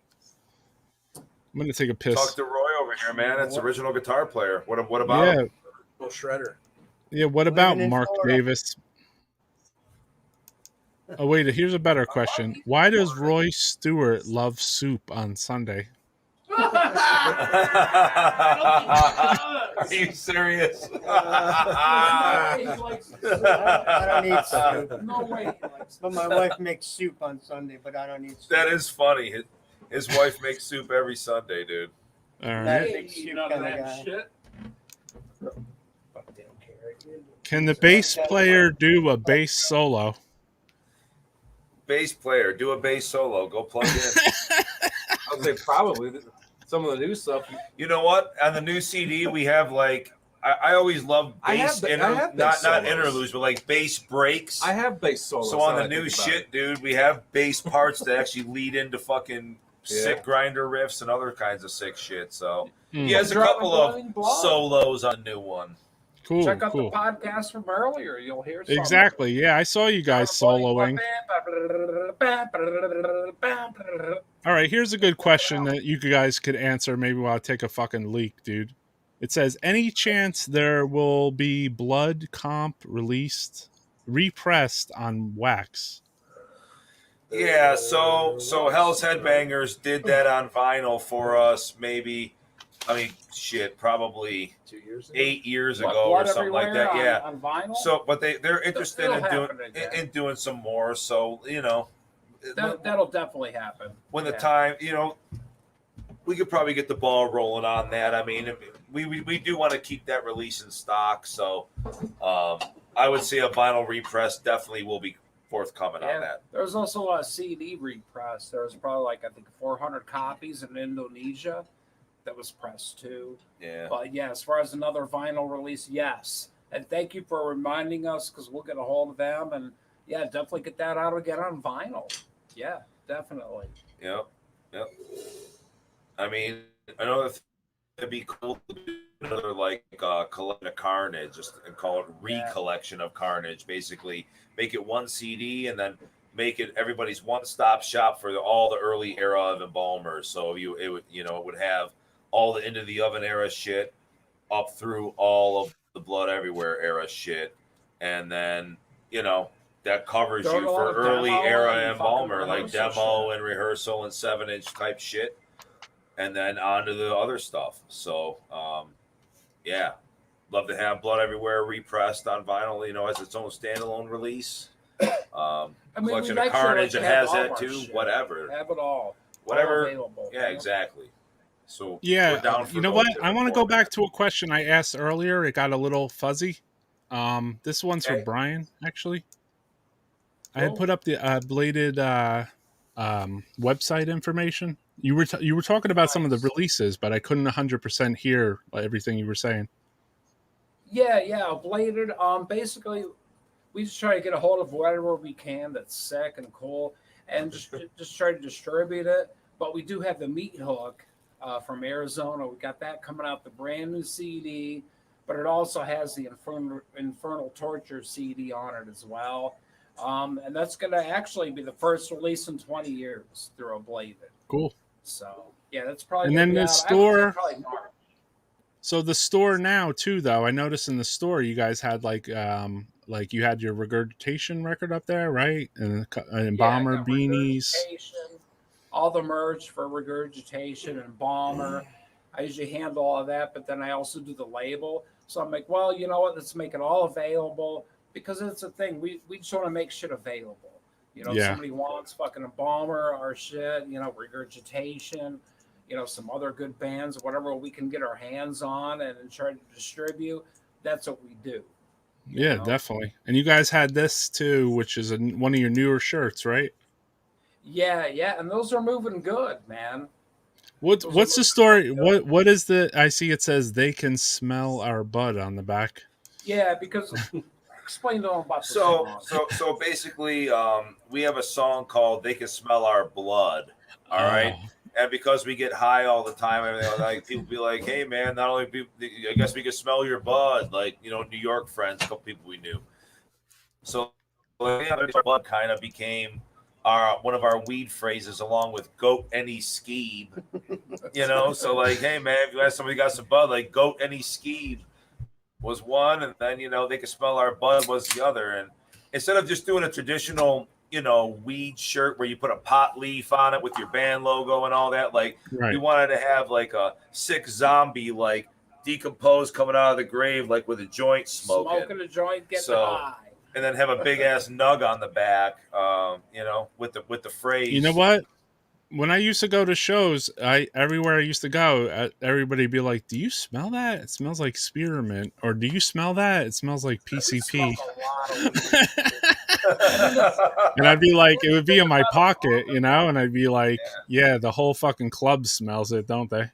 I'm gonna take a piss. Talk to Roy over here, man. That's original guitar player. What about yeah, him? Little shredder. Yeah, what about Mark Davis? Oh wait, here's a better question. Why does Roy Stewart love soup on Sunday? Are you serious? I don't need soup. No way. But my wife makes soup on Sunday, but I don't need soup. That is funny. His wife makes soup every Sunday, dude. All Not right. a big soup kind of guy. Can the bass player do a bass solo? Bass player, do a bass solo. Go plug in. I'll say probably some of the new stuff. You know what? On the new CD, we have like I always love bass not interludes, but like bass breaks. I have bass solos. So on the new shit, dude, we have bass parts that actually lead into fucking sick grinder riffs and other kinds of sick shit. So he has a couple of solos on the new one. Cool. Check out cool. the podcast from earlier. You'll hear something. Exactly. Yeah, I saw you guys soloing. All right, here's a good question that you guys could answer maybe while I take a fucking leak, dude. It says, any chance there will be Blood comp released, repressed on wax? Yeah, so Hell's Headbangers did that on vinyl for us maybe, I mean, shit, probably 8 years ago or something like that. Yeah. On vinyl? So, but they're interested in doing some more. So, you know, that'll definitely happen. When the time, you know, we could probably get the ball rolling on that. I mean, we do want to keep that release in stock. So, I would say a vinyl repress definitely will be forthcoming on that. There was also a CD repress. There was probably like, I think 400 copies in Indonesia that was pressed too. Yeah. But yeah, as far as another vinyl release, yes. And thank you for reminding us because we'll get a hold of them and yeah, definitely get that out again on vinyl. Yeah, definitely. Yep. I mean, another thing that'd be cool to do another like collection of Carnage, just and call it recollection of Carnage. Basically, make it one CD and then make it everybody's one-stop shop for all the early era of Embalmers. So it would have all the Into the Oven era shit up through all of the Blood Everywhere era shit, and then that covers you for early era Embalmer, like demo and rehearsal and 7-inch type shit, and then on to the other stuff. So yeah, love to have Blood Everywhere repressed on vinyl, as its own standalone release. Collection of Carnage that has that too. Shit. Whatever, Have it all. whatever. All available. Yeah, exactly. So yeah, we're down for you know what? I want to go back to a question I asked earlier. It got a little fuzzy. This one's for Okay. Brian, actually. I had Cool. put up the bladed website information. You were talking about some of the Nice. releases, but I couldn't 100% hear everything you were saying. Yeah, bladed. Basically, we just try to get a hold of whatever we can that's sick and cool, and just try to distribute it. But we do have the Meat Hook from Arizona. We got that coming out, the brand new CD, but it also has the Infernal Torture CD on it as well. And that's going to actually be the first release in 20 years through a Bladed. Cool. So yeah, that's probably. And gonna then be the out. store. Probably March. So the store now too, though, I noticed in the store you guys had like you had your regurgitation record up there, right? And Embalmer got beanies. Regurgitation, all the merch for Regurgitation and Embalmer. I usually handle all of that, but then I also do the label. So I'm like, well, you know what? Let's make it all available because it's a thing. We just want to make shit available. You know, if Yeah. somebody wants fucking Embalmer or shit, you know, Regurgitation, you know, some other good bands, whatever we can get our hands on and try to distribute, that's what we do. Yeah, know? definitely. And you guys had this too, which is one of your newer shirts, right? Yeah, and those are moving good, man. What's the story? What is the? I see it says they can smell our bud on the back. Yeah, because explain to them about the song. So basically, we have a song called "They Can Smell Our Blood." All right, and because we get high all the time, everything like people be like, "Hey, man, not only I guess we can smell your bud." Like New York friends, a couple people we knew. So yeah, blood kind of became one of our weed phrases, along with "goat any skeeb." So like, hey man, if you have somebody got some bud, like "goat any skeeb" was one, and then they could smell our bud was the other. And instead of just doing a traditional weed shirt where you put a pot leaf on it with your band logo and all that, like Right. we wanted to have like a sick zombie like decomposed coming out of the grave like with a joint smoking a joint, getting high, and then have a big ass nug on the back, with the phrase. You know what? When I used to go to shows, everywhere I used to go, everybody would be like, "Do you smell that? It smells like spearmint." Or, "Do you smell that? It smells like PCP." And I'd be like, it would be in my pocket, and I'd be like, "Yeah, the whole fucking club smells it, don't they?"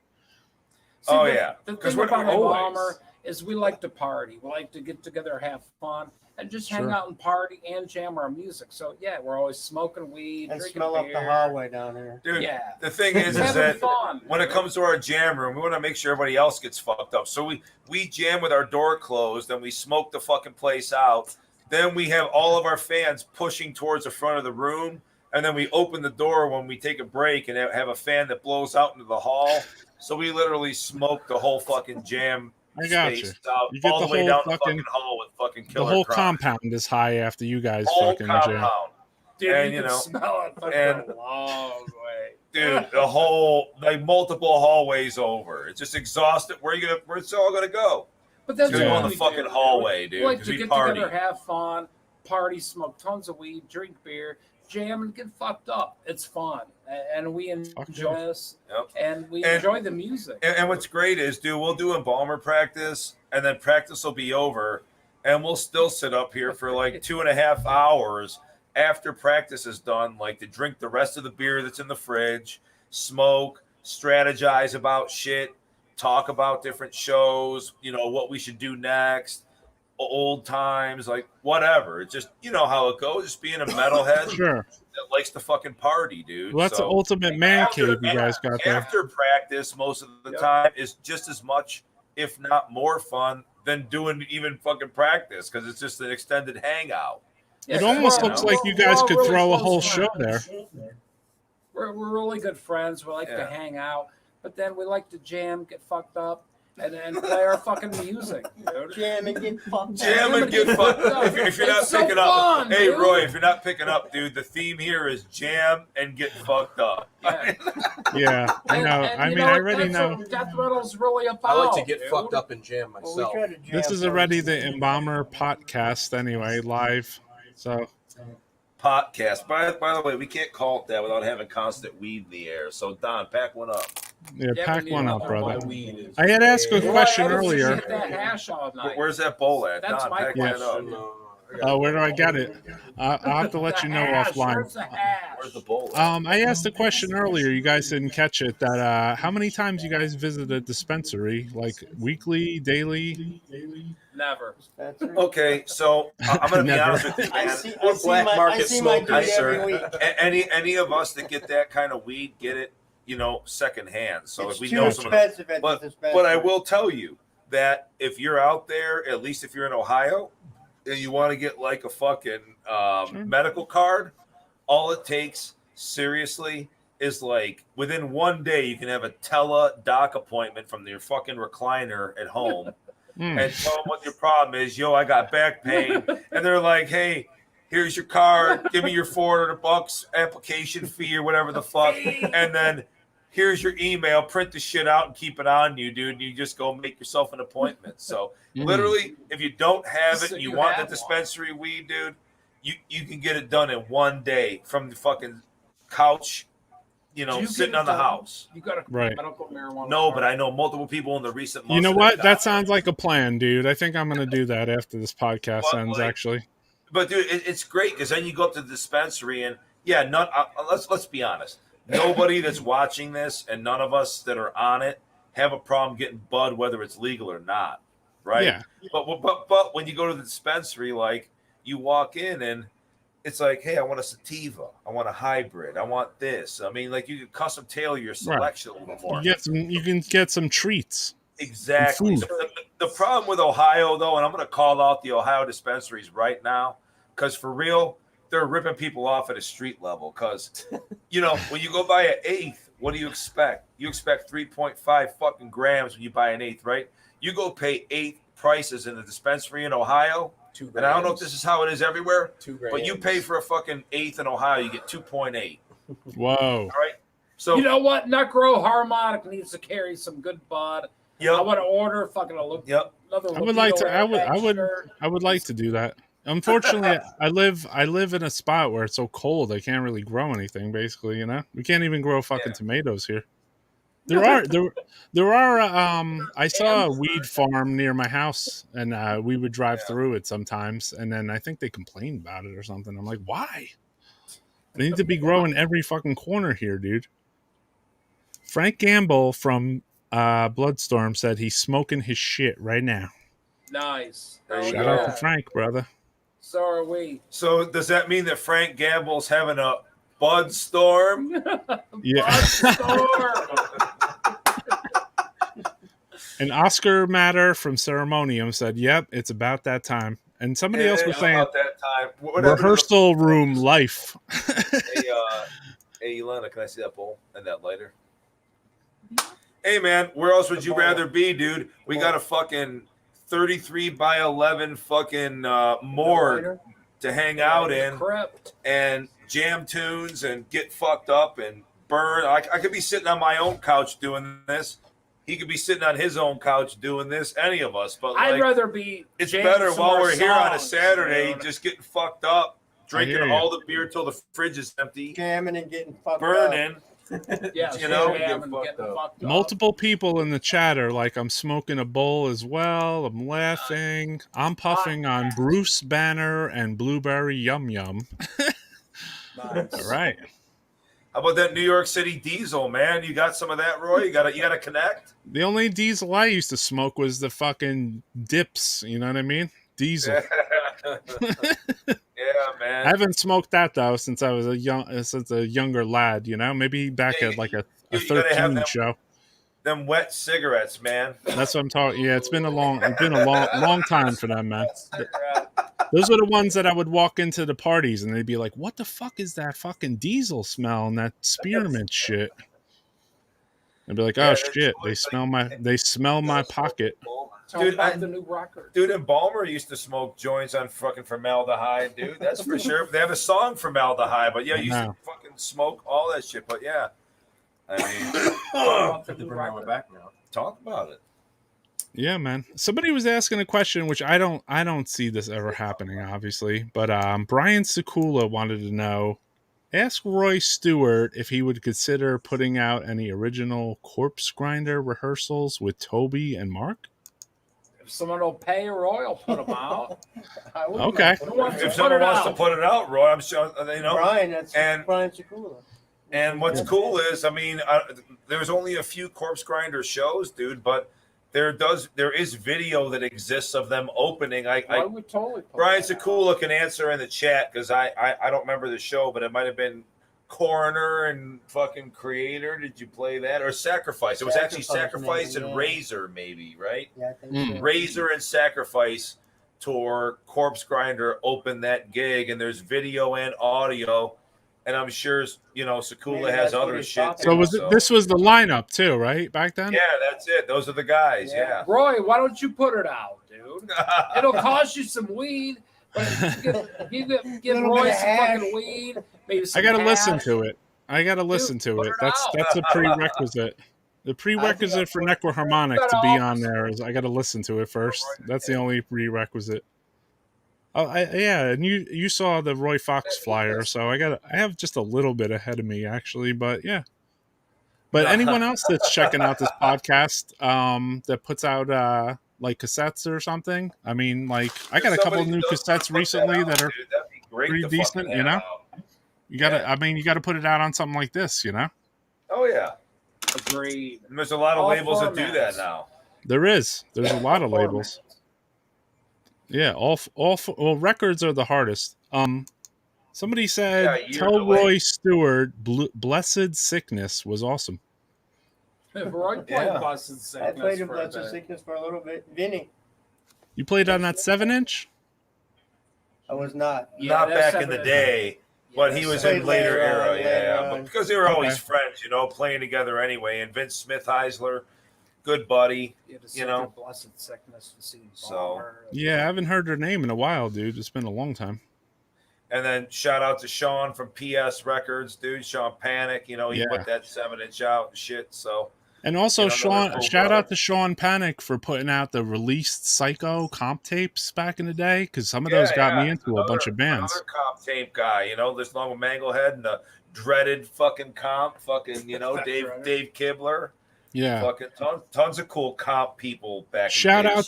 See, the thing about Embalmer is we like to party. We like to get together, have fun, and just hang out and party and jam our music. So yeah, we're always smoking weed and drinking smell beer. up the hallway down here. Dude, the thing is that when it comes to our jam room, we want to make sure everybody else gets fucked up. So we jam with our door closed and we smoke the fucking place out. Then we have all of our fans pushing towards the front of the room. And then we open the door when we take a break and have a fan that blows out into the hall. So we literally smoke the whole fucking jam space out You get all the the way whole down fucking- the fucking hall with fucking killer The whole crime. compound is high after you guys Whole fucking jam. compound. Dude, And, you can smell it for a long way. Dude, the whole multiple hallways over. It's just exhausted. Where's it all gonna go? But that's it's gonna go in what the we fucking do, hallway, dude. We like 'cause to we get party. together, have fun, party, smoke tons of weed, drink beer, jam, and get fucked up. It's fun, and we enjoy this, and we enjoy the music. And what's great is, dude, we'll do Embalmer practice, and then practice will be over, and we'll still sit up here for like 2.5 hours after practice is done, like to drink the rest of the beer that's in the fridge, smoke, strategize about shit, talk about different shows, what we should do next, old times, like whatever. It's just, how it goes, just being a metalhead Sure. that likes to fucking party, dude. Well, that's the ultimate man cave you guys got there. After practice, most of the time is just as much, if not more fun than doing even fucking practice, because it's just an extended hangout. It almost looks like you guys could really throw a close whole friends. show there. We're really good friends. We like to hang out, but then we like to jam, get fucked up, and play our fucking music, dude. Jam and get fucked up. Jam and get fucked up. If you're not It's so picking up, fun, hey dude. Roy, if you're not picking up, dude, the theme here is jam and get fucked up. Yeah, I know. I mean, I already know. What death metal's really about. I like to get dude. fucked up and jam myself. This is already the Embalmer podcast anyway, live. So Podcast. By the way, we can't call it that without having constant weed in the air. So Don, pack one up. Yeah, pack we one need up, another brother. one. I had asked a Boy, question ever since you earlier. hit that hash all night. Where's that bowl at? That's Don, my pack that up. question. Where do I get it? I'll have to let you know offline. Where's the hash? Where's the bowl at? I asked a question earlier. You guys didn't catch it. That how many times you guys visit a dispensary? Like weekly, daily? Never. Okay, so I'm going to be Never. honest with you, man. We're black market my dude smokers, every sir. week. Any of us that get that kind of weed get it, secondhand. So It's if we too know some of the, expensive at the dispensary. but I will tell you that if you're out there, at least if you're in Ohio, and you want to get like a fucking medical card, all it takes, seriously, is like within one day you can have a tele-doc appointment from your fucking recliner at home and tell them what your problem is. Yo, I got back pain. And they're like, hey, here's your card. Give me your $400 application fee or whatever the fuck. And then here's your email. Print the shit out and keep it on you, dude. And you just go make yourself an appointment. So literally, if you don't have it and you want the dispensary weed, dude, you can get it done in one day from the fucking couch, sitting on the house. You got a Right. medical marijuana No, card? but I know multiple people in the recent months. You know that what? have That died. sounds like a plan, dude. I think I'm going to do that after this podcast Well, ends, like- actually. But dude, it's great because then you go up to the dispensary and let's be honest. Nobody that's watching this and none of us that are on it have a problem getting bud, whether it's legal or not, right? Yeah. But when you go to the dispensary, like you walk in and it's like, hey, I want a sativa, I want a hybrid, I want this. I mean, like you can custom tailor your selection a little more. You can get some treats. Exactly. Some So food. the problem with Ohio, though, and I'm going to call out the Ohio dispensaries right now, because for real, they're ripping people off at a street level. Because, when you go buy an eighth, what do you expect? You expect 3.5 fucking grams when you buy an eighth, right? You go pay eighth prices in the dispensary in Ohio, and I don't know if this is how it is everywhere, but you pay for a fucking eighth in Ohio, you get 2.8. Whoa. All right. So you know what? Nutgrow Harmonic needs to carry some good bud. Yep. I want to order fucking another. I would like to. I would like to do that. Unfortunately, I live in a spot where it's so cold. I can't really grow anything. Basically, we can't even grow fucking tomatoes here. There are. I saw a weed farm near my house, and we would drive through it sometimes. And then I think they complained about it or something. I'm like, why? They need to be growing every fucking corner here, dude. Frank Gamble from Bloodstorm said he's smoking his shit right now. Nice. Shout out to Frank, brother. So are we. So does that mean that Frank Gamble's having a bud storm? Yeah. Bud storm. And Oscar Matter from Ceremonium said, "Yep, it's about that time." And somebody else was saying, about that time. "Rehearsal room life." Hey, Elena, can I see that bowl and that lighter? Hey, man, where else would you rather be, dude? We got a fucking 33 by 11 fucking morgue to hang out in and jam tunes and get fucked up and burn. I could be sitting on my own couch doing this. He could be sitting on his own couch doing this. Any of us, but I'd rather be. It's jamming better some while more we're here on a songs, Saturday, just getting fucked up, drinking hear all the beer till the fridge is empty, jamming and getting fucked burning. Yeah, you know, jamming, getting fucked up. Multiple people in the chat are like, "I'm smoking a bowl as well. I'm laughing. I'm puffing on Bruce Banner and Blueberry Yum Yum." Nice. All right. How about that New York City diesel, man? You got some of that, Roy? You got to connect. The only diesel I used to smoke was the fucking dips. You know what I mean? Diesel. Yeah, man. I haven't smoked that though since I was a younger lad. Maybe back at like a You gotta have 13 them- show. Them wet cigarettes, man. That's what I'm talking. Yeah, it's been a long time for them, man. Those are the ones that I would walk into the parties and they'd be like, "What the fuck is that fucking diesel smell and that spearmint shit?" I'd be like, "Oh shit, they smell my pocket." Dude, the new rocker. Dude, Embalmer used to smoke joints on fucking formaldehyde, dude. That's for sure. They have a song formaldehyde, but yeah, you used to fucking smoke all that shit. But yeah, I mean, talk about it. Yeah, man. Somebody was asking a question, which I don't see this ever happening, obviously. But Brian Sekula wanted to know Ask Roy Stewart if he would consider putting out any original Corpse Grinder rehearsals with Toby and Mark. If someone will pay Roy, I'll put them out. Okay. If someone wants to put it out, Roy, I'm sure Brian, Brian Sakula. And what's cool is, I mean, there's only a few Corpse Grinder shows, dude, but there is video that exists of them opening. I would totally put Brian Sakula can answer in the chat because I don't remember the show, but it might have been Coroner and fucking Creator. Did you play that or Sacrifice? It was actually Sacrifice and Razor, maybe, right? Yeah, I think so. Razor and Sacrifice tour. Corpse Grinder opened that gig, and there's video and audio. And I'm sure, Sakula has other shit. So this was the lineup too, right? Back then? Yeah, that's it. Those are the guys. Yeah. Roy, why don't you put it out, dude? It'll cost you some weed, but give Roy some fucking weed. Maybe some I gotta hash. listen to it. That's a prerequisite. The prerequisite for Necroharmonic to be on there is I gotta listen to it first. That's the only prerequisite. Oh, and you saw the Roy Fox flyer, so I have just a little bit ahead of me actually, but yeah. But anyone else that's checking out this podcast, that puts out like cassettes or something, I mean, like I got a couple of new cassettes recently that are pretty decent, you know. You gotta put it out on something like this, you know. Oh yeah, agreed. And there's a lot of labels that do that now. There's a lot of labels. Yeah, well, records are the hardest. Somebody said, "Tell Roy Stewart, Blessed Sickness was awesome." Roy played Blessed Sickness. I played in Blessed Sickness for a little bit. Vinny. You played on that 7-inch? I was not. Not back in the day, but he was in later era. Yeah, but because they were always friends, playing together anyway. And Vince Smith Heisler, good buddy, Blessed Sickness. Yeah, I haven't heard her name in a while, dude. It's been a long time. And then shout out to Sean from PS Records, dude. Sean Panic, he put that 7-inch out and shit. So, and also shout out to Sean Panic for putting out the released Psycho comp tapes back in the day, because some of those got me into a bunch of bands. Another comp tape guy, this long with Manglehead and the dreaded fucking comp, Dave Kibler. Yeah, fucking tons of cool comp people back. Shout out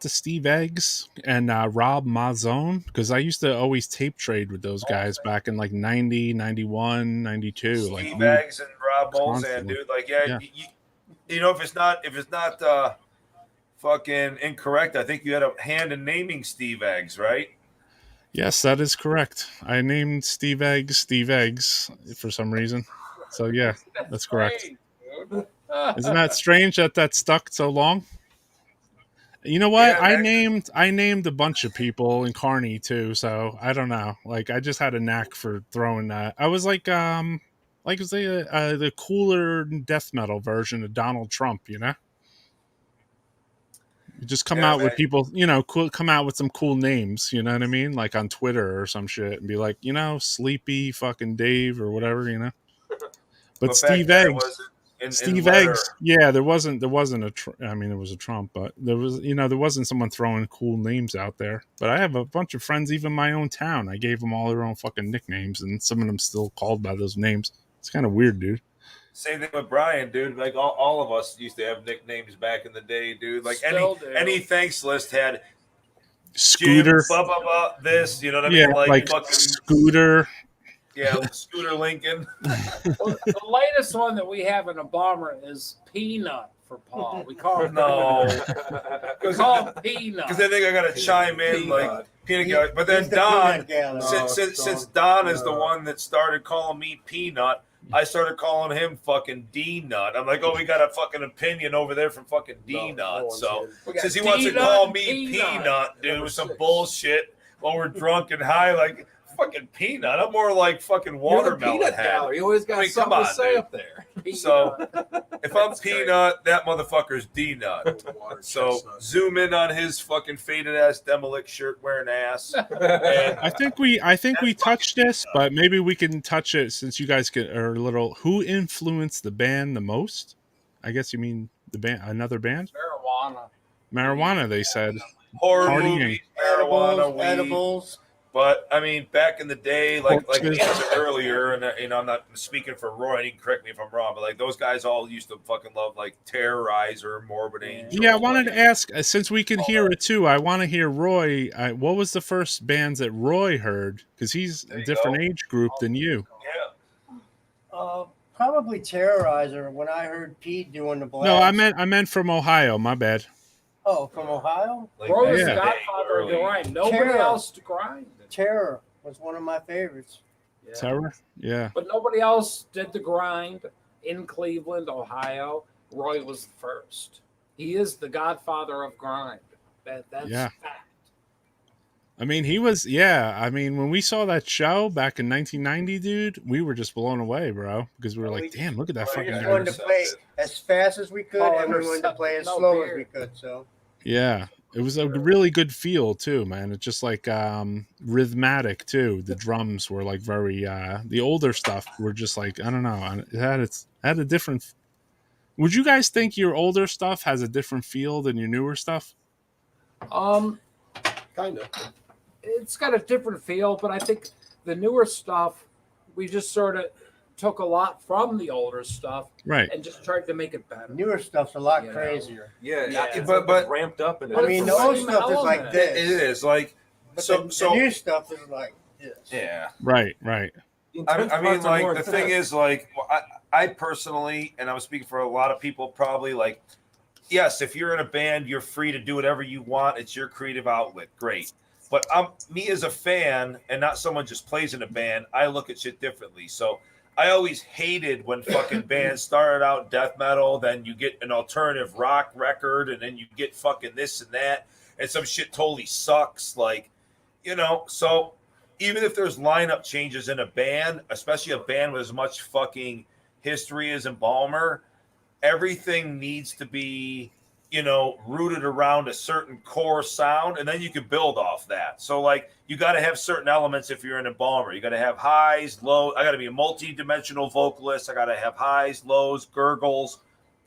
to Steve Eggs and Rob Mazzone, because I used to always tape trade with those guys back in like 90, 91, 92. Steve Eggs and Rob Molzan, dude. Like, if it's not fucking incorrect, I think you had a hand in naming Steve Eggs, right? Yes, that is correct. I named Steve Eggs for some reason. So yeah, that's correct. Isn't that strange that stuck so long? You know what? Yeah, I named a bunch of people in Carney too, so I don't know. Like I just had a knack for throwing that. I was like the cooler death metal version of Donald Trump, you know? You just come out with people, come out with some cool names, you know what I mean? Like on Twitter or some shit, and be like, Sleepy fucking Dave or whatever, you know? But Steve Eggs. Steve Eggs, yeah, there wasn't there was a Trump, but there wasn't someone throwing cool names out there. But I have a bunch of friends, even my own town. I gave them all their own fucking nicknames, and some of them still called by those names. It's kind of weird, dude. Same thing with Brian, dude. Like all of us used to have nicknames back in the day, dude. Like any thanks list had Scooter, Jim, this, you know what I mean? Like fucking Scooter. Yeah, Scooter Lincoln. Well, the latest one that we have in Embalmer is Peanut for Paul. We call him we call him Peanut. Because I think I got to chime in like Peanut Gallery. But then Don, since Don is the one that started calling me Peanut, I started calling him fucking D-Nut. I'm like, oh, we got a fucking opinion over there from fucking D-Nut. So since he wants to call me Peanut, dude, some bullshit while we're drunk and high, like, fucking Peanut. I'm more like fucking watermelon. Peanut gallery. You always got something to say up there. So if I'm Peanut, that motherfucker's D-Nut. So zoom in on his fucking faded ass Demolic shirt wearing ass. And I think we touched this, but maybe we can touch it since you guys are a little. Who influenced the band the most? I guess you mean the band, another band? Marijuana. They said. Horror movies, marijuana, weed. Edibles. But I mean, back in the day, like he said earlier, and you know, I'm not speaking for Roy. And he can correct me if I'm wrong, but like those guys all used to fucking love like Terrorizer, Morbid Angel. Yeah, I wanted to ask, since we can hear it too, I want to hear Roy. What was the first bands that Roy heard? Because he's a different age group than you. Yeah. Probably Terrorizer. When I heard Pete doing the blast. No, I meant from Ohio. My bad. Oh, from Ohio? Roy was the godfather of the grind. Nobody else to grind. Terror was one of my favorites. Yeah. Terror? Yeah. But nobody else did the grind in Cleveland, Ohio. Roy was the first. He is the godfather of grind. That's fact. I mean, he was, I mean, when we saw that show back in 1990, dude, we were just blown away, bro. Because we were like, damn, look at that fucking guy. We wanted to play as fast as we could, and we wanted to play as slow as we could, so. Yeah. It was a really good feel too, man. It's just like rhythmic too. The drums were like very the older stuff were just like, I don't know. It had a different. Would you guys think your older stuff has a different feel than your newer stuff? Kind of. It's got a different feel, but I think the newer stuff, we just sort of took a lot from the older stuff, right, and just tried to make it better. Newer stuff's a lot crazier. Yeah, but ramped up. And I mean, the old stuff is like this. It is like so. The new stuff is like this. Yeah. Right. I mean, like the thing is, like, I personally, and I'm speaking for a lot of people, probably like, yes, if you're in a band, you're free to do whatever you want. It's your creative outlet. Great. But me as a fan, and not someone just plays in a band, I look at shit differently. So I always hated when fucking bands started out death metal, then you get an alternative rock record, and then you get fucking this and that, and some shit totally sucks. Like, you know, so even if there's lineup changes in a band, especially a band with as much fucking history as Embalmer, everything needs to be, you know, rooted around a certain core sound, and then you can build off that. So, like, you got to have certain elements if you're an Embalmer. You got to have highs, lows. I got to be a multi-dimensional vocalist. I got to have highs, lows, gurgles,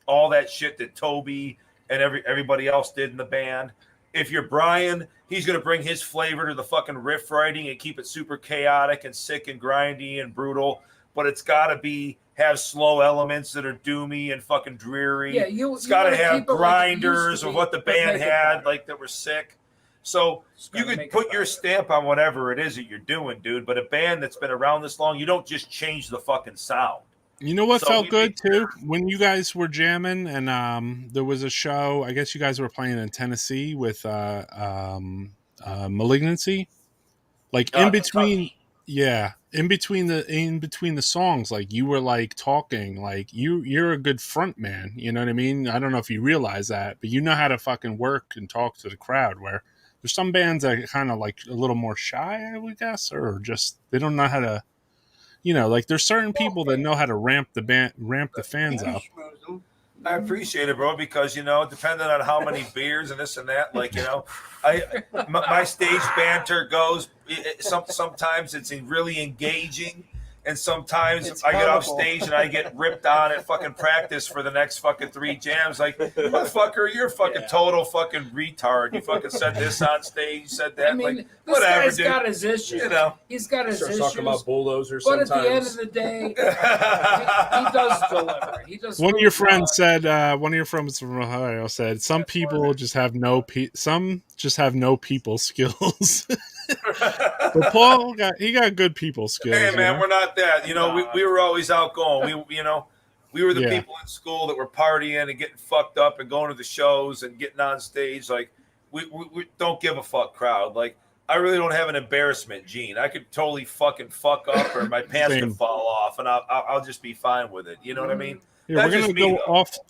all that shit that Toby and everybody else did in the band. If you're Brian, he's going to bring his flavor to the fucking riff writing and keep it super chaotic and sick and grindy and brutal. But it's got to have slow elements that are doomy and fucking dreary. Yeah, it's got to have grinders of what the band had, like, that were sick. So you could put your stamp on whatever it is that you're doing, dude. But a band that's been around this long, you don't just change the fucking sound. You know what felt good too? When you guys were jamming and there was a show, I guess you guys were playing in Tennessee with Malignancy. Like in between the songs, like you were like talking, like you're a good front man, you know what I mean? I don't know if you realize that, but you know how to fucking work and talk to the crowd, where there's some bands that are kind of like a little more shy, I would guess, or just they don't know how to, you know, like there's certain people that know how to ramp the fans up. I appreciate it, bro, because, you know, depending on how many beers and this and that, like, you know, my stage banter goes, sometimes it's really engaging, and sometimes I get off stage and I get ripped on at fucking practice for the next fucking 3 jams. Like, motherfucker, you're a fucking total fucking retard. You fucking said this on stage, you said that. I mean, like, this whatever, guy's dude. got his issues. You know, he's got his issues. Talking about bulldozers, but sometimes. at the end of the day, he does deliver. He does. One of your friends said, one of your friends from Ohio said, some people just have no people skills. But Paul got good people skills. Hey man, we're not that. You know, we were always outgoing. We were the people in school that were partying and getting fucked up and going to the shows and getting on stage. Like we don't give a fuck crowd. Like I really don't have an embarrassment gene. I could totally fucking fuck up or my pants could fall off and I'll just be fine with it. You know what I mean? Yeah, we're gonna go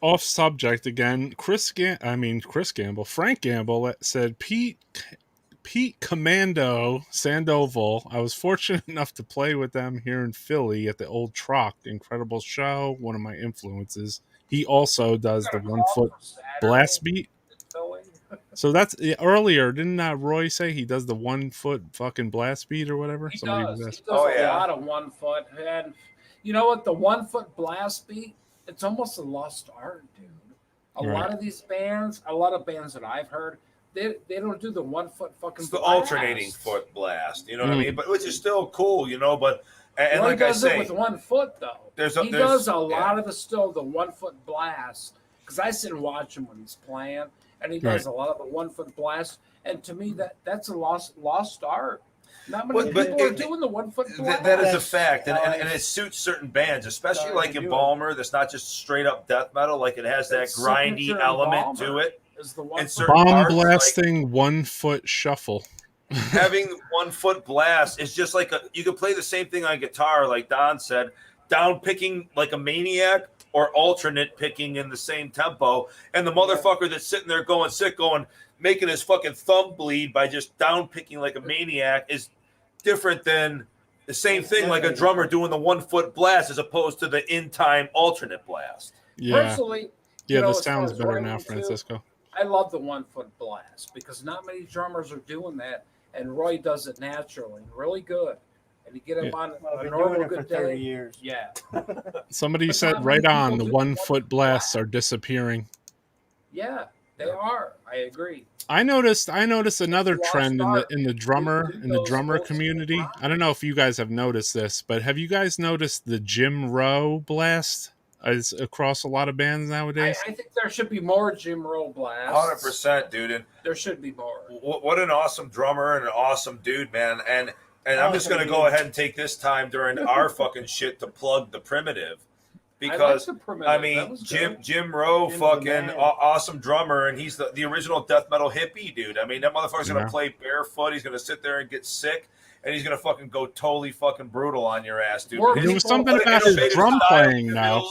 off subject again. Frank Gamble said Pete Commando Sandoval. I was fortunate enough to play with them here in Philly at the Old Troc. Incredible show. One of my influences. He also does the 1 foot blast beat. So that's earlier. Didn't Roy say he does the 1 foot fucking blast beat or whatever? He does a lot of 1 foot. And you know what? The 1 foot blast beat, it's almost a lost art, dude. A lot of these bands, a lot of bands that I've heard, they don't do the 1 foot fucking. It's the blast. alternating foot blast. You know what I mean? But which is still cool, you know. But and Roy like does I say, it with 1 foot though. He does a lot of the 1 foot blast because I sit and watch him when he's playing, and he does a lot of the 1 foot blast. And to me, that's a lost art. Not many people are doing the 1 foot blast. That is a fact, and it suits certain bands, especially like Embalmer. That's not just straight up death metal. Like it has that grindy element to it. Is the bomb blasting 1 foot shuffle. Having the 1 foot blast is just like you can play the same thing on guitar, like Don said, down picking like a maniac or alternate picking in the same tempo, and the motherfucker that's sitting there going sick, making his fucking thumb bleed by just down picking like a maniac is different than the same thing like a drummer doing the 1 foot blast as opposed to the in time alternate blast. Yeah. Personally, this sounds better now, Francisco. I love the 1 foot blast because not many drummers are doing that, and Roy does it naturally, really good. And you get him on a normal good day. 30 years. Yeah. Somebody said right on, the 1 foot blasts are disappearing. Yeah, they are. I agree. I noticed another trend in the drummer community. I don't know if you guys have noticed this, but have you guys noticed the Jim Rowe blast is across a lot of bands nowadays? I think there should be more Jim Rowe blasts. 100%, dude. And there should be more. What an awesome drummer and an awesome dude, man. And I'm just going to go ahead and take this time during our fucking shit to plug the Primitive. Because, I mean, Jim Rowe, fucking awesome drummer, and he's the original death metal hippie dude. I mean, that motherfucker's going to play barefoot. He's going to sit there and get sick, and he's going to fucking go totally fucking brutal on your ass, dude. There was something about his drum playing now.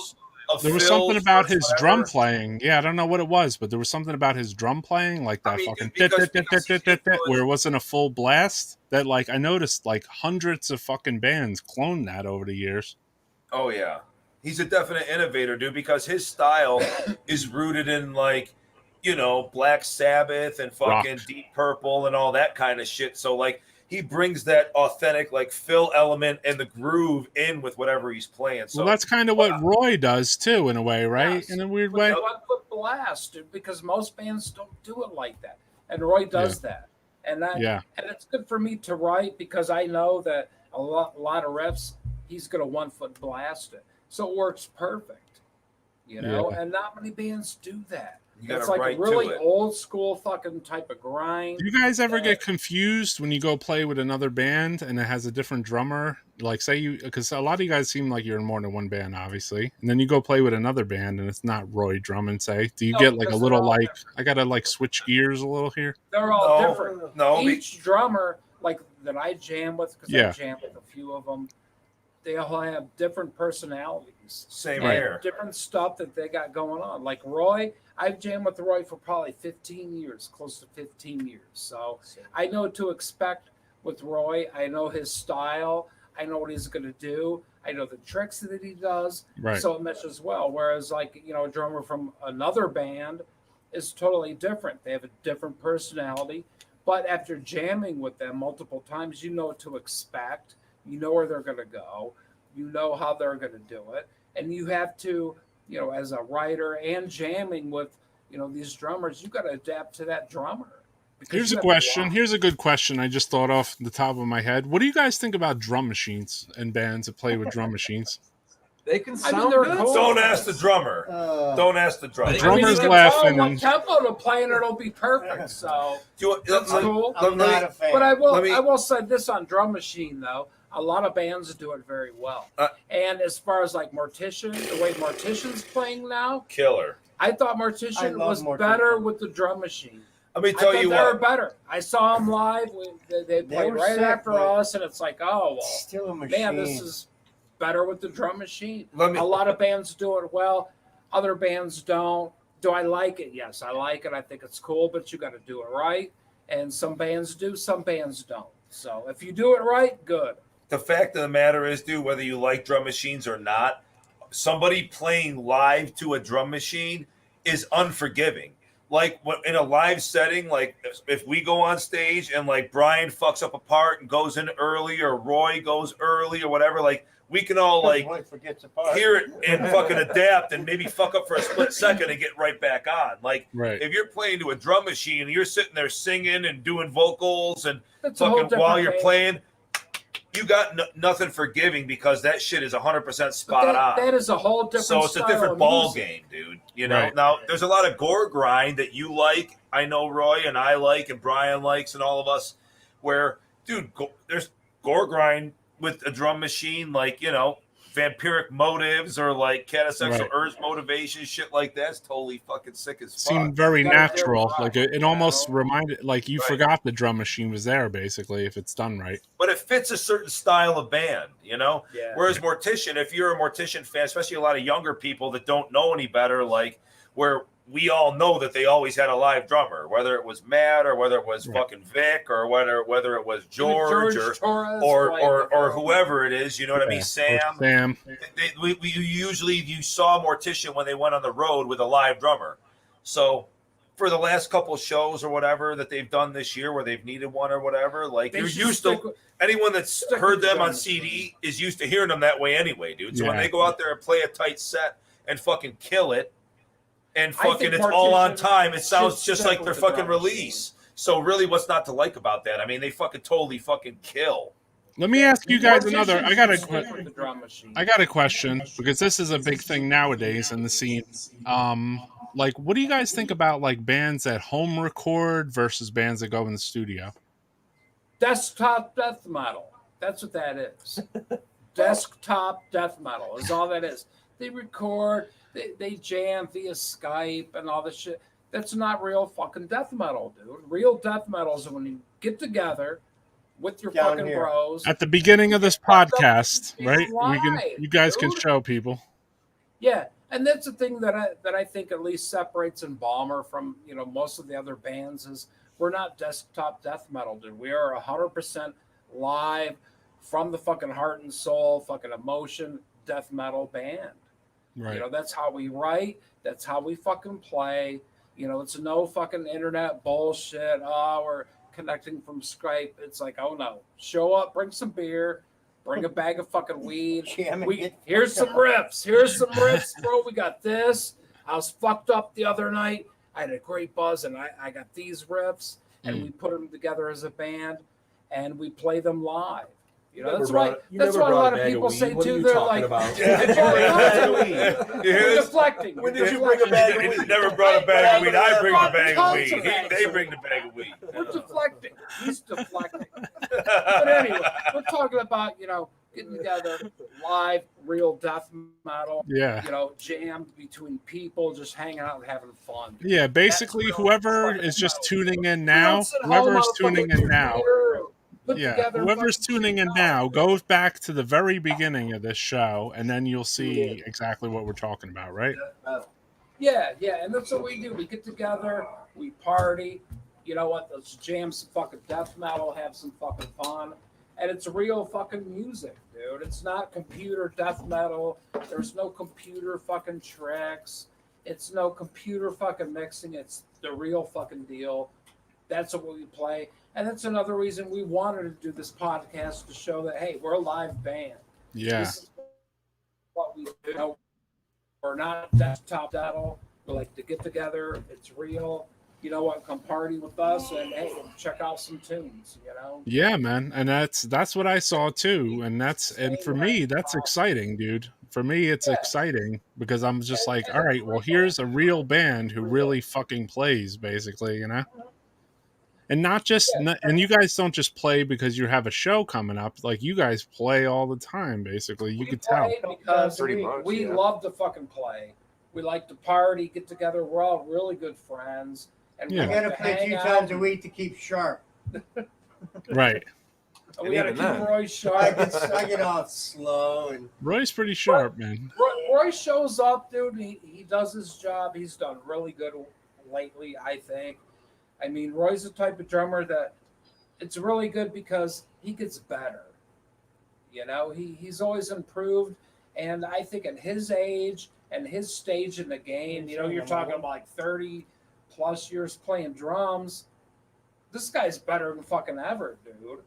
There was something about his drum playing. Yeah, I don't know what it was, but there was something about his drum playing, like that where it wasn't a full blast. That, like, I noticed, like, hundreds of fucking bands cloned that over the years. Oh, yeah. He's a definite innovator, dude, because his style is rooted in, like, you know, Black Sabbath and fucking Deep Purple and all that kind of shit. So, like, he brings that authentic, like, fill element and the groove in with whatever he's playing. So, well, that's kind of what Roy does, too, in a way, right? Yes. In a weird way. 1 foot blast, dude, because most bands don't do it like that. And Roy does that. And and it's good for me to write because I know that a lot of reps, he's going to 1 foot blast it. So it works perfect, you know, and not many bands do that. It's like a really old school fucking type of grind. Do you guys ever get confused when you go play with another band and it has a different drummer? Like, say because a lot of you guys seem like you're in more than one band, obviously, and then you go play with another band and it's not Roy drumming. Say, do you get like a little like I gotta like switch gears a little here? They're all different. No, each drummer like that I jam with because I jam with a few of them. They all have different personalities. Same here. Different stuff that they got going on. Like Roy, I've jammed with Roy for probably 15 years, close to 15 years. So I know what to expect with Roy. I know his style. I know what he's going to do. I know the tricks that he does. Right. So it meshes well. Whereas, like, you know, a drummer from another band is totally different. They have a different personality. But after jamming with them multiple times, you know what to expect. You know where they're going to go. You know how they're going to do it. And you have to, you know, as a writer and jamming with, you know, these drummers, you got to adapt to that drummer. Here's a question. Here's a good question I just thought off the top of my head. What do you guys think about drum machines and bands that play with drum machines? They can sound good. Cool. Don't ask the drummer. Don't ask the drummer. The drummer's laughing. What tempo to play and it'll be perfect. So that's cool. I'm not a fan. But I will say this on drum machine though. A lot of bands do it very well. And as far as like Mortician, the way Mortician's playing now, killer. I thought Mortician was better with the drum machine. Let me tell you what. They were better. I saw them live. They played right after us, and it's like, oh, well, still a machine. Man, this is better with the drum machine. A lot of bands do it well. Other bands don't. Do I like it? Yes, I like it. I think it's cool, but you got to do it right. And some bands do, some bands don't. So if you do it right, good. The fact of the matter is, dude, whether you like drum machines or not, somebody playing live to a drum machine is unforgiving. Like in a live setting, like if we go on stage and like Brian fucks up a part and goes in early or Roy goes early or whatever, like we can all like One forgets a part. hear it and fucking adapt and maybe fuck up for a split second and get right back on. Like Right. if you're playing to a drum machine and you're sitting there singing and doing vocals and That's a whole fucking while different you're game. playing, you got nothing forgiving because that shit is 100% spot on. That is a whole different. So it's a style different of ball music. game, dude. You know, Right. now there's a lot of gore grind that you like. I know Roy and I like, and Brian likes, and all of us. Where, dude, there's gore grind with a drum machine, like, you know, vampiric motives or like catasexual Right. urge motivation, shit like that's totally fucking sick as fuck. Seemed very Gotta do it natural. right, Like it almost you know? reminded, like you Right. forgot the drum machine was there, basically, if it's done right. But it fits a certain style of band, you know? Yeah. Whereas Mortician, if you're a Mortician fan, especially a lot of younger people that don't know any better, like where we all know that they always had a live drummer, whether it was Matt or whether it was Right. fucking Vic or whether it was George Torres, or whoever it is, you know what I mean? Yeah. Or Sam. Sam. We usually you saw Mortician when they went on the road with a live drummer. So for the last couple shows or whatever that they've done this year where they've needed one or whatever, like They you're should used stick to with- anyone that's stick heard with the them on drum CD is used to hearing them that way anyway, dude. So when Yeah. they go out there and play a tight set and fucking kill it and I fucking think it's all on Mortician time, it sounds should just stick like their with the fucking drum machine. release. So really what's not to like about that? I mean, they fucking totally fucking kill. Let me ask you guys another. Mortician I got should stick a with the drum machine. question because this is a big thing nowadays in the scene. Like, what do you guys think about like bands that home record versus bands that go in the studio? Desktop death metal. That's what that is. Desktop death metal is all that is. They record, they jam via Skype and all this shit. That's not real fucking death metal, dude. Real death metal is when you get together with your Down fucking here. bros. At the beginning of this podcast, right? Live, You guys can dude. show people. Yeah, and that's the thing that I think at least separates Embalmer from most of the other bands is we're not desktop death metal, dude. We are 100% live from the fucking heart and soul, fucking emotion death metal band. Right. That's how we write. That's how we fucking play. It's no fucking internet bullshit. Oh, we're connecting from Skype. It's like, oh no, show up, bring some beer, bring a bag of fucking weed. Jam and get Here's some riffs. Here's some riffs, bro. We got this. I was fucked up the other night. I had a great buzz, and I got these riffs, and we put them together as a band, and we play them live. That's right. That's what a lot of people say too. They're like, You're deflecting. When did you bring a bag of He weed? never brought a bag of weed. I bring the bag of Tons weed. of bags They of bring the bag of weed. We're deflecting. He's deflecting. But anyway, we're talking about, getting together live, real death metal. Yeah. Jammed between people, just hanging out and having fun. Yeah, basically, That's real whoever fucking is just metal. tuning in We now, don't sit home whoever is on a tuning fucking in now, computer, put yeah, together whoever's fucking tuning in shit. now, goes back to the very beginning of this show, and then you'll see exactly what we're talking about, right? Yeah, and that's what we do. We get together, we party. You know what? Let's jam some fucking death metal, have some fucking fun. And it's real fucking music, dude. It's not computer death metal. There's no computer fucking tracks. It's no computer fucking mixing. It's the real fucking deal. That's what we play. And that's another reason we wanted to do this podcast to show that, hey, we're a live band. Yeah. This is what we do. We're not desktop metal. We like to get together. It's real. You know what? Come party with us and hey, check out some tunes. Yeah, man, and that's what I saw too, and for me, that's exciting, dude. For me, it's exciting because I'm just like, all right, well, here's a real band who really fucking plays, basically, and not just, and you guys don't just play because you have a show coming up. Like you guys play all the time, basically. You could tell. Because Pretty much, we yeah. love to fucking play. We like to party, get together. We're all really good friends. And Yeah. You we gotta like to play hang 2 out. times a week to keep sharp. Right. We gotta And keep even then. Roy I sharp. get off slow and Roy's pretty sharp, man. Roy shows up, dude. He does his job. He's done really good lately, I think. I mean, Roy's the type of drummer that it's really good because he gets better. He's always improved. And I think at his age and his stage in the game, you're talking about like 30 plus years playing drums. This guy's better than fucking ever, dude.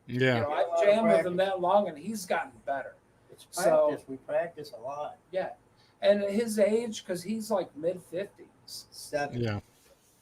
Yeah. I've jammed with him that long and he's gotten better. It's practice. We practice a lot. Yeah. And at his age, because he's like mid-50s. 7. Yeah.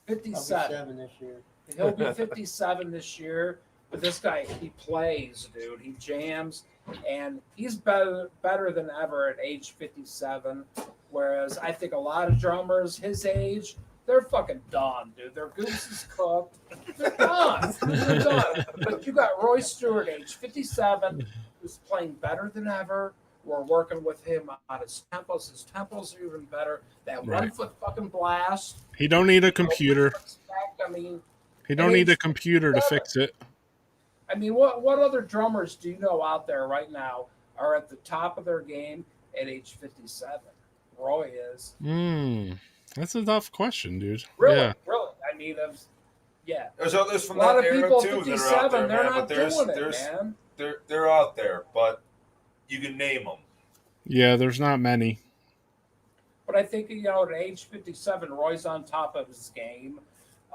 57. I'll be 7 this year. He'll be 57 this year. But this guy, he plays, dude. He jams. And he's better than ever at age 57. Whereas I think a lot of drummers his age, they're fucking done, dude. Their goose is cooked. They're done. They're done. But you got Roy Stewart, age 57, who's playing better than ever. We're working with him on his tempos. His tempos are even better. That 1 foot fucking blast. He don't need a computer. I mean, He don't need a computer to fix it. I mean, what other drummers do you know out there right now are at the top of their game at age 57? Roy is. That's a tough question, dude. Really? Yeah. Really? I mean, yeah. There's others from a lot that of era people too 57, that are out there, they're man. not But doing it, man. they're out there, but you can name them. Yeah, there's not many. But I think, at age 57, Roy's on top of his game.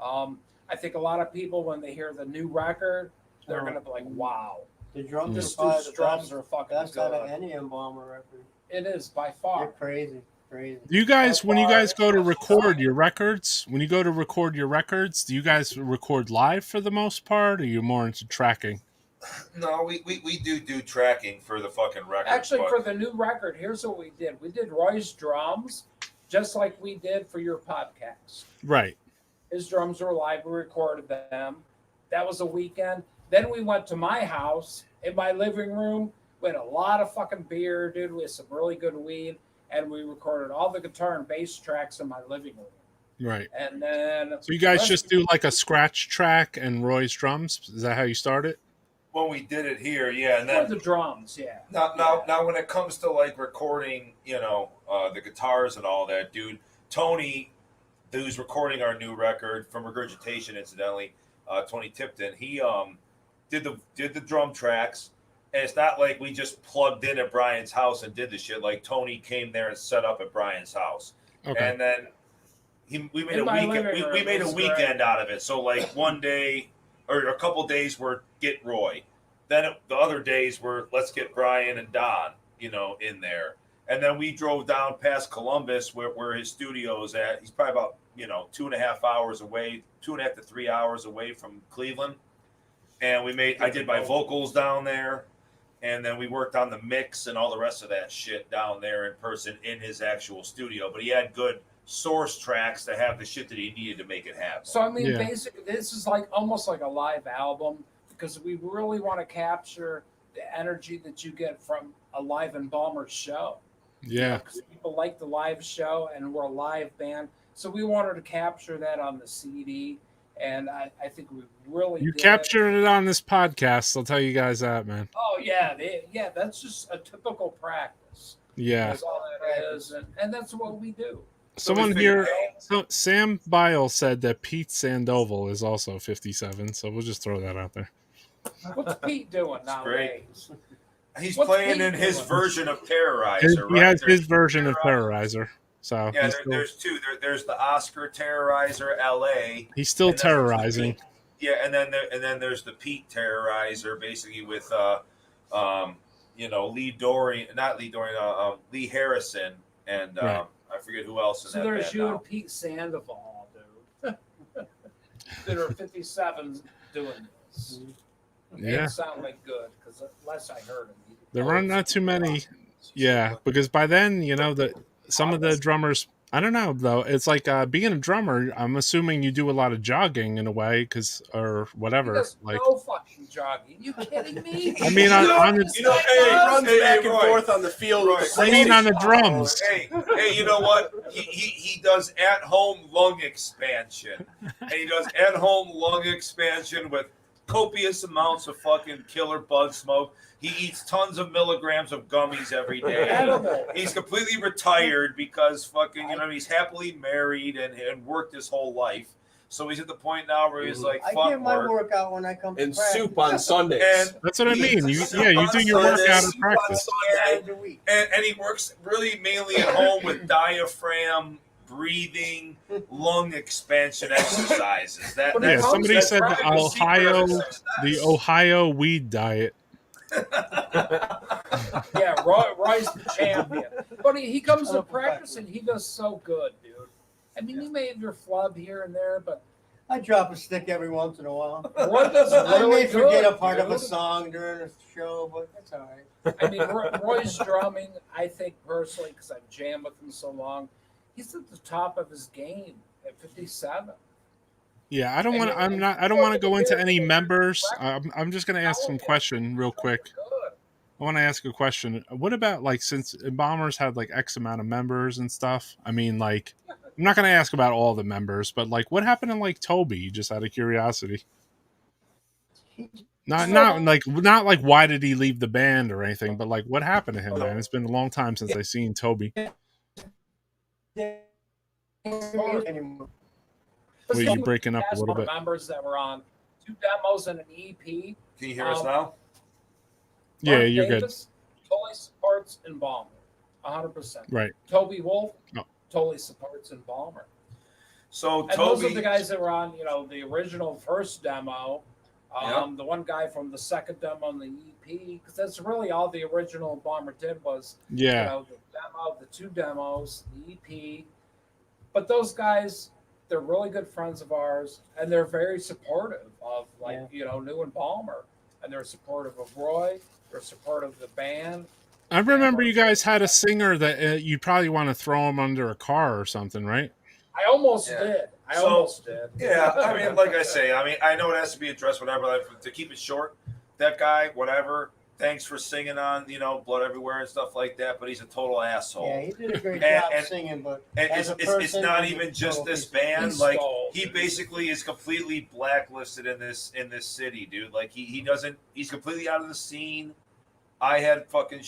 I think a lot of people, when they hear the new record, they're going to be like, wow. The drums This are dude's drums are fucking that's good. out of any Embalmer record. It is, by far. You're crazy. Crazy. Do you guys, when you guys go to record your records, do you guys record live for the most part, or are you more into tracking? No, we do tracking for the fucking record. Actually, for the new record, here's what we did. We did Roy's drums, just like we did for your podcast. Right. His drums were live. We recorded them. That was a weekend. Then we went to my house in my living room. We had a lot of fucking beer, dude. We had some really good weed. And we recorded all the guitar and bass tracks in my living room. Right. And then... So you guys just do like a scratch track and Roy's drums? Is that how you started? When we did it here, yeah. And then the drums, yeah. Now, when it comes to like recording, the guitars and all that, dude, Tony, who's recording our new record from Regurgitation, incidentally, Tony Tipton, he did the drum tracks. And it's not like we just plugged in at Brian's house and did the shit. Like Tony came there and set up at Brian's house, and then we made we made a weekend out of it. So like one day or a couple days were get Roy, then the other days were let's get Brian and Don, in there, and then we drove down past Columbus where his studio is at. He's probably about 2.5 hours away, 2.5 to 3 hours away from Cleveland, and I did my vocals down there. And then we worked on the mix and all the rest of that shit down there in person in his actual studio. But he had good source tracks to have the shit that he needed to make it happen. So, I mean, basically, this is almost like a live album because we really want to capture the energy that you get from a live Embalmer show. Yeah. Because people like the live show and we're a live band. So we wanted to capture that on the CD. And I think we really You captured it on this podcast. I'll tell you guys that, man. Oh, yeah. That's just a typical practice. Yeah. That's all that is. And that's what we do. Someone here, Sam Bile said that Pete Sandoval is also 57. So we'll just throw that out there. What's Pete doing nowadays? He's playing in his version of Terrorizer, He has his version of Terrorizer. So yeah, there's two. There's the Oscar Terrorizer LA. He's still terrorizing. Yeah, and then there's the Pete Terrorizer, basically with Lee Harrison and right. I forget who else in so that there's band you now. and Pete Sandoval, dude. that are 57s doing this. Yeah, it sound like good because last I heard him, there are not too many. Yeah, because by then some of the drummers, I don't know though. It's like being a drummer. I'm assuming you do a lot of jogging in a way, or whatever. Like no fucking jogging. You kidding me? I mean, on the, he runs back and forth on the field. I mean, on the drums. Hey, you know what? He does at-home lung expansion, and he does at-home lung expansion with copious amounts of fucking killer bud smoke. He eats tons of milligrams of gummies every day. He's completely retired because fucking, he's happily married and worked his whole life. So he's at the point now where he's like, fuck I get my work. workout when I come to and practice. soup on Sundays. And that's what I mean. You do your workout in practice. And he works really mainly at home with diaphragm, breathing, lung expansion exercises. Somebody said the Ohio weed diet. Yeah, Roy's the champion. But he comes to practice and he does so good, dude. I mean, you may have your flub here and there, but I drop a stick every once in a while. Roy does I really may forget good, a part of a dude. song during a show, but that's all right. I mean, Roy's drumming, I think personally, because I've jammed with him so long, he's at the top of his game at 57. Yeah, I don't want. I don't want to go into any members. I'm just going to ask some question real quick. I want to ask a question. What about like since Embalmers had like X amount of members and stuff? I mean, like, I'm not going to ask about all the members, but like, what happened to like Toby? Just out of curiosity. Not like why did he leave the band or anything, but like what happened to him, man? It's been a long time since I seen Toby. Wait, you breaking up a little bit. Members that were on 2 demos and an EP. Can you hear us now? Yeah, Mark you're Davis totally supports Embalmer, 100%. Right. Toby Wolf totally supports Embalmer. So and those are the guys that were on, the original first demo. The one guy from the second demo and the EP, because that's really all the original Embalmer did was the demo, the 2 demos, the EP. But those guys, they're really good friends of ours, and they're very supportive of new Embalmer, and they're supportive of Roy. They're supportive of the band. I remember you guys had a singer that you'd probably want to throw him under a car or something, right? I almost did. I almost did. Yeah, I mean, like I say, I know it has to be addressed, whatever. Like, to keep it short, that guy, whatever. Thanks for singing on, Blood Everywhere and stuff like that. But he's a total asshole. Yeah, he did a great job singing, but it's not even just this band. Like he basically is completely blacklisted in this city, dude. Like he's completely out of the scene. I had fucking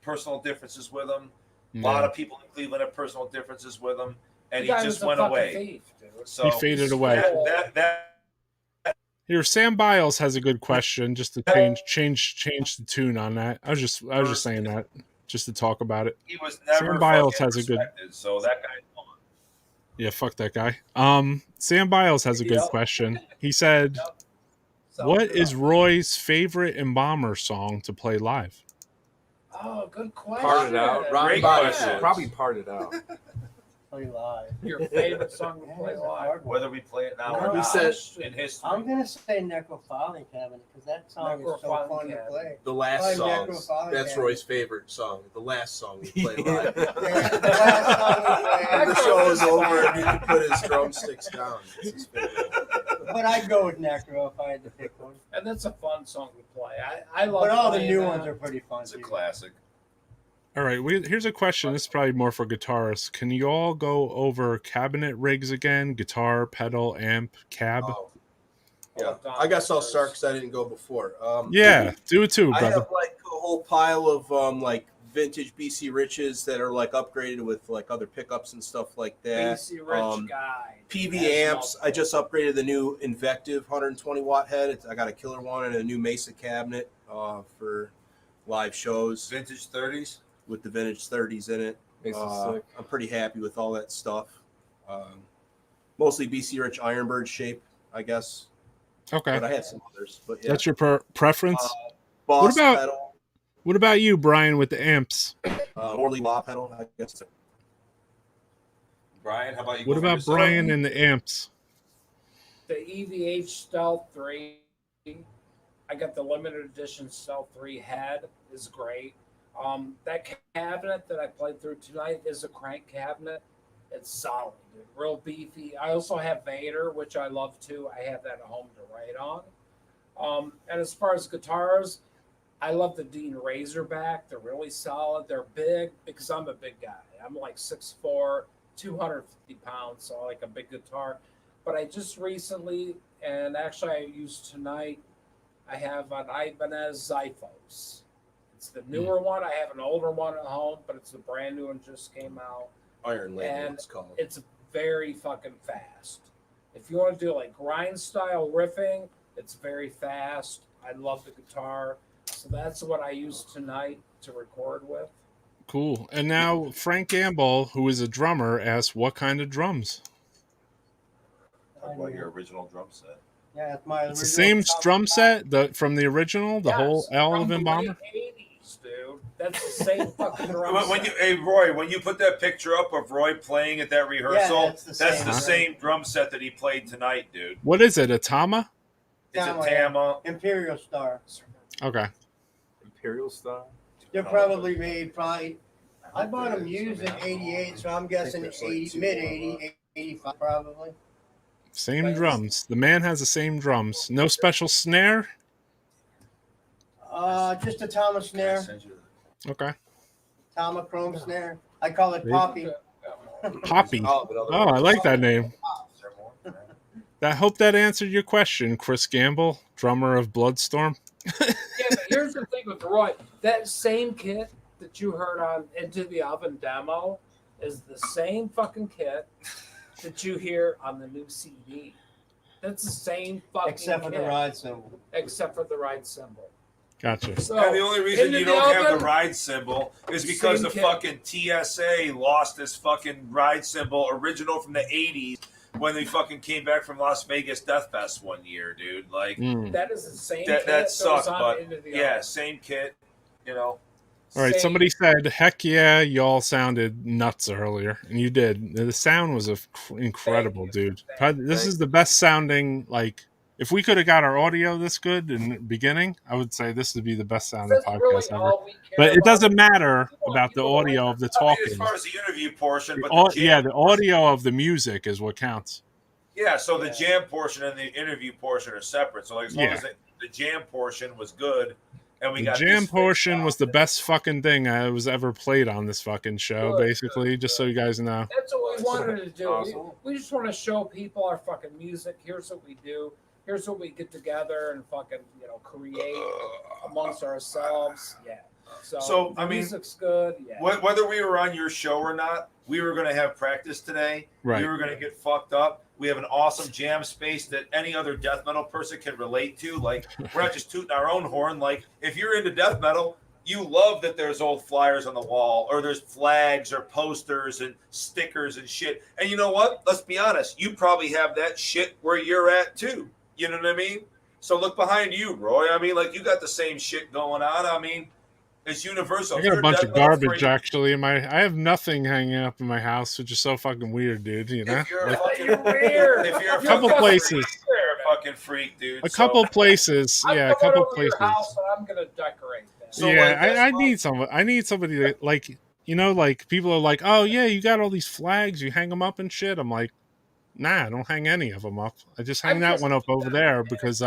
personal differences with him. A lot of people in Cleveland have personal differences with him, and he just went away. So he faded away. Here, Sam Biles has a good question. Just to change the tune on that. I was just saying that just to talk about it. He was never Sam Biles has a good. So that guy's gone. Yeah, fuck that guy. Sam Biles has a good question. He said, "What is Roy's favorite Embalmer song to play live?" Oh, good question. Part It Out. Great question. Probably Part It Out. Play live. Your favorite song to play live? Whether we play it now or No, not he in history. I'm gonna say Necrophiling Cabinet because that song is so fun to play. The last song. Necrophiling That's Cabinet. Roy's favorite song. The last song we play live. The last song we play. When the show is over and he can put his drumsticks down. It's his favorite. But I'd go with Necro if I had to pick one. And that's a fun song to play. I love. But all the playing new that. ones are pretty fun. It's a classic. All right, here's a question. This is probably more for guitarists. Can you all go over cabinet rigs again? Guitar, pedal, amp, cab? Oh. Yeah, I guess I'll start because I didn't go before. Yeah, do it too, I brother. have like a whole pile of like vintage BC Riches that are like upgraded with like other pickups and stuff like that. BC Rich guy. PV amps. I just upgraded the new Invective 120 watt head. I got a killer one and a new Mesa cabinet for live shows. Vintage 30s. With the vintage 30s in it. I'm pretty happy with all that stuff. Mostly BC Rich Ironbird shape, I guess. Okay. But I had some others. But yeah. That's your preference? Boss pedal. What about you, Brian, with the amps? Orly law pedal, I guess. Brian, how about you? What about Brian and the amps? The EVH Stealth 3. I got the limited edition Stealth 3 head. Is great. That cabinet that I played through tonight is a crank cabinet. It's solid, dude. Real beefy. I also have Vader, which I love too. I have that at home to write on. And as far as guitars, I love the Dean Razorback. They're really solid. They're big because I'm a big guy. I'm like 6'4", 250 pounds, so I like a big guitar. But I just recently, and actually I used tonight, I have an Ibanez Zyphos. It's the newer one. I have an older one at home, but it's the brand new one just came out. Iron Lady, and it's called. It's very fucking fast. If you want to do like grind style riffing, it's very fast. I love the guitar. So that's what I used tonight to record with. Cool. And now Frank Gamble, who is a drummer, asks what kind of drums? Talk about your original drum set. Yeah, it's my It's the original same drum set from the original, the whole L from of the Embalmer. late 80s, dude. That's the same fucking drum When set. hey Roy, when you put that picture up of Roy playing at that rehearsal, Yeah, that's the same drum set that he played tonight, dude. What is it? A Tama? It's Tama, a Tama. Imperial Star. Okay. Imperial style. They're probably made I bought them used in '88, so I'm guessing there's like 80, two mid more '80, '85 probably. Same drums. The man has the same drums. No special snare? Just a Tama snare, Okay. Tama chrome snare. I call it Poppy. Poppy. Oh, I like that name. I hope that answered your question, Chris Gamble, drummer of Bloodstorm. Yeah, but here's the thing with Roy. That same kit that you heard on Into the Oven demo is the same fucking kit that you hear on the new CD. That's the same fucking Except for kit. the ride cymbal. Except for the ride cymbal. Gotcha. So, And the only reason Into you the don't have Oven, the ride cymbal is because same the kit. fucking TSA lost this fucking ride cymbal original from the 80s when they fucking came back from Las Vegas Death Fest one year, dude. Like that is the same that kit sucks, was on but Into the yeah, Oven. same kit, you know. All right, somebody said, heck yeah, y'all sounded nuts earlier. And you did. The sound was incredible, dude. This is the best sounding, like, if we could have got our audio this good in the beginning, I would say this would be the best sounding podcast ever. But it doesn't matter about the audio of the I mean, talking. as far as the interview portion, but the jam, the audio of the music is what counts. yeah, so the jam portion and the interview portion are separate. So like, as long Yeah. as the jam portion was good, and we The got jam this portion was the best fucking thing I was ever played on this fucking show, basically, just so you guys know. That's what we wanted to do. Awesome. We just want to show people our fucking music. Here's what we do. Here's what we get together and fucking, create amongst ourselves. Yeah. So I the mean, music's good. Yeah. whether we were on your show or not, we were going to have practice today. Right. We were going to get fucked up. We have an awesome jam space that any other death metal person can relate to. Like, we're not just tooting our own horn. Like, if you're into death metal, you love that there's old flyers on the wall, or there's flags or posters and stickers and shit. And you know what? Let's be honest. You probably have that shit where you're at too. You know what I mean? So look behind you, Roy. I mean, like, you got the same shit going on. I mean, it's universal. I got a bunch of garbage actually in my. I have nothing hanging up in my house, which is so fucking weird, dude. You know, If you're like, if you're a couple fucking places. freak, you're a fucking freak, dude. a couple places, yeah, a couple places. Your house and I'm gonna decorate that. So, Yeah, like, that's I need some. I need somebody that, like, like, people are like, oh yeah, you got all these flags, you hang them up and shit. I'm like, nah, I don't hang any of them up. I just hang that one up over there because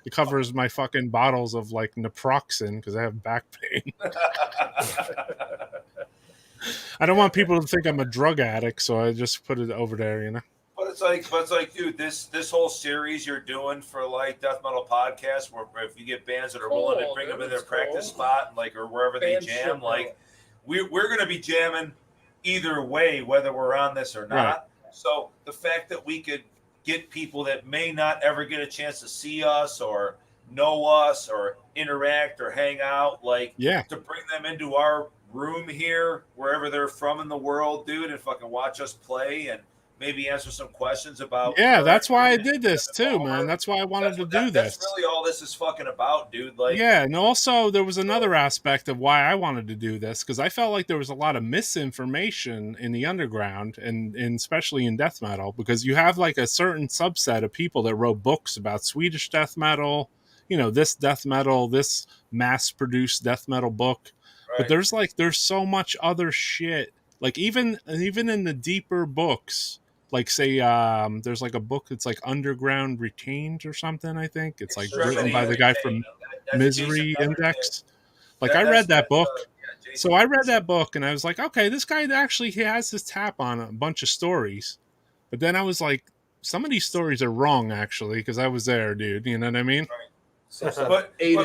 it covers my fucking bottles of like naproxen because I have back pain. I don't want people to think I'm a drug addict, so I just put it over there, you know. But it's like, dude, this whole series you're doing for like Death Metal Podcast, where if you get bands that are willing to bring them in their practice spot, like, or wherever they jam, like, we're gonna be jamming either way, whether we're on this or not. Right. So the fact that we could get people that may not ever get a chance to see us or know us or interact or hang out, like, to bring them into our room here, wherever they're from in the world, dude, and fucking watch us play and maybe answer some questions about. Yeah, that's why I did this too, man. That's why I wanted to do this. That's really all this is fucking about, dude. Like, yeah, and also there was another aspect of why I wanted to do this, because I felt like there was a lot of misinformation in the underground, and especially in death metal, because you have like a certain subset of people that wrote books about Swedish death metal, this death metal, this mass-produced death metal book, but there's so much other shit. Like even in the deeper books, like say there's like a book that's like Underground Retained or something, I think. It's like written by the guy from Misery Index. Like I read that book. So I read that book and I was like, okay, this guy actually has his tap on a bunch of stories. But then I was like, some of these stories are wrong actually, because I was there, dude. You know what I mean? But Roy, wait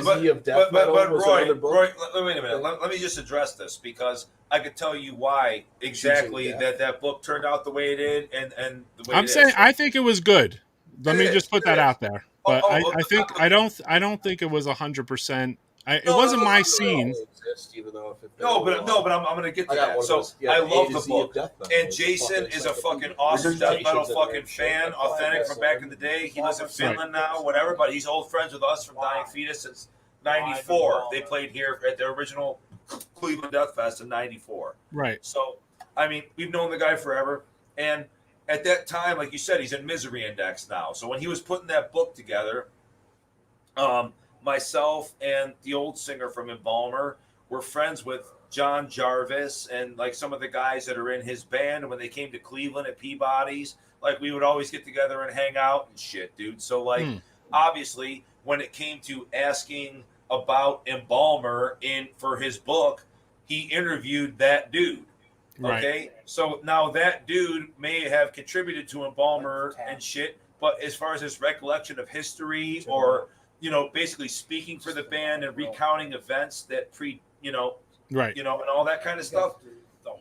a minute. Let me just address this, because I could tell you why exactly that book turned out the way it did, and the way I'm saying I think it was good. Let me just put that out there. But I don't think it was 100%. It wasn't my scene. No, but I'm gonna get to that. So I love the book, and Jason is a fucking awesome death metal fucking fan, authentic from back in the day. He lives in Finland now, whatever. But he's old friends with us from Dying Fetus since '94. They played here at the original Cleveland Death Fest in '94. Right. So I mean, we've known the guy forever, and at that time, like you said, he's in Misery Index now. So when he was putting that book together, myself and the old singer from Embalmer were friends with John Jarvis and like some of the guys that are in his band. And when they came to Cleveland at Peabody's, like we would always get together and hang out and shit, dude. So like, obviously, when it came to asking about Embalmer for his book, he interviewed that dude. Right. Okay, so now that dude may have contributed to Embalmer and shit, but as far as his recollection of history or, you know, basically speaking for the band and recounting events that right. you know, and all that kind of stuff,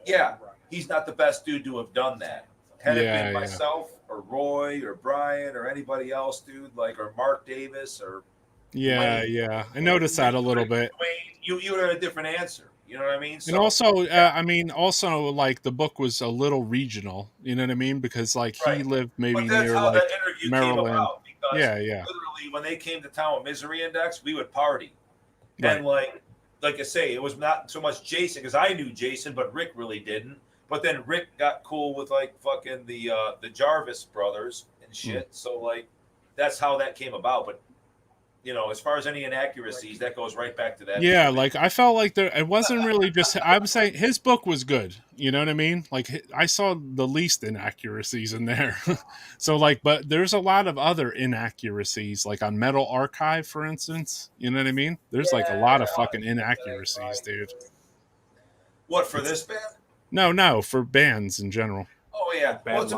yeah, he's not the best dude to have done that. Had it been myself or Roy or Brian or anybody else, dude, like, or Mark Davis or I noticed that a little bit. You would have a different answer. You know what I mean? So, and also, like the book was a little regional. You know what I mean? Because like he lived maybe near like Maryland. Literally, when they came to town with Misery Index, we would party, and like I say, it was not so much Jason because I knew Jason, but Rick really didn't. But then Rick got cool with like fucking the Jarvis brothers and shit. So like that's how that came about. But you know, as far as any inaccuracies, that goes right back to that. Yeah, like I felt like it wasn't really just. I'm saying his book was good. You know what I mean? Like I saw the least inaccuracies in there. So like, but there's a lot of other inaccuracies, like on Metal Archive, for instance. You know what I mean? There's like a lot of fucking inaccuracies, dude. What for this band? No, for bands in general. Oh yeah, well, it's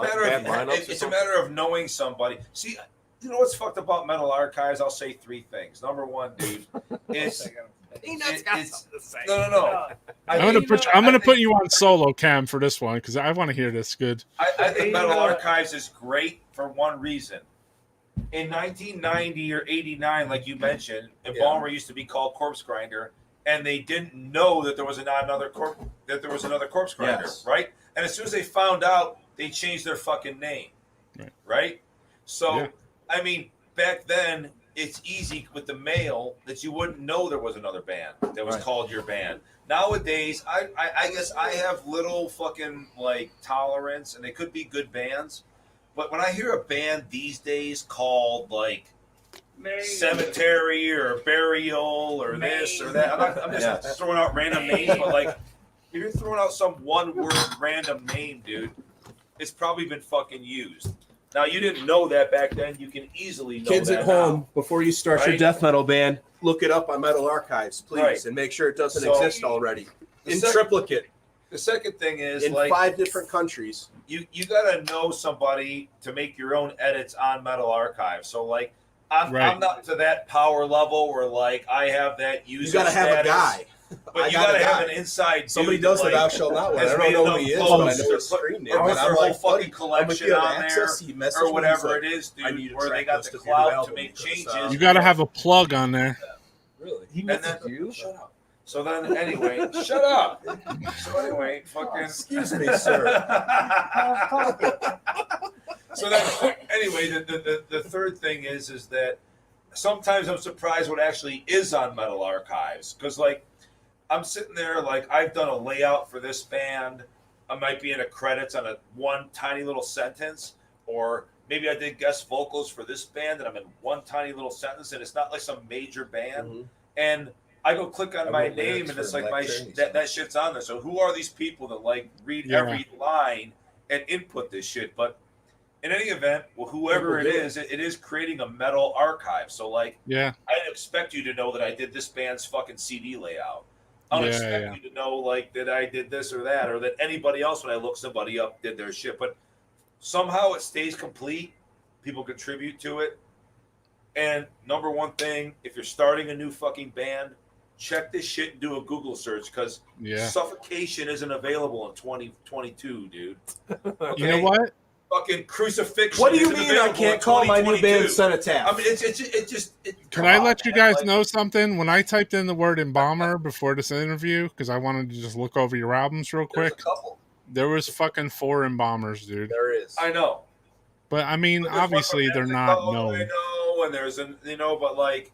a matter of knowing somebody. See. You know what's fucked about Metal Archives? I'll say three things. Number one, dude, is no. I'm gonna put you on solo cam for this one because I want to hear this. Good. I think Metal Archives is great for one reason. In 1990 or 89, like you mentioned, Embalmer used to be called Corpse Grinder, and they didn't know that there was another Corpse Grinder, right? And as soon as they found out, they changed their fucking name, right? So. Yeah. I mean, back then, it's easy with the mail that you wouldn't know there was another band that was called your band. Nowadays, I guess I have little fucking, like, tolerance, and they could be good bands. But when I hear a band these days called, like, Cemetery or Burial or this or that, I'm just throwing out random names, but, like, if you're throwing out some one-word random name, dude, it's probably been fucking used. Now, you didn't know that back then. You can easily know Kids that at home, now. before you start your death metal band, look it up on Metal Archives, please, and make sure it doesn't exist already. In triplicate. The second thing is, in like 5 different countries. You got to know somebody to make your own edits on Metal Archives. So, like, I'm not to that power level where, like, I have that user You got to have a guy. But you got to have an inside. Somebody does the Thou Shalt Not one. I don't know who he is, but I know his screen name. Or their whole fucking collection on there, or whatever it is, dude. Where they got the cloud to make changes. You got to have a plug on there. Really? He messaged you? Shut up. So then, anyway, shut up. So anyway, fucking. Excuse me, sir. So then, anyway, the third thing is that sometimes I'm surprised what actually is on Metal Archives, because like. I'm sitting there like I've done a layout for this band. I might be in a credits on one tiny little sentence, or maybe I did guest vocals for this band and I'm in one tiny little sentence, and it's not like some major band. And I go click on my name and it's like that shit's on there. So who are these people that like read every line and input this shit? But in any event, well, whoever it is creating a Metal Archive. So like, I didn't expect you to know that I did this band's fucking CD layout. I don't expect you to know, like, that I did this or that, or that anybody else, when I look somebody up, did their shit. But somehow it stays complete. People contribute to it. And number one thing, if you're starting a new fucking band, check this shit and do a Google search, because Suffocation isn't available in 2022, dude. Okay? You know what? Fucking Crucifixion. What do you isn't mean I available can't in call my new 2022. band Cenotaph? I mean, it just. Can I let you guys know something? When I typed in the word Embalmer before this interview, because I wanted to just look over your albums real quick, there was fucking 4 Embalmers, dude. There is. I know. But I mean, But there's obviously one they're from not Mexico, known. I know, and there's but like,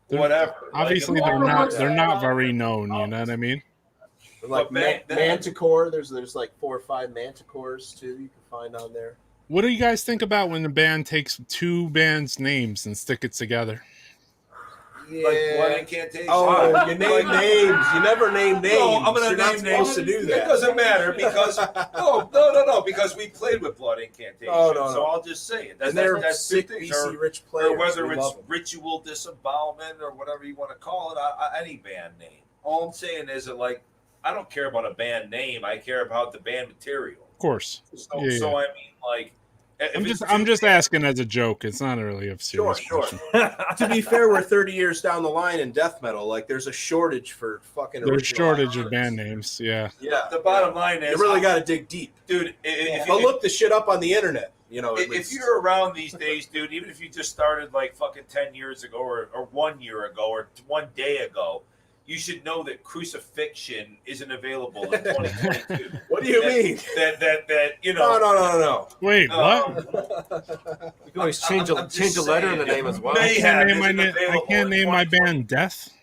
whatever. Obviously, like, they're not very known. You know what I mean? Like Manticore, there's like 4 or 5 Manticores too you can find on there. What do you guys think about when the band takes 2 bands' names and stick it together? Yeah. Like Blood Incantation. Oh, you name names. You never name names. No, I'm gonna You're not name names. supposed to do that. It doesn't matter because no, because we played with Blood Incantation. Oh, no. So I'll just say it. And they're that's sick 2 things. BC rich players. Or whether We it's love them. Ritual Disembowelment or whatever you want to call it, any band name. All I'm saying is that like I don't care about a band name. I care about the band material. Of course. So Yeah. I mean, like, I'm just asking as a joke. It's not really a serious Sure. question. To be fair, we're 30 years down the line in death metal. Like, there's a shortage for fucking. There's original shortage artists. of band names. Yeah. Yeah. The bottom line is You really got to dig deep, dude. But look the shit up on the internet. You know, if you're around these days, dude, even if you just started like fucking 10 years ago or 1 year ago or 1 day ago, you should know that Crucifixion isn't available in 2022. What do you mean? That you know? No. Wait, what? You can always change a letter in the name as well. I can't name my band Death.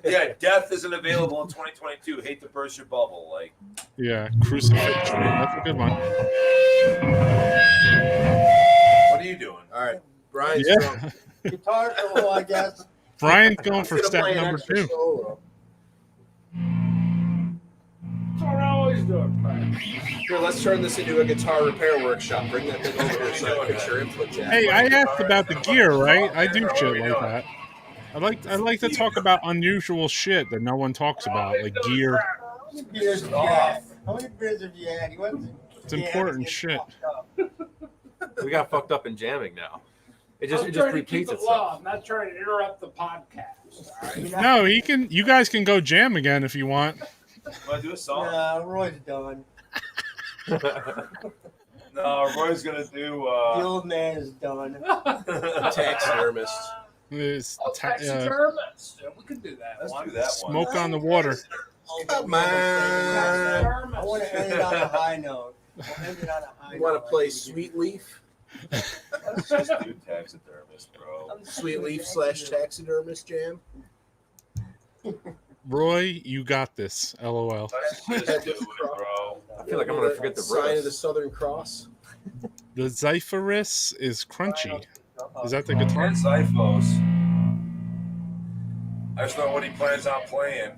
Yeah, Death isn't available in 2022. Hate to burst your bubble, like. Yeah, Crucifixion. That's a good one. What are you doing? All right, Brian's Yeah. Guitar solo, I guess. Brian's going for Gonna step play an number extra 2. solo. That's what I always do. Here, let's turn this into a guitar repair workshop. Bring that thing over here so I can get your input jack. Hey, I asked about the gear, right? I do shit like that. I like to talk about unusual shit that no one talks about, like gear. How many beers have you had? How many beers have you had? You went to It's important shit. We got fucked up in jamming now. It I'm just trying to repeats keep it itself. low. I'm not trying to interrupt the podcast. All right? No, you guys can go jam again if you want. Want to do a song? Yeah, Roy's done. No, Roy's gonna do. The old man is done. Taxidermist. It's Taxidermist. We could do that. Let's one. do that one. Smoke on the water. Come on. I want to end it on a high note. We'll end it on a high You want note. to play Sweet Leaf? Let's just do Taxidermist, bro. Sweet Leaf / Taxidermist jam? Roy, you got this. LOL. Let's just do it, bro. I feel like I'm gonna forget the Sign of the verse. Southern Cross. The Zyphorus is crunchy. Is that the guitar? And Zyphos. That's not what he plans on playing.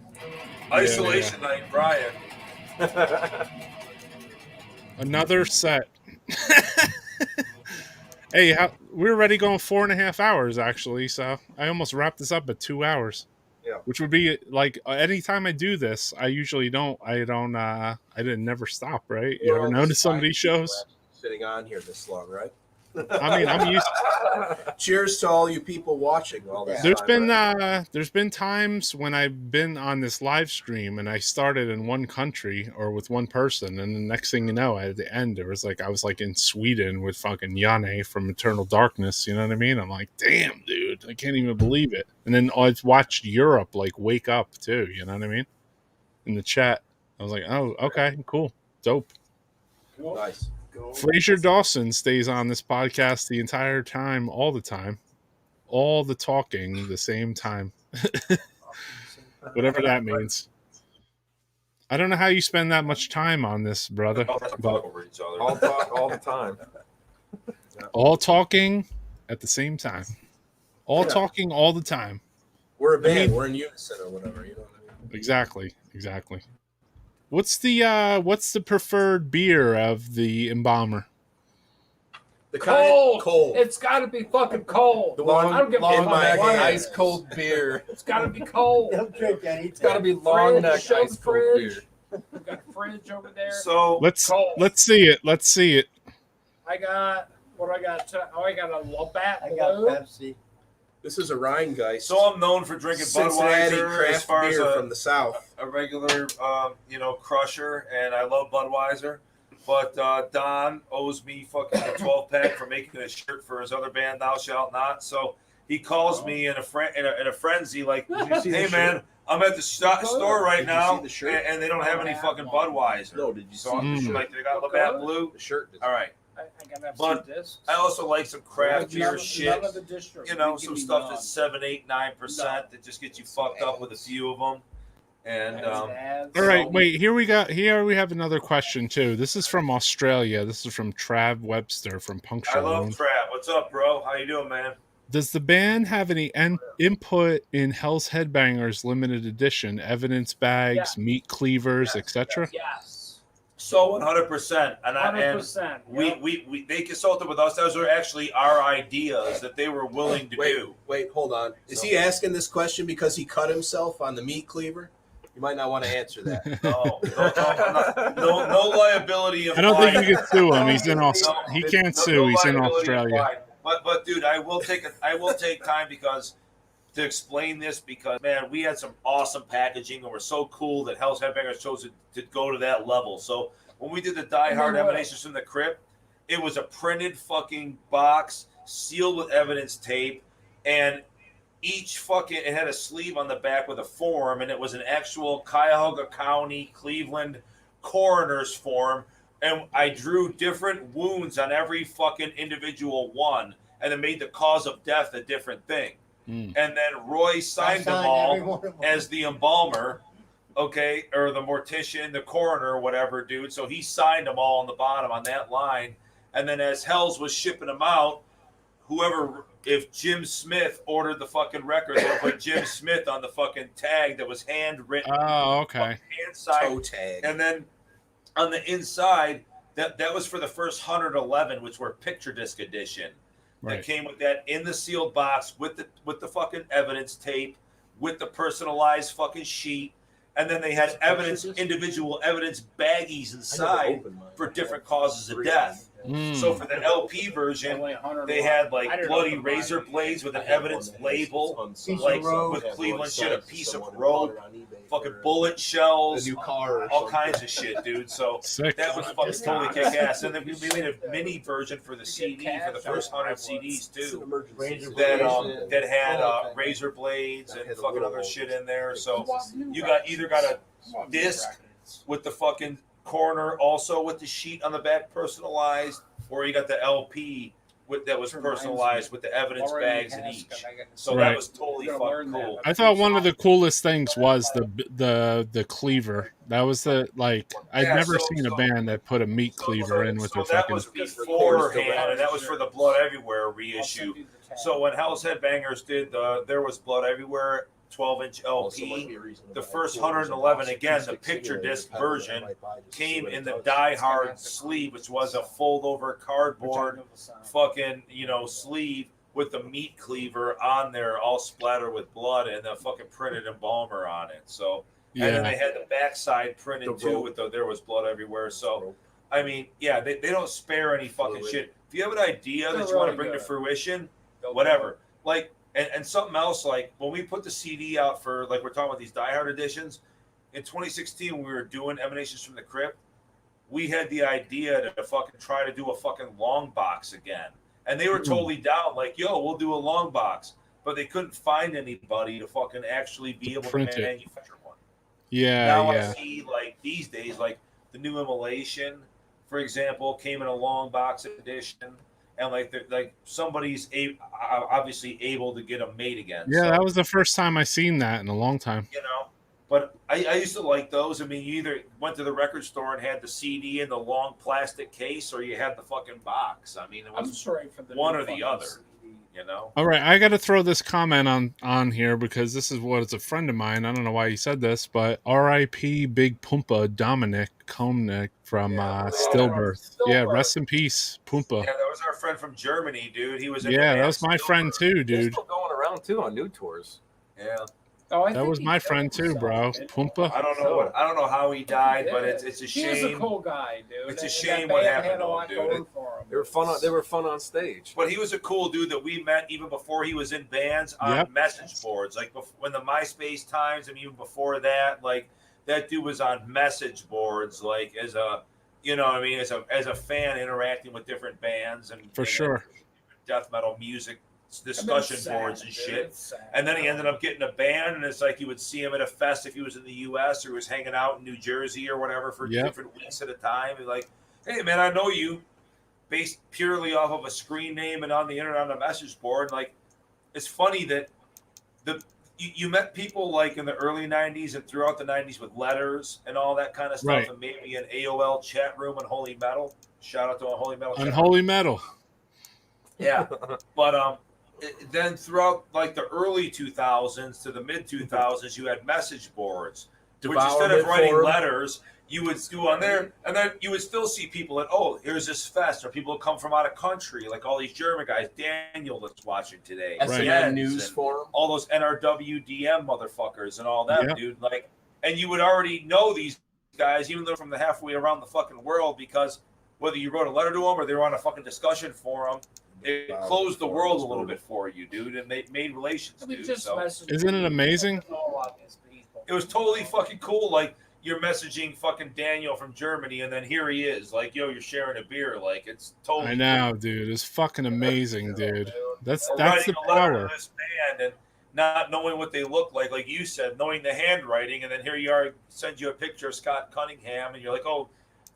Isolation night, Brian. Another set. Hey, we're already going 4.5 hours actually, so I almost wrapped this up at 2 hours. Yeah. Which would be like anytime I do this, I usually I didn't never stop, right? You ever notice some of these shows? Sitting on here this long, right? I mean, I'm used Cheers to all you people watching all this There's time, been right? there's been times when I've been on this live stream and I started in one country or with one person, and the next thing you know, at the end I was like in Sweden with fucking Janne from Eternal Darkness. You know what I mean? I'm like, damn, dude, I can't even believe it. And then I've watched Europe like wake up too. You know what I mean? In the chat, I was like, oh, okay, cool, dope. Nice. Fraser Dawson stays on this podcast the entire time, all the time, all the talking the same time. Whatever that means. I don't know how you spend that much time on this, brother. But All talk all the time. all talking at the same time. All talking all the time. We're a band. We're in unison or whatever. You know what I mean? Exactly. What's the preferred beer of the Embalmer? The Cold. Cold. It's got to be fucking cold. The one I don't give a in fuck my what it hand. is. Ice cold beer. It's got to be cold. Don't drink any. It's got to be long neck Show ice the cold fridge. beer. We got a fridge over there. So Let's Cold. see it. I got what I got. I got a Labatt I got Blue. Pepsi. This is a Rheingeist. So I'm known for drinking Cincinnati Budweiser as craft far as beer from the South. a regular, crusher, and I love Budweiser. But Don owes me fucking a 12-pack for making a shirt for his other band, Thou Shalt Not. So he calls me in a frenzy, like, "Hey man, I'm at the store right now, and they don't have any fucking Budweiser." No, did you So see I'm the just shirt? like, they got Labatt Blue. The shirt. All right. I gotta have But some discs. I also like some craft beer None shit. of the distros. You know, Give some me stuff none. that's 7, 8, 9% that just gets you fucked up with a few of them. And All right, wait. Here we have another question too. This is from Australia. This is from Trav Webster from Puncture I love Wound. Trav. What's up, bro? How you doing, man? Does the band have any input in Hell's Headbangers limited edition evidence bags, meat cleavers, etc.? Yes. So 100%, and 100%. We they consulted with us. Those were actually our ideas that they were willing to do. Wait, hold on. Is he asking this question because he cut himself on the meat cleaver? You might not want to answer that. No liability. I don't think you can sue him. He's in He No, can't sue. He's in liability Australia. applied. But dude, I will take time because to explain this, because man, we had some awesome packaging and we're so cool that Hell's Headbangers chose to go to that level. So when we did the Die Hard Emanations from the Crypt, it was a printed fucking box sealed with evidence tape, and each fucking it had a sleeve on the back with a form, and it was an actual Cuyahoga County, Cleveland coroner's form, and I drew different wounds on every fucking individual one, and it made the cause of death a different thing. And then Roy signed them all as the embalmer, okay, or the mortician, the coroner, or whatever, dude. So he signed them all on the bottom on that line. And then as Hells was shipping them out, if Jim Smith ordered the fucking record, they put Jim Smith on the fucking tag that was handwritten. Oh, okay. Toe tag. And then on the inside, that was for the first 111, which were picture disc edition. That came with that in the sealed box with the fucking evidence tape, with the personalized fucking sheet, and then they had individual evidence baggies inside for different causes of death. So for the LP version, they had like bloody razor blades with an evidence label, like with Cleveland shit, a piece of rope, fucking bullet shells, all kinds of shit, dude. So that was fucking totally kick ass. And then we made a mini version for the CD for the first 100 CDs too, that had razor blades and fucking other shit in there. So you either got a disc with the fucking corner also with the sheet on the back personalized, or you got the LP that was personalized with the evidence bags in each. So that was totally fucking cool. I thought one of the coolest things was the cleaver. That was I'd never seen a band that put a meat cleaver in with their that fucking. was beforehand, and that was for the Blood Everywhere reissue. So when Hell's Headbangers did There Was Blood Everywhere 12-inch LP, the first 111, again, the picture disc version came in the Die Hard sleeve, which was a fold-over cardboard fucking, sleeve with the meat cleaver on there, all splattered with blood, and the fucking printed embalmer on it. So, and then they had the backside printed too with There Was Blood Everywhere. So, I mean, yeah, they don't spare any fucking shit. If you have an idea that you want to bring to fruition, whatever. Like, and something else, like when we put the CD out for, like we're talking about these Die Hard editions, in 2016 when we were doing Emanations from the Crypt, we had the idea to fucking try to do a fucking long box again. And they were totally down, like, yo, we'll do a long box. But they couldn't find anybody to fucking actually be able to manufacture one. Now I see, like, these days, like the new Immolation, for example, came in a long box edition. And like somebody's obviously able to get them made again. Yeah, so, that was the first time I seen that in a long time. But I used to like those. I mean, you either went to the record store and had the CD in the long plastic case, or you had the fucking box. I mean, it was one or the other. All right, I got to throw this comment on here because this is what it's a friend of mine. I don't know why he said this, but R.I.P. Big Pumpa Dominic Komnick from Stillbirth. Yeah, rest in peace, Pumpa. Yeah, that was our friend from Germany, dude. He was. That was my friend too, dude. He's still going around too on new tours. Yeah. That was my friend too, bro. Pumpa. I don't know how he died, but it's a shame. He's a cool guy, dude. It's a shame what happened to him, dude. They were fun on stage. But he was a cool dude that we met even before he was in bands on message boards, like when the MySpace times, and even before that, like that dude was on message boards, like as a you know what I mean, as a fan interacting with different bands and For sure. death metal music discussion boards and shit. And then he ended up getting a band, and it's like you would see him at a fest if he was in the U.S. or he was hanging out in New Jersey or whatever for different weeks at a time. And like, hey man, I know you, based purely off of a screen name and on the internet on a message board. Like, it's funny that you met people like in the early 90s and throughout the 90s with letters and all that kind of stuff, Right. and maybe an AOL chat room on Holy Metal. Shout out to Holy Metal. Unholy Metal. Yeah, but then throughout like the early 2000s to the mid 2000s, you had message boards, which instead of writing letters, you would do on there, and then you would still see people at, oh, here's this fest, or people who come from out of country, like all these German guys, Daniel that's watching today, SNN News Forum, all those NRWDM motherfuckers and all that, dude. Like, and you would already know these guys, even though from the halfway around the fucking world, because whether you wrote a letter to them or they were on a fucking discussion forum, it closed the world a little bit for you, dude, and they made relations, dude. So, isn't it amazing? It was totally fucking cool. Like, you're messaging fucking Daniel from Germany, and then here he is. Like, yo, you're sharing a beer. Like, it's totally. I know, dude. It's fucking amazing, dude. That's the writing a letter power. to this band and not knowing what they look like you said, knowing the handwriting, and then here you are, send you a picture of Scott Cunningham, and you're like, oh,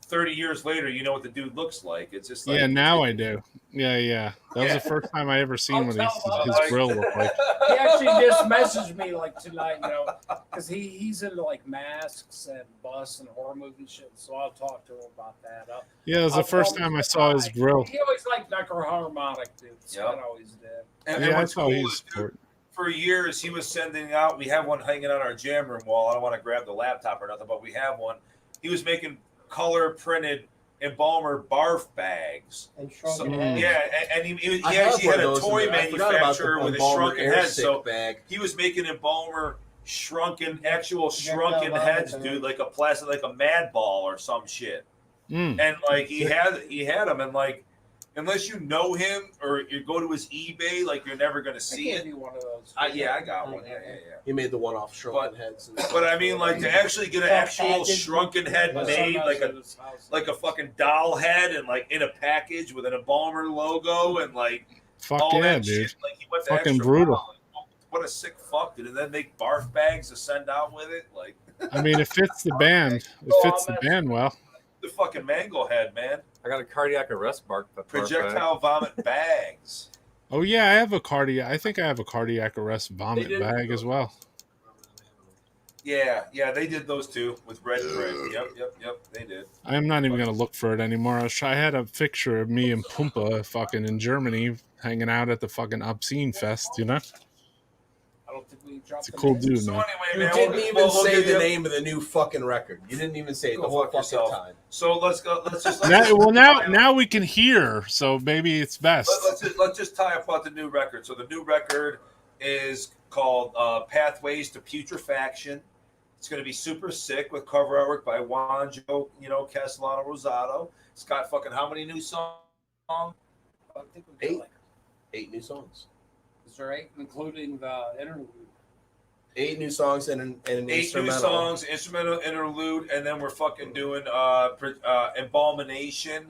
30 years later, you know what the dude looks like. It's just like, yeah, now I do. Yeah. That was the first time I ever seen what his grill looked like. He actually just messaged me like tonight, you know, because he's into like masks and bus and horror movie shit. So I'll talk to him about that. Yeah, it was the first time I saw his grill. He always liked necroharmonic, dude. Scott always did. And what's cool is, dude, for years he was sending out. We have one hanging on our jam room wall. I don't want to grab the laptop or nothing, but we have one. He was making color printed Embalmer barf bags. And shrunken heads. Yeah, and he actually had a toy manufacturer with a shrunken head. So he was making Embalmer actual shrunken heads, dude, like a plastic, like a Mad Ball or some shit. And like he had them, and like, unless you know him or you go to his eBay, like, you're never gonna see it. One of those. I got one. Yeah. He made the one-off shrunken heads. But I mean, like, to actually get an actual shrunken head made, like a fucking doll head, and like in a package with an Embalmer logo and like all that dude. shit. Like, he went Fucking extra brutal. mile. What a sick fuck, dude! And then make barf bags to send out with it. Like, I mean, it fits the band. It fits the band well. The fucking mango head, man. I got a cardiac arrest bark. Projectile vomit bags. Oh yeah, I think I have a cardiac arrest vomit bag as well. Yeah, they did those too with red bread. Yep, they did. I'm not even gonna look for it anymore. I had a picture of me and Pumpa fucking in Germany hanging out at the fucking Obscene Fest, you know? I don't think we dropped. It's a cool dude, So man. anyway, You didn't even say the name of the new fucking record. You didn't even say it the whole fucking time. So let's go. Now we can hear, so maybe it's best. Let's just tie up about the new record. So the new record is called Pathways to Putrefaction. It's going to be super sick with cover artwork by Juanjo, Castellano Rosado. It's got fucking how many new songs? I think we got Eight new songs. Is there 8, including the interlude? 8 new songs and an 8 instrumental. new songs, instrumental interlude, and then we're fucking doing Embalmation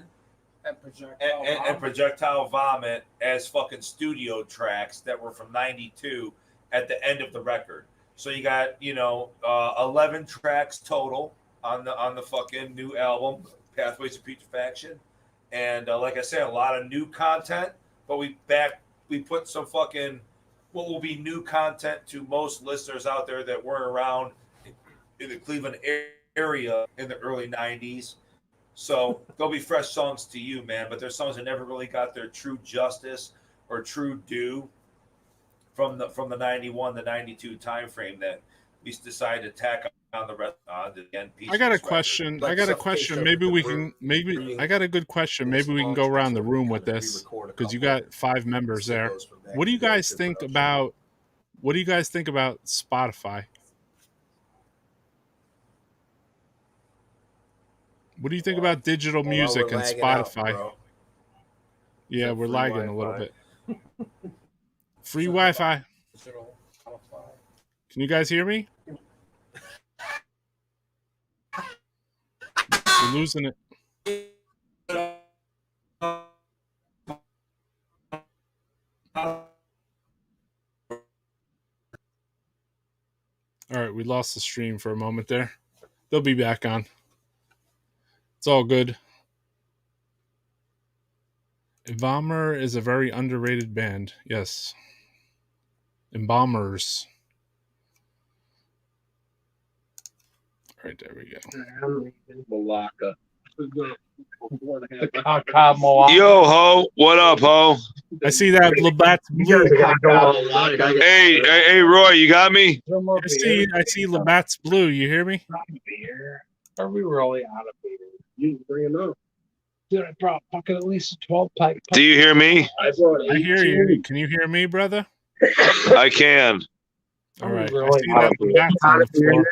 and Projectile Vomit as fucking studio tracks that were from '92 at the end of the record. So you got 11 tracks total on the fucking new album, Pathways to Putrefaction, and like I said, a lot of new content. But we put some fucking what will be new content to most listeners out there that weren't around in the Cleveland area in the early 90s. So there'll be fresh songs to you, man, but there's songs that never really got their true justice or true due from the 91 to 92 time frame that we decided to tack on the rest on the end piece. I got a question. Maybe I got a good question. Maybe we can go around the room with this because you got 5 members there. What do you guys think about Spotify? What do you think about digital music and Spotify? Yeah, we're lagging a little bit. Free Wi-Fi. Can you guys hear me? We're losing it. lost the stream for a moment there. They'll be back on. It's all good. Embalmer is a very underrated band. Yes. Embalmers. All right, there we go. Malacca. Yo, ho. What up, ho? I see that Labatt's Blue. Hey, Roy, you got me? I see Labatt's Blue. You hear me? Are we really out of beer? You bring it up. Dude, I brought fucking at least a 12-pack. Do you hear me? I hear you. Can you hear me, brother? I can. All right. I see that Labatt's on the floor.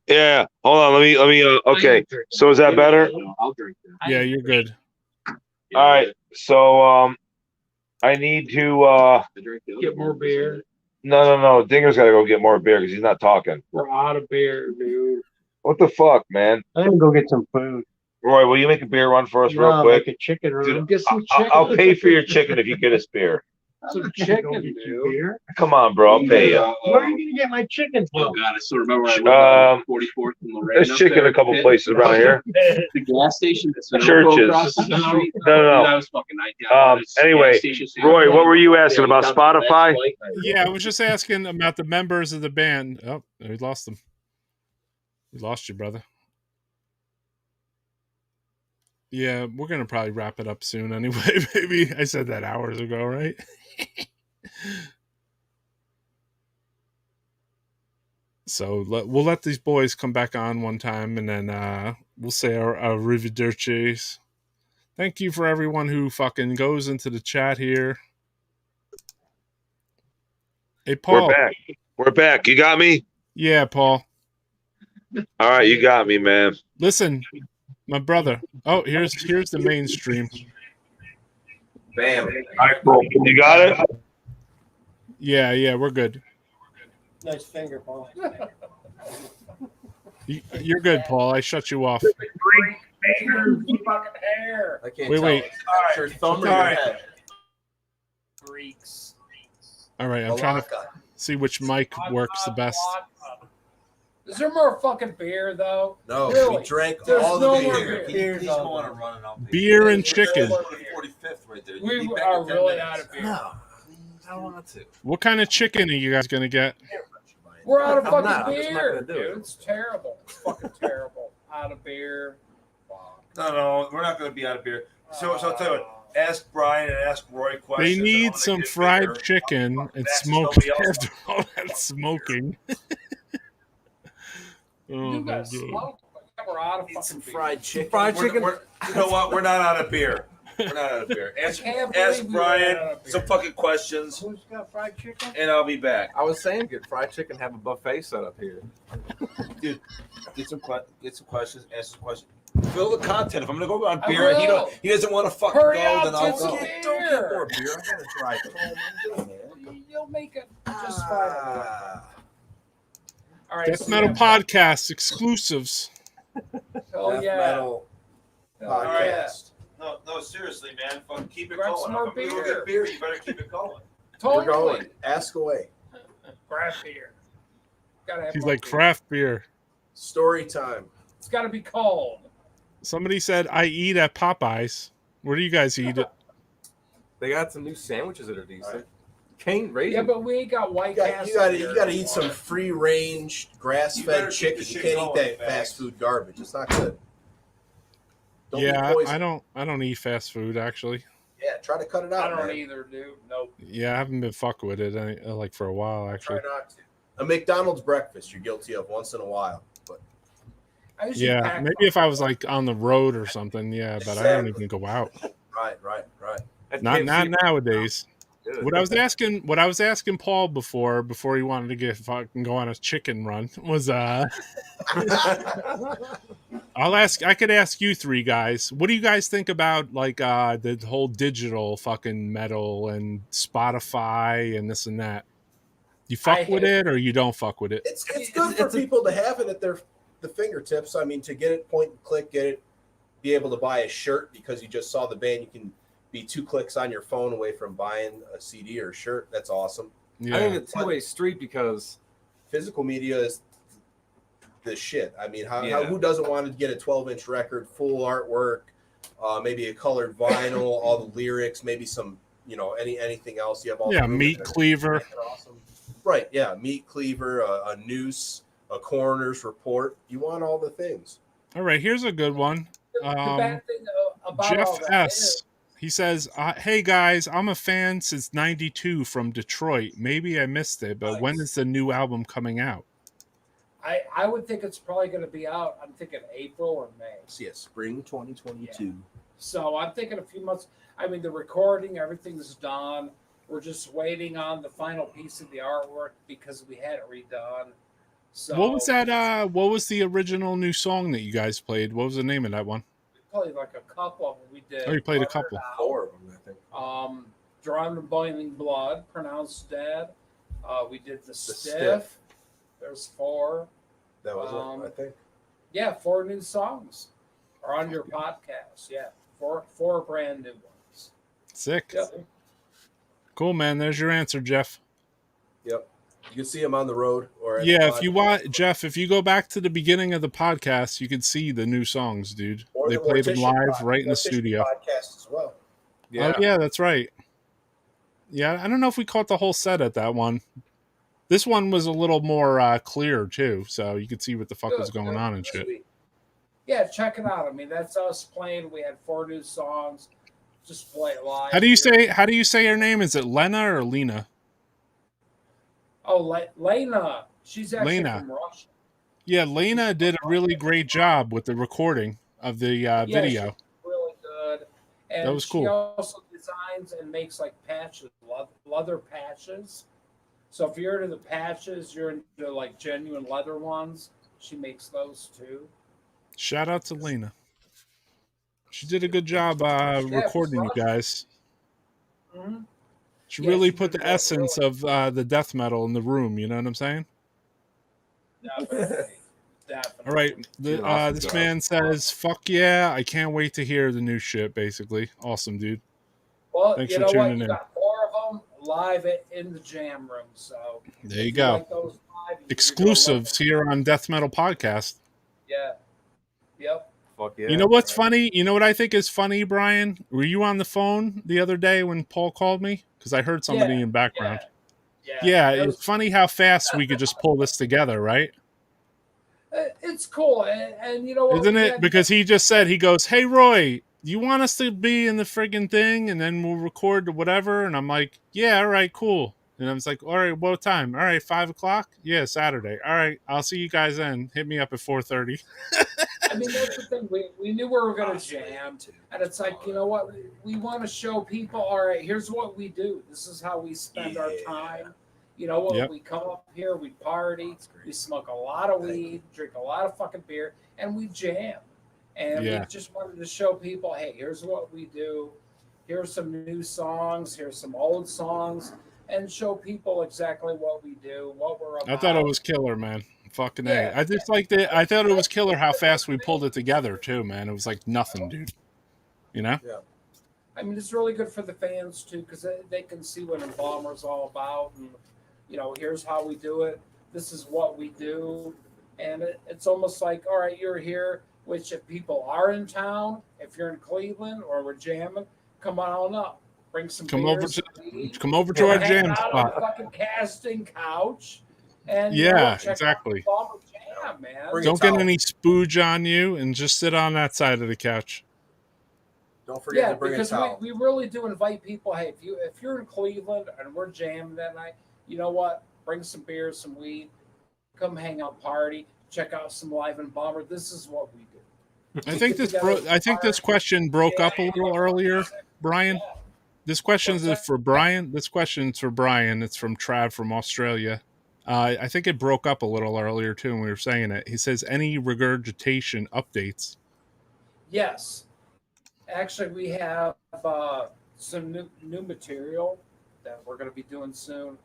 Yeah. Hold on. Let me. Okay. So is that better? I'll drink that. Yeah, you're good. All right. So I need to Get more beer. No. Dinger's got to go get more beer because he's not talking. We're out of beer, dude. What the fuck, man? I'm gonna go get some food. Roy, will you make a beer run for us real quick? Like a chicken run. Dude, Get some chicken. I'll pay for your chicken if you get us beer. Some chicken, dude. Come on, bro. I'll pay you. Where are you gonna get my chicken from? Oh God, I still remember where I was 44th and Lorraine. There's chicken in a couple places around here. The gas station that's Churches. across the street. No. That was fucking Anyway, Roy, what were you asking about Spotify? Yeah, I was just asking about the members of the band. Oh, we lost them. We lost you, brother. Yeah, we're going to probably wrap it up soon anyway. Maybe I said that hours ago, right? So we'll let these boys come back on one time, and then we'll say our arrivedercis. Thank you for everyone who fucking goes into the chat here. Hey, Paul. We're back. You got me? Yeah, Paul. All right, you got me, man. Listen, my brother. Oh, here's the mainstream. Bam. All right, cool. You got it? Yeah, we're good. Nice finger, Paul. You're good, Paul. I shut you off. I can't Wait. All right. Thumb or your head? Greeks. All right, I'm trying to see which mic works the best. Is there more fucking beer though? No, really? we drank There's all no the more beer. beer. He's going to run and I'll pay. Beer and chicken. 45th right there. We are really out of beer. No, I don't want to. What kind of chicken are you guys gonna get? We're out of I'm fucking not. I'm just not beer, gonna do dude. it. It's terrible. It's fucking terrible. Out of beer. Fuck. No, we're not going to be out of beer. So I'll tell you what. Ask Brian and ask Roy questions. They need some fried chicken and smoke after all that smoking. Oh, You my guys God. smoke. We're out of fucking beer. Fried chicken. You know what? We're not out of beer. We're not out of beer. Ask Brian some fucking questions, Who's got fried chicken? and I'll be back. I was saying, get fried chicken, have a buffet set up here. Dude, get some questions, ask some questions. Fill the content. If I'm gonna go on beer, and he doesn't want to fucking Hurry go, up, then I'll get go. some Don't beer. get more beer. I gotta try it. You'll make it just fine. All right. Death Metal Podcast exclusives. Oh Death yeah. Metal Oh, yeah. podcast. No, seriously, man. Fucking keep it Grab going. some more If I'm gonna go beer. get beer, you better keep it going. We're Totally. going. Ask away. Grab beer. Gotta have He's more like beer. craft beer. Story time. It's got to be cold. Somebody said I eat at Popeyes. Where do you guys eat it? They got some new sandwiches that are decent. Cane raisin. Yeah, but we ain't got White Castle. You gotta eat some free range grass fed chicken. You can't eat that fast food garbage. It's not good. Don't be Yeah, poisoned. I don't eat fast food actually. Yeah, try to cut it out. I don't man. either, dude. Nope. Yeah, I haven't been fucking with it like for a while actually. Try not to. A McDonald's breakfast you're guilty of once in a while, but I usually Yeah, pack maybe if I was like on the road or something. Yeah, but I don't even go out. right. Not nowadays. Good. What I was asking Paul before he wanted to get fucking go on a chicken run was I could ask you three guys. What do you guys think about like the whole digital fucking metal and Spotify and this and that? You fuck with it or you don't fuck with it? It's good for people to have it at the fingertips. I mean, to get it point and click, be able to buy a shirt because you just saw the band. You can be 2 clicks on your phone away from buying a CD or a shirt. That's awesome. Yeah. I think it's a two-way street because physical media is this shit. I mean, who doesn't want to get a 12-inch record, full artwork, maybe a colored vinyl, all the lyrics, maybe some, anything else. You have all the meat cleaver. Awesome. Right, yeah, meat cleaver, a noose, a coroner's report. You want all the things. All right, here's a good one. The bad thing about Jeff all that S. He says, "Hey guys, I'm a fan since '92 from Detroit. Maybe I missed it, but when is the new album coming out?" I would think it's probably going to be out. I'm thinking April or May. Yeah, spring 2022. Yeah. So I'm thinking a few months. I mean, the recording, everything's done. We're just waiting on the final piece of the artwork because we had it redone. So What was that? What was the original new song that you guys played? What was the name of that one? We played like a couple of them. We did. Oh, you played a couple. 4 of them, I think. Drawn and Boiling Blood, Pronounced Dead. We did the Stiff. There's 4. That was it, I think. Yeah, 4 new songs are on your podcast. Yeah, 4 brand new ones. Sick. Yep. Cool, man. There's your answer, Jeff. Yep. You can see them on the road. Or if you want, Jeff, if you go back to the beginning of the podcast, you can see the new songs, dude. Or they played them live right in the studio. Podcast as well. Yeah. Oh, yeah, that's right. Yeah, I don't know if we caught the whole set at that one. This one was a little more clear, too, so you could see what the fuck was going on and shit. Sweet. Yeah, check it out. I mean, that's us playing. We had 4 new songs. Just play it live. How do you say her name? Is it Lena or Lena? Oh, Lena. She's actually Lena. from Russia. Yeah, Lena did a really great job with the recording of the video. She's really good. And that was cool. She also designs and makes like patches, leather patches. So if you're into the patches, you're into like genuine leather ones. She makes those too. Shout out to Lena. She did a good job recording you guys. Mm-hmm. She really put the essence of the death metal in the room. You know what I'm saying? Definitely. All right. This man says, "Fuck yeah! I can't wait to hear the new shit." Basically, awesome, dude. Well, thanks you for know what? tuning You in. got 4 of them live in the jam room. So there you go. Like those live, exclusives here on Death Metal Podcast. Yeah. Yep. Fuck yeah. You know what's funny? You know what I think is funny, Brian? Were you on the phone the other day when Paul called me? Because I heard somebody in background. Yeah, it's funny how fast we could just pull this together, right? It's cool, and you know what? Isn't it? Because he just said, he goes, "Hey, Roy, you want us to be in the friggin' thing, and then we'll record whatever?" And I'm like, "Yeah, all right, cool." And I was like, "All right, what time?" "All right, 5 o'clock." "Yeah, Saturday." "All right, I'll see you guys then. Hit me up at 4:30. I mean, that's the thing. We knew we were going to jam, and it's like, you know what? We want to show people, all right, here's what we do. This is how we spend our time. You know what? We come up here, we party, we smoke a lot of weed, drink a lot of fucking beer, and we jam. And we just wanted to show people, hey, here's what we do. Here's some new songs. Here's some old songs. And show people exactly what we do, what we're about. I thought it was killer, man. Fucking A. I just liked it. I thought it was killer how fast we pulled it together, too, man. It was like nothing, dude. You know? Yeah. I mean, it's really good for the fans, too, because they can see what Embalmer's all about. And, you know, here's how we do it. This is what we do. And it's almost like, all right, you're here, which if people are in town, if you're in Cleveland or we're jamming, come on up. Bring some beers. Come over to our jam out spot. on the fucking casting couch. And exactly. Jam, man. Don't get any spooge on you and just sit on that side of the couch. Don't forget to bring a towel. We really do invite people. Hey, if you're in Cleveland and we're jamming that night, you know what? Bring some beer, some weed, come hang out, party, check out some live Embalmer. This is what we do. I think this question broke up a little earlier, Brian. This question is for Brian. This question's for Brian. It's from Trav from Australia. I think it broke up a little earlier too when we were saying it. He says, "Any regurgitation updates?" Yes. Actually, we have some new material that we're going to be doing soon.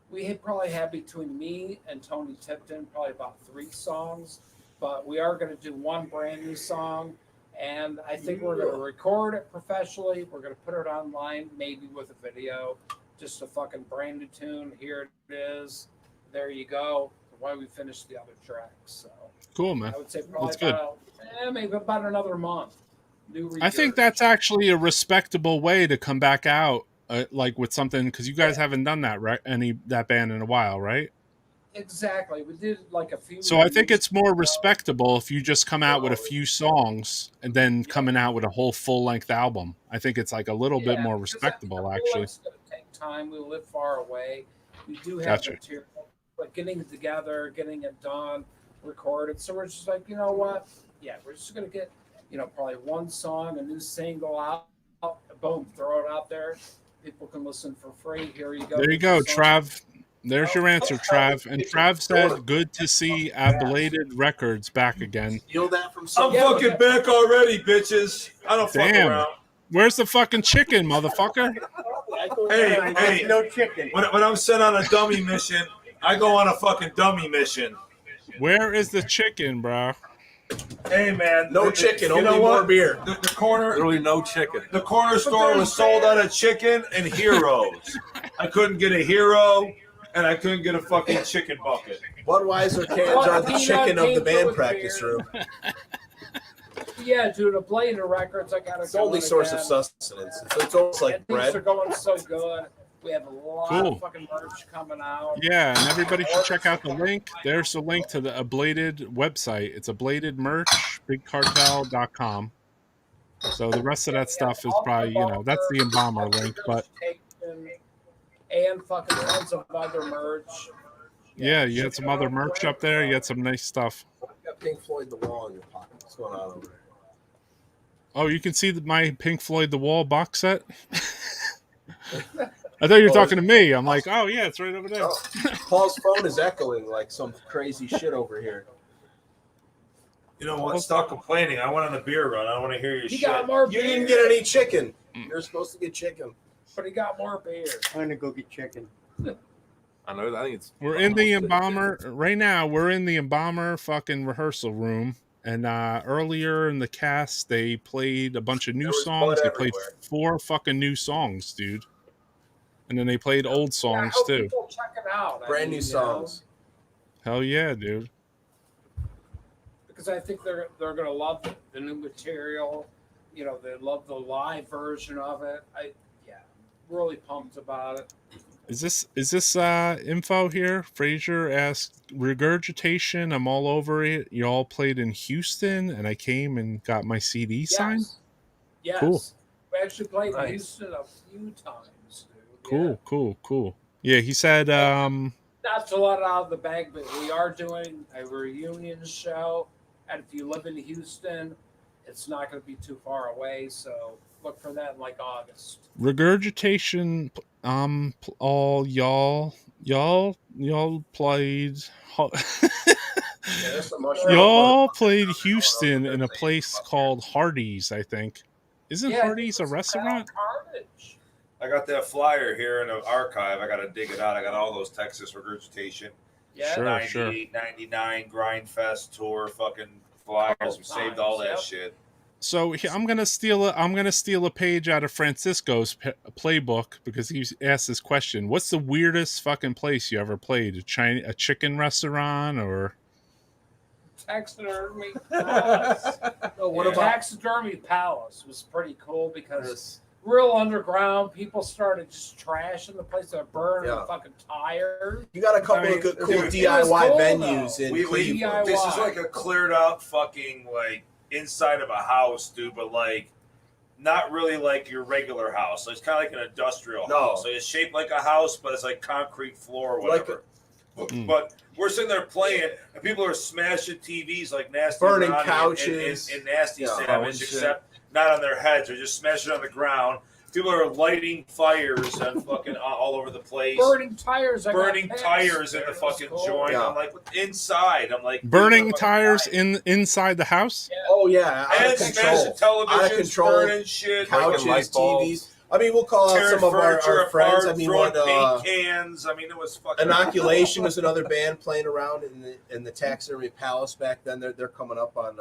We probably have between me and Tony Tipton probably about 3 songs, but we are going to do 1 brand new song, and I think we're going to record it professionally. We're going to put it online, maybe with a video, just a fucking brand new tune. Here it is. There you go. Why we finished the other tracks. So Cool, man. I would say probably That's good. Maybe about another month. I think that's actually a respectable way to come back out, like with something, because you guys haven't done that that band in a while, right? Exactly. We did like a few. So I think it's more respectable if you just come out with a few songs and then coming out with a whole full length album. I think it's like a little bit more respectable, actually. It's going to take time. We live far away. We do have Gotcha. material, but getting it together, getting it done, recorded. So we're just like, you know what? Yeah, we're just going to get, probably one song, a new single out, boom, throw it out there. People can listen for free. Here you go. There you go, Trav. There's your answer, Trav. And Trav said, good to see Ablated Records back again. Steal that from I'm somebody. fucking back already, bitches. I don't fuck Damn. around. Where's the fucking chicken, motherfucker? Hey, no chicken. When I'm sent on a dummy mission, I go on a fucking dummy mission. Where is the chicken, bro? Hey, man. No chicken, only more beer. The corner. Literally no chicken. The corner store was sold out of chicken and heroes. I couldn't get a hero, and I couldn't get a fucking chicken bucket. Budweiser cans are the chicken of the band practice room. Yeah, dude, the Blader Records, I got to It's the only source of sustenance. It's almost like Things are bread. going so good. We have a lot Cool. of fucking merch coming out. Yeah, and everybody should check out the link. There's the link to the Ablated website. It's Ablated merch, bigcartel.com. So the rest of that stuff is probably, that's the Embalmer link. But And fucking tons of other merch. yeah, you had some other merch up there. You had some nice stuff. You got Pink Floyd The Wall in your pocket. What's going on over there? Oh, you can see my Pink Floyd The Wall box set? I thought you were talking to me. I'm like, oh, yeah, it's right over there. Oh, Paul's phone is echoing like some crazy shit over here. You know what? Stop complaining. I went on a beer run. I don't want to hear your shit. Got more You beer. didn't get any chicken. You're supposed to get chicken. But he got more beer. I'm gonna go get chicken. I know. I think it's. We're in the Embalmer. Right now, we're in the Embalmer fucking rehearsal room. And earlier in the cast, they played a bunch of new songs. They played 4 fucking new songs, dude. And then they played old songs, too. People check it out. Brand new songs. Hell yeah, dude. Because I think they're gonna love the new material. They love the live version of it. Really pumped about it. Is this info here? Fraser asked, regurgitation, I'm all over it. You all played in Houston and I came and got my CD signed? Yes. Cool. We actually played in Houston a few times, dude. Cool. Yeah, he said Not to let it out of the bag, but we are doing a reunion show. And if you live in Houston, it's not going to be too far away. So look for that in like August. regurgitation, all y'all played y'all played Houston in a place called Hardee's, I think. Isn't Hardee's a restaurant? I got that flyer here in the archive. I got to dig it out. I got all those Texas regurgitation. Yeah. Sure, 98, 99 Grindfest tour fucking flyers. We saved all that shit. So I'm gonna steal a page out of Francisco's playbook because he asked this question. What's the weirdest fucking place you ever played? A chicken restaurant or Taxidermy Palace. Taxidermy Palace was pretty cool because real underground. People started just trashing the place. They're burning fucking tires. You got a couple of good, cool DIY venues in Cleveland. This is like a cleared out fucking like inside of a house, dude, but like not really like your regular house. So it's kind of like an industrial house. So it's shaped like a house, but it's like concrete floor or whatever. But we're sitting there playing, and people are smashing TVs like nasty, burning couches, and nasty savage, except not on their heads. They're just smashing on the ground. People are lighting fires and fucking all over the place. Burning tires. Burning tires in the fucking joint. I'm like, inside. I'm like, burning tires inside the house? Oh yeah, and smashing televisions, burning shit, couches, TVs. I mean, we'll call out some of our friends. I mean, what paint cans. I mean, it was fucking. Inoculation was another band playing around in the Taxidermy Palace back then. They're coming up on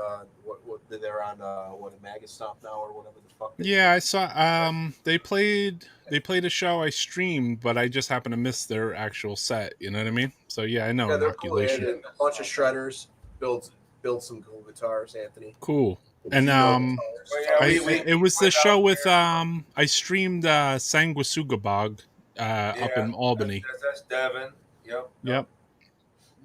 they're on what, Maggot Stomp now or whatever the fuck. Yeah, I saw. They played a show I streamed, but I just happened to miss their actual set. You know what I mean? So yeah, I know They're cool. Inoculation. A bunch of shredders build build some cool guitars, Anthony. Cool. And it was the show with I streamed Sanguisugabog up in Albany. That's Devin. Yep.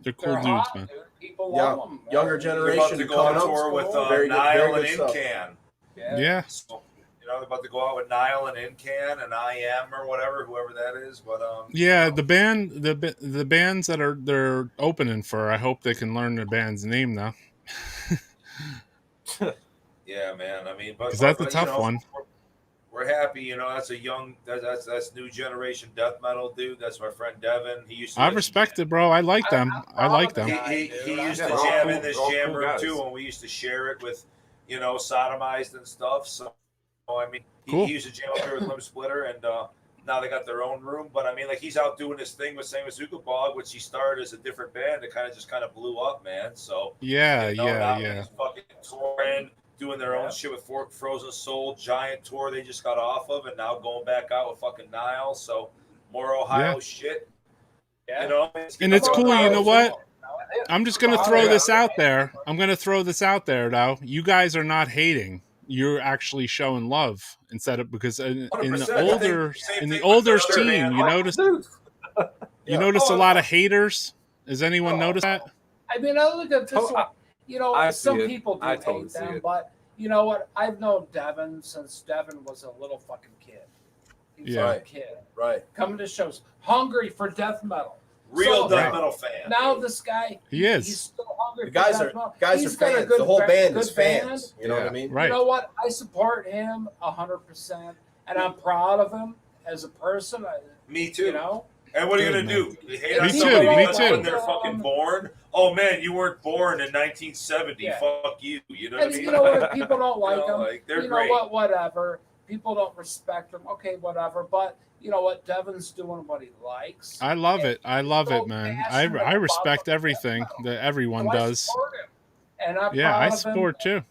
They're cool dudes, hot, man. dude. People love them. Younger generation. They're about to go on tour with Nile and Incan. Yeah. So, they're about to go out with Nile and Incan and I Am or whatever, whoever that is. But yeah, the bands that they're opening for, I hope they can learn the band's name now. Yeah, man. I mean, but that's a tough one. We're happy, that's a young, that's new generation death metal, dude. That's my friend Devin. He used to. I respect it, bro. I like them. I like them. He used to jam in this jam room too, and we used to share it with, sodomized and stuff. So, I mean, he used to jam up there with Limb Splitter, and now they got their own room. But I mean, like, he's out doing this thing with Sanguisugabog Bog, which he started as a different band that kind of blew up, man. So yeah. He's fucking touring, doing their own shit with Frozen Soul, giant tour they just got off of, and now going back out with fucking Nile. So more Ohio shit. Yeah. And it's cool. You know what? I'm just gonna throw this out there. I'm gonna throw this out there, though. You guys are not hating. You're actually showing love instead of because in the older scene, you notice a lot of haters. Has anyone noticed that? I mean, I look at this one. Some people do hate them, but you know what? I've known Devin since Devin was a little fucking kid. He was a kid. Right. Coming to shows, hungry for death metal. Real death metal fan. Now this guy, he's still hungry. The guys for are metal. Guys He's are got fans. a good The whole band is band. fans. You know what I mean? Right. You know what? I support him 100%, and I'm proud of him as a person. Me too. You know. And what are you gonna do? You hate on Me somebody too. because when they're fucking born? Oh man, you weren't born in 1970. Yeah. Fuck you. You know what I mean? You know what? If people don't like them, they're you know great. what? Whatever. People don't respect them. Okay, whatever. But you know what? Devin's doing what he likes. I love it. I love it, man. I respect everything that everyone does. And I'm I support too.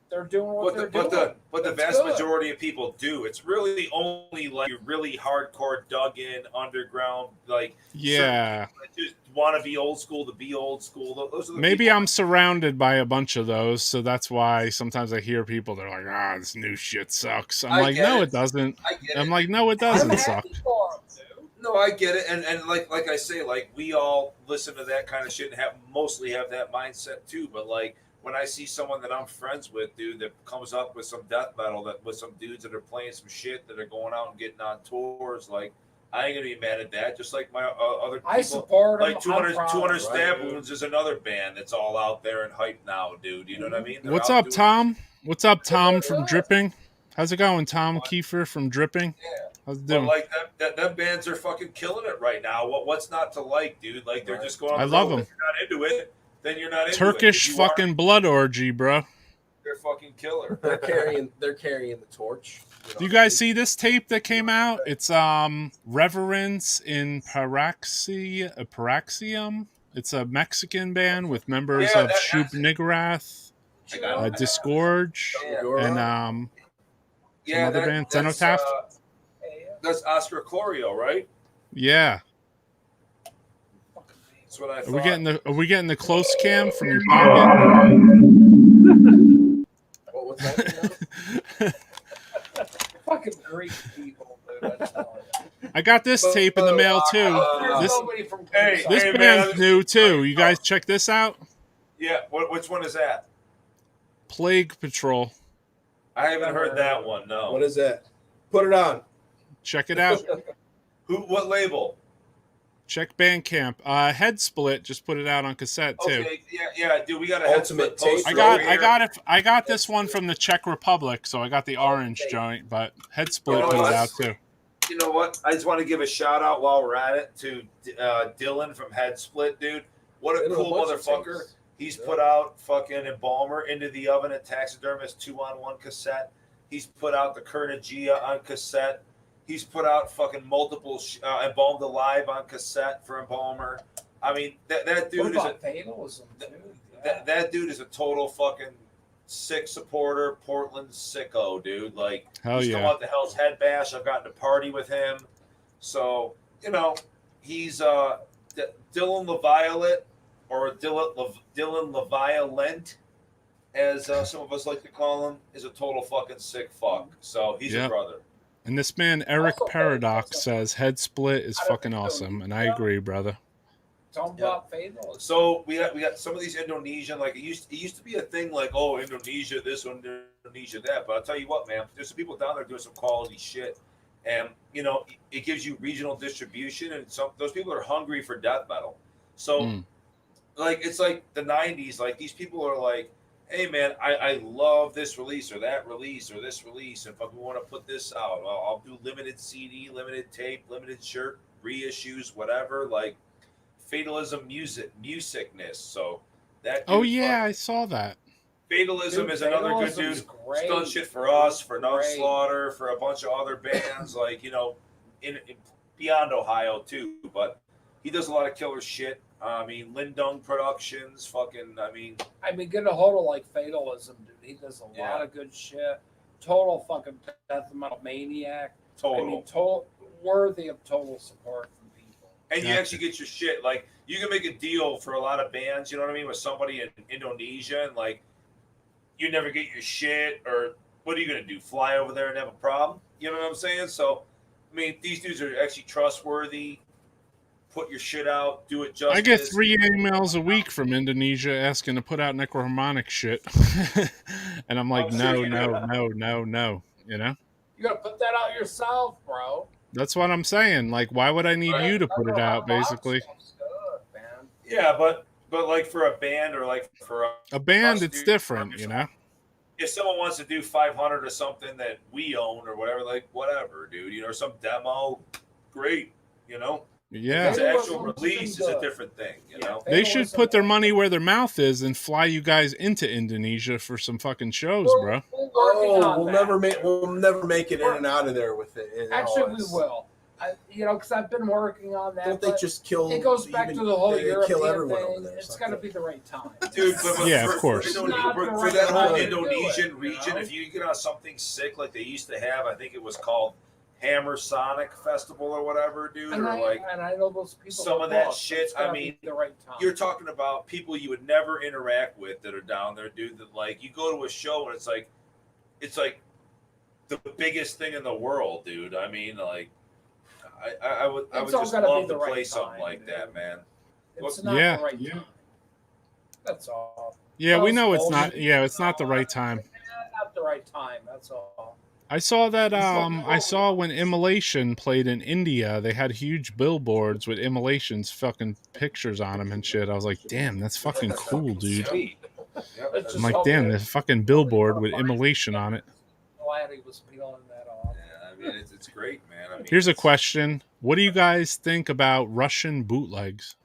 They're doing what they're doing. But the vast majority of people do. It's really only like really hardcore, dug in, underground, like that just want to be old school to be old school. Those are the Maybe people. I'm surrounded by a bunch of those, so that's why sometimes I hear people they're like, this new shit sucks. I'm like, no, it doesn't. I'm like, no, it doesn't suck. No, I get it, and like I say, like we all listen to that kind of shit and mostly have that mindset too. But like when I see someone that I'm friends with, dude, that comes up with some death metal, with some dudes that are playing some shit that are going out and getting on tours, like I ain't gonna be mad at that. Just like my other people, I support like them. 200 Stab Wounds is another band that's all out there and hype now, dude. You know what I mean? What's up, Tom? What's up, Tom from Dripping? How's it going, Tom Kiefer from Dripping? Yeah. How's it doing? But like them bands are fucking killing it right now. What's not to like, dude? Like they're just going. I love them. If you're not into it, then you're not into Turkish it. fucking blood orgy, bro. They're fucking killer. They're carrying the torch. Do you guys see this tape that came out? It's Reverence in Paraxium. It's a Mexican band with members of Shoop Niggurath, Disgorge, and some other band, Cenotaph. That's Oscar Corio, right? Yeah. That's what I thought. Are we getting the close cam from your pocket? What was that? Fucking great people, dude. I'm telling you. I got this tape in the mail too. This band's new too. You guys check this out? Yeah. Which one is that? Plague Patrol. I haven't heard that one. No. What is that? Put it on. Check it out. What label? Check Bandcamp. Head Split just put it out on cassette too. Okay, yeah, dude, we got a Head Split poster. I got this one from the Czech Republic, so I got the orange joint, but Head Split put it out too. You know what? I just want to give a shout out while we're at it to Dylan from Head Split, dude. What a cool motherfucker. He's put out fucking Embalmer, Into the Oven, and Taxidermist 2-on-1 cassette. He's put out the Kurnagia on cassette. He's put out fucking multiple Embalmed Alive on cassette for Embalmer. I mean, that dude that dude is a total fucking sick supporter, Portland sicko, dude. Like, he's come out to Hell's Head Bash. I've gotten to party with him. So, you know, he's Dylan LaViolet or Dylan Leviolent, as some of us like to call him, is a total fucking sick fuck. So he's a brother. And this man, Eric Paradox, says head split is fucking awesome. And I agree, brother. So we got some of these Indonesian, like it used to be a thing like, oh, Indonesia this, Indonesia that. But I'll tell you what, man, there's some people down there doing some quality shit. And, you know, it gives you regional distribution, and those people are hungry for death metal. So, like, it's like the 90s. Like, these people are like, hey, man, I love this release or that release or this release. If we want to put this out, I'll do limited CD, limited tape, limited shirt, reissues, whatever. Like, Fatalism musicness. So, that dude, I saw that. Fatalism is another good dude. He's done shit for us, for Slaughter, for a bunch of other bands, like, you know, in beyond Ohio too. But he does a lot of killer shit. I mean, Lindung Productions, get a hold of like Fatalism, dude. He does a lot of good shit. Total fucking death metal maniac. Total worthy of total support from people. And you actually get your shit. Like, you can make a deal for a lot of bands, you know what I mean, with somebody in Indonesia, and like, you never get your shit, or what are you going to do? Fly over there and have a problem? You know what I'm saying? So, I mean, these dudes are actually trustworthy. Put your shit out, do it justice. I get 3 emails a week from Indonesia asking to put out necroharmonic shit. And I'm like, no. You know? You got to put that out yourself, bro. That's what I'm saying. Like, why would I need you to put it out, basically? Yeah, but like for a band or like for a band, it's different, you know? If someone wants to do 500 or something that we own or whatever, like, whatever, dude, you know, or some demo, great, you know? Yeah. If it's actual release is a different thing, you know? They should put their money where their mouth is and fly you guys into Indonesia for some fucking shows, bro. We'll never make it in and out of there with it. Actually, we will. Because I've been working on that. Don't they just kill? It goes back to the whole European kill everyone thing. over there. It's got to be the right time, dude. But yeah, of course. For that whole Indonesian region, if you get on something sick like they used to have, I think it was called Hammer Sonic Festival or whatever, dude. And I know those people. Some of that shit. I mean, the right time. You're talking about people you would never interact with that are down there, dude. That like you go to a show and it's like the biggest thing in the world, dude. I mean, like. I would just love to play something like that, man. It's not the right time. That's all. Yeah, we know it's not. Yeah, it's not the right time. Not the right time. That's all. I saw that. I saw when Immolation played in India, they had huge billboards with Immolation's fucking pictures on them and shit. I was like, damn, that's fucking cool, dude. I'm like, damn, there's a fucking billboard with Immolation on it. Glad he was peeling that off. Yeah, I mean, it's great, man. I mean, here's a question: what do you guys think about Russian bootlegs?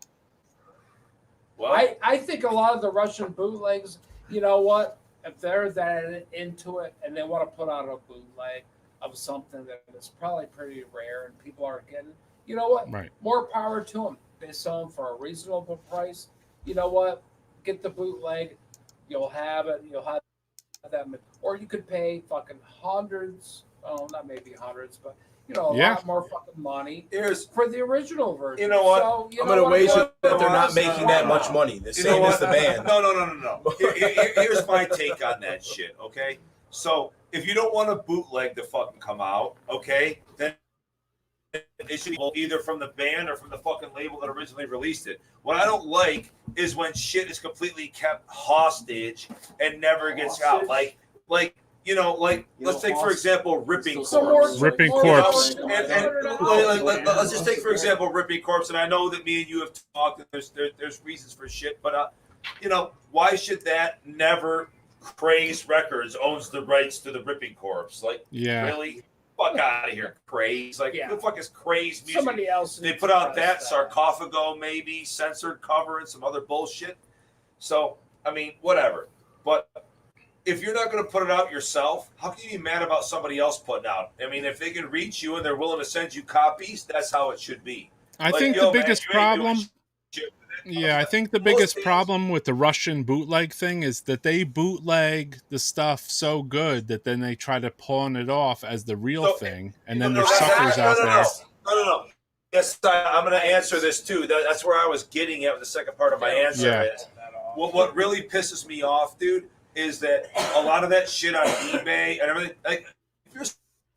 Well, I think a lot of the Russian bootlegs, you know what? If they're that into it and they want to put out a bootleg of something that is probably pretty rare and people are getting, you know what? Right. More power to them. They sell them for a reasonable price. You know what? Get the bootleg. You'll have it. You'll have them. Or you could pay fucking hundreds. Oh, not maybe hundreds, but a lot more fucking money for the original version. You know what? So, I'm going to wager that they're not making that much money. The same as the band. No. Here's my take on that shit, okay? So if you don't want a bootleg to fucking come out, okay, then it should be either from the band or from the fucking label that originally released it. What I don't like is when shit is completely kept hostage and never gets out. Like let's take for example Ripping Corpse. Ripping Corpse. And let's just take for example Ripping Corpse. And I know that me and you have talked. And there's reasons for shit, but why should that never? Craze Records owns the rights to the Ripping Corpse. Like, really? Fuck out of here, Craze. Like, who the fuck is Craze music? Somebody else. They put out that Sarcophago, maybe censored cover and some other bullshit. So, I mean, whatever. But if you're not going to put it out yourself, how can you be mad about somebody else putting out? I mean, if they can reach you and they're willing to send you copies, that's how it should be. I think the biggest problem. Yeah, I think the biggest problem with the Russian bootleg thing is that they bootleg the stuff so good that then they try to pawn it off as the real thing, and then there's suckers out there. No. Yes, I'm going to answer this too. That's where I was getting at with the second part of my answer. Is what really pisses me off, dude, is that a lot of that shit on eBay and everything. Like, if you're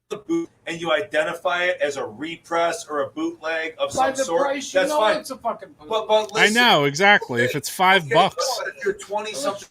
the boot and you identify it as a repress or a bootleg of some sort, price, that's fine. It's a fucking but listen, I know exactly. If it's $5, if you're 20 something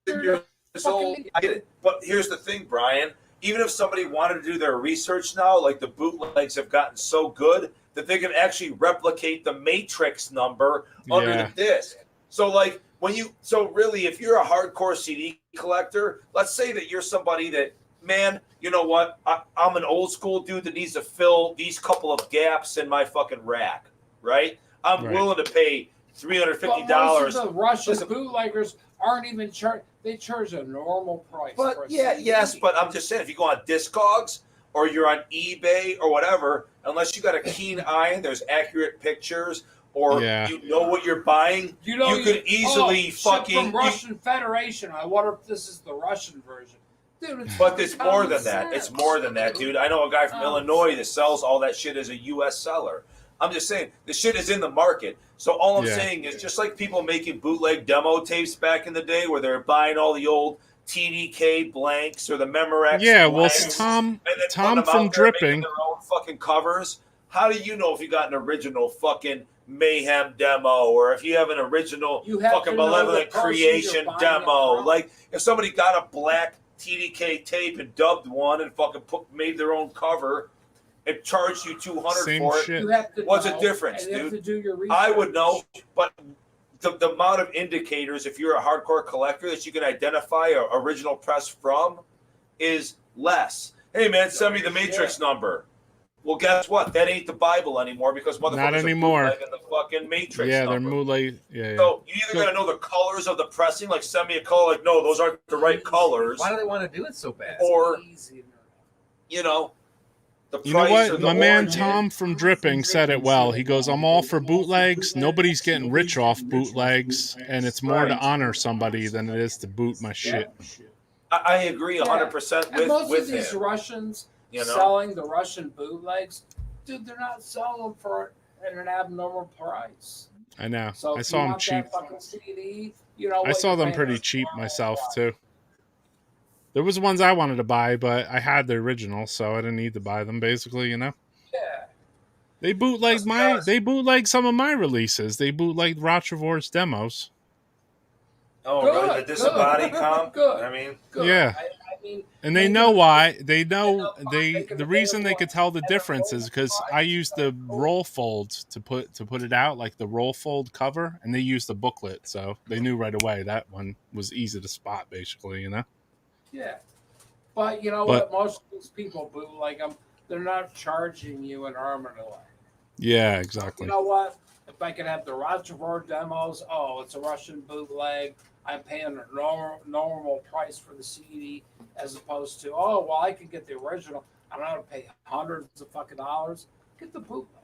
years old, I get it. But here's the thing, Brian. Even if somebody wanted to do their research now, like the bootlegs have gotten so good that they can actually replicate the matrix number under the disc. So like really, if you're a hardcore CD collector, let's say that you're somebody that, man, you know what? I'm an old school dude that needs to fill these couple of gaps in my fucking rack, right? I'm willing to pay $350. Most of the Russian bootleggers aren't even charged. They charge a normal price. But but I'm just saying, if you go on Discogs or you're on eBay or whatever, unless you got a keen eye and there's accurate pictures or you know what you're buying, you could easily fucking from Russian Federation. I wonder if this is the Russian version. Dude, but it's more than that. It's more than that, dude. I know a guy from Illinois that sells all that shit as a U.S. seller. I'm just saying, the shit is in the market. So all I'm saying is, just like people making bootleg demo tapes back in the day where they're buying all the old TDK blanks or the Memorex blanks, Tom from Dripping, their own fucking covers. How do you know if you got an original fucking Mayhem demo or if you have an original fucking Malevolent Creation demo? Like, if somebody got a black TDK tape and dubbed one and fucking made their own cover, it charged you $200 for it. Shit. What's the difference, dude? I would know, but the amount of indicators, if you're a hardcore collector, that you can identify an original press from is less. Hey, man, send me the matrix number. Well, guess what? That ain't the Bible anymore because motherfuckers not anymore. are bootlegging the fucking matrix Yeah, number. they're bootleg. Yeah. So you either got to know the colors of the pressing, like send me a color, like, no, those aren't the right colors. Why do they want to do it so bad? Or, you know what? My man Tom from Dripping said it well. He goes, I'm all for bootlegs. Nobody's getting rich off bootlegs, and it's more to honor somebody than it is to boot my shit. I agree 100% and most with of these him. Russians selling the Russian bootlegs, dude, they're not selling them for an abnormal price. I know. So I saw them cheap. CD, I saw them pretty cheap myself, too. There was ones I wanted to buy, but I had the original, so I didn't need to buy them, basically, Yeah. They bootlegged some of my releases. They bootlegged Rochevor's demos. Oh, really? The disembodied comp? I mean, yeah. And they know why. They know the reason they could tell the difference is because I used the roll fold to put it out, like the roll fold cover, and they used the booklet, so they knew right away that one was easy to spot, basically, Yeah. But what? Most of these people bootleg them. They're not charging you an arm and a leg. Yeah, exactly. You know what? If I could have the Rochefort demos, it's a Russian bootleg. I'm paying a normal price for the CD as opposed to, I could get the original. I don't have to pay hundreds of fucking dollars. Get the bootleg.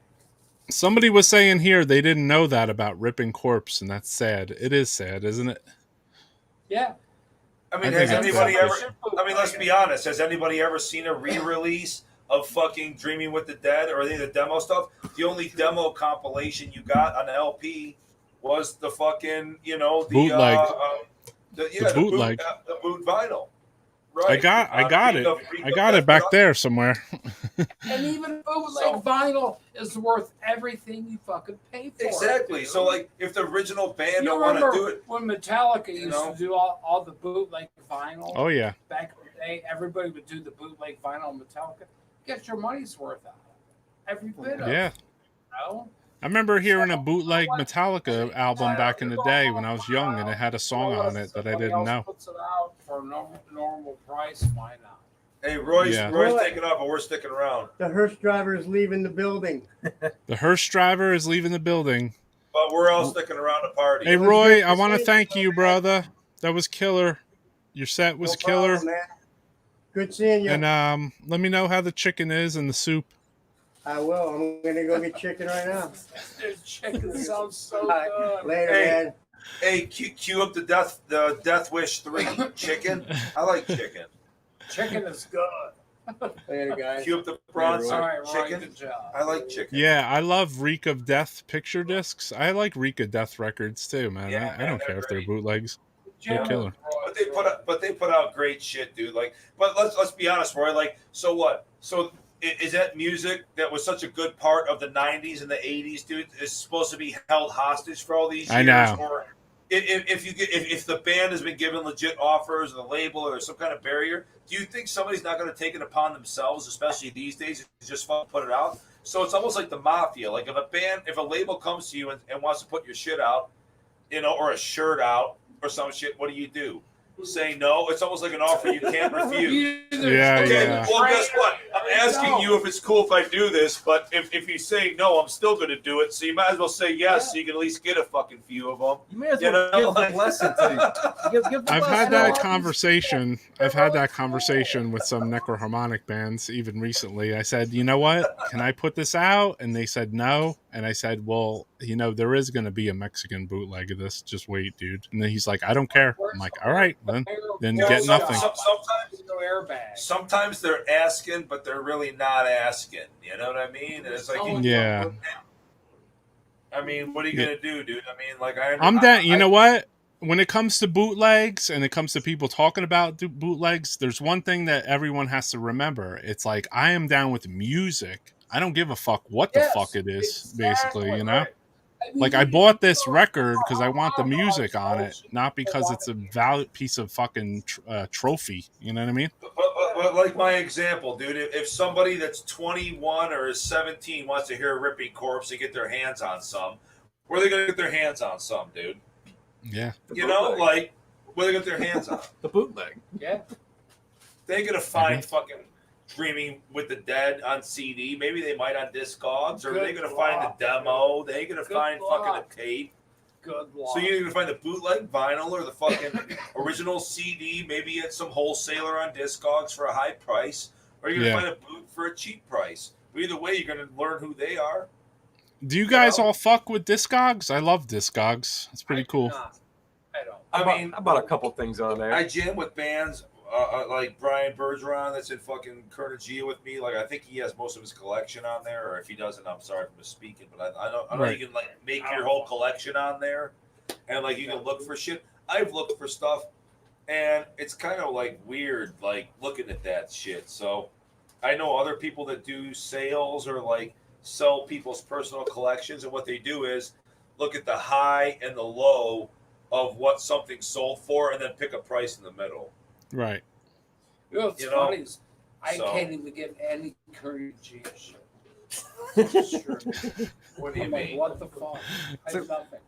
Somebody was saying here they didn't know that about Ripping Corpse, and that's sad. It is sad, isn't it? Yeah. I mean, has anybody ever? I mean, let's be honest. Has anybody ever seen a re-release of fucking Dreaming with the Dead or any of the demo stuff? The only demo compilation you got on LP was the fucking, the bootleg. The bootleg, the boot vinyl. Right. I got it. I got it back there somewhere. And even bootleg vinyl is worth everything you fucking pay for. Exactly. So, like, if the original band don't want to do it, when Metallica used to do all the bootleg vinyl. Oh yeah. Back in the day, everybody would do the bootleg vinyl Metallica. Get your money's worth out of it. Every bit of it. Yeah. I remember hearing a bootleg Metallica album back in the day when I was young, and it had a song on it that I didn't know. Puts it out for a normal price. Why not? Hey, Roy's taking off, but we're sticking around. The hearse driver is leaving the building. The hearse driver is leaving the building. But we're all sticking around to party. Hey, Roy, I want to thank you, brother. That was killer. Your set was killer. Man. Good seeing you. And let me know how the chicken is and the soup. I will. I'm going to go get chicken right now. Chicken sounds so good. Later, man. Hey, cue up the Death Wish 3 chicken. I like chicken. Chicken is good. Later, guys. Cue up the bronze All right, Roy, chicken. good job. I like chicken. Yeah, I love Reek of Death picture discs. I like Reek of Death records too, man. Yeah, I don't they're care if they're great. bootlegs. They're killer. But they put out great shit, dude. Like, but let's be honest, Roy. Like, so what? So is that music that was such a good part of the '90s and the '80s, dude? Is supposed to be held hostage for all these years? I know. Or if the band has been given legit offers, or the label, or some kind of barrier, do you think somebody's not going to take it upon themselves, especially these days, to just put it out? So it's almost like the mafia. Like if a label comes to you and wants to put your shit out, or a shirt out or some shit, what do? Say no. It's almost like an offer you can't refuse. Yeah. Well, guess what? I'm asking you if it's cool if I do this, but if you say no, I'm still going to do it. So you might as well say yes, so you can at least get a fucking few of them. You may as well give the lesson to you. Give the I've lesson. had that conversation. I've had that conversation with some necroharmonic bands even recently. I said, you know what? Can I put this out? And they said no. And I said, well, there is going to be a Mexican bootleg of this. Just wait, dude. And then he's like, I don't care. I'm like, all right, then get nothing. Sometimes they're asking, but they're really not asking. You know what I mean? And it's like, yeah. I mean, what are you gonna do, dude? I mean, like, I'm down. You know what? When it comes to bootlegs and it comes to people talking about bootlegs, there's one thing that everyone has to remember. It's like, I am down with music. I don't give a fuck what the fuck it is, basically, you know? Like, I bought this record because I want the music on it, not because it's a valid piece of fucking trophy. You know what I mean? But like my example, dude, if somebody that's 21 or is 17 wants to hear a Ripping Corpse and get their hands on some, where are they going to get their hands on some, dude? Yeah. Like, where are they going to get their hands on? The bootleg. Yeah. They're going to find fucking Dreaming with the Dead on CD. Maybe they might on Discogs, or they're going to find the demo. They're going to find fucking a tape. Good luck. So you're going to find the bootleg vinyl or the fucking original CD, maybe at some wholesaler on Discogs for a high price, or you're going to find a boot for a cheap price. But either way, you're going to learn who they are. Do you guys all fuck with Discogs? I love Discogs. It's pretty cool. I don't. I bought a couple things on there. I jam with bands like Brian Bergeron that's in fucking Kernagia with me. Like, I think he has most of his collection on there, or if he doesn't, I'm sorry for misspeaking, but I know you can like make your whole collection on there, and like you can look for shit. I've looked for stuff, and it's kind of like weird, like looking at that shit. So I know other people that do sales or like sell people's personal collections, and what they do is look at the high and the low of what something sold for, and then pick a price in the middle. Right. What's funny is I can't even get any Curry G shit. What do you mean? What the fuck? I have nothing.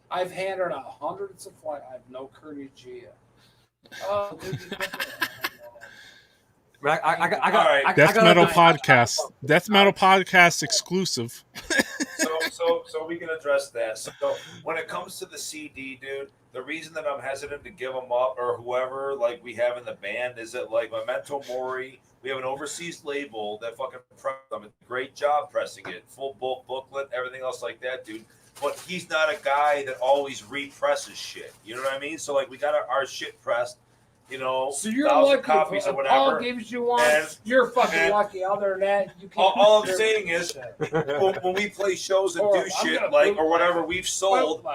I've handed out hundreds of flights. I have no Curry G. Oh, dude, I got Death Metal Podcast. Death Metal Podcast exclusive. So we can address that. So when it comes to the CD, dude, the reason that I'm hesitant to give them up, or whoever like we have in the band, is that like Memento Mori, we have an overseas label that fucking press them. It's a great job pressing it, full booklet, everything else like that, dude. But he's not a guy that always represses shit. You know what I mean? So like we got our shit pressed. So you're 1,000 lucky copies or whatever. Paul gives you one. You're fucking lucky. Other than that, you can't. All I'm saying is, when we play shows and do shit like or whatever we've sold,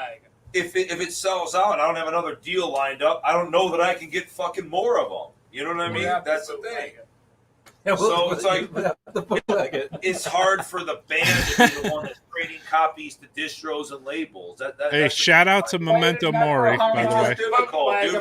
if it sells out, I don't have another deal lined up. I don't know that I can get fucking more of them. You know what I mean? That's the thing. So it's like it's hard for the band to be the one that's creating copies to distros and labels. Hey, shout out to Memento Mori, by the way. It's difficult, dude,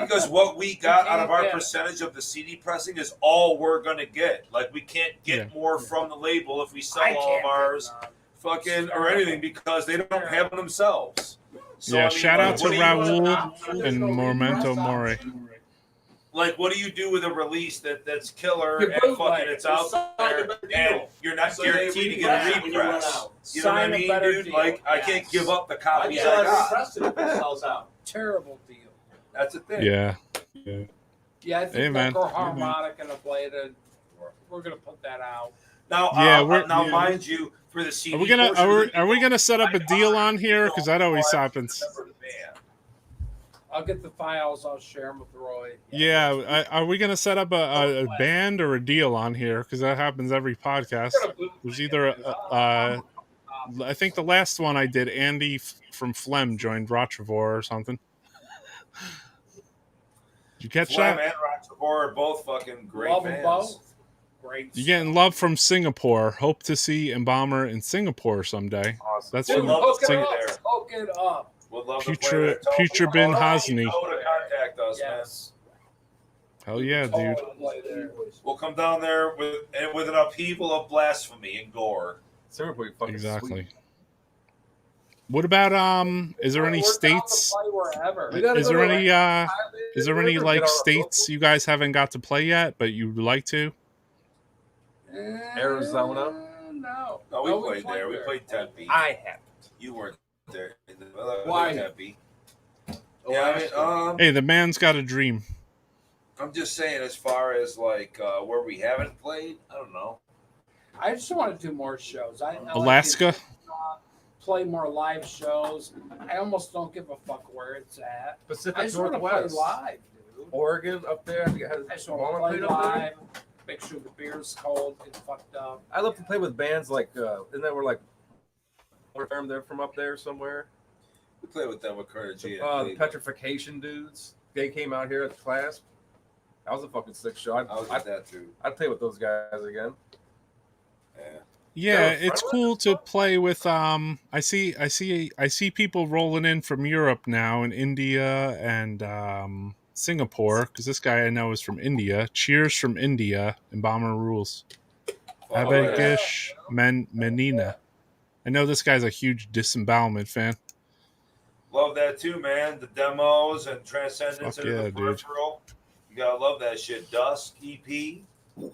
because what we got out of our percentage of the CD pressing is all we're gonna get. Like we can't get more from the label if we sell all of ours, fucking or anything, because they don't have them themselves. So, Yeah, I mean, shout out to what do you- Raul and Memento Mori. Like, what do you do with a release that's killer and fucking it's out there and you're not guaranteed to get a repress? You know what I mean, dude? Like, I can't give up the copies I got. Terrible deal. That's the thing. Yeah. Yeah, I think Hey, man. harmonic and a bladed. We're gonna put that out. Now, mind you, for the CD, Are we gonna set up a deal on here? Because that always happens. I'll get the files. I'll share them with Roy. Yeah, are we gonna set up a band or a deal on here? Because that happens every podcast. There's either I think the last one I did, Andy from Phlegm joined Rochevore or something. Did you catch Phlegm that? and Rochefort are both fucking great Love them bands. both. Great. You're getting love from Singapore. Hope to see Embalmer in Singapore someday. Awesome. That's We'd from love to see you Hook there. it up. We'd love to play there. Future Bin Hosni. You know to contact us, Yes. Hell yeah, dude. We'll come down there with an upheaval of blasphemy and gore. Singapore, fucking Exactly. sweet. What about is there any states? Is there any like states you guys haven't got to play yet, but you'd like to? Arizona. No. No, we played there. We played Tempe. I haven't. You weren't there. Why? Tempe. Yeah, I mean, Hey, the man's got a dream. I'm just saying, as far as like where we haven't played, I don't know. I just want to do more shows. I like Alaska. to, play more live shows. I almost don't give a fuck where it's at. I Pacific just want to play Northwest. live, dude. Oregon up there. I just want to play live. Make sure the beer's cold. Get fucked up. I love to play with bands like, isn't that where like, they're from up there somewhere? We played with them with Curtis G. The Putrefaction dudes. They came out here at the class. That was a fucking sick show. I was at that too. I'd play with those guys again. Yeah, it's cool to play with. I see people rolling in from Europe now, and India and Singapore, because this guy I know is from India. Cheers from India. Embalmer rules. Abegish Menina. I know this guy's a huge Disembowelment fan. Love that too, man. The demos and Transcendence Fuck and yeah, the dude. Peripheral. You gotta love that shit. Dusk EP.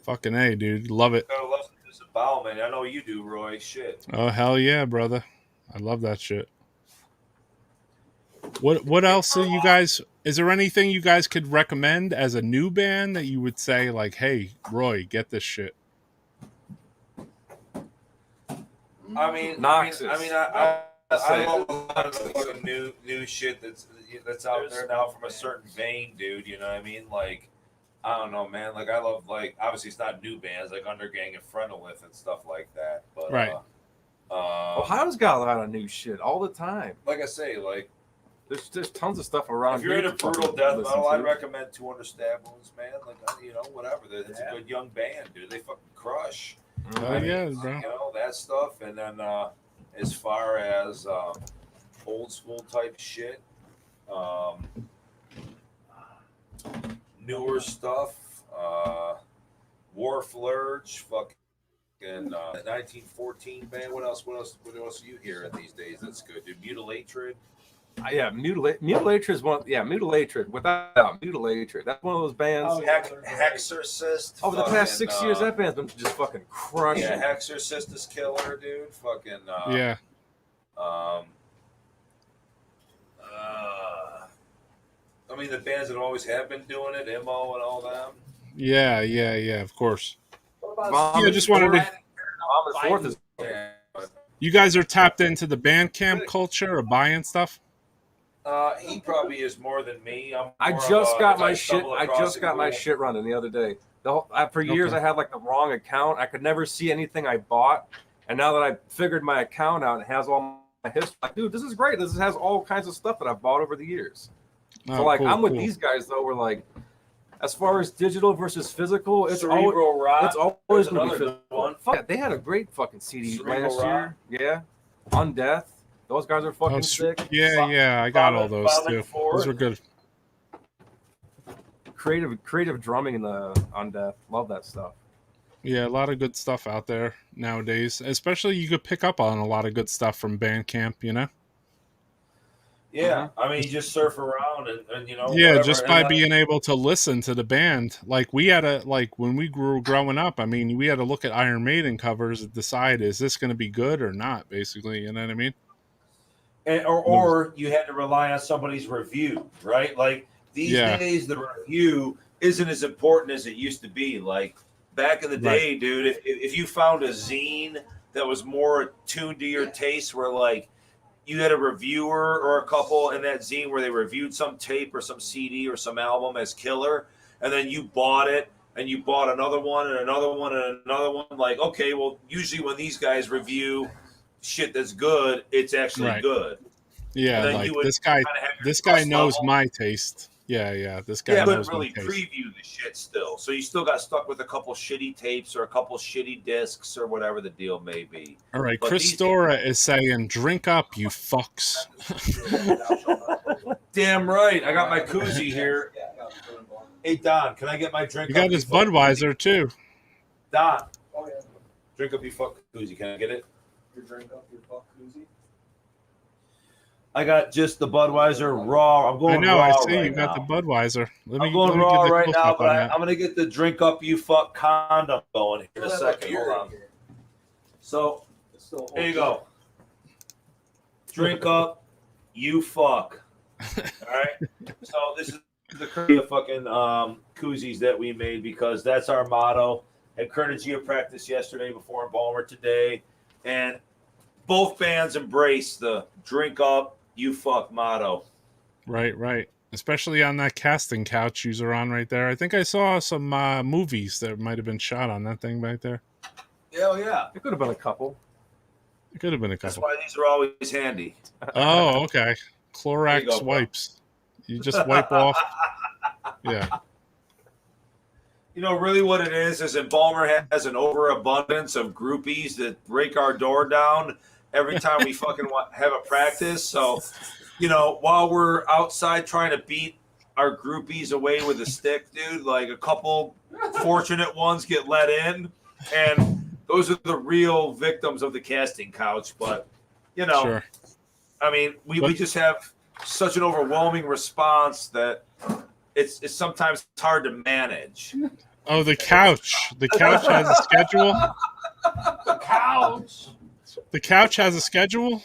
Fucking A, dude. Love it. Gotta love some Disembowelment. I know you do, Roy. Shit. Oh, hell yeah, brother. I love that shit. What else are you guys... Is there anything you guys could recommend as a new band that you would say, like, hey, Roy, get this shit? I mean, Noxus. I love a lot of the fucking new shit that's out there now from a certain vein, dude. You know what I mean? Like, I don't know, man. Like, I love, like, obviously it's not new bands like Undergang and Frontalith and stuff like that. But, Right. Ohio's got a lot of new shit all the time. Like I say, like, there's tons of stuff around. if you're here into to fucking brutal death listen metal, to. I'd recommend 200 Stab Wounds, man. Like, you know, whatever. It's a good young band, dude. They fucking crush. Oh, yeah, bro. You know, that stuff. And then as far as old school type shit, newer stuff, War Flurge, fucking 1914 band. What else are you hearing these days? That's good, dude. Mutilatred. Yeah, Mutilatred is one. Yeah, Mutilatred. Without doubt, Mutilatred. That's one of those bands. Hexorcist. Over the past 6 years, that band's been just fucking crushing. Yeah, Hexorcist is killer, dude. Fucking. Yeah. I mean, the bands that always have been doing it, MO and all them. Yeah, of course. Vomit I just wanted to... Fourth is. You guys are tapped into the Bandcamp culture or buying stuff? He probably is more than me. I just got my shit running the other day. For years, I had like the wrong account. I could never see anything I bought, and now that I figured my account out, it has all my history. Like, dude, this is great. This has all kinds of stuff that I've bought over the years. So like, I'm with these guys though. We're like, as far as digital versus physical, it's always going to be physical. Fuck, they had a great fucking CD last year. Yeah, On Death. Those guys are fucking sick. Yeah, I got all those too. Those were good. Creative drumming in the On Death. Love that stuff. Yeah, a lot of good stuff out there nowadays. Especially you could pick up on a lot of good stuff from Bandcamp, you know? Yeah, I mean, you just surf around and you know. Yeah, whatever. just by being able to listen to the band. Like we had when we grew growing up, I mean, we had to look at Iron Maiden covers and decide, is this going to be good or not, basically, you know what I mean? Or you had to rely on somebody's review, right? Like these days, the review isn't as important as it used to be. Like back in the day, dude, if you found a zine that was more tuned to your taste, where like you had a reviewer or a couple in that zine where they reviewed some tape or some CD or some album as killer, and then you bought it, and you bought another one and another one and another one. Like, okay, well, usually when these guys review shit that's good, it's actually good. Yeah, like this guy knows my taste. Yeah, this guy knows my taste. Preview the shit still. So you still got stuck with a couple shitty tapes or a couple shitty discs or whatever the deal may be. All right, Chris Stora is saying, "Drink up, you fucks." Damn right. I got my koozie here. Hey, Don, can I get my drink? You got this Budweiser too. Don, drink up, you fuck koozie. Can I get it? Your drink up, your fuck koozie. I got just the Budweiser raw. I'm going raw. I see right you got now. the Budweiser. I'm going raw right now, but I'm going to get the drink up, you fuck condom going here in a second. Hold on. So, here you go. Drink up, you fuck. All right? So, this is the Kurdia fucking koozies that we made because that's our motto. Had Kurdia practice yesterday before Embalmer today. And both bands embrace the drink up, you fuck motto. Right. Especially on that casting couch you're on right there. I think I saw some movies that might have been shot on that thing right there. Hell yeah. It could have been a couple. That's why these are always handy. Oh, okay. Clorox wipes. You just wipe off. Yeah. You know, really what it is Embalmer has an overabundance of groupies that break our door down every time we fucking have a practice. So, you know, while we're outside trying to beat our groupies away with a stick, dude, like a couple fortunate ones get let in, and those are the real victims of the casting couch. But, you know, sure. I mean, we just have such an overwhelming response that it's sometimes hard to manage. Oh, the couch. The couch has a schedule? The couch. The couch has a schedule?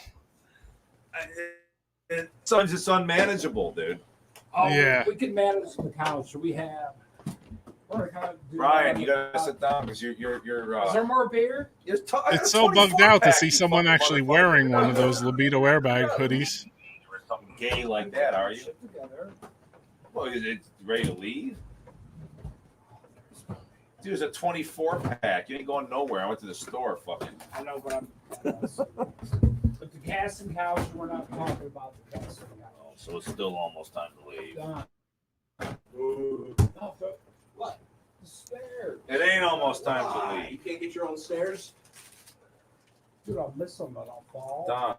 Sometimes it's unmanageable, dude. Oh, yeah. We can manage the couch. We have. Brian, you gotta sit down because you're. Is there more beer? It's so bugged out to see someone actually wearing one of those libido airbag hoodies. You're something gay like that, are you? Well, is it ready to leave? Dude, it's a 24 pack. You ain't going nowhere. I went to the store, fucking. I know, but but the casting couch, we're not talking about the casting couch. Oh, so it's still almost time to leave. What? The stairs. It ain't almost time to leave. You can't get your own stairs? Dude, I'll miss them, but I'll fall. Don.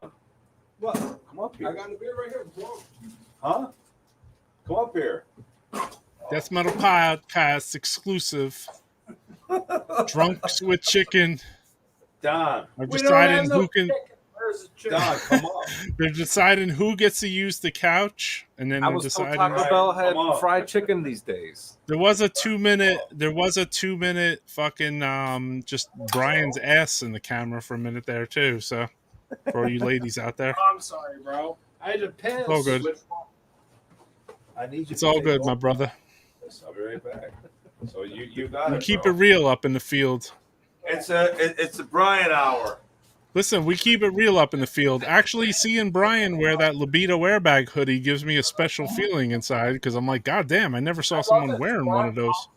What? Come up here. I got the beer right here. Come on. Huh? Come up here. Death Metal Podcast exclusive. Drunks with chicken. Don. Are deciding who can. Don, come on. They're deciding who gets to use the couch, and then I they're was told deciding. Taco Bell had fried chicken these days. There was a 2 minute. There was a 2 minute fucking just Brian's ass in the camera for a minute there too. So for all you ladies out there, I'm sorry, bro. I had to piss. it's all good. I need you. It's all good, my brother. I'll be right back. So you got We it. keep bro. it real up in the field. It's a Brian hour. Listen, we keep it real up in the field. Actually, seeing Brian wear that libido airbag hoodie gives me a special feeling inside because I'm like, God damn, I never saw someone wearing one of those.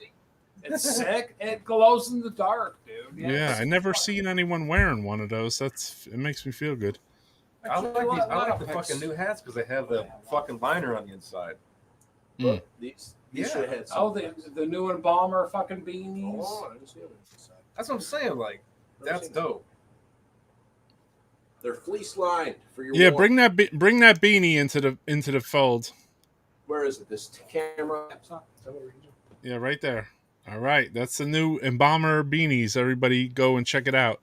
It's sick. It glows in the dark, dude. Yeah, I never seen anyone wearing one of those. It makes me feel good. I like the fucking new hats because they have the fucking liner on the inside. Mm. These Yeah. should have had Oh, some. the new Embalmer fucking beanies. Oh, I didn't see them inside. That's what I'm saying. Like, that's dope. They're fleece lined for your. Yeah, warm. bring that beanie into the fold. Where is it? This camera. Yeah, right there. All right, that's the new Embalmer beanies. Everybody go and check it out.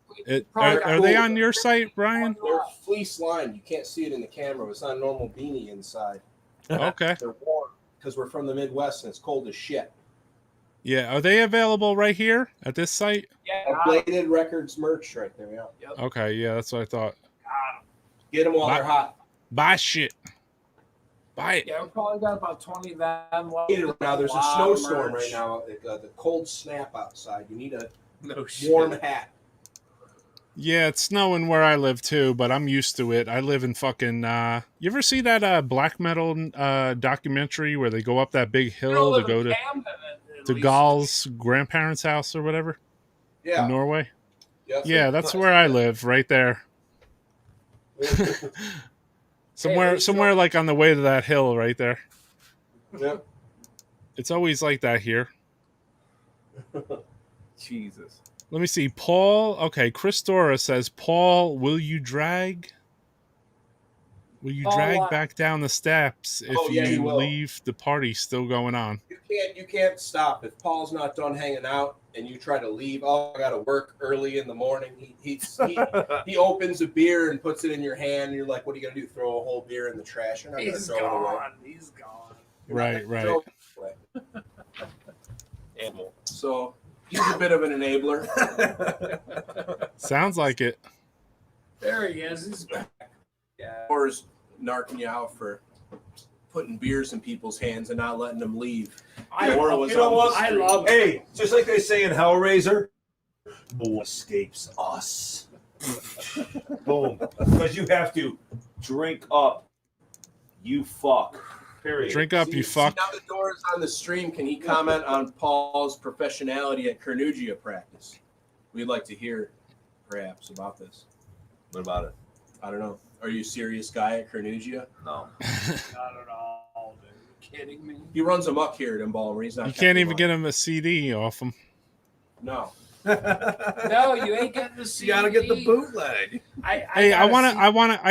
Are they on your site, Brian? They're fleece lined. You can't see it in the camera. It's not a normal beanie inside. Okay. They're warm because we're from the Midwest and it's cold as shit. Yeah, are they available right here at this site? Yeah. Bladed Records merch right there. Yeah. Yep. Okay, yeah, that's what I thought. Get them while they're hot. Buy shit. Buy it. Yeah, we probably got about 20 of them. Now there's a snowstorm right now. The cold snap outside. You need a warm hat. Yeah, it's snowing where I live too, but I'm used to it. I live in fucking. You ever see that black metal documentary where they go up that big You don't hill to live in go Camden, at to least. Gal's grandparents' house or whatever in Yeah. Norway? Yeah, That's where I live, right there. somewhere like on the way to that hill, right there. Yep. It's always like that here. Jesus. Let me see. Paul. Okay, Chris Dora says, Paul, will you drag Paul, back down the steps if Oh, yeah, he you will. leave the party still going on? You can't stop if Paul's not done hanging out and you try to leave. Oh, I got to work early in the morning. He opens a beer and puts it in your hand, and you're like, "What are you gonna do? Throw a whole beer in the trash?" You're not gonna He's throw it away. gone. He's gone. You're not Right, gonna right. throw it away. So he's a bit of an enabler. Sounds like it. There he is. He's back. Yeah. Or is narking you out for putting beers in people's hands and not letting them leave. I love. Hey, just like they say in Hellraiser, no one escapes us. Boom. Because you have to drink up. You fuck. Period. Drink up, you fuck. Now the door is on the stream. Can he comment on Paul's professionality at Carnegie practice? We'd like to hear, perhaps, about this. What about it? I don't know. Are you a serious guy at Carnegie? No. Not at all, dude. Kidding me? He runs amok here at Embalmer. He's not. You can't even get him a CD off him. No. No, you ain't getting the CD. You gotta get the bootleg. I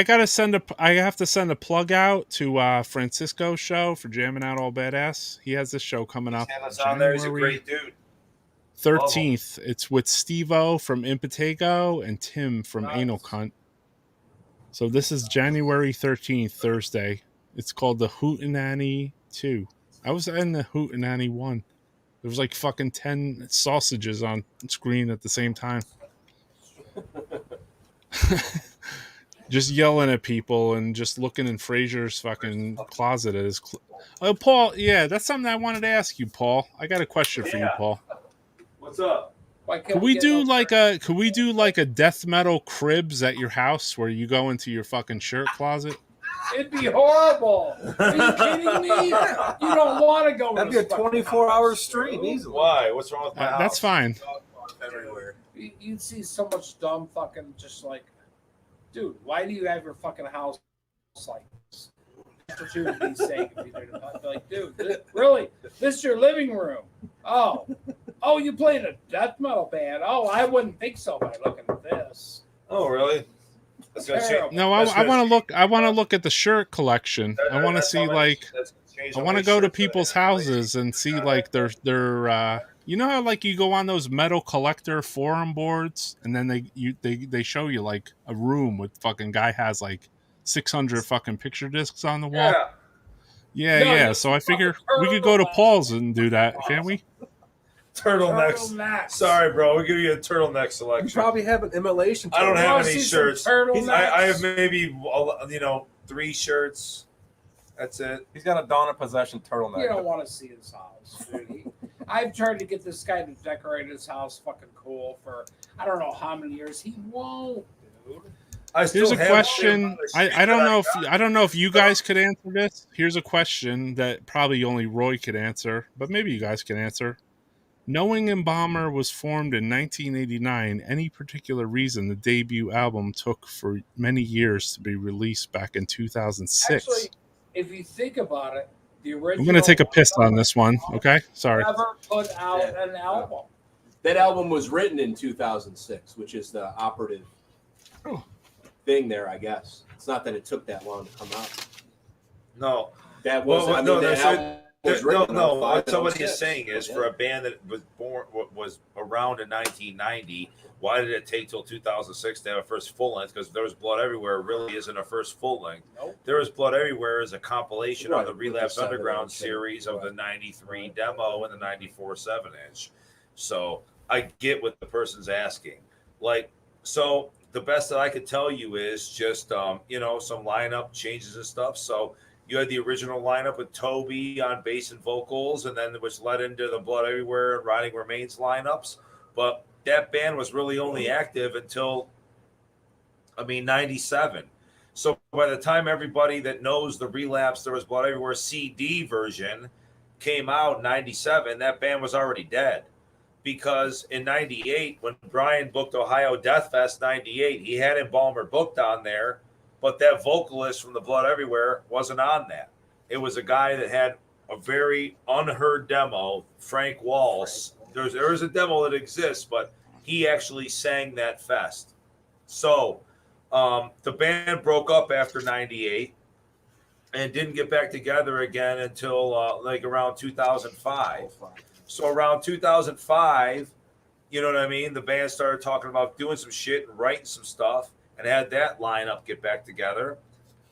have to send a plug out to Francisco's show for Jamming Out All Badass. He has this show coming up. He's on there. He's a great dude. 13th. It's with Steve-O from Impetigo and Tim from Anal Cunt. So this is January 13th, Thursday. It's called the Hootenanny 2. I was in the Hootenanny 1. There was like fucking 10 sausages on screen at the same time. Just yelling at people and just looking in Fraser's fucking closet at his... Oh, Paul, yeah, that's something I wanted to ask you, Paul. I got a question for you, Paul. What's up? Could we do like a death metal cribs at your house where you go into your fucking shirt closet? It'd be horrible. Are you kidding me? You don't want to go. That'd be a 24-hour stream easily. Why? What's wrong with my house? That's fine. Everywhere. You'd see so much dumb fucking just like, dude, why do you have your fucking house like this? For humanity's sake, if you're like, dude, really? This is your living room? Oh, you played a death metal band? Oh, I wouldn't think so by looking at this. Oh, really? That's gonna change. No, I want to look. I want to look at the shirt collection. I want to see like. I want to go to people's houses and see like their. You know how like you go on those metal collector forum boards and then they show you like a room with fucking guy has like 600 fucking picture discs on the wall. Yeah. So I figure we could go to Paul's and do that, can't we? Turtlenecks. Sorry, bro. We'll give you a turtleneck selection. You probably have an immolation. I don't have any shirts. I have maybe 3 shirts. That's it. He's got a Dawn of Possession turtleneck. You don't want to see his house, dude. I've tried to get this guy to decorate his house fucking cool for I don't know how many years. He won't, dude. Here's a question. I don't know if you guys could answer this. Here's a question that probably only Roy could answer, but maybe you guys can answer. Knowing Embalmer was formed in 1989, any particular reason the debut album took for many years to be released back in 2006? Actually, if you think about it, the original. I'm going to take a piss on this one, okay? Sorry. Never put out an album. That album was written in 2006, which is the operative thing there, I guess. It's not that it took that long to come out. No. That was What somebody is 06. saying is for a band that was around in 1990, why did it take till 2006 to have a first full length? Because There Was Blood Everywhere really isn't a first full length. Nope. There Was Blood Everywhere is a compilation on the Right, Relapse with the Underground 7-inch series of the 93 demo and the 94 7-inch. So I get what the person's asking. So the best that I could tell you is just some lineup changes and stuff. So you had the original lineup with Toby on bass and vocals, and then which led into the Blood Everywhere and Rotting Remains lineups. But that band was really only active until 97. So by the time everybody that knows the Relapse, There Was Blood Everywhere CD version came out in 97, that band was already dead. Because in 98, when Brian booked Ohio Death Fest 98, he had Embalmer booked on there, but that vocalist from the Blood Everywhere wasn't on that. It was a guy that had a very unheard demo, Frank Walsh. There is a demo that exists, but he actually sang that fest. So the band broke up after 98 and didn't get back together again until like around 2005. So around 2005, you know what I mean? The band started talking about doing some shit and writing some stuff and had that lineup get back together.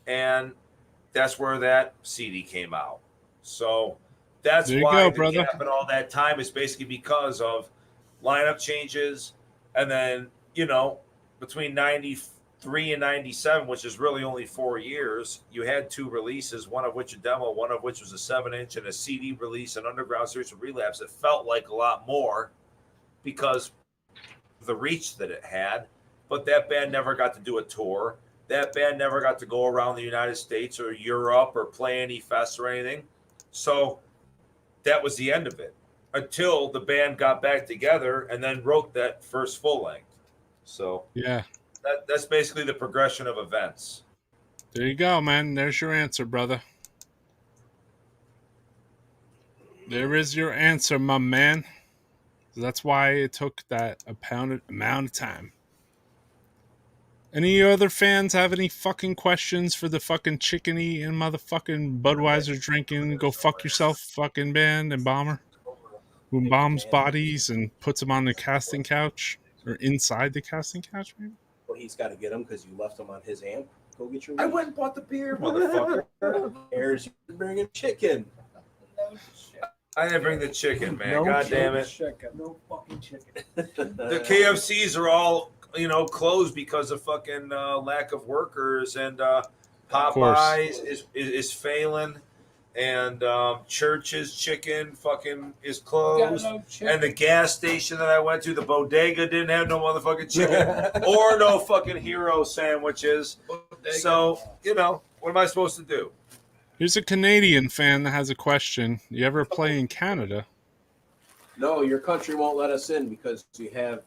And that's where that CD came out. So that's why the gap in all that time is basically because of lineup changes. And then, you know, between 93 and 97, which is really only 4 years, you had 2 releases, one of which a demo, one of which was a 7-inch, and a CD release, an underground series of Relapse. It felt like a lot more because of the reach that it had, but that band never got to do a tour. That band never got to go around the United States or Europe or play any fests or anything. So that was the end of it until the band got back together and then wrote that first full length. So yeah, that's basically the progression of events. There you go, man. There's your answer, brother. There is your answer, my man. That's why it took that amount of time. Any other fans have any fucking questions for the fucking chicken eating motherfucking Budweiser drinking go fuck yourself fucking band Embalmer? Who embalms bodies and puts them on the casting couch or inside the casting couch, maybe? Well, he's got to get them because you left them on his amp. Go get your. I went and bought the beer, motherfucker. Here's you bringing chicken. I didn't bring the chicken, man. No, God damn it. Chicken. No fucking chicken. The KFCs are all, you know, closed because of fucking lack of workers, and Popeyes is failing, and Church's chicken fucking is closed, and the gas station that I went to, the bodega, didn't have no motherfucking chicken or no fucking hero sandwiches. So, you know, what am I supposed to do? Here's a Canadian fan that has a question. You ever play in Canada? No, your country won't let us in because you have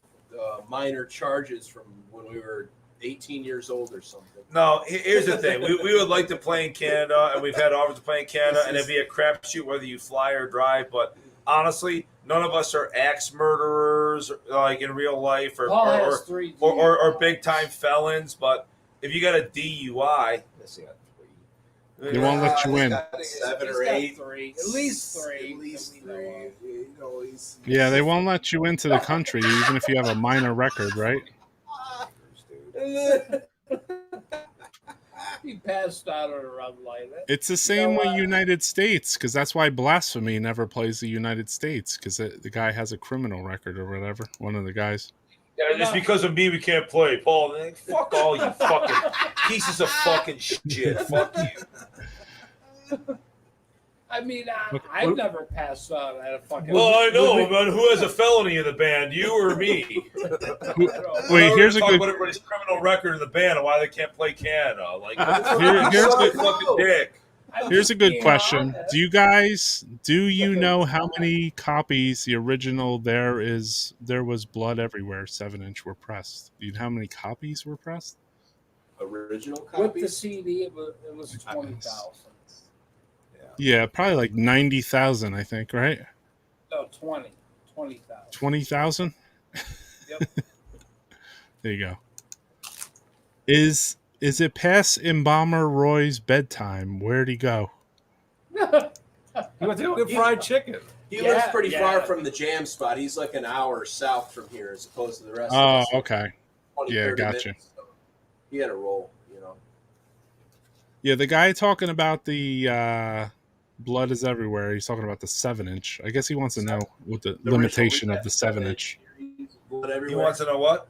minor charges from when we were 18 years old or something. No, here's the thing. We would like to play in Canada, and we've had offers to play in Canada, and it'd be a crapshoot whether you fly or drive. But honestly, none of us are axe murderers, like in real life, or big time felons. But if you got a DUI, they won't let you in. 7 or 8, at least three. Yeah, they won't let you into the country even if you have a minor record, right? He passed out on a red light. It's the same with United States, because that's why Blasphemy never plays the United States, because the guy has a criminal record or whatever. One of the guys. Yeah, it's because of me we can't play, Paul. Fuck all you fucking pieces of fucking shit. Fuck you. I mean, I've never passed out at a fucking. Well, I know, but who has a felony in the band, you or me? Wait, here's a good. About everybody's criminal record in the band and why they can't play Canada. Like, here's a good question. Do you know how many copies the original There Was Blood Everywhere 7-inch were pressed? Do you know how many copies were pressed? Original copies? With the CD, it was 20,000. Yeah, probably like 90,000, I think, right? No, 20,000. 20,000? Yep. There you go. Is it past Embalmer Roy's bedtime? Where'd he go? He went to get fried chicken. He lives pretty far from the jam spot. He's like an hour south from here as opposed to the rest of us. Oh, okay. 20, yeah, 30 gotcha. minutes, so he had a roll, you know. Yeah, the guy talking about the Blood is Everywhere, he's talking about the 7-inch. I guess he wants to know what the limitation of the 7-inch. He wants to know what?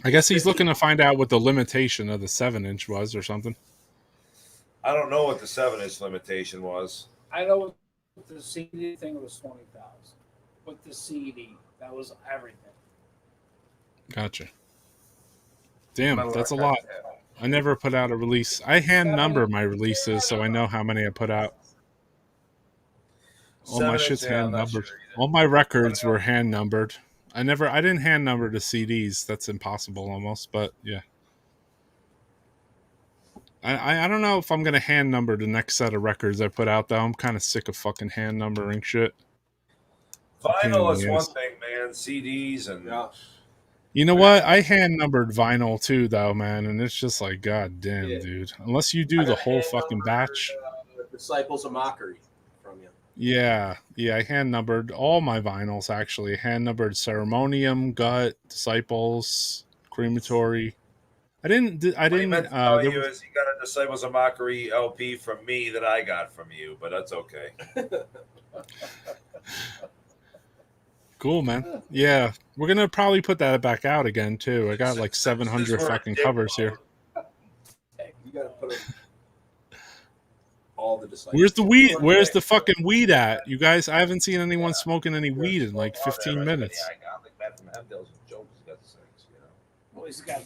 I guess he's looking to find out what the limitation of the 7-inch was or something. I don't know what the 7-inch limitation was. I know what the CD thing was 20,000. With the CD, that was everything. Gotcha. Damn, that's a lot. I never put out a release. I hand number my releases so I know how many I put out. All my shit's hand numbered. All my records were hand numbered. I didn't hand number the CDs. That's impossible almost, but yeah. I don't know if I'm gonna hand number the next set of records I put out though. I'm kind of sick of fucking hand numbering shit. Vinyl is one thing, man. CDs and you know what? I hand numbered vinyl too, though, man, and it's just like, god damn, dude. Unless you do the whole fucking batch. Disciples of Mockery from you. Yeah, I hand numbered all my vinyls actually. Hand numbered Ceremonium, Gut, Disciples, Crematory. I didn't. What he meant to tell you is he got a Disciples of Mockery LP from me that I got from you, but that's okay. Cool, man. Yeah, we're gonna probably put that back out again too. I got like 700 fucking covers here. You gotta put all the Disciples. Where's the weed? Where's the fucking weed at? You guys, I haven't seen anyone smoking any weed in like 15 minutes.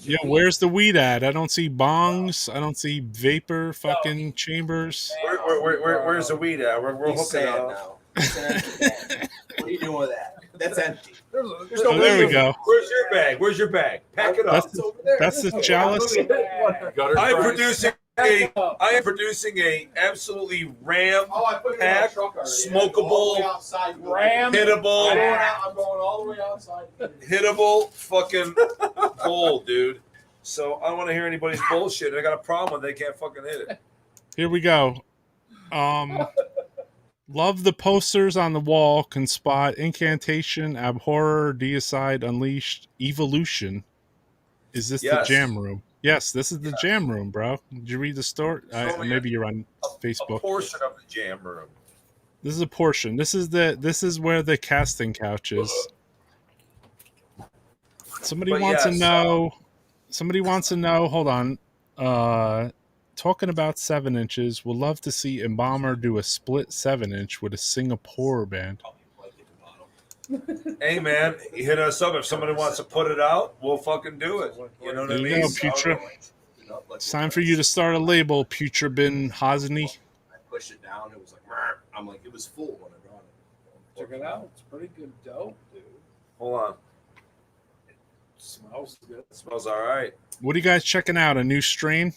Yeah, where's the weed at? I don't see bongs. I don't see vapor fucking chambers. Where's the weed at? We're hooking up. Now. What are you doing with that? That's empty. There's no there we go. Where's your bag? Where's your bag? Pack it up. That's the chalice. I am producing a absolutely ram-packed, smokable, hittable. I'm going all the way outside. Hittable fucking bowl, dude. So I don't want to hear anybody's bullshit. I got a problem when they can't fucking hit it. Here we go. Love the posters on the wall. Can spot Incantation, Abhorror, Deicide, Unleashed, Evolution. Is this the jam room? Yes, this is the jam room, bro. Did you read the story? Maybe you're on Facebook. A portion of the jam room. This is a portion. This is where the casting couch is. Somebody wants to know. Hold on. Talking about 7 inches, would love to see Embalmer do a split 7-inch with a Singapore band. Hey man, you hit us up. If somebody wants to put it out, we'll fucking do it. You know what I mean? There you go, Putra. It's time for you to start a label, Putra bin Hosny. I pushed it down. It was like, Murr. I'm like, it was full when I brought it. Check it out. It's pretty good dope, dude. Hold on. It smells good. It smells all right. What are you guys checking out? A new strain?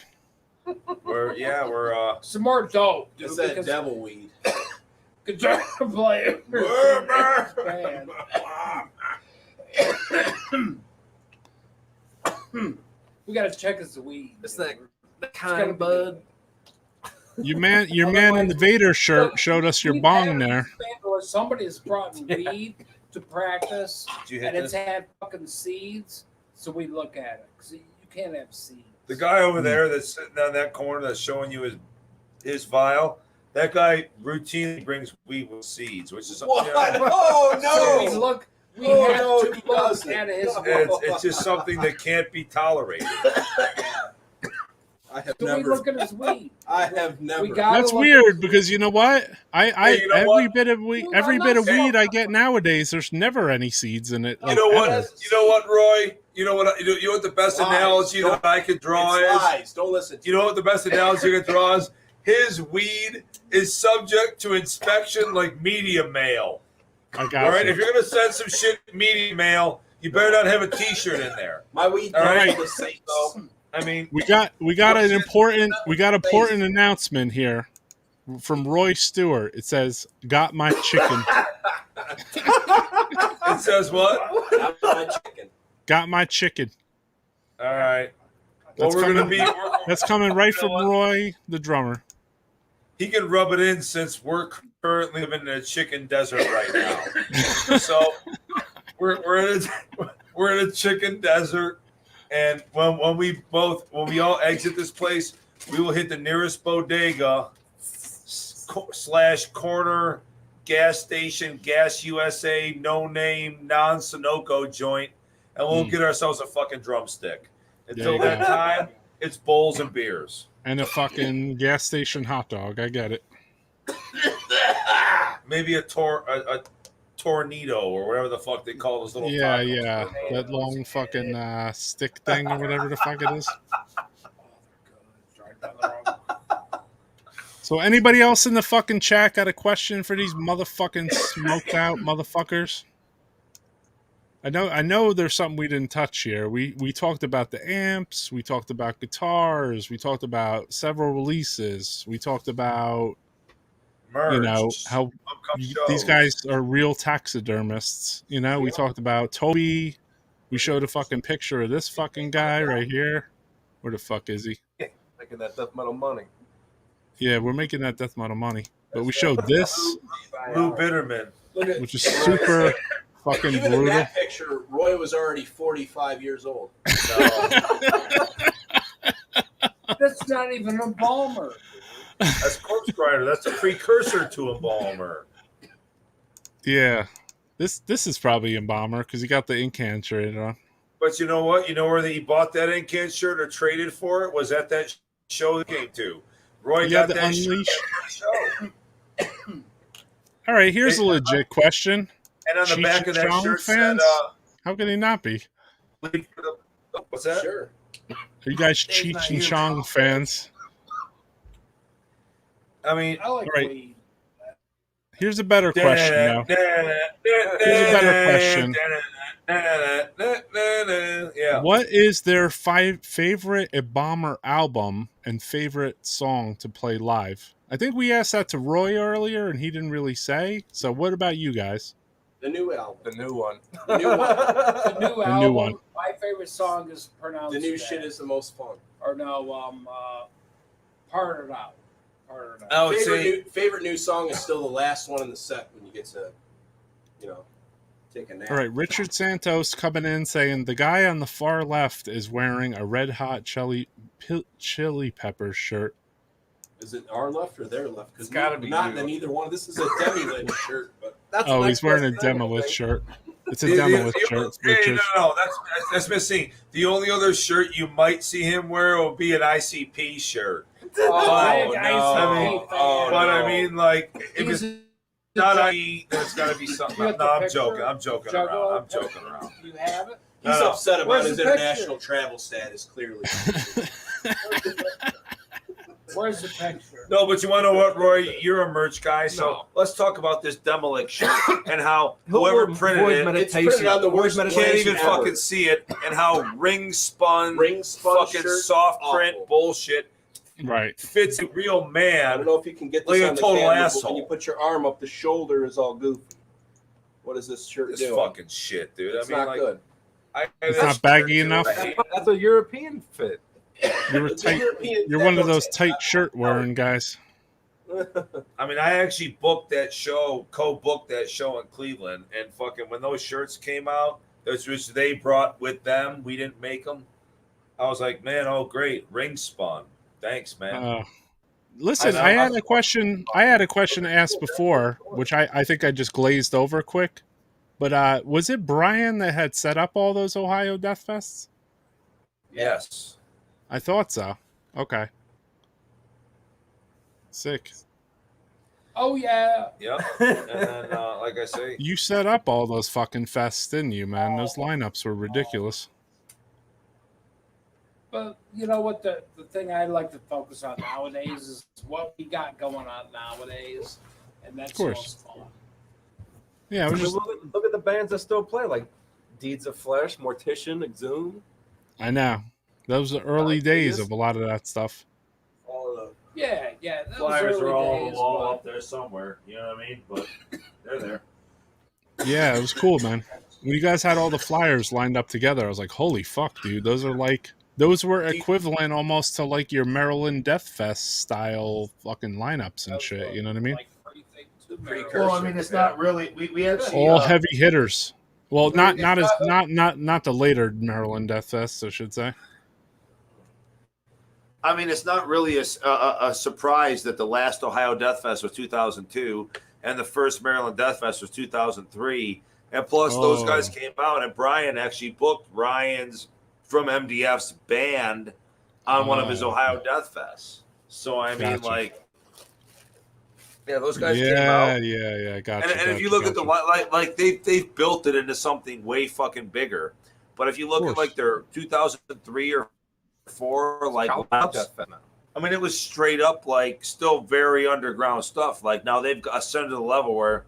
We're some more dope. It's that devil weed. Guitar player. We gotta check his weed. It's that kind, bud. Your man in the Vader shirt showed us your bong there. Somebody's brought weed to practice, and it's had fucking seeds. So we look at it because you can't have seeds. The guy over there that's sitting on that corner that's showing you his vial. That guy routinely brings weed with seeds, which is what? Oh no! So look, we have to look at his. It's just something that can't be tolerated. I have never. We look at his weed. I have never. That's weird because you know what? Every bit of weed I get nowadays, there's never any seeds in it. You know what, Roy? You know what the best analogy that I could draw is? Lies. Don't listen. You know what the best analogy I could draw is? His weed is subject to inspection like media mail. I got all right, if you're gonna send some shit media mail, you better not have a T-shirt in there. My weed, all right. So, I mean, we got an important announcement here from Roy Stewart. It says, "Got my chicken." It says what? Got my chicken. Got my chicken. All right. Well, that's coming right from Roy, the drummer. He can rub it in since we're currently living in a chicken desert right now. So we're in a chicken desert, and when we all exit this place, we will hit the nearest bodega / corner gas station, Gas USA, no name, non-Sunoco joint, and we'll get ourselves a fucking drumstick. Until that time, it's bowls and beers. And a fucking gas station hot dog. I get it. Maybe a tortilla tornado or whatever the fuck they call those little Yeah, tacos. yeah. That long fucking stick thing or whatever the fuck it is. So anybody else in the fucking chat got a question for these motherfucking smoked out motherfuckers? I know there's something we didn't touch here. We talked about the amps, we talked about guitars, we talked about several releases, we talked about Merch. how these guys are real taxidermists. We talked about Toby. We showed a fucking picture of this fucking guy right here. Where the fuck is he? Making that death metal money. Yeah, we're making that death metal money. But we showed this, Lou Bitterman, which is super fucking Even brutal. in that picture, Roy was already 45 years old. That's not even an embalmer. That's corpse grinder. That's a precursor to Embalmer. Yeah, this is probably Embalmer because he got the ink hand traded on. But you know what? You know where he bought that ink hand shirt or traded for it? Was at that show that came to. Roy got that Unleash. shirt. All right, here's a legit question. And on the back of that Chong shirt fans? said, how can he not be? what's that? Sure. Are you guys Cheech and Chong fans? I mean, I like right. weed. Here's a better question, though. Here's a better question. Yeah. What is their favorite Embalmer album and favorite song to play live? I think we asked that to Roy earlier, and he didn't really say. So what about you guys? The new album. The new one. The new one. The new The album. new one. My favorite song is pronounced. The new shit is the most fun. Or no, Part It Out. Part It Out. I would say Favorite new song is still the last one in the set when you get to, take a nap. All right, Richard Santos coming in saying the guy on the far left is wearing a Red Hot Chili Peppers shirt. Is it our left or their left? Because gotta be not you. in either one. This is a demi-lid shirt, but that's Oh, the he's next wearing a best thing, I Demolith think. shirt. It's a Demolith shirt. Hey, Richard. no, that's missing. The only other shirt you might see him wear will be an ICP shirt. Oh, no. ICP But fan. I mean, like, if He's it's not IE, there's got to be something. You got No, the I'm picture? joking. I'm joking Juggalo around. I'm picture? joking around. You have it? He's No. upset about Where's his the picture? international travel status, clearly. Where's the picture? No, but you want to know what, Roy? You're a merch guy, so let's talk about this Demolic shirt and how whoever printed it It's printed on the worst can't meditation even ever. fucking see it, and how ring spun fucking shirt, soft awful. print bullshit Right. fits a real I man. don't know if you can get this Like a on the total camera, but asshole. when you put your arm up, the shoulder is all goofy. What does this shirt This do? fucking shit, dude. It's I mean, not like, good. It's not baggy enough. That's a European fit. You're tight. You're one of those tight shirt wearing guys. I mean, I actually booked that show, co-booked that show in Cleveland, and fucking when those shirts came out, which they brought with them, we didn't make them. I was like, man, oh great, ring spun. Thanks, man. Listen, I had a question. I had a question to ask before, which I think I just glazed over quick. But was it Brian that had set up all those Ohio Death Fests? Yes. I thought so. Okay. Sick. Oh, yeah. Yep. And then, like I say, You set up all those fucking fests, didn't you, man? Those lineups were ridiculous. But you know what? The thing I like to focus on nowadays is what we got going on nowadays. And that's Of course. most fun. Yeah, I was just. Look at the bands that still play, like Deeds of Flesh, Mortician, Exhumed. I know. Those are the early days of a lot of that stuff. Yeah, yeah. Those flyers early are all days, all but- up there somewhere. You know what I mean? But they're there. Yeah, it was cool, man. When you guys had all the flyers lined up together, I was like, holy fuck, dude. Those were equivalent almost to like your Maryland Death Fest style fucking lineups and shit. You know what I mean? Well, I mean, it's not really. We actually All heavy hitters. Well, not the later Maryland Death Fest, I should say. I mean, it's not really a surprise that the last Ohio Death Fest was 2002 and the first Maryland Death Fest was 2003. And plus, those guys came out, and Brian actually booked Ryan's from MDF's band on one of his Ohio Death Fests. So, I mean, Gotcha. like, Yeah, those guys came out. Yeah. Gotcha. And if you look at the like they've built it into something way fucking bigger. But if you look at like their 2003 or 4 like labs, I mean, it was straight up like still very underground stuff. Like now they've ascended to the level where,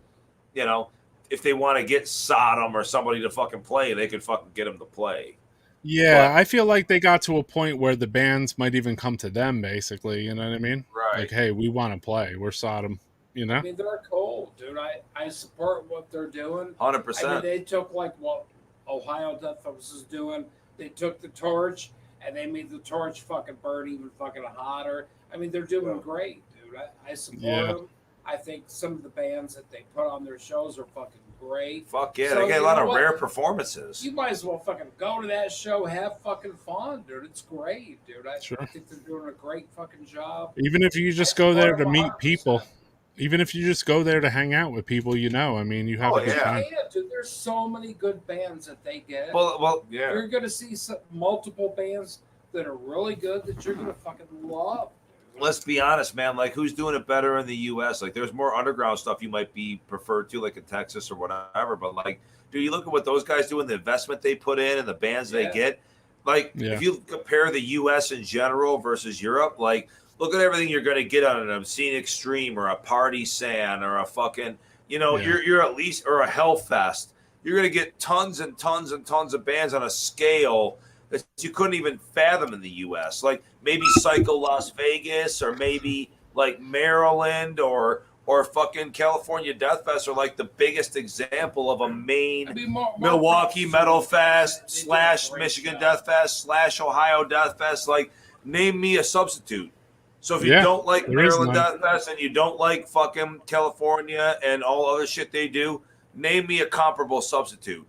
you know, if they want to get Sodom or somebody to fucking play, they could fucking get them to play. Yeah, I feel like they got to a point where the bands might even come to them, basically. You know what I mean? Right. Like, hey, we want to play. We're Sodom. You know? I mean, they're cool, dude. I support what they're doing. 100%. I mean, they took like what Ohio Death Fest is doing. They took the torch and they made the torch fucking burn even fucking hotter. I mean, they're doing great, dude. I support them. I think some of the bands that they put on their shows are fucking great. Fuck yeah, they get a lot of rare performances. You might as well fucking go to that show, have fucking fun, dude. It's great, dude. I think they're doing a great fucking job. Even if you just go there to meet people. Even if you just go there to hang out with people, you know, I mean, you have a good time. Yeah, dude. There's so many good bands that they get. Well, yeah. You're gonna see multiple bands that are really good that you're gonna fucking love. Let's be honest, man. Like, who's doing it better in the U.S.? Like, there's more underground stuff you might be preferred to, like in Texas or whatever. But like, dude, you look at what those guys do and the investment they put in and the bands they get. Like, if you compare the U.S. in general versus Europe, like, look at everything you're going to get on an Obscene Extreme or a Party San or a fucking, you know, you're at least, or a Hellfest. You're going to get tons and tons and tons of bands on a scale that you couldn't even fathom in the U.S. Like maybe Psycho Las Vegas or maybe like Maryland or fucking California Death Fest are like the biggest example of a main Milwaukee Metal Fest / Michigan Death Fest / Ohio Death Fest. Like, name me a substitute. So if you don't like Maryland Death Fest and you don't like fucking California and all other shit they do, name me a comparable substitute.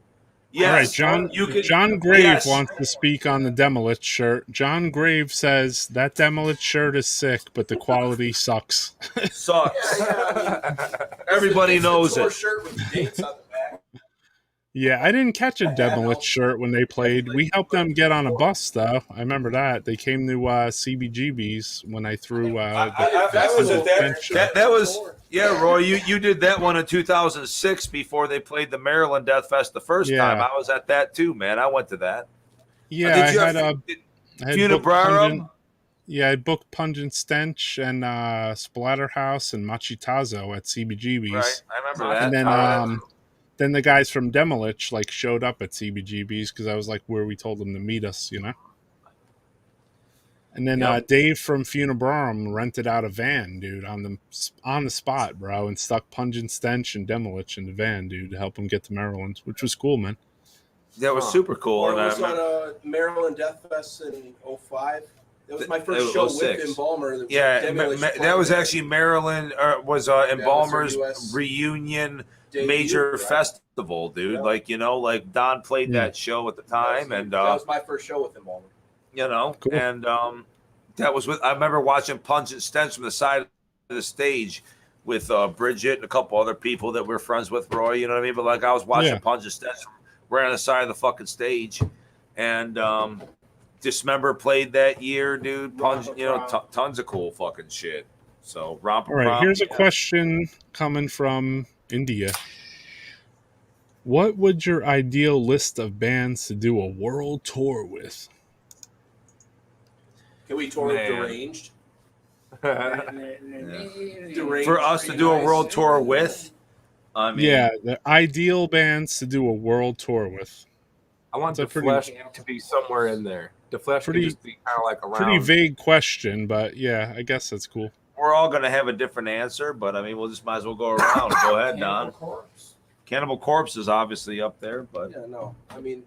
Yes, all right, John Grave wants to speak on the Demolith shirt. John Grave says that Demolith shirt is sick, but the quality sucks. Sucks. Everybody knows it. Shirt with the dates on the back. Yeah, I didn't catch a Demolith shirt when they played. We helped them get on a bus, though. I remember that. They came to CBGB's when I threw that was Roy, you did that one in 2006 before they played the Maryland Death Fest the first time. I was at that too, man. I went to that. Yeah, I had Funebrarum. Yeah, I booked Pungent Stench and Splatterhouse and Machitazo at CBGB's. Right, I remember that. And then the guys from Demolith like showed up at CBGB's because I was like where we told them to meet us, you know. And then Dave from Funebrarum rented out a van, dude, on the spot, bro, and stuck Pungent Stench and Demolith in the van, dude, to help them get to Maryland, which was cool, man. That was super cool. I was on Maryland Death Fest in 05. That was my first show with Embalmer. That was actually Maryland, was Embalmer's reunion major festival, dude. Yeah. Like, you know, like Don played that show at the time, and that was my first show with Embalmer. You know, cool. And that was I remember watching Pungent Stench from the side of the stage with Bridget and a couple other people that we're friends with, Roy. You know what I mean? But like I was watching Pungent Stench right on the side of the fucking stage, and Dismember played that year, dude. Pungent, you know, tons of cool fucking shit. So all right, here's a question coming from India. What would your ideal list of bands to do a world tour with? Can we tour with Deranged? Deranged? For us to do a world tour with? I mean, the ideal bands to do a world tour with. I want the Flesh to be somewhere in there. The Flesh could just be kind of like around. Pretty vague question, but yeah, I guess that's cool. We're all going to have a different answer, but I mean, we'll just might as well go around. Go ahead, Don. Cannibal Corpse is obviously up there, but I mean,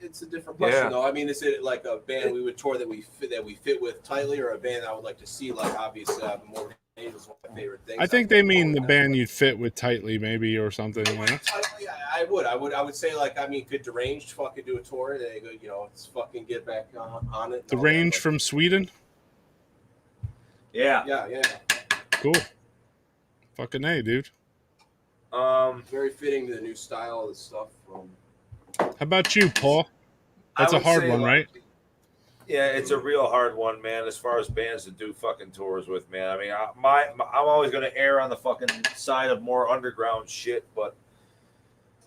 it's a different question though. I mean, is it like a band we would tour that we fit with tightly, or a band I would like to see? Like obviously, Morbid is one of my favorite things. I think they mean the band you'd fit with tightly, maybe, or something. You know? Tightly, I would say like could Deranged fucking do a tour? They go, let's fucking get back on it. The Range from Sweden. Yeah. Cool. Fucking A, dude. Very fitting to the new style of stuff. How about you, Paul? That's a hard one, right? Yeah, it's a real hard one, man. As far as bands to do fucking tours with, man. I mean, I'm always gonna err on the fucking side of more underground shit, but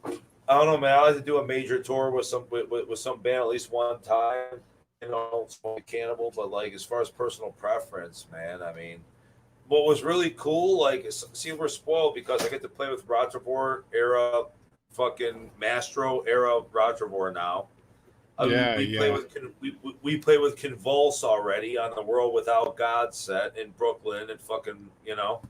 I don't know, man. I like to do a major tour with some band at least one time. You know, it's only Cannibal, but like as far as personal preference, man. I mean, what was really cool, like, see, we're spoiled because I get to play with Roger era, fucking Mastro era Roger now. We play with Convulse already on the World Without God set in Brooklyn and fucking, you know.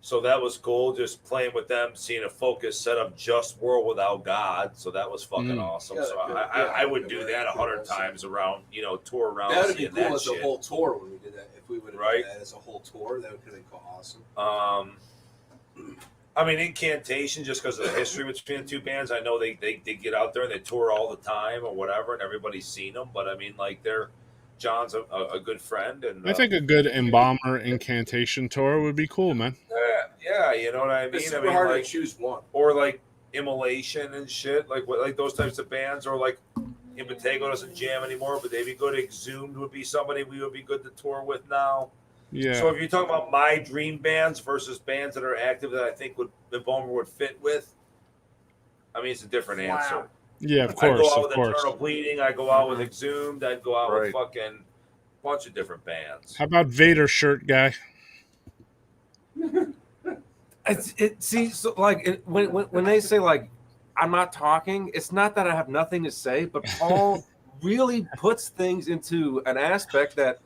So that was cool, just playing with them, seeing a Focus set up just World Without God. So that was fucking awesome. Yeah, so I would do that 100 times around, you know, tour around. That would be cool that as shit. a whole tour when we did that. If we would have done that as a whole tour, that would have been awesome. I mean, Incantation, just because of the history between the two bands, I know they get out there and they tour all the time or whatever, and everybody's seen them. But I mean, like, John's a good friend, and I think a good Embalmer Incantation tour would be cool, man. Yeah, you know what I mean. It's super I mean, hard like, to choose one, or like Immolation and shit, like those types of bands, or like Impetigo doesn't jam anymore, but they'd be good. Exhumed would be somebody we would be good to tour with now. Yeah. So if you're talking about my dream bands versus bands that are active that I think Embalmer would fit with, I mean, it's a different answer. Yeah, of I course. go out with Eternal Bleeding. I go out with Exhumed. I'd go out with fucking bunch of different bands. How about Vader shirt guy? When they say like I'm not talking, it's not that I have nothing to say, but Paul really puts things into an aspect that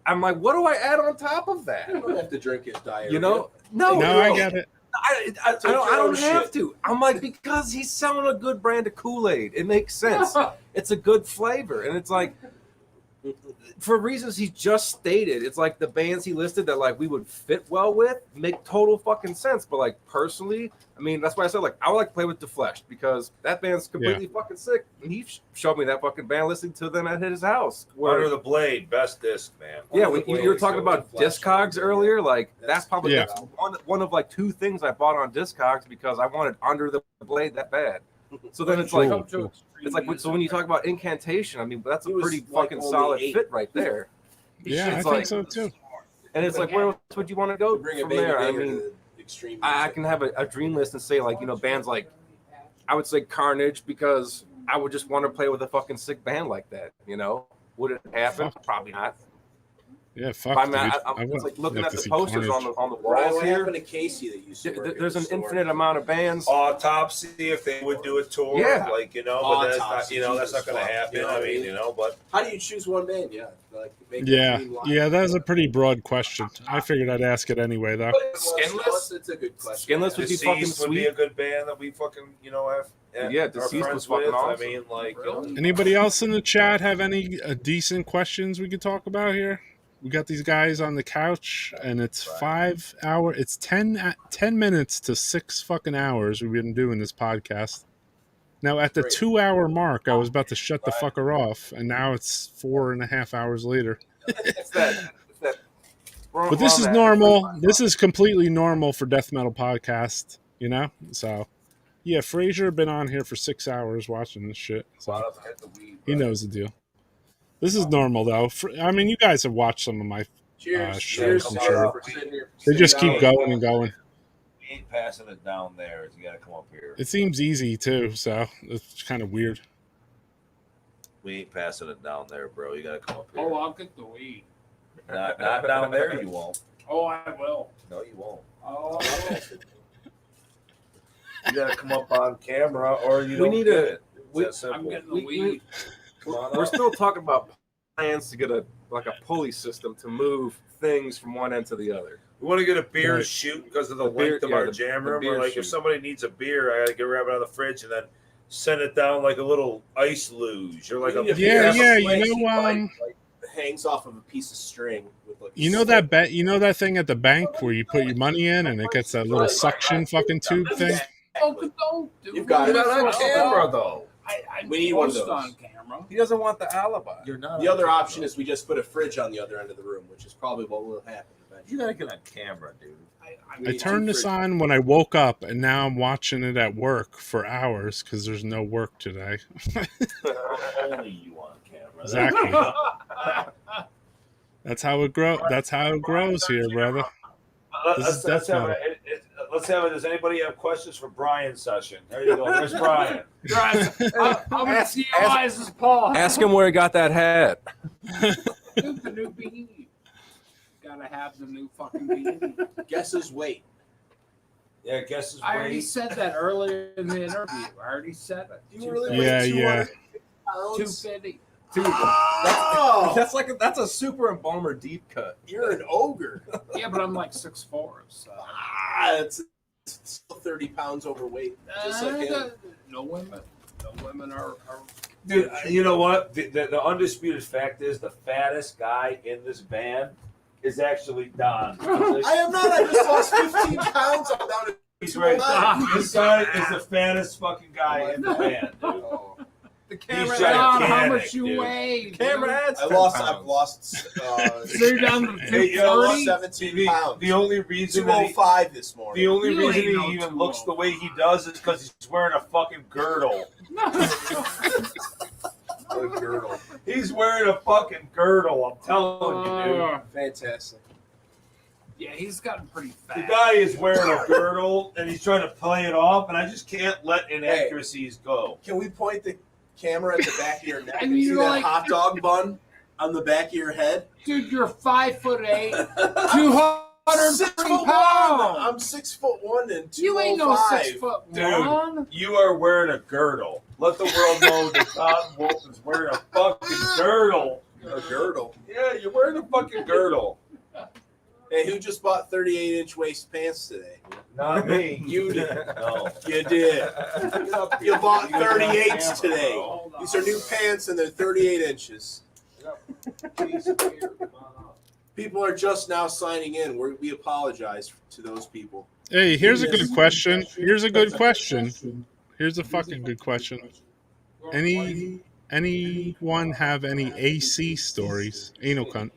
I'm like, what do I add on top of that? You don't have to drink his diarrhea. You know? No, I get it. I don't have to. I'm like, because he's selling a good brand of Kool-Aid. It makes sense. It's a good flavor. And it's like, for reasons he just stated, it's like the bands he listed that like we would fit well with make total fucking sense. But like personally, I mean, that's why I said like I would like to play with Defleshed because that band's completely fucking sick. And he showed me that fucking band listening to them at his house. Under the Blade, best disc, man. Yeah, when you were talking about Discogs earlier, like that's probably that's one of like two things I bought on Discogs because I wanted Under the Blade that bad. So then it's like, it's like, so when you talk about Incantation, I mean, that's a pretty fucking solid fit right there. Yeah, I think so too. And it's like, where else would you want to go from there? I mean, I can have a dream list and say like, you know, bands like, I would say Carnage because I would just want to play with a fucking sick band like that. You know, would it happen? Probably not. Yeah, fuck. I mean, I'm like looking at the posters on the walls what here. happened to Casey that used to work There's an infinite amount of bands. Autopsy, if they would do a tour, like, you know, but that's not, you know, that's not going to happen. I mean, you know, but how do you choose one band? Yeah, like that is a pretty broad question. I figured I'd ask it anyway, though. Skinless, it's a good question. Skinless would be fucking sweet. Would be a good band that we fucking, you know, have. Yeah, Deceased was fucking awesome. I mean, like, you know. Anybody else in the chat have any decent questions we could talk about here? We got these guys on the couch, and it's 5 hours. It's 10 minutes to 6 fucking hours we've been doing this podcast. Now, at the 2 hour mark, I was about to shut the fucker off, and now it's 4.5 hours later. But this is normal. This is completely normal for Death Metal Podcast, you know? So, yeah, Frazier been on here for 6 hours watching this shit. So he knows the deal. This is normal, though. I mean, you guys have watched some of my shows. I'm sure. They just keep going and going. We ain't passing it down there. You got to come up here. It seems easy, too, so it's kind of weird. We ain't passing it down there, bro. You got to come up here. Oh, I'll get the weed. Not down there, you won't. Oh, I will. No, you won't. Oh, I will. You got to come up on camera, or you We don't need get a- it. we- It's that I'm simple. getting the weed. We're still talking about plans to get a pulley system to move things from one end to the other. We want to get a beer Right. shoot because of the, The beer- length of yeah, our the- jam the room. beer We're like, shoot. if somebody needs a beer, I got to get grab it out of the fridge and then send it down like a little ice luge or like a Yeah, you know, like hangs off of a piece of string with like you know that thing at the bank where you put your money in and it gets that little suction fucking tube thing? Oh, don't do You've got it on camera, though. We need one of those. on camera. He doesn't want the alibi. You're not. The other option is we just put a fridge on the other end of the room, which is probably what will happen eventually. You gotta get on camera, dude. I turned this on when I woke up, and now I'm watching it at work for hours because there's no work today. Only you on camera. Exactly. That's how it grow. That's how it grows here, brother. This is death metal. Let's have it. Does anybody have questions for Brian's session? There you go. There's Brian. I'm gonna see your eyes as Paul. Ask him where he got that hat. Dude, the new beanie. Gotta have the new fucking beanie. Guess his weight. Yeah, guess his weight. I already said that earlier in the interview. I already said it. You really Yeah, weigh yeah. 250. Dude, Oh, that's a super Embalmer deep cut. you're an ogre. Yeah, but I'm like 6'4", so. It's still 30 pounds overweight, just like him. No women. No women are Dude, you know what? The undisputed fact is the fattest guy in this band is actually Don. I am not. I just lost 15 pounds. I'm down to He's right there. This guy is the fattest fucking guy in the band, dude. the camera He's down. How gigantic, much you dude. weigh? Camera adds. I've 10 lost. pounds. So you're down to Hey, you know what? 17 pounds. The only reason that he, 205 this morning. the only You reason ain't he no even looks the way he does is because he's wearing a fucking girdle. A girdle. He's wearing a fucking girdle. I'm telling you, dude. Fantastic. Yeah, he's gotten pretty fat. The guy is wearing a girdle and he's trying to play it off, and I just can't let inaccuracies go. Can we point the camera at the back of your neck And and see you're that like- hot dog bun on the back of your head? Dude, you're 5'8", 230 pounds. I'm 6'1" and 205. You ain't no 6'1". Dude, you are wearing a girdle. Let the world know that Don Wolf is wearing a fucking girdle. A girdle. Yeah, you're wearing a fucking girdle. Hey, who just bought 38-inch waist pants today? Not me. You did. No. You did. You bought 38s today. These are new pants and they're 38 inches. People are just now signing in. We apologize to those people. Hey, here's a good question. Here's a good question. Here's a fucking good question. Anyone have any AC stories? Anal cunt.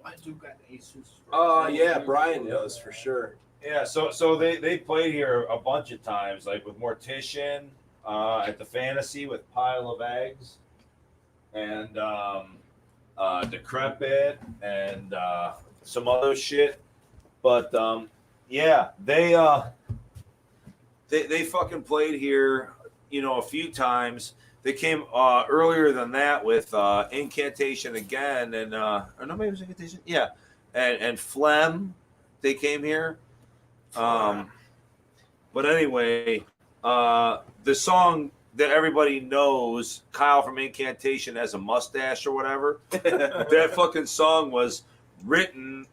I do got aces. Yeah, Brian does for sure. Yeah, so they played here a bunch of times, like with Mortician, at the Fantasy with Pile of Eggs, and Decrepit, and some other shit. But yeah, they fucking played here, a few times. They came earlier than that with Incantation again, and or no, maybe it was Incantation. Yeah, and Phlegm. They came here. But anyway, the song that everybody knows, Kyle from Incantation has a mustache or whatever. That fucking song was written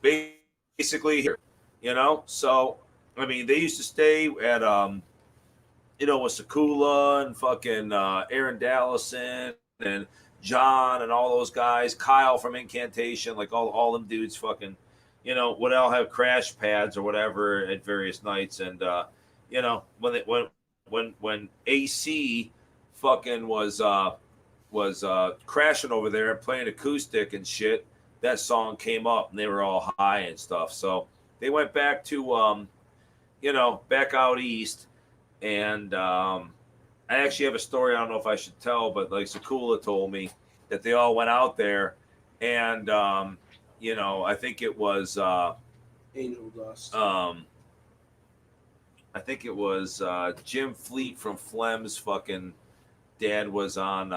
basically here, So I mean, they used to stay at with Sakula and fucking Aaron Dallison and John and all those guys, Kyle from Incantation, like all them dudes fucking, would all have crash pads or whatever at various nights. And, when AC fucking was crashing over there and playing acoustic and shit, that song came up and they were all high and stuff. So they went back to, back out east. And I actually have a story I don't know if I should tell, but like Sakula told me that they all went out there and, I think it was Angel Dust. I think it was Jim Fleet from Phlegm's fucking dad was on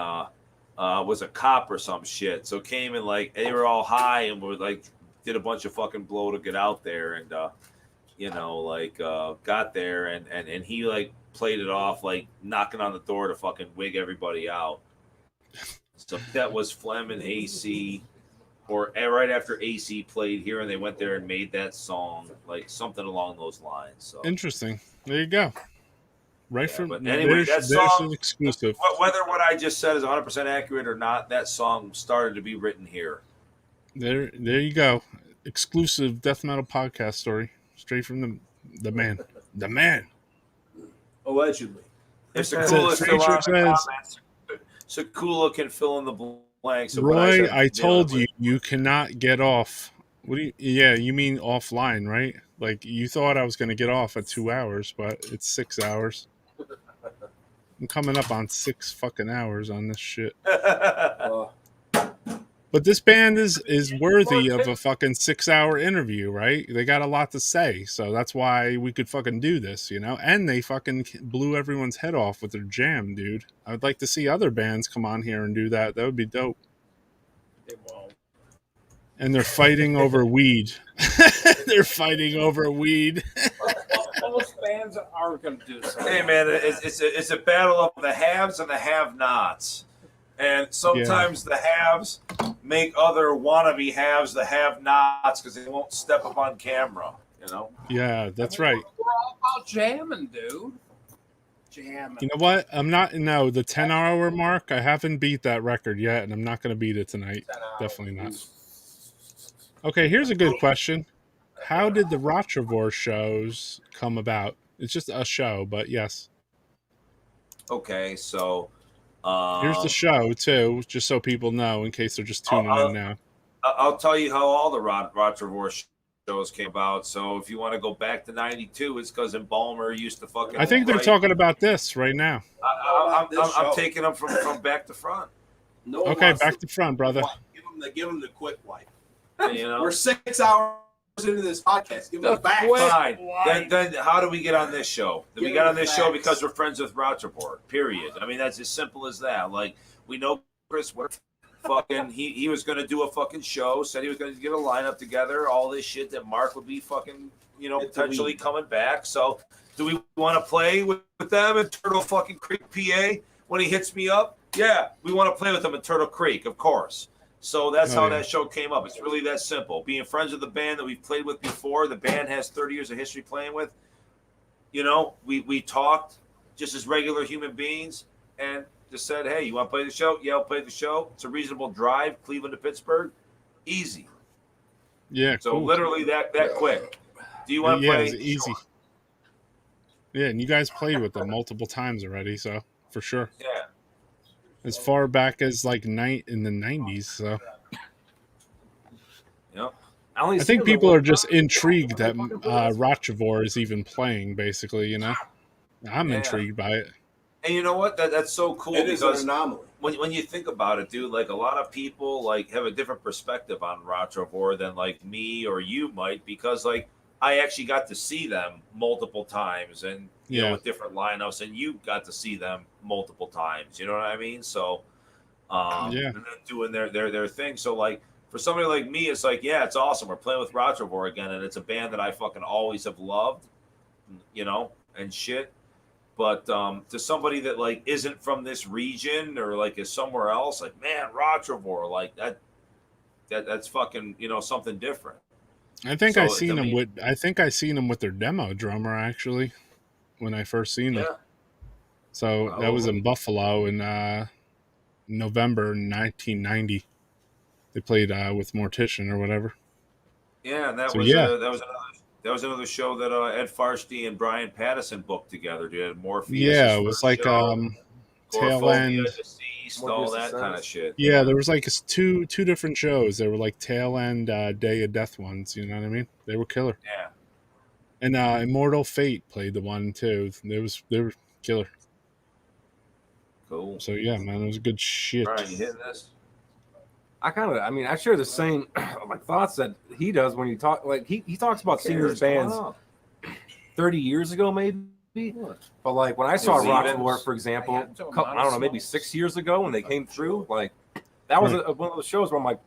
was a cop or some shit. So came and like they were all high and were like did a bunch of fucking blow to get out there and got there and he like played it off like knocking on the door to fucking wig everybody out. So that was Phlegm and AC, or right after AC played here, and they went there and made that song, like something along those lines. So interesting. There you go. Right from but anyway, that song, exclusive. Whether what I just said is 100% accurate or not, that song started to be written here. There you go. Exclusive death metal podcast story, straight from the man. The man. Allegedly. If Sakula is still on the comments, Sakula can fill in the blanks. Of Roy, what I told you cannot get off. What do you? Yeah, you mean offline, right? Like you thought I was going to get off at 2 hours, but it's 6 hours. I'm coming up on 6 fucking hours on this shit. But this band is worthy of a fucking 6-hour interview, right? They got a lot to say, so that's why we could fucking do this, you know? And they fucking blew everyone's head off with their jam, dude. I would like to see other bands come on here and do that. That would be dope. They won't. And they're fighting over weed. They're fighting over weed. Most bands are going to do something. Hey, man, it's a battle of the haves and the have-nots. And sometimes the haves make other wannabe haves the have-nots because they won't step up on camera, you know? Yeah, that's right. We're all about jamming, dude. Jamming. You know what? I'm not, no, the 10-hour mark, I haven't beat that record yet, and I'm not going to beat it tonight. Definitely not. Okay, here's a good question. How did the Rotrevor shows come about? It's just a show, but yes. Okay, so... here's the show, too, just so people know, in case they're just tuning in now. I'll tell you how all the Rotrevor shows came about. So if you want to go back to 92, it's because Embalmer used to fucking... I think they're talking about this right now. I'm taking them from back to front. No one Okay, wants back to front, brother. Give them the quick wipe. You know? We're 6 hours into this podcast. Give them the back. Fine. Then how do we get on this show? We got on this show facts. because we're friends with Rotrevor, period. I mean, that's as simple as that. Like, we know Chris, fucking, he was going to do a fucking show, said he was going to get a lineup together, all this shit that Mark would be fucking, you know, potentially coming back. So do we want to play with them in Turtle fucking Creek, PA when he hits me up? Yeah, we want to play with them in Turtle Creek, of course. So that's how that show came up. It's really that simple. Being friends with the band that we've played with before, the band has 30 years of history playing with. You know, we talked just as regular human beings and just said, hey, you want to play the show? Yeah, I'll play the show. It's a reasonable drive, Cleveland to Pittsburgh. Easy. Yeah, so cool. Literally that quick. Do you want to play? Yeah, it's easy. Yeah, and you guys played with them multiple times already, so for sure. Yeah. As far back as like in the 90s, so. Yep. I think people are just intrigued that Rotrevor is even playing, basically, you know? I'm intrigued by it. And you know what? That's so cool. It is an anomaly. When you think about it, dude, like a lot of people like have a different perspective on Rotrevor than like me or you might, because like I actually got to see them multiple times and you know, with different lineups, and you got to see them multiple times. You know what I mean? So, and then doing their thing. So, like for somebody like me, it's like, yeah, it's awesome. We're playing with Rotrevor again, and it's a band that I fucking always have loved, you know, and shit. But to somebody that like isn't from this region or like is somewhere else, like man, Rotrevor, like that's fucking, you know, something different. I think I seen them with their demo drummer actually. When I first seen them. So that was in Buffalo in November 1990. They played with Mortician or whatever. Yeah, and that was another show that Ed Farshty and Brian Pattison booked together. Dude, Morpheus. Yeah, it was like tail end, Deceased, all that kind of shit. Yeah, there was like two different shows. They were like tail end Day of Death ones. You know what I mean? They were killer. Yeah. And Immortal Fate played the one too. They were killer. Cool. So yeah, man, it was good shit. Brian, you hitting this? I share the same like thoughts that he does when you talk. Like he talks about seeing these bands 30 years ago, maybe. But like when I saw Rotrevor, for example, I don't know, maybe 6 years ago when they came through, like that was one of those shows where I'm like,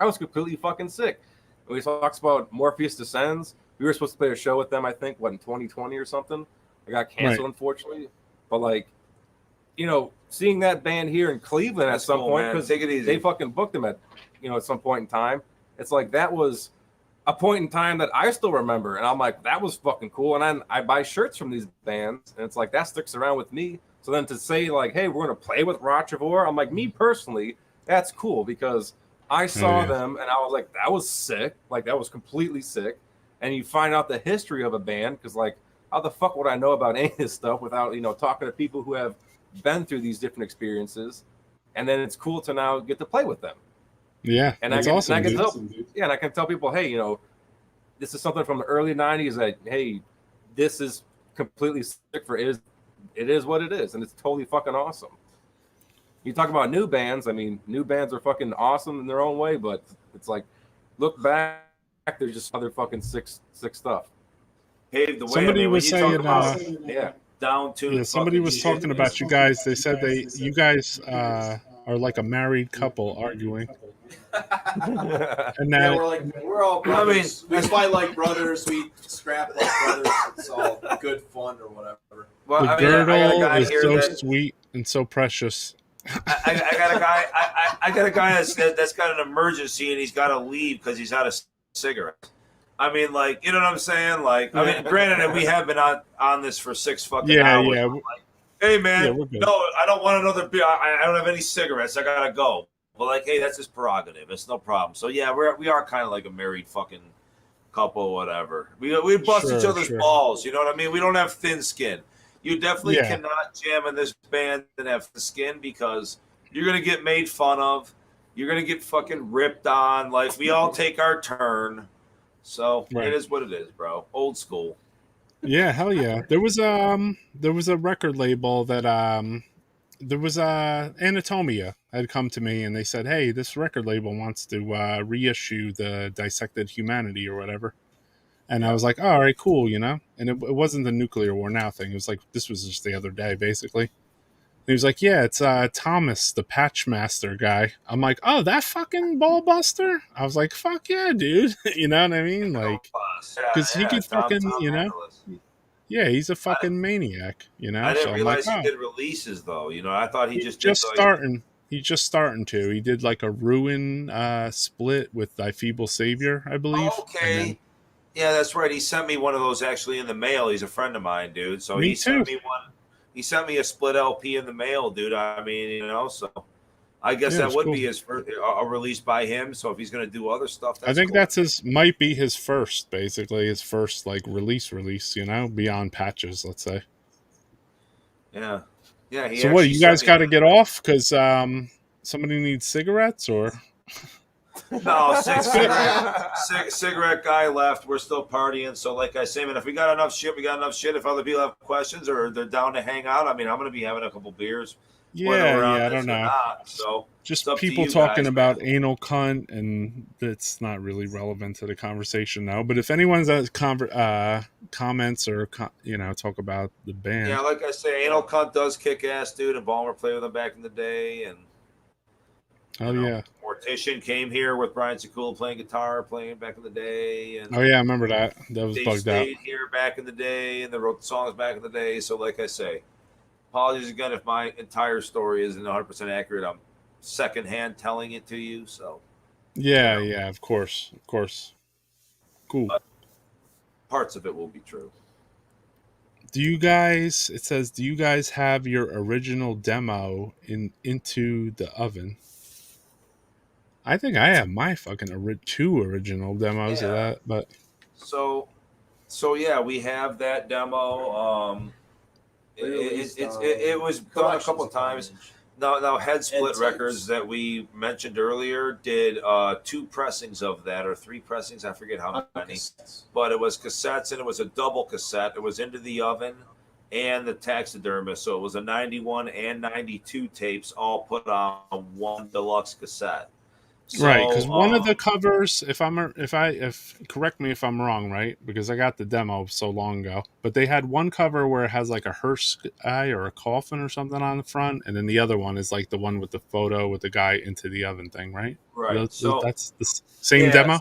I was completely fucking sick. When he talks about Morpheus Descends. We were supposed to play a show with them, I think, in 2020 or something. I got canceled, unfortunately. But, like, you know, seeing that band here in Cleveland at some point, because they fucking booked them at some point in time. It's like that was a point in time that I still remember. And I'm like, that was fucking cool. And then I buy shirts from these bands. And it's like, that sticks around with me. So then to say, like, hey, we're going to play with Rotrevor, I'm like, me personally, that's cool. Because I saw them, and I was like, that was sick. Like, that was completely sick. And you find out the history of a band, because like, how the fuck would I know about any of this stuff without talking to people who have been through these different experiences? And then it's cool to now get to play with them. Yeah, and I can tell people, hey, this is something from the early '90s that hey, this is completely sick for it is what it is, and it's totally fucking awesome. You talk about new bands. I mean, new bands are fucking awesome in their own way, but it's like, look back, there's just other fucking sick stuff. Paved the way. Somebody I mean, was when you saying, talk about down to somebody was shit, talking about you guys. They said you guys are like a married couple arguing. And now, we're all brothers. We fight like brothers. We scrap like brothers. It's all good fun or whatever. Well, the girdle is so sweet and so precious. I got a guy. I got a guy that's got an emergency and he's got to leave because he's out of cigarettes. I mean, like, you know what I'm saying? Like, I mean, granted, we have been on this for 6 fucking hours. Yeah. Like, hey, man, no, I don't want another beer. I don't have any cigarettes. I gotta go. But like, hey, that's his prerogative. It's no problem. So yeah, we are kind of like a married fucking couple, whatever. We bust each other's balls. You know what I mean? We don't have thin skin. You definitely cannot jam in this band and have thin skin because you're gonna get made fun of. You're gonna get fucking ripped on. Like, we all take our turn. So it is what it is, bro. Old school. Yeah, hell yeah. There was a record label that there was Anatomia had come to me and they said, hey, this record label wants to reissue the Dissected Humanity or whatever. And I was like, oh, all right, cool, you know? And it wasn't the Nuclear War Now thing. It was like, this was just the other day, basically. And he was like, yeah, it's Thomas, the Patchmaster guy. I'm like, oh, that fucking ball buster? I was like, fuck yeah, dude. You know what I mean? Like, because he could fucking, you know? Yeah, he's a fucking maniac, you know? I didn't so realize like, he did releases, though. You know, I thought He's just starting to. He did like a Ruin split with Thy Feeble Savior, I believe. Okay. Yeah, that's right. He sent me one of those actually in the mail. He's a friend of mine, dude. So he sent me one. He sent me a split LP in the mail, dude. I mean, you know, so I guess that would be his first a release by him. So if he's going to do other stuff, that's I think that's might be his first, basically his first like release, you know, beyond Patches, let's say. Yeah, yeah. So what, you guys got to get off because somebody needs cigarettes or? No, cigarette guy left. We're still partying. So, like I say, man, if we got enough shit, we got enough shit. If other people have questions or they're down to hang out, I mean, I'm going to be having a couple beers. Yeah, I don't know. So just people talking about anal cunt, and it's not really relevant to the conversation now. But if anyone's has comments or you know, talk about the band, yeah, like I say, anal cunt does kick ass, dude. Embalmer played with them back in the day, and yeah, Mortician came here with Brian Sekula playing guitar, playing back in the day, and I remember that. That was they bugged out. Stayed here back in the day, and they wrote the songs back in the day. So, like I say. Apologies again if my entire story isn't 100% accurate. I'm secondhand telling it to you. So, yeah, of course. Cool. But parts of it will be true. Do you guys have your original demo into the oven? I think I have my fucking 2 original demos of that. But so yeah, we have that demo. It was done a couple of times. Now Head Split Records that we mentioned earlier did 2 pressings of that, or 3 pressings. I forget how many. But it was cassettes, and it was a double cassette. It was Into the Oven and the Taxidermist. So it was a 91 and 92 tapes all put on one deluxe cassette. So, right, because one of the covers, if correct me if I'm wrong, right? Because I got the demo so long ago, but they had one cover where it has like a hearse guy or a coffin or something on the front, and then the other one is like the one with the photo with the guy into the oven thing, right? Right. So that's the same demo.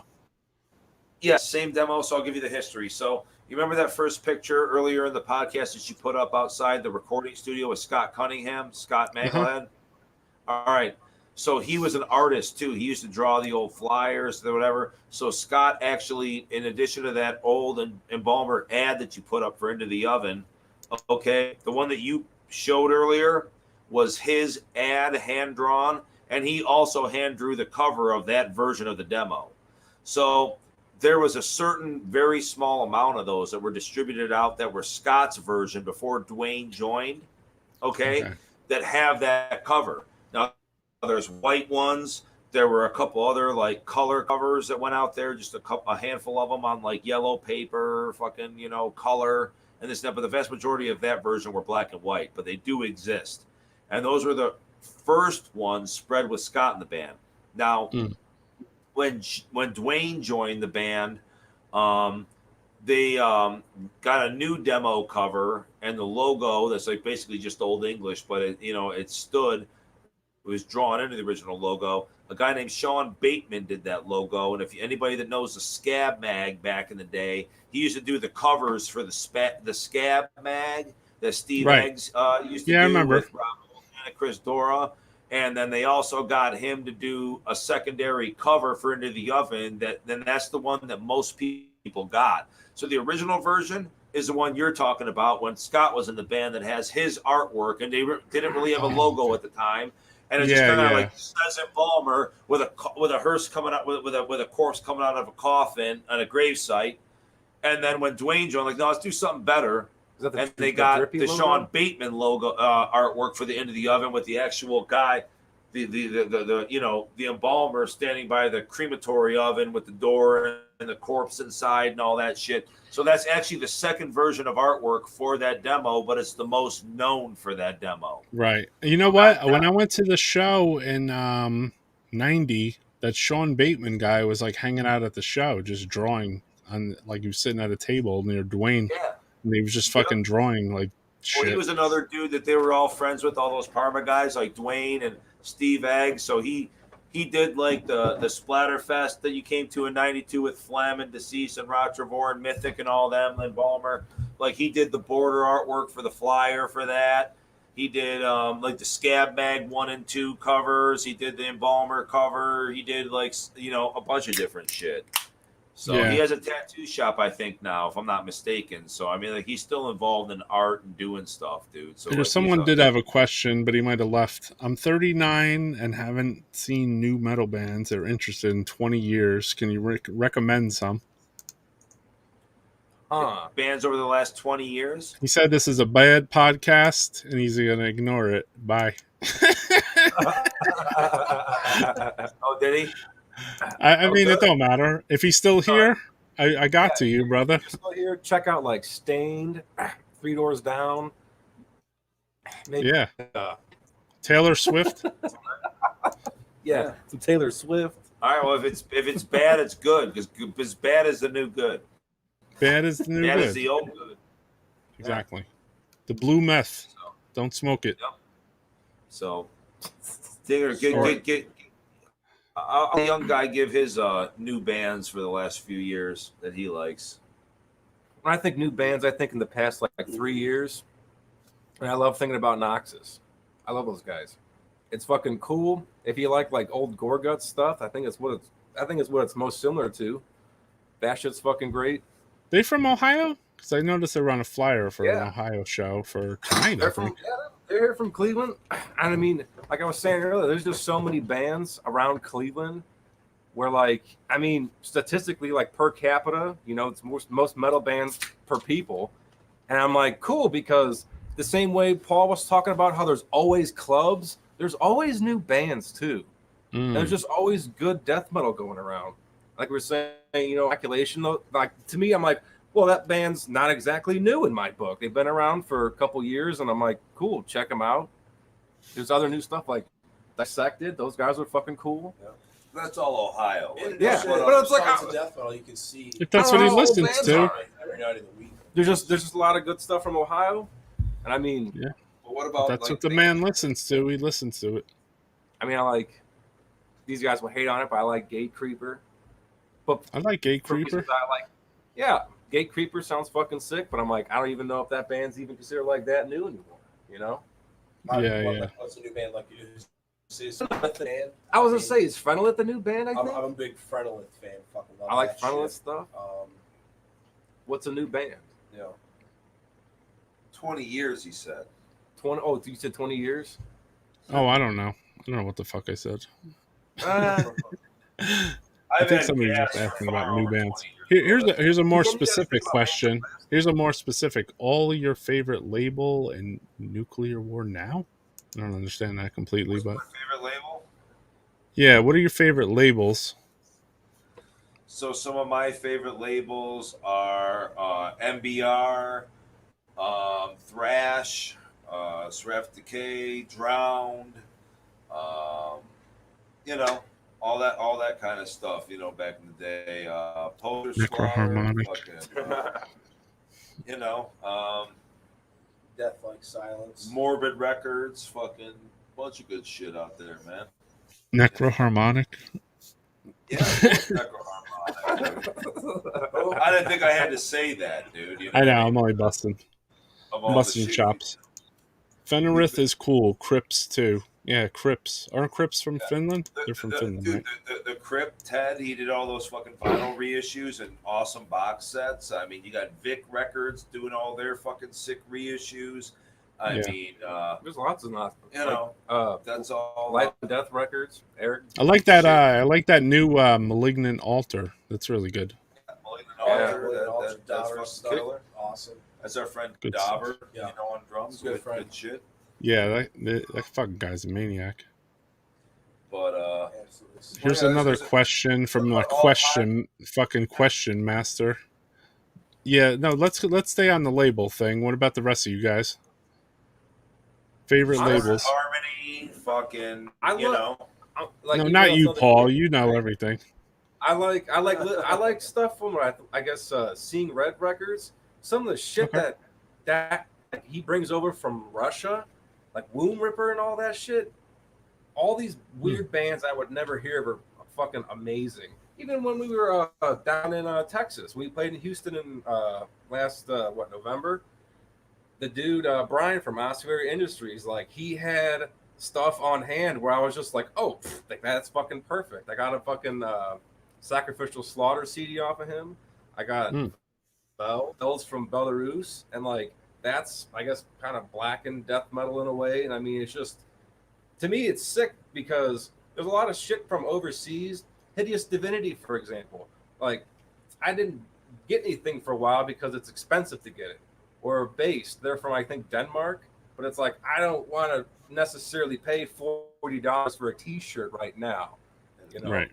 Yeah, same demo. So I'll give you the history. So you remember that first picture earlier in the podcast that you put up outside the recording studio with Scott Cunningham, Scott Manglehead? All right. So he was an artist too. He used to draw the old flyers, whatever. So Scott actually, in addition to that old Embalmer ad that you put up for Into the Oven, okay, the one that you showed earlier was his ad, hand drawn, and he also hand drew the cover of that version of the demo. So there was a certain very small amount of those that were distributed out that were Scott's version before Dwayne joined, okay. That have that cover. Now, there's white ones. There were a couple other like color covers that went out there, just a handful of them on like yellow paper, fucking, you know, color and this and that. But the vast majority of that version were black and white, but they do exist. And those were the first one spread with Scott in the band. Now, when Dwayne joined the band, they got a new demo cover and the logo that's like basically just Old English, but it stood. It was drawn into the original logo. A guy named Sean Bateman did that logo, and if anybody that knows the Scab Mag back in the day, he used to do the covers for the Scab Mag that Steve Eggs used to do I remember. with Rob and Chris Dora. And then they also got him to do a secondary cover for Into the Oven. That's the one that most people got. So the original version is the one you're talking about when Scott was in the band that has his artwork, and they didn't really have a logo at the time. And it's just kind of like says Embalmer with a hearse coming out with a corpse coming out of a coffin on a gravesite. And then when Dwayne joined, like, no, let's do something better. And they got the logo? Sean Bateman logo artwork for the Into the Oven with the actual guy, the embalmer standing by the crematory oven with the door and the corpse inside and all that shit. So that's actually the second version of artwork for that demo, but it's the most known for that demo. Right. You know what? When I went to the show in 90, that Sean Bateman guy was like hanging out at the show, just drawing on, like he was sitting at a table near Dwayne. Yeah. And he was just fucking drawing like shit. Well, he was another dude that they were all friends with, all those Parma guys like Dwayne and Steve Eggs. So he did like the Splatterfest that you came to in '92 with Flam and Deceased and Rod Trevor and Mythic and all them, Embalmer. Like he did the border artwork for the flyer for that. He did like the Scab Mag 1 and 2 covers. He did the Embalmer cover. He did like a bunch of different shit. So he has a tattoo shop, I think, now, if I'm not mistaken. So I mean, like he's still involved in art and doing stuff, dude. So like, someone did have a question, but he might have left. I'm 39 and haven't seen new metal bands that are interested in 20 years. Can you recommend some? Bands over the last 20 years? He said this is a bad podcast, and he's going to ignore it. Bye. Oh, did he? I mean, it don't matter. If he's still here, I got to you, brother. If you're still here, check out like Stained, Three Doors Down. Maybe, Taylor Swift. Some Taylor Swift. All right, well, if it's bad, it's good, because bad is the new good. Bad is the new bad good. is the old good. Exactly. The blue meth. Don't smoke it. Yep. So, get a young guy give his new bands for the last few years that he likes. When I think new bands, I think in the past like 3 years, and I love thinking about Noxus. I love those guys. It's fucking cool. If you like old Gorgut stuff, I think it's what it's most similar to. That shit's fucking great. They from Ohio? Because I noticed they were on a flyer for an Ohio show for tonight. They're here from Cleveland. And I mean, like I was saying earlier, there's just so many bands around Cleveland where, like, I mean, statistically, like per capita, it's most metal bands per people. And I'm like, cool, because the same way Paul was talking about how there's always clubs, there's always new bands too. And there's just always good death metal going around. Like we were saying, Ejaculation, though, like to me, I'm like, well, that band's not exactly new in my book. They've been around for a couple years, and I'm like, cool, check them out. There's other new stuff like Dissected. Those guys are fucking cool. Yeah. That's all Ohio. But it's like death metal, you can see. If that's what he listens to. Every night of the week. There's just a lot of good stuff from Ohio, and I mean, But what about that's what the man listens to. He listens to it. I mean, I like these guys will hate on it, but I like Gate Creeper. But I like Gate Creeper. Gate Creeper sounds fucking sick, but I'm like, I don't even know if that band's even considered like that new anymore. What's a new band like you? I was gonna say, is Frenolith the new band? I'm a big Frenolith fan. Fucking love I like that Frenolith shit. stuff. What's a new band? 20 years, he said. 20. Oh, you said 20 years. Oh, I don't know. I don't know what the fuck I said. I I've think had somebody was just gas asking for about far new over bands. 20 years. Here's a more specific question. Here's a more specific. All your favorite label in Nuclear War Now? I don't understand that completely, but My favorite label? yeah, what are your favorite labels? So some of my favorite labels are MBR, Thrash, Seraph Decay, Drowned, You know, all that kind of stuff. You know, back in the day, Polar Slaughter, Necroharmonic. fucking, you know, Death Like Silence. Morbid Records, fucking bunch of good shit out there, man. Necroharmonic. Yeah, Necroharmonic. I didn't think I had to say that, dude. You know I know. what I I'm mean? only busting. Of I'm all the busting shit chops. Fenrith is cool. Crips too. Yeah, Crips. Aren't Crips from Finland? They're from Finland, dude, right? the Crypt, Ted, he did all those fucking vinyl reissues and awesome box sets. I mean, you got Vic Records doing all their fucking sick reissues. I Yeah. mean, There's lots of not. you know, that's all. Life and Death Records. Eric. I like that. I like that new Malignant Altar. That's really good. That's fucking killer. Awesome. That's our friend Good Dauber, stuff. you know, on drums. Good friend. Good shit. Yeah, that fucking guy's a maniac. But Here's another question from the question master. Yeah, no, let's stay on the label thing. What about the rest of you guys? Favorite labels? Harmony, fucking, Like, no, you not know, you, something- Paul. You know everything. I like stuff from I guess Seeing Red Records. Some of the shit that he brings over from Russia, like Womb Ripper and all that shit. All these weird bands I would never hear of are fucking amazing. Even when we were down in Texas, we played in Houston in last November. The dude Brian from Ossuary Industries, like, he had stuff on hand where I was just like, oh, that's fucking perfect. I got a fucking Sacrificial Slaughter CD off of him. I got bells from Belarus, and like, that's, I guess, kind of blackened death metal in a way. And I mean, it's just, to me, it's sick because there's a lot of shit from overseas. Hideous Divinity, for example. Like, I didn't get anything for a while because it's expensive to get it. Or based. They're from, I think, Denmark. But it's like, I don't want to necessarily pay $40 for a T-shirt right now. You know? Right.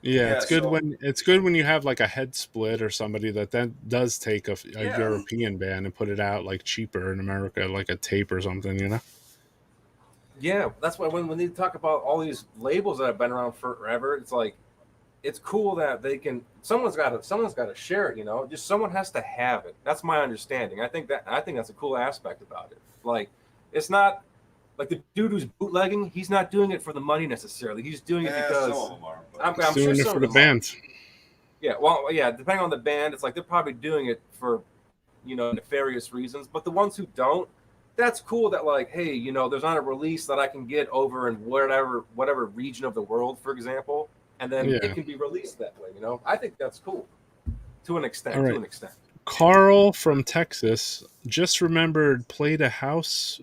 Yeah, it's good when you have like a head split or somebody that then does take a European band and put it out like cheaper in America, like a tape or something, you know? Yeah, that's why when they talk about all these labels that have been around forever, it's like, it's cool that they can. Someone's got to share it, you know. Just someone has to have it. That's my understanding. I think that's a cool aspect about it. Like, it's not like the dude who's bootlegging. He's not doing it for the money necessarily. He's doing it because I'm doing sure it for the band. Yeah, well, yeah. Depending on the band, it's like they're probably doing it for, you know, nefarious reasons. But the ones who don't, that's cool. That, like, hey, you know, there's not a release that I can get over in whatever region of the world, for example. And then it can be released that way, you know. I think that's cool, to an extent. All right. To an extent. Carl from Texas just remembered played a house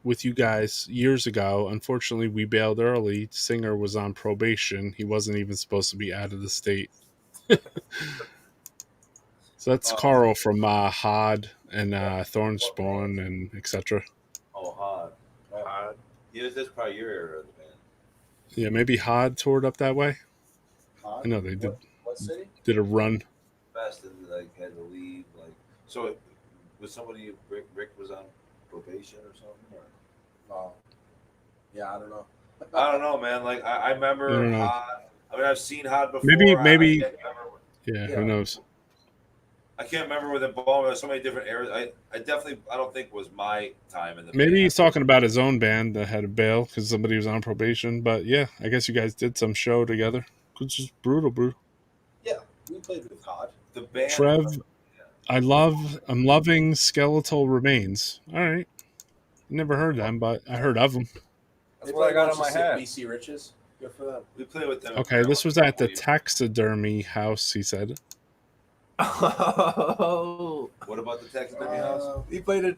with you guys years ago. Unfortunately, we bailed early. Singer was on probation. He wasn't even supposed to be out of the state. So that's Carl from Hod and Thornspawn and etc. Oh, Hod. Yeah, that's probably your era of the band. Yeah, maybe Hod toured up that way. Hod? I know they did. What city? Did a run. Best and like had to leave. Like, so was somebody Rick was on probation or something? Or? Yeah, I don't know. I don't know, man. Like I remember Hod. I mean, I've seen Hod before. Maybe. Yeah, who knows? I can't remember with Embalmer. There's so many different eras. I don't think it was my time in the Maybe band. he's talking about his own band that had a bail because somebody was on probation. But yeah, I guess you guys did some show together. It's just brutal. Yeah, we played with Hod. The band. Trev, I'm loving Skeletal Remains. All right, never heard them, but I heard of them. That's what I got on my hat. BC Riches. Good for them. We played with them. Okay, this was at the taxidermy house. He said. Oh, what about the taxidermy house? He played it.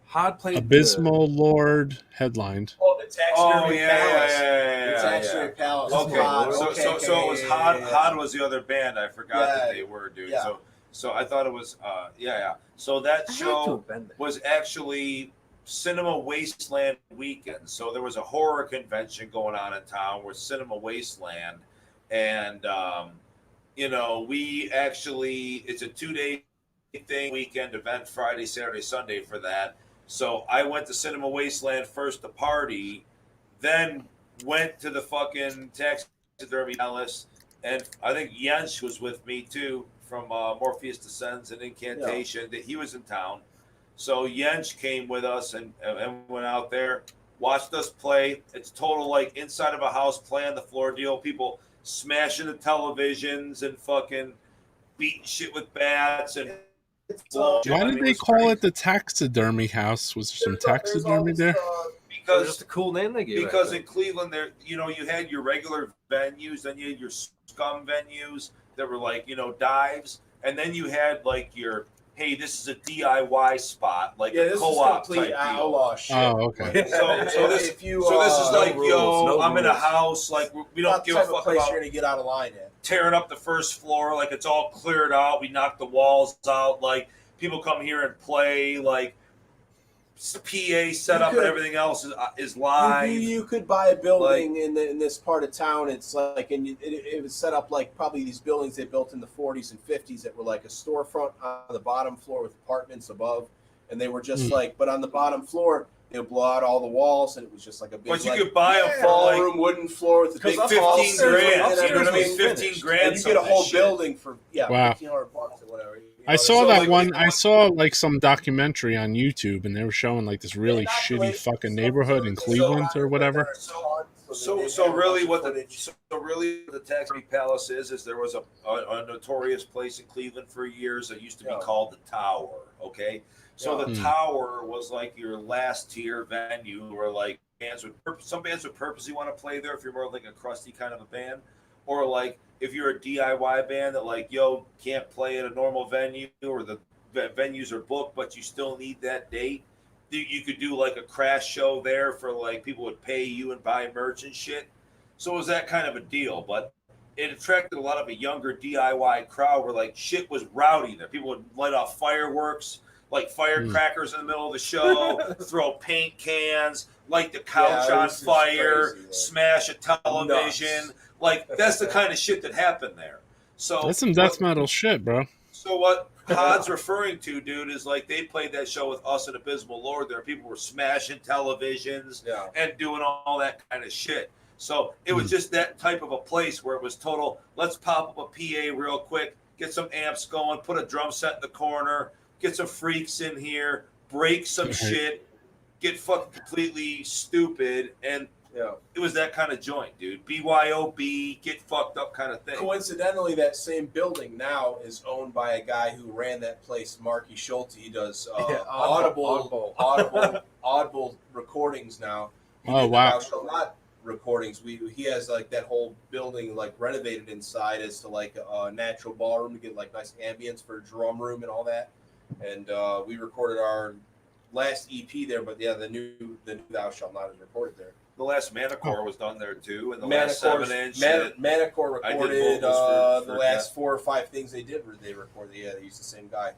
Hod played Abysmal Lord headlined. Oh, the taxidermy palace. Yeah. The taxidermy palace. Okay, so it was Hod. Hod was the other band. I forgot that they were, dude. Yeah. So I thought it was. So that show was actually Cinema Wasteland weekend. So there was a horror convention going on in town with Cinema Wasteland, and you know, we actually, it's a 2-day thing, weekend event, Friday, Saturday, Sunday for that. So I went to Cinema Wasteland first to party, then went to the fucking taxidermy Dallas, and I think Jens was with me too from Morpheus Descends and Incantation. That he was in town, so Jens came with us and went out there, watched us play. It's total like inside of a house playing the floor deal. People smashing the televisions and fucking beating shit with bats and. Why did they call it the taxidermy house? Was there some taxidermy there? Because just a cool name they gave. Because in Cleveland, there, you had your regular venues, then you had your scum venues that were like, dives, and then you had like your, hey, this is a DIY spot, like a co-op type outlaw shit. Oh, okay. So this is like, I'm in a house, like we don't give a fuck about you're gonna get out of line at. Tearing up the first floor, like it's all cleared out. We knock the walls out. Like people come here and play. Like PA setup and everything else is live. You could buy a building in this part of town. It's like, and it was set up like probably these buildings they built in the 40s and 50s that were like a storefront on the bottom floor with apartments above, and they were just like, but on the bottom floor. They would blow out all the walls, and it was just like a big. But you could buy them for like room wooden floor with a big 15 grand. You know what I mean? 15 grand. And you get a whole building for wow. $1,500 or whatever. I saw that one. I saw like some documentary on YouTube, and they were showing like this really shitty fucking neighborhood in Cleveland or whatever. So really, what the Taxidermy Palace is there was a notorious place in Cleveland for years that used to be called the Tower. Okay. So the Tower was like your last tier venue where like some bands would purposely want to play there if you're more like a crusty kind of a band, or like if you're a DIY band that like can't play at a normal venue or the venues are booked but you still need that date. You could do like a crash show there for like people would pay you and buy merch and shit. So it was that kind of a deal, but it attracted a lot of a younger DIY crowd where like shit was rowdy there. People would light off fireworks. Like firecrackers in the middle of the show, throw paint cans, light the couch on fire, smash a television. Like that's the kind of shit that happened there. So that's some death metal shit, bro. So what Todd's referring to, dude, is like they played that show with us and Abysmal Lord. There, people were smashing televisions and doing all that kind of shit. So it was just that type of a place where it was total. Let's pop up a PA real quick, get some amps going, put a drum set in the corner. Get some freaks in here, break some shit, get fucking completely stupid, and it was that kind of joint, dude. BYOB, get fucked up kind of thing. Coincidentally, that same building now is owned by a guy who ran that place, Marky Schulte. He does audible recordings now. Oh wow! Not recordings. He has like that whole building like renovated inside as to like a natural ballroom to get like nice ambience for a drum room and all that. And we recorded our last EP there, but the new Thou Shalt Not is recorded there. The last Manicore was done there too, and the last 7-inch. Manicore recorded the last 4 or 5 things they did. They recorded. Yeah, they used the same guy.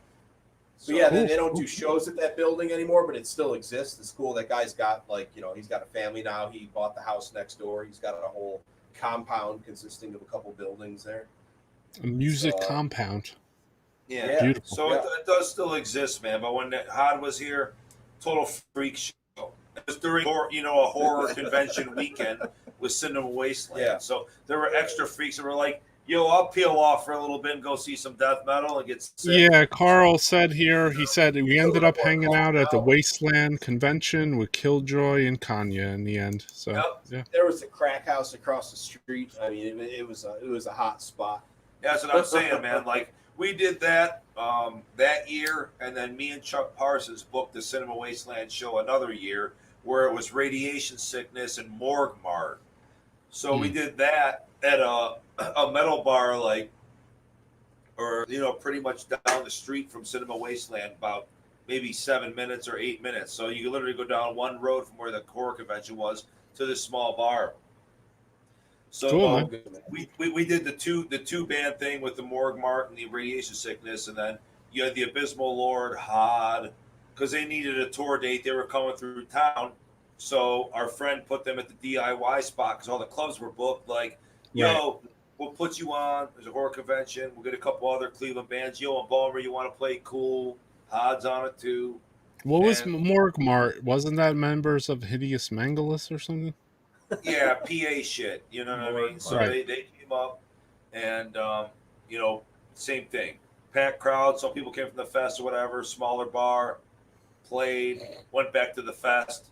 So they don't do shows at that building anymore, but it still exists. It's cool. That guy's got he's got a family now. He bought the house next door. He's got a whole compound consisting of a couple buildings there. A music compound. Yeah, beautiful. So it does still exist, man. But when Hod was here, total freak show. It was during a horror convention weekend with Cinema Wasteland. Yeah. So there were extra freaks that were like, "Yo, I'll peel off for a little bit and go see some death metal and get sick." Yeah, Carl said here. He said we ended up hanging out at the Wasteland convention with Killjoy and Kanye in the end. So yeah, there was a crack house across the street. I mean, it was a hot spot. Yeah, that's what I'm saying, man. Like. We did that that year, and then me and Chuck Parsons booked the Cinema Wasteland show another year where it was Radiation Sickness and Morgue Mart. So we did that at a metal bar, pretty much down the street from Cinema Wasteland, about maybe 7 minutes or 8 minutes. So you could literally go down one road from where the horror convention was to this small bar. So cool, we did the two band thing with the Morgue Mart and the Radiation Sickness, and then you had the Abysmal Lord, Hod, because they needed a tour date. They were coming through town, so our friend put them at the DIY spot because all the clubs were booked. Like, yo, we'll put you on. There's a horror convention. We'll get a couple other Cleveland bands. Yo, Embalmer, you want to play? Cool. Hod's on it too. What was And- Morg Mart? Wasn't that members of Hideous Mangalus or something? Yeah, PA shit. You know what I mean? So Right. they came up and, you know, same thing. Packed crowd. Some people came from the fest or whatever, smaller bar, played, went back to the fest,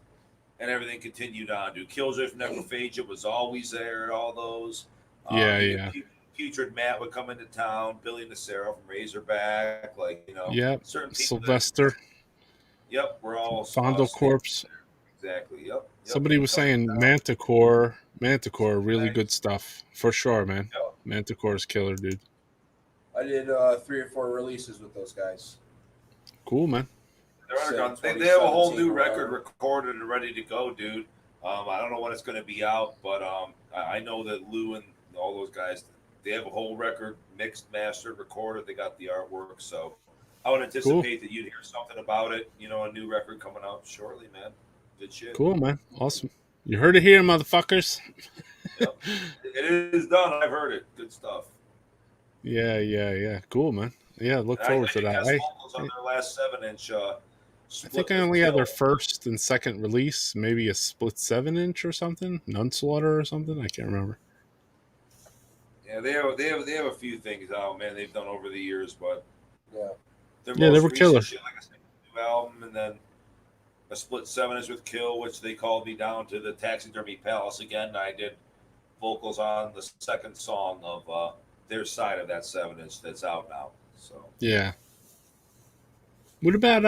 and everything continued on. Dude, Killjoy from Necrophagia was always there at all those. Yeah. Putrid Matt would come into town, Billy Nacero from Razorback, like, you know, Yep. certain people. Sylvester. Yep, we're all Fondle Corpse. Exactly. Yep. Somebody was saying Manticore. Manticore, really good stuff for sure, man. Yep. Manticore's killer, dude. I did 3 or 4 releases with those guys. Cool, man. They're underground. They have a whole new record recorded and ready to go, dude. I don't know when it's going to be out, but I know that Lou and all those guys, they have a whole record mixed, mastered, recorded. They got the artwork, so I would anticipate that you'd hear something about it. You know, a new record coming out shortly, man. Good shit. Cool, man. Awesome. You heard it here, motherfuckers. Yep. It is done. I've heard it. Good stuff. Yeah. Cool, man. Yeah, look forward to that. On their last 7-inch. I think I only had their first and second release, maybe a split 7-inch or something, Nunslaughter or something. I can't remember. Yeah, they have a few things out, man. They've done over the years, but they were killer. Shit, like I said, new album, and then a split 7-inch with Kill, which they called me down to the Taxidermy Palace again. I did vocals on the second song of their side of that 7-inch that's out now. So yeah. What about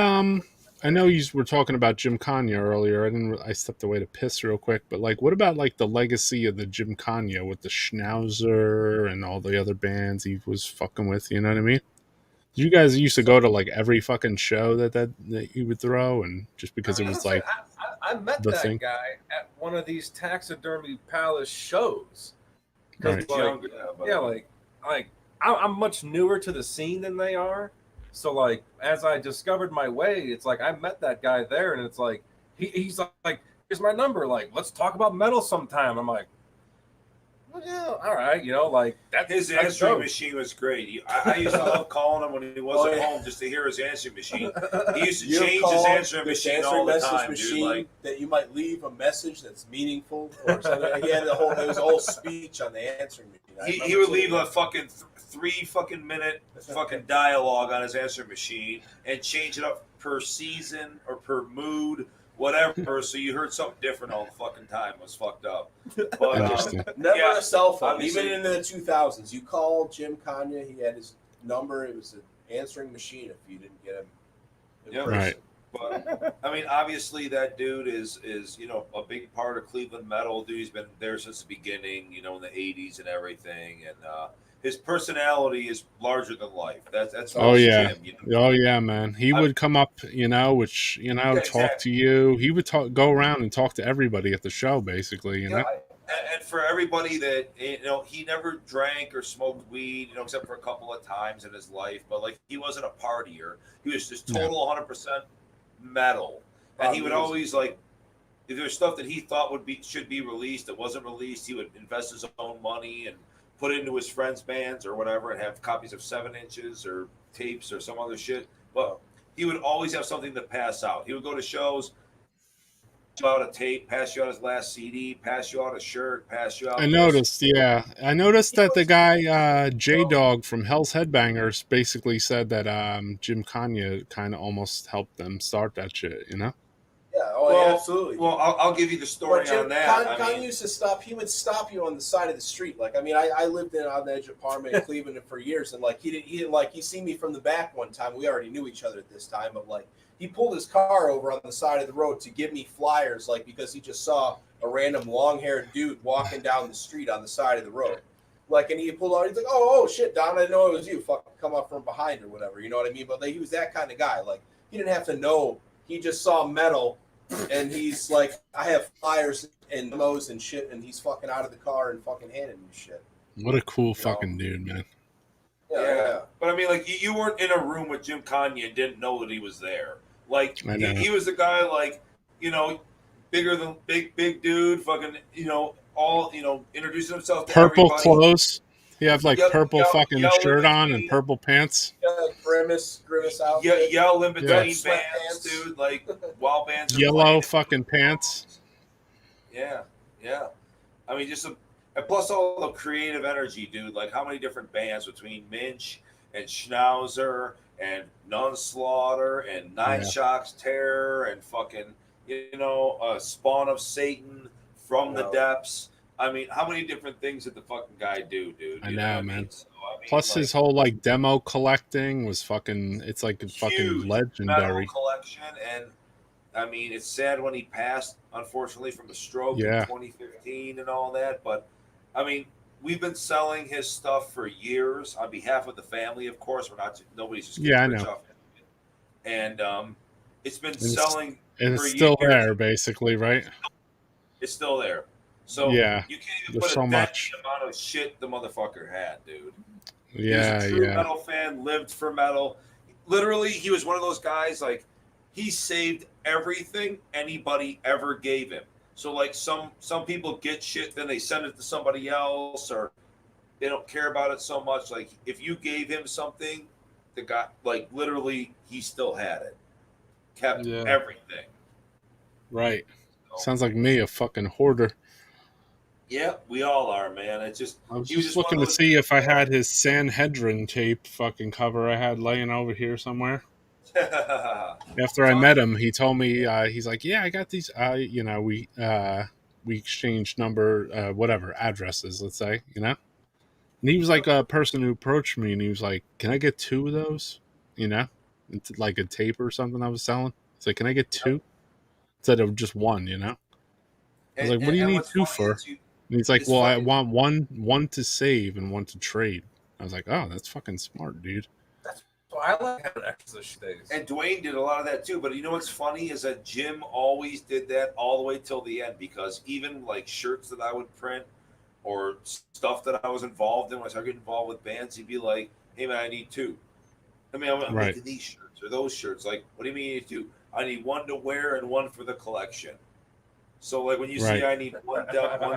I know you were talking about Jim Kanye earlier. I stepped away to piss real quick, but like, what about like the legacy of the Jim Kanye with the Schnauzer and all the other bands he was fucking with? You know what I mean? You guys used to go to like every fucking show that he would throw, and just because it was like I met the that thing. guy at one of these Taxidermy Palace shows. Right. Like I'm much newer to the scene than they are. So like as I discovered my way, it's like I met that guy there, and it's like he's like, here's my number. Like, let's talk about metal sometime. I'm like, well, yeah, all right, you know, like that. His answering machine was great. I used to love calling him when he wasn't home just to hear his answering machine. He used to change his answering machine all the time, dude. Like that you might leave a message that's meaningful or something. He had it was a whole speech on the answering machine. He would leave a fucking 3 fucking minute fucking dialogue on his answering machine and change it up per season or per mood, whatever. So you heard something different all the fucking time. It was fucked up. But never a cell phone. Even in the 2000s, you called Jim Kanye. He had his number. It was an answering machine if you didn't get him. Yep. Right. But I mean, obviously, that dude is you know, a big part of Cleveland metal. Dude, he's been there since the beginning. You know, in the '80s and everything, and his personality is larger than life. That's Oh yeah, Jim, you know? Oh yeah, man. He would come up, you know, which talk exactly. to you. He would go around and talk to everybody at the show, basically. You know. And for everybody that, you know, he never drank or smoked weed, you know, except for a couple of times in his life. But like, he wasn't a partier. He was just total 100% metal. And he would always like, if there's stuff that he thought should be released that wasn't released, he would invest his own money and put it into his friends' bands or whatever, and have copies of 7-inches or tapes or some other shit. But he would always have something to pass out. He would go to shows, out a tape, pass you out his last CD, pass you out a shirt, pass you out. I noticed that the guy J Dog from Hell's Headbangers basically said that Jim Kanye kind of almost helped them start that shit. You know. Yeah, absolutely. Well, I'll give you the story on that. Kanye used to stop. He would stop you on the side of the street. Like, I mean, I lived on the edge of Parma in Cleveland for years, and like he didn't like he seen me from the back one time. We already knew each other at this time, but like he pulled his car over on the side of the road to give me flyers, like because he just saw a random long-haired dude walking down the street on the side of the road. Like, and he pulled out. He's like, "Oh shit, Don, I didn't know it was you. Fuck, come up from behind or whatever." You know what I mean? But like, he was that kind of guy. Like, he didn't have to know. He just saw metal. And he's like, I have flyers and demos and shit, and he's fucking out of the car and fucking handing me shit. What a cool fucking dude, man. Yeah. But I mean, like, you weren't in a room with Jim Kanye and didn't know that he was there. Like, he was the guy, like, you know, bigger than big dude, fucking, you know, all, you know, introducing himself to purple everybody. clothes. You have like purple fucking shirt on and purple pants. Like grimace outfit. Yell in between bands, sweatpants. dude. Like while bands are Yellow playing. fucking pants. Yeah. I mean, and plus all the creative energy, dude. Like how many different bands between Minch and Schnauzer and Nunslaughter and Nine Shocks Terror and fucking, Spawn of Satan, From the Depths. I mean, how many different things did the fucking guy do, dude? I know, man. So, Plus his whole like demo collecting was fucking. It's like fucking legendary. Metal collection, and I mean, it's sad when he passed, unfortunately, from a stroke in 2015 and all that. But I mean, we've been selling his stuff for years on behalf of the family. Of course, nobody's just getting rich off it. And it's been selling, and it's still years. there, basically, right? It's still there. So you can't even put a dent in the amount of shit the motherfucker had, dude. He was a true metal fan, lived for metal. Literally, he was one of those guys, like, he saved everything anybody ever gave him. So, like, some people get shit, then they send it to somebody else, or they don't care about it so much. Like, if you gave him something, the guy, like, literally, he still had it. Kept everything. Right. So, sounds like me, a fucking hoarder. Yeah, we all are, man. It's just I was just looking to see if I had his Sanhedrin tape fucking cover I had laying over here somewhere. After I met him, he told me he's like, "Yeah, I got these. We exchanged addresses, let's say, And he was like a person who approached me, and he was like, "Can I get 2 of those? Like a tape or something I was selling." He's like, "Can I get 2 instead of just 1?" I was like, "What do you need 2 for?" And he's like, "Well, I want one to save and 1 to trade." I was like, "Oh, that's fucking smart, dude." That's why I like having extra days. And Dwayne did a lot of that too. But you know what's funny is that Jim always did that all the way till the end, because even like shirts that I would print or stuff that I was involved in, when I started getting involved with bands, he'd be like, "Hey man, I need 2. I mean, I'm making these shirts or those shirts. Like, what do you mean you need 2? I need 1 to wear and 1 for the collection." So, like, when you see I need 1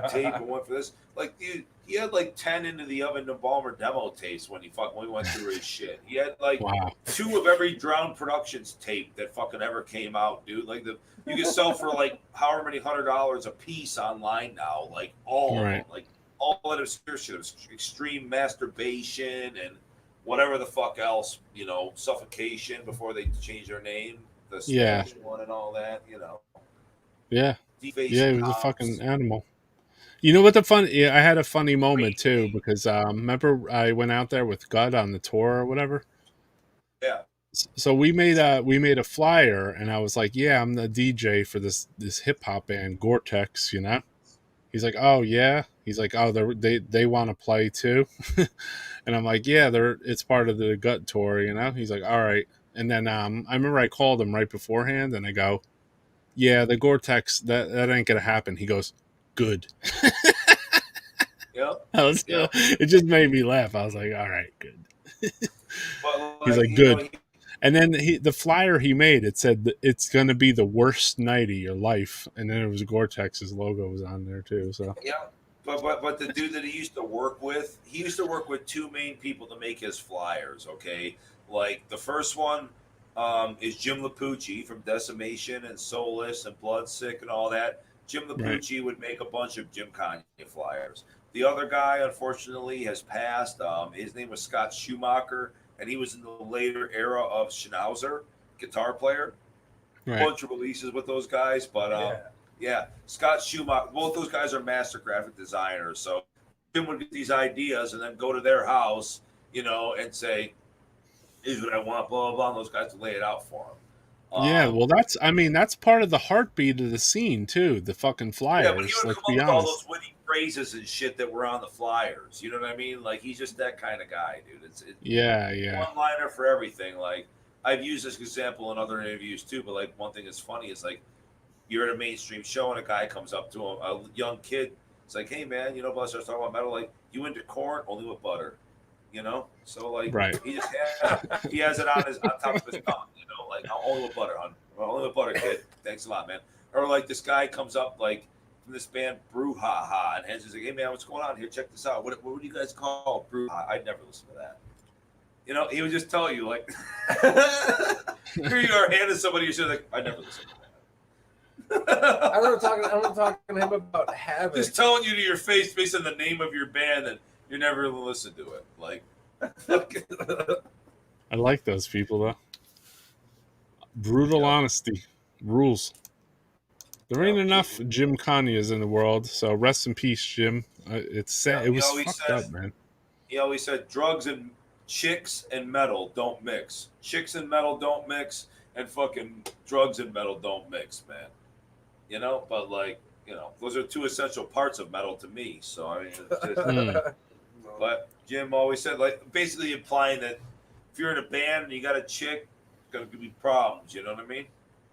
tape and 1 for this, like, dude, he had like 10 into the oven Embalmer demo tapes when we went through his shit. He had like 2 of every Drown Productions tape that fucking ever came out, dude. Like, you can sell for like however many $100 a piece online now. Like, all of them. Like, all that obscure shit. Extreme Masturbation and whatever the fuck else, Suffocation before they changed their name. The Spanish one and all that, Yeah. Yeah, he was a fucking animal. You know what I had a funny moment too, because remember I went out there with Gud on the tour or whatever? Yeah. So we made a flyer, and I was like, "Yeah, I'm the DJ for this hip hop band Gore-Tex, He's like, "Oh yeah." He's like, "Oh, they want to play too," and I'm like, "Yeah, it's part of the Gut tour, He's like, "All right," and then I remember I called him right beforehand, and I go, "Yeah, the Gore-Tex that ain't gonna happen." He goes, "Good." It just made me laugh. I was like, "All right, good." He's like, "Good." And then the flyer he made, it said it's gonna be the worst night of your life, and then it was Gore-Tex's logo was on there too. So but the dude that he used to work with 2 main people to make his flyers. Okay, like the first one is Jim Lapucci from Decimation and Soulless and Bloodsick and all that. Jim Lapucci would make a bunch of Jim Kanye flyers. The other guy, unfortunately, has passed. His name was Scott Schumacher, and he was in the later era of Schnauzer, guitar player. A bunch of releases with those guys, but Scott Schumacher. Both those guys are master graphic designers. So Jim would get these ideas and then go to their house, and say, "Here's what I want," blah blah blah. And those guys would lay it out for him. Well, that's part of the heartbeat of the scene too. The fucking flyers. Yeah, but he would come up with all those witty phrases and shit that were on the flyers. You know what I mean? Like, he's just that kind of guy, dude. It's one-liner for everything. Like, I've used this example in other interviews too. But like, one thing that's funny is like, you're at a mainstream show and a guy comes up to him, a young kid. It's like, "Hey man, Buzz starts talking about metal. Like, you into corn? Only with butter." So like, he just has it on top of his tongue, like, "Only with butter, hon. Only with butter, kid. Thanks a lot, man." Or like, this guy comes up, like, from this band Brouhaha, and Hens was like, "Hey man, what's going on here? Check this out. What do you guys call Brouhaha?" I'd never listen to that. You know, he would just tell you like, here you are handing somebody your shit like, "I never listened to that." I remember talking to him about Havoc. Just telling you to your face based on the name of your band that you're never going to listen to it. Like, I like those people though. Brutal honesty rules. There ain't enough Jim Kanyas in the world, so rest in peace, Jim. It's sad. It was fucked up, man. He always said, "Drugs and chicks and metal don't mix. Chicks and metal don't mix, and fucking drugs and metal don't mix, man." You know, but like, you know, those are two essential parts of metal to me. So I mean, it's just, but Jim always said, like, basically implying that if you're in a band and you got a chick, gonna be problems. You know what I mean?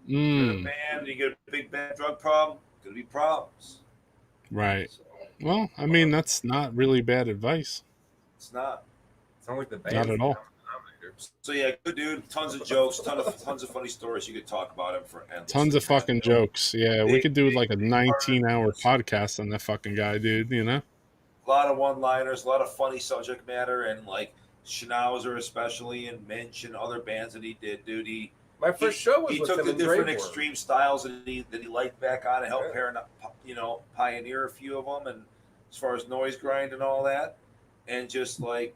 If you're in a band and you get a big bad drug problem, gonna be problems. Right. Well, I mean, that's not really bad advice. It's not. It's not like the band. Not at all. So yeah, good dude. Tons of jokes, tons of funny stories. You could talk about him for endless. Tons of fucking jokes. Yeah, we could do like a 19-hour podcast on that fucking guy, dude. You know, a lot of one-liners, a lot of funny subject matter, and like Schnauzer especially, and Minch and other bands that he did, dude. My first show was he with took him the in different Drapework. extreme styles that he liked back on and helped pioneer a few of them, and as far as noise grind and all that, and just like.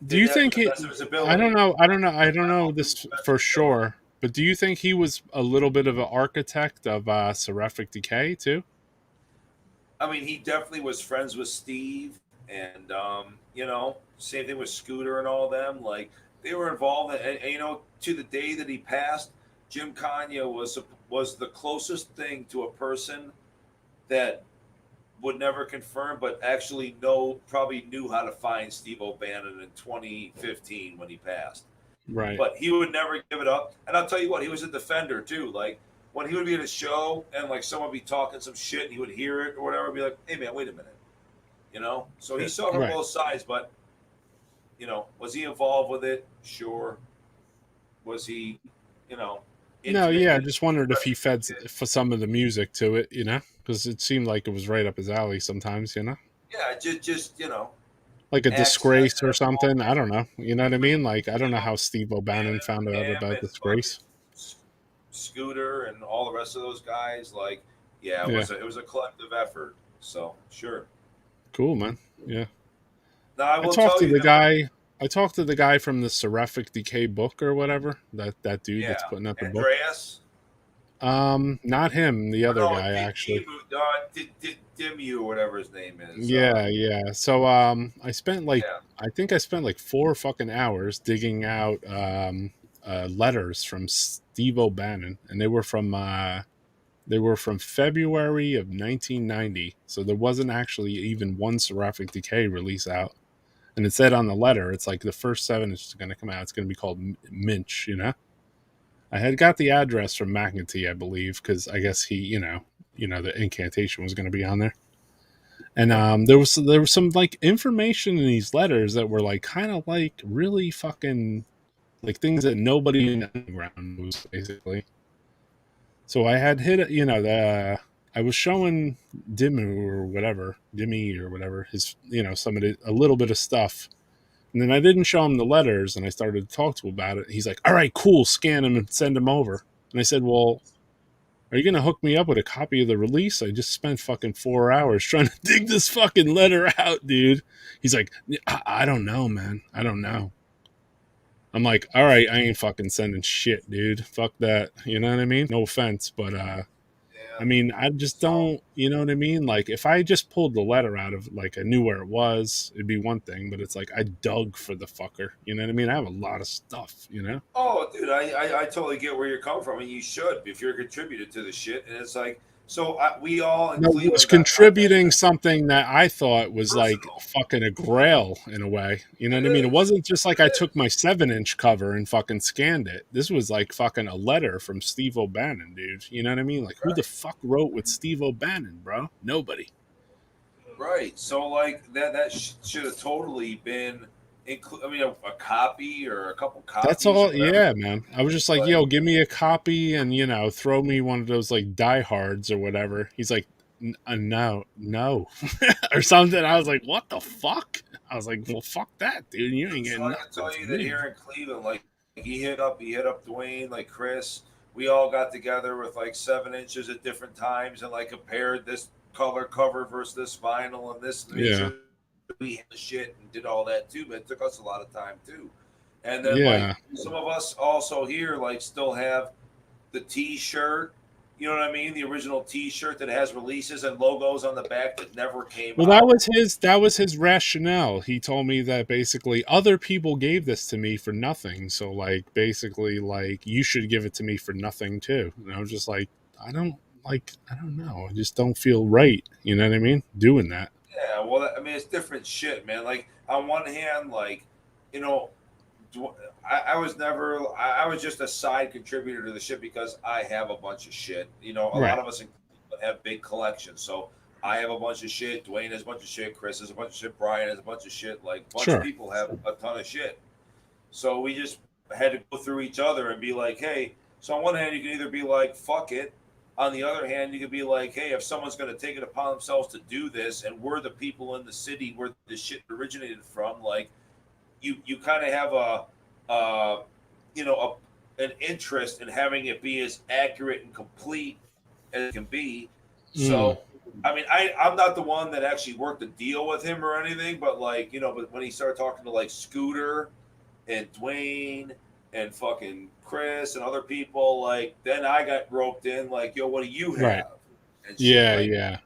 Do you think he? I don't know this for sure, but do you think he was a little bit of an architect of Seraphic Decay too? I mean, he definitely was friends with Steve, and you know, same thing with Scooter and all them. Like they were involved, and you know, to the day that he passed, Jim Kanye was the closest thing to a person that would never confirm, but actually probably knew how to find Steve O'Bannon in 2015 when he passed. Right. But he would never give it up. And I'll tell you what, he was a defender too. Like when he would be at a show and like someone would be talking some shit and he would hear it or whatever, be like, "Hey man, wait a minute." You know? So he saw from both sides, but you know, was he involved with it? Sure. Was he, you know, no, yeah, I just wondered if he fed for some of the music to it, you know, because it seemed like it was right up his alley sometimes, you know. Yeah, just you know, like a Disgrace or something. I don't know. You know what I mean? Like I don't know how Steve O'Bannon found out about Disgrace. Scooter and all the rest of those guys. Like, yeah, it was a collective effort. So sure. Cool, man. Yeah. Now, I talked to the guy. I talked to the guy from the Seraphic Decay book or whatever. That dude that's putting out the book. Andreas? Not him. The other guy actually. Dimu or whatever his name is. Yeah. So I spent I think I spent like 4 fucking hours digging out letters from Steve O'Bannon, and they were from February of 1990. So there wasn't actually even one Seraphic Decay release out. And it said on the letter, it's like the first 7 is going to come out. It's going to be called Minch, you know? I had got the address from McEntee, I believe, because I guess he, you know, the incantation was going to be on there. And there was some like information in these letters that were like kind of like really fucking like things that nobody in the underground knows, basically. So I had hit, you know, I was showing Dimmy or whatever, his, you know, a little bit of stuff. And then I didn't show him the letters, and I started to talk to him about it. He's like, "All right, cool, scan them and send them over." And I said, "Well, are you going to hook me up with a copy of the release? I just spent fucking 4 hours trying to dig this fucking letter out, dude." He's like, I don't know, man. I don't know. I'm like, all right, I ain't fucking sending shit, dude. Fuck that. You know what I mean? No offense, but I mean, I just don't, you know what I mean? Like, if I just pulled the letter out of, like, I knew where it was, it'd be one thing, but it's like, I dug for the fucker. You know what I mean? I have a lot of stuff, you know? Oh, dude, I totally get where you're coming from, and you should if you're a contributor to the shit. And it's like, so we all in Cleveland was contributing something that I thought was like fucking a grail in a way. You know what I mean? It wasn't just like I took my 7-inch cover and fucking scanned it. This was like fucking a letter from Steve O'Bannon, dude. You know what I mean? Like, who the fuck wrote with Steve O'Bannon, bro? Nobody. Right. So like that should have totally been. I mean, a copy or a couple copies. That's all. Yeah, man. I was just like, yo, give me a copy and, you know, throw me one of those like diehards or whatever. He's like, No, or something. I was like, what the fuck? I was like, well, fuck that, dude. You ain't So getting I nothing can tell from you that me. here in Cleveland, like he hit up Dwayne, like Chris. We all got together with like 7 inches at different times and like compared this color cover versus this vinyl and this. Yeah. We had the shit and did all that too, but it took us a lot of time too. And then Yeah. like some of us also here like still have the T-shirt. You know what I mean? The original T-shirt that has releases and logos on the back that never came Well, out. that was his rationale. He told me that basically other people gave this to me for nothing. So like basically like you should give it to me for nothing too. And I was just like, I don't know. I just don't feel right. You know what I mean? Doing that. Yeah, well, I mean, it's different shit, man. Like on one hand, like you know, I was never, I was just a side contributor to the shit because I have a bunch of shit. You know, a Right. lot of us have big collections, so I have a bunch of shit. Dwayne has a bunch of shit. Chris has a bunch of shit. Brian has a bunch of shit. Like a bunch of Sure. people have a ton of shit. So we just had to go through each other and be like, hey. So on one hand, you can either be like, fuck it. On the other hand, you could be like, hey, if someone's going to take it upon themselves to do this, and we're the people in the city where this shit originated from, like, you kind of have an interest in having it be as accurate and complete as it can be. So, I mean, I'm not the one that actually worked a deal with him or anything, but like, but when he started talking to like Scooter and Dwayne and fucking Chris and other people, like, then I got roped in, like, yo, what do you have? Right. And Yeah, like, yeah.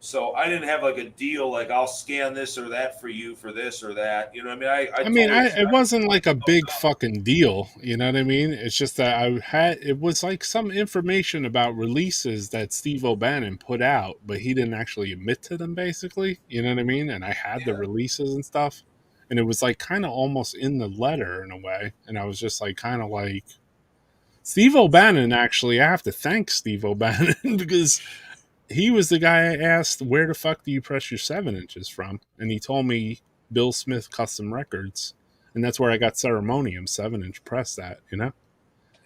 So I didn't have like a deal, like I'll scan this or that for you for this or that. You know what I mean? I mean, it wasn't like a big fucking deal. You know what I mean? It's just that it was like some information about releases that Steve O'Bannon put out, but he didn't actually admit to them, basically. You know what I mean? And I had the releases and stuff. And it was like kind of almost in the letter in a way. And I was just like, kind of like, Steve O'Bannon, actually, I have to thank Steve O'Bannon because he was the guy I asked, where the fuck do you press your 7 inches from? And he told me Bill Smith Custom Records. And that's where I got Ceremonium 7-inch press at, you know?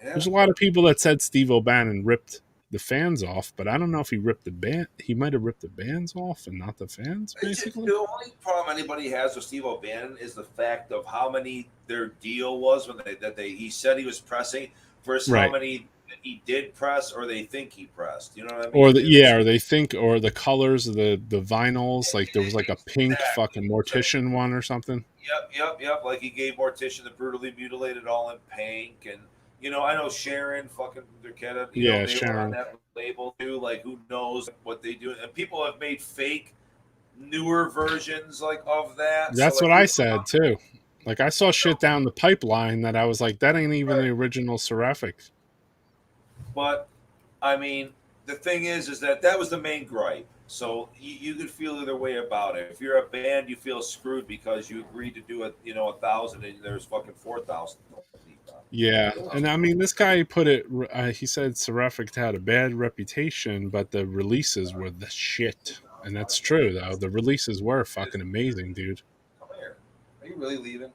Yeah. There's a lot of people that said Steve O'Bannon ripped the fans off, but I don't know if he ripped the band. He might have ripped the bands off and not the fans, basically. The only problem anybody has with Steve O'Bannon is the fact of how many their deal was when he said he was pressing versus how many he did press or they think he pressed. You know what I mean? Or they think, or the colors of the vinyls, like there was like a pink fucking Mortician one or something. Yep. Like he gave Mortician the Brutally Mutilated all in pink, and I know Sharon fucking Durketta, they Sharon. were on that label too. Like who knows what they do? And people have made fake, newer versions like of that. That's so, like, what I said too. Like I saw shit down the pipeline that I was like, that ain't even the original Seraphic. But I mean, the thing is that was the main gripe. So you could feel either way about it. If you're a band, you feel screwed because you agreed to do it, 1,000 and there's fucking 4,000. Yeah, and I mean, this guy put it. He said Seraphic had a bad reputation, but the releases were the shit, and that's true though. The releases were fucking amazing, dude. Come here. Are you really leaving?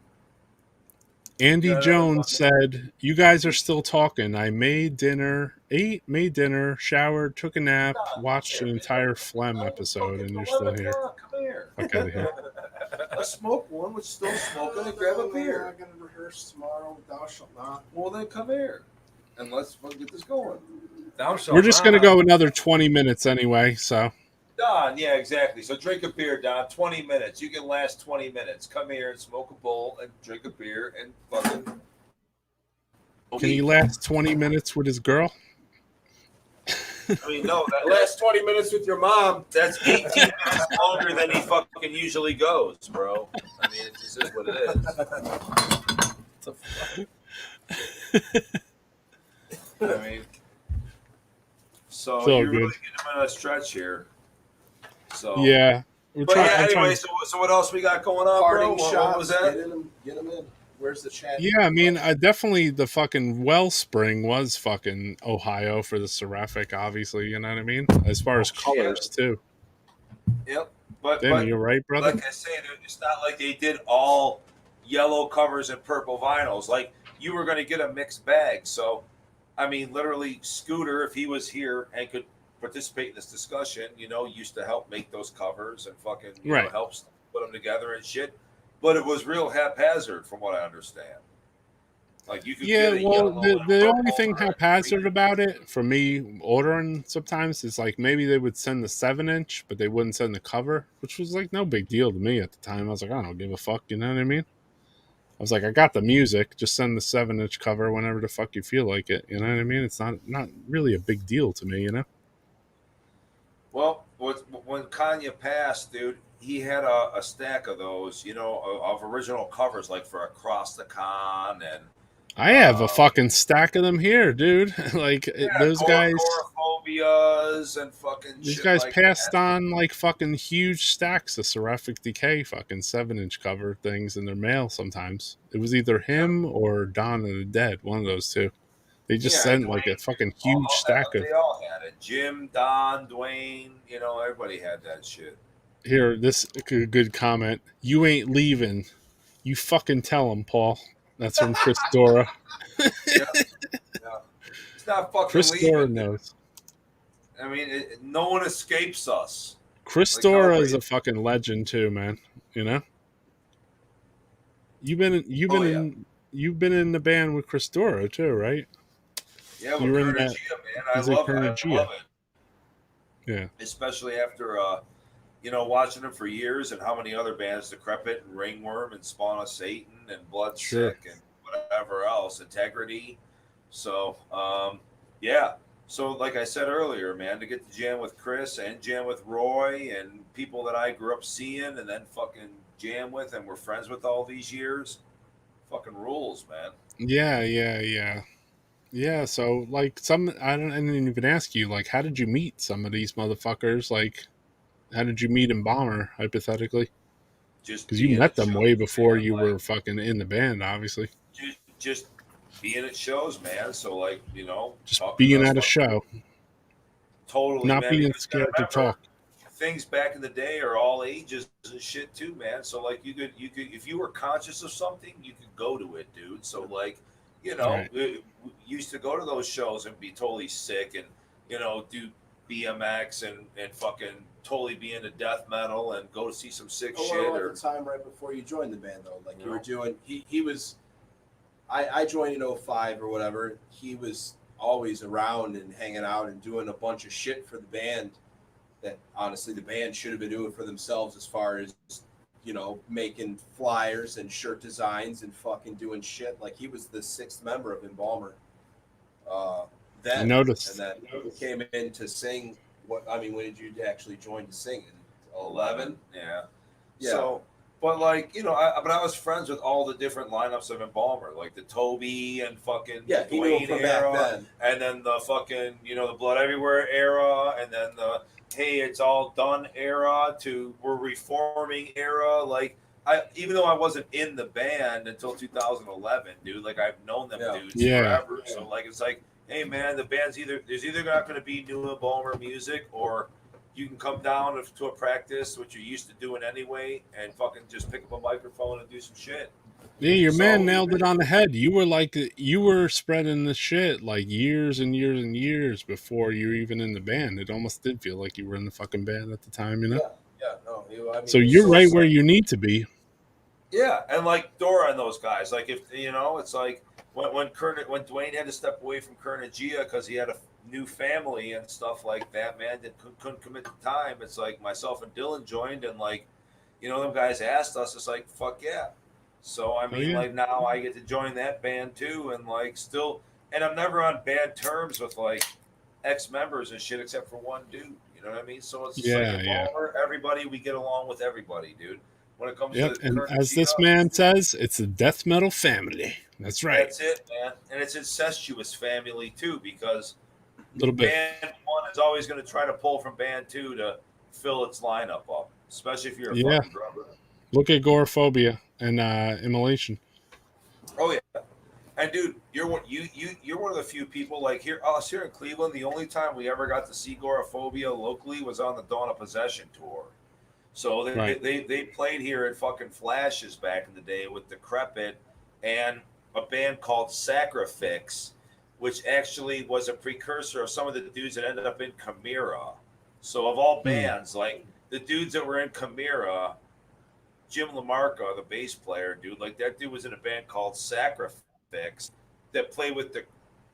Andy Jones said, "You guys are still talking. I made dinner, showered, took a nap, watched an entire Phlegm episode, and you're still here. Come here. Fuck out of here." Let's smoke one. We're still smoking and grab a beer. I'm gonna rehearse tomorrow. Thou shalt not. Well, then come here and let's get this going. We're just gonna go another 20 minutes anyway. So. Don, yeah, exactly. So drink a beer, Don. 20 minutes. You can last 20 minutes. Come here and smoke a bowl and drink a beer and fucking. Can he last 20 minutes with his girl? I mean, no, that last 20 minutes with your mom, that's 18 minutes longer than he fucking usually goes, bro. I mean, it just is what it is. I mean, so you're really getting him on a stretch here. So yeah. Anyway, so what else we got going on, Parting bro? shots. What was that? Get him in. Where's the chat? Yeah, I mean, definitely the fucking Wellspring was fucking Ohio for the Seraphic, obviously, you know what I mean? As far as colors, too. Yep. But you're right, brother. Like I say, it's not like they did all yellow covers and purple vinyls. Like, you were going to get a mixed bag. So, I mean, literally, Scooter, if he was here and could participate in this discussion, used to help make those covers and fucking, Right. helps put them together and shit. But it was real haphazard, from what I understand. Like you could Yeah, get a well, yellow the and a the only purple thing or a haphazard green. about it for me ordering sometimes is like maybe they would send the 7-inch, but they wouldn't send the cover, which was like no big deal to me at the time. I was like, I don't give a fuck, you know what I mean? I was like, I got the music, just send the 7-inch cover whenever the fuck you feel like it. You know what I mean? It's not really a big deal to me, you know? Well, when Kanye passed, dude, he had a stack of those, of original covers, like for Across the Con and I have a fucking stack of them here, dude. Like those guys. Agoraphobias and fucking These shit guys like passed that. on like fucking huge stacks of Seraphic Decay fucking 7-inch cover things in their mail sometimes. It was either him or Dawn of the Dead, one of those two. They just Yeah, sent like a Dwayne. fucking huge stack of. They all had it. Jim, Don, Dwayne. Everybody had that shit. Here, this good comment. You ain't leaving. You fucking tell him, Paul. That's from Chris Dora. Yeah. It's not fucking Chris leaving. Dora Dude. knows. I mean, no one escapes us. Chris Like Dora is a fucking legend too, man. You know. You've been in the band with Chris Dora too, right? Yeah, with You were in that. Kernergia, man. I Is it love it. Kernergia? Yeah. Especially after watching them for years and how many other bands, Decrepit and Ringworm and Spawn of Satan and Bloodsick and whatever else, Integrity. So, yeah. So, like I said earlier, man, to get to jam with Chris and jam with Roy and people that I grew up seeing and then fucking jam with and were friends with all these years, fucking rules, man. Yeah, so like I didn't even ask you, like, how did you meet some of these motherfuckers? Like, how did you meet Embalmer, hypothetically? Just because you being met at them shows, way before man, you like, were fucking in the band, obviously. just being at shows, man. So, like, Just talking being to at a show, totally, not man. being Because you gotta scared to remember, talk. things back in the day are all ages and shit too, man. So like you could if you were conscious of something, you could go to it, dude. So like, Right. we used to go to those shows and be totally sick and do BMX and fucking totally be into death metal and go see some sick Oh, shit. well, Or at the time right before you joined the band though, like you were doing, he was. I joined in 05 or whatever. He was always around and hanging out and doing a bunch of shit for the band that honestly the band should have been doing for themselves, as far as making flyers and shirt designs and fucking doing shit. Like he was the 6th member of Embalmer then. I noticed. And then he came in to sing. When did you actually join to sing? In 11? Yeah. Yeah. So, but like, I was friends with all the different lineups of Embalmer, like the Toby and fucking he knew him Dwayne from era, back then. and then the fucking, the Blood Everywhere era, and then the Hey, It's All Done era to We're Reforming era. Like, even though I wasn't in the band until 2011, dude, like I've known them dudes forever. So like, it's like, hey man, the band's there's either not going to be new Embalmer music, or you can come down to a practice, which you're used to doing anyway, and fucking just pick up a microphone and do some shit. Yeah, your man nailed it on the head. You were spreading the shit like years and years and years before you were even in the band. It almost did feel like you were in the fucking band at the time, you know? So you're right where you need to be. Yeah, and like Dora and those guys, like if it's like when Dwayne had to step away from Kernergia because he had a new family and stuff like that, man, that couldn't commit to time. It's like myself and Dylan joined, and like, them guys asked us. It's like, fuck yeah. So I mean, like now I get to join that band too, and like still, and I'm never on bad terms with like ex-members and shit except for one dude. You know what I mean? So it's just like Embalmer, everybody, we get along with everybody, dude. When it comes to and as this man says, it's a death metal family. That's right. That's it, man. And it's incestuous family too, because little bit. Band 1 is always going to try to pull from Band 2 to fill its lineup up, especially if you're a fucking drummer. Look at Agoraphobia and Immolation. Oh yeah, and dude, you're one of the few people like here in Cleveland. The only time we ever got to see Agoraphobia locally was on the Dawn of Possession tour. So they played here at fucking Flashes back in the day with Decrepit and a band called Sacrifix. which actually was a precursor of some of the dudes that ended up in Chimera. So of all bands, like the dudes that were in Chimera, Jim LaMarca, the bass player, dude, like that dude was in a band called Sacrifix that played with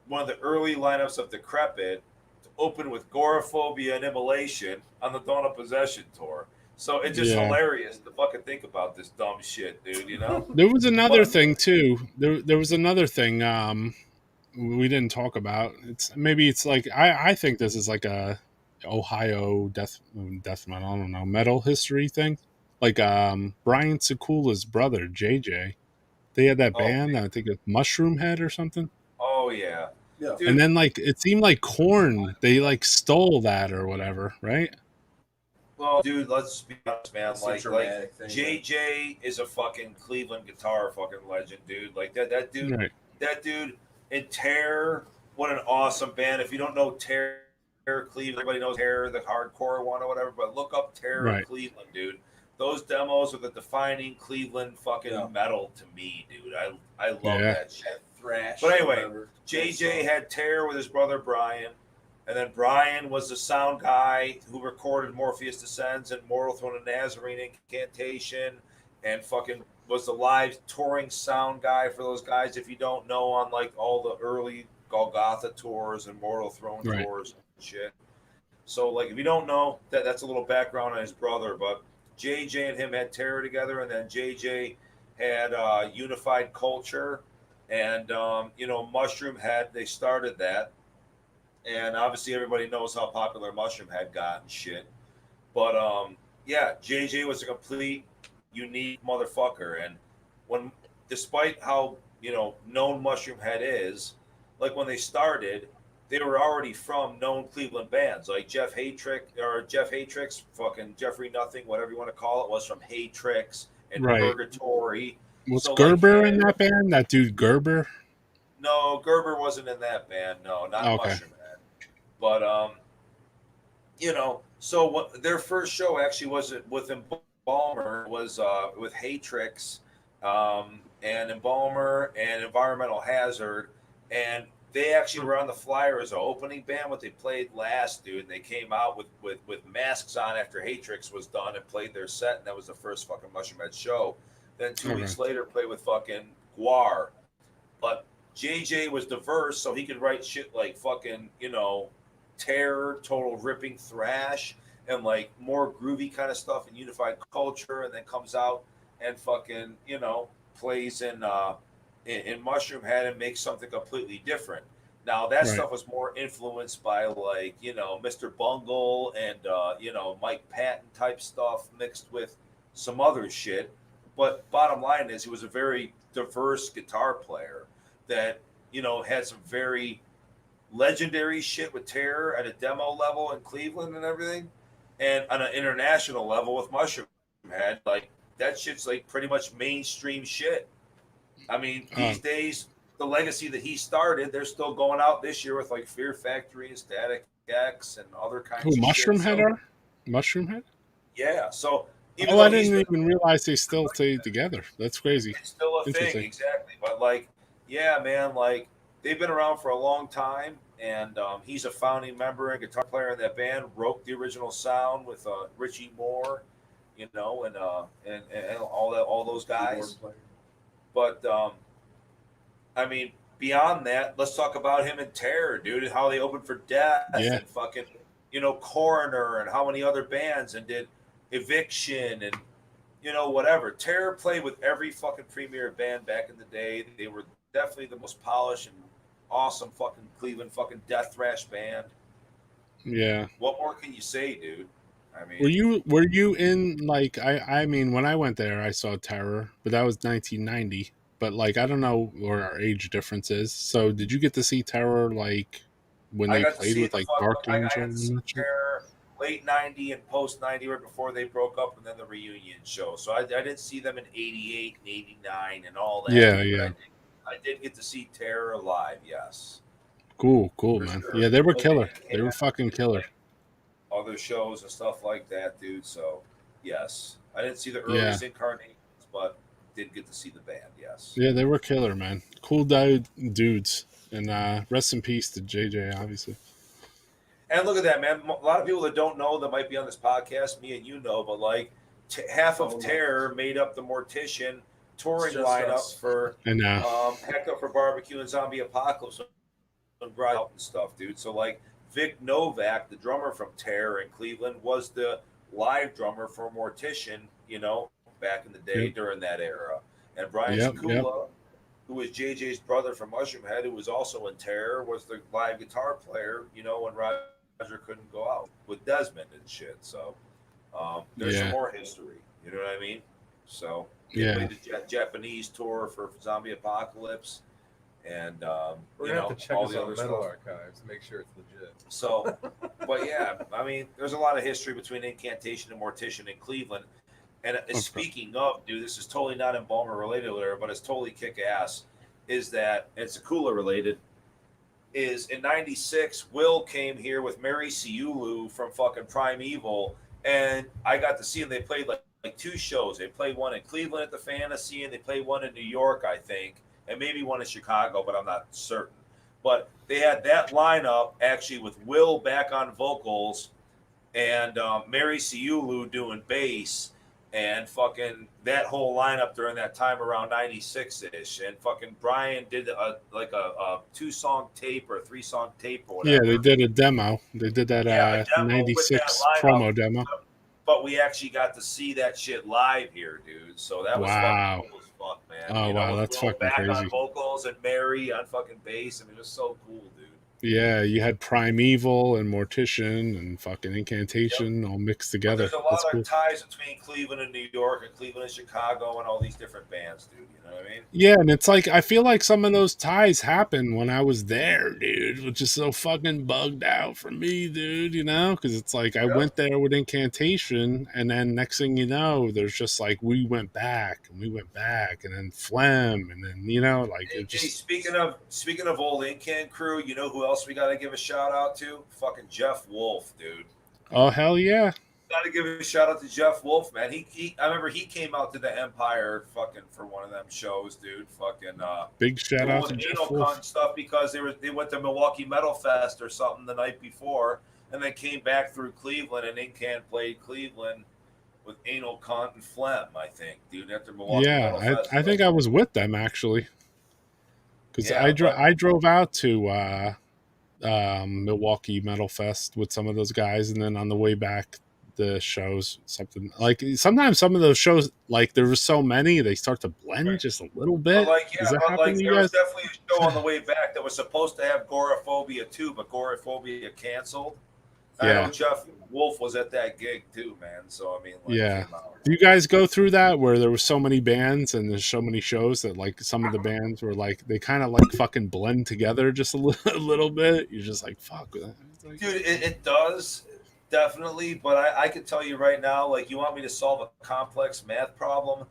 one of the early lineups of Decrepit to open with Goraphobia and Immolation on the Dawn of Possession tour. So it's just hilarious to fucking think about this dumb shit, dude, you know? There was another thing too. There was another thing we didn't talk about. It's like I think this is like a Ohio death metal, I don't know, metal history thing. Like Brian Sekula's brother, JJ. They had that band, I think it's Mushroom Head or something. Oh yeah. Yeah. And then like it seemed like Korn, they like stole that or whatever, right? Well, dude, let's be honest, man. That's a Like dramatic thing, JJ is a fucking Cleveland guitar fucking legend, dude. Like that dude, Right. that dude in Terror. What an awesome band! If you don't know Terror Cleveland, everybody knows Terror, the hardcore one or whatever. But look up Terror Right. Cleveland, dude. Those demos are the defining Cleveland fucking metal to me, dude. I love that shit. Thrash. But anyway, whatever. JJ had Terror with his brother Brian. And then Brian was the sound guy who recorded Morpheus Descends and Mortal Throne of Nazarene Incantation, and fucking was the live touring sound guy for those guys. If you don't know, on like all the early Golgotha tours and Mortal Throne tours and shit. So like, if you don't know, that's a little background on his brother. But JJ and him had Terror together, and then JJ had Unified Culture, and Mushroom Head. They started that. And obviously everybody knows how popular Mushroom had gotten shit. But JJ was a complete unique motherfucker. And despite how, known Mushroom Head is, like when they started, they were already from known Cleveland bands. Like Jeff Hatrix, fucking Jeffrey Nothing, whatever you want to call it, was from Hatrix and Purgatory. Was Gerber in that band? That dude Gerber? No, Gerber wasn't in that band. No, not Mushroom Head. But so what their first show actually was with Embalmer, was with Hatrix, and Embalmer and Environmental Hazard, and they actually were on the flyer as an opening band. What they played last, dude, and they came out with masks on after Hatrix was done and played their set, and that was the first fucking Mushroom Head show. Then 2 weeks later, played with fucking Guar, but JJ was diverse, so he could write shit like fucking Terror, total ripping thrash, and like more groovy kind of stuff in Unified Culture, and then comes out and fucking plays in Mushroom Head and makes something completely different. Now that stuff was more influenced by like Mr. Bungle and Mike Patton type stuff mixed with some other shit. But bottom line is, he was a very diverse guitar player that had some very legendary shit with Terror at a demo level in Cleveland and everything, and on an international level with Mushroom Head. Like that shit's like pretty much mainstream shit. I mean, these days, the legacy that he started, they're still going out this year with like Fear Factory and Static X and other kinds of Mushroom shit. Head are? Mushroom Head? Yeah. So even I didn't even realize they still stay together. That's crazy. It's still a thing, exactly. But like, yeah, man, like they've been around for a long time, and he's a founding member and guitar player in that band. Wrote the original sound with Richie Moore, and all those guys. But I mean, beyond that, let's talk about him and Terror, dude, and how they opened for Death and fucking Coroner and how many other bands, and did Eviction and whatever. Terror played with every fucking premier band back in the day. They were definitely the most polished and awesome fucking Cleveland fucking death thrash band. Yeah. What more can you say, dude? I mean, were you in like I mean, when I went there I saw Terror, but that was 1990. But like, I don't know where our age difference is. So did you get to see Terror like when they played with like Dark Angel and that shit? Terror late 90 and post 90, right before they broke up, and then the reunion show. So I didn't see them in 88 and 89 and all that. Yeah. I did get to see Terror live, yes. Cool, man. Sure. Yeah, they were killer. They were fucking killer. Other shows and stuff like that, dude. So, yes. I didn't see the earliest incarnations, but did get to see the band, yes. Yeah, they were killer, man. Cool dudes. And rest in peace to JJ, obviously. And look at that, man. A lot of people that don't know that might be on this podcast, me and you know, but like half of Terror made up the Mortician touring lineup for Heck Up for Barbecue and Zombie Apocalypse and Bride and stuff, dude. So like Vic Novak, the drummer from Terror in Cleveland, was the live drummer for Mortician, you know, back in the day during that era. And Brian Sakula, who was JJ's brother from Mushroomhead, who was also in Terror, was the live guitar player, you know, when Roger couldn't go out with Desmond and shit. So there's some more history. You know what I mean? So they played the Japanese tour for Zombie Apocalypse, and we're you gonna know, have to check all us the on other Metal stuff. Archives to make sure it's legit. So, but yeah, I mean, there's a lot of history between Incantation and Mortician in Cleveland. And speaking of, dude, this is totally not Embalmer related, but it's totally kick ass. Is that it's Sakula related? Is in '96, Will came here with Mary Ciulu from fucking Primeval, and I got to see them. They played like two shows. They played one in Cleveland at the Fantasy, and they played one in New York, I think, and maybe one in Chicago, but I'm not certain. But they had that lineup actually with Will back on vocals and Mary Ciulu doing bass. And fucking that whole lineup during that time around '96-ish, and fucking Brian did a 2-song tape or a 3-song tape or whatever. Yeah, they did a demo. They did that '96 promo demo. But we actually got to see that shit live here, dude. So that was fucking cool as fuck, man. Oh, you know, wow, that's Will fucking back crazy. on vocals and Mary on fucking bass. I mean, it was so cool, dude. Yeah, you had Primeval and Mortician and fucking Incantation all mixed together. But there's a lot of ties between Cleveland and New York and Cleveland and Chicago and all these different bands, dude. You know what I mean? Yeah, and it's like I feel like some of those ties happened when I was there, dude, which is so fucking bugged out for me, dude, you know? Because it's like I went there with Incantation, and then next thing you know, there's just like we went back, and then Phlegm, and then, you know, like it just... Hey, speaking of old Incan crew, you know who else we got to give a shout out to? Fucking Jeff Wolf, dude. Oh, hell yeah. Got to give a shout out to Jeff Wolf, man. I remember he came out to the Empire fucking for one of them shows, dude. Fucking big shout out to Jeff Wolf stuff because they went to Milwaukee Metal Fest or something the night before, and they came back through Cleveland, and Incan played Cleveland with Anal Cunt and Phlegm, I think, dude. After Milwaukee Metal Fest, I think I was with them actually, because I drove out to Milwaukee Metal Fest with some of those guys, and then on the way back the shows, something like sometimes some of those shows, like there were so many, they start to blend just a little bit. There was definitely a show on the way back that was supposed to have Goraphobia too, but Goraphobia canceled. I know Jeff Wolf was at that gig too, man. So I mean, do you guys go through that where there were so many bands and there's so many shows that like some of the bands were like they kind of like fucking blend together just a little bit? You're just like, fuck that. Dude, it does definitely, but I can tell you right now, like you want me to solve a complex math problem,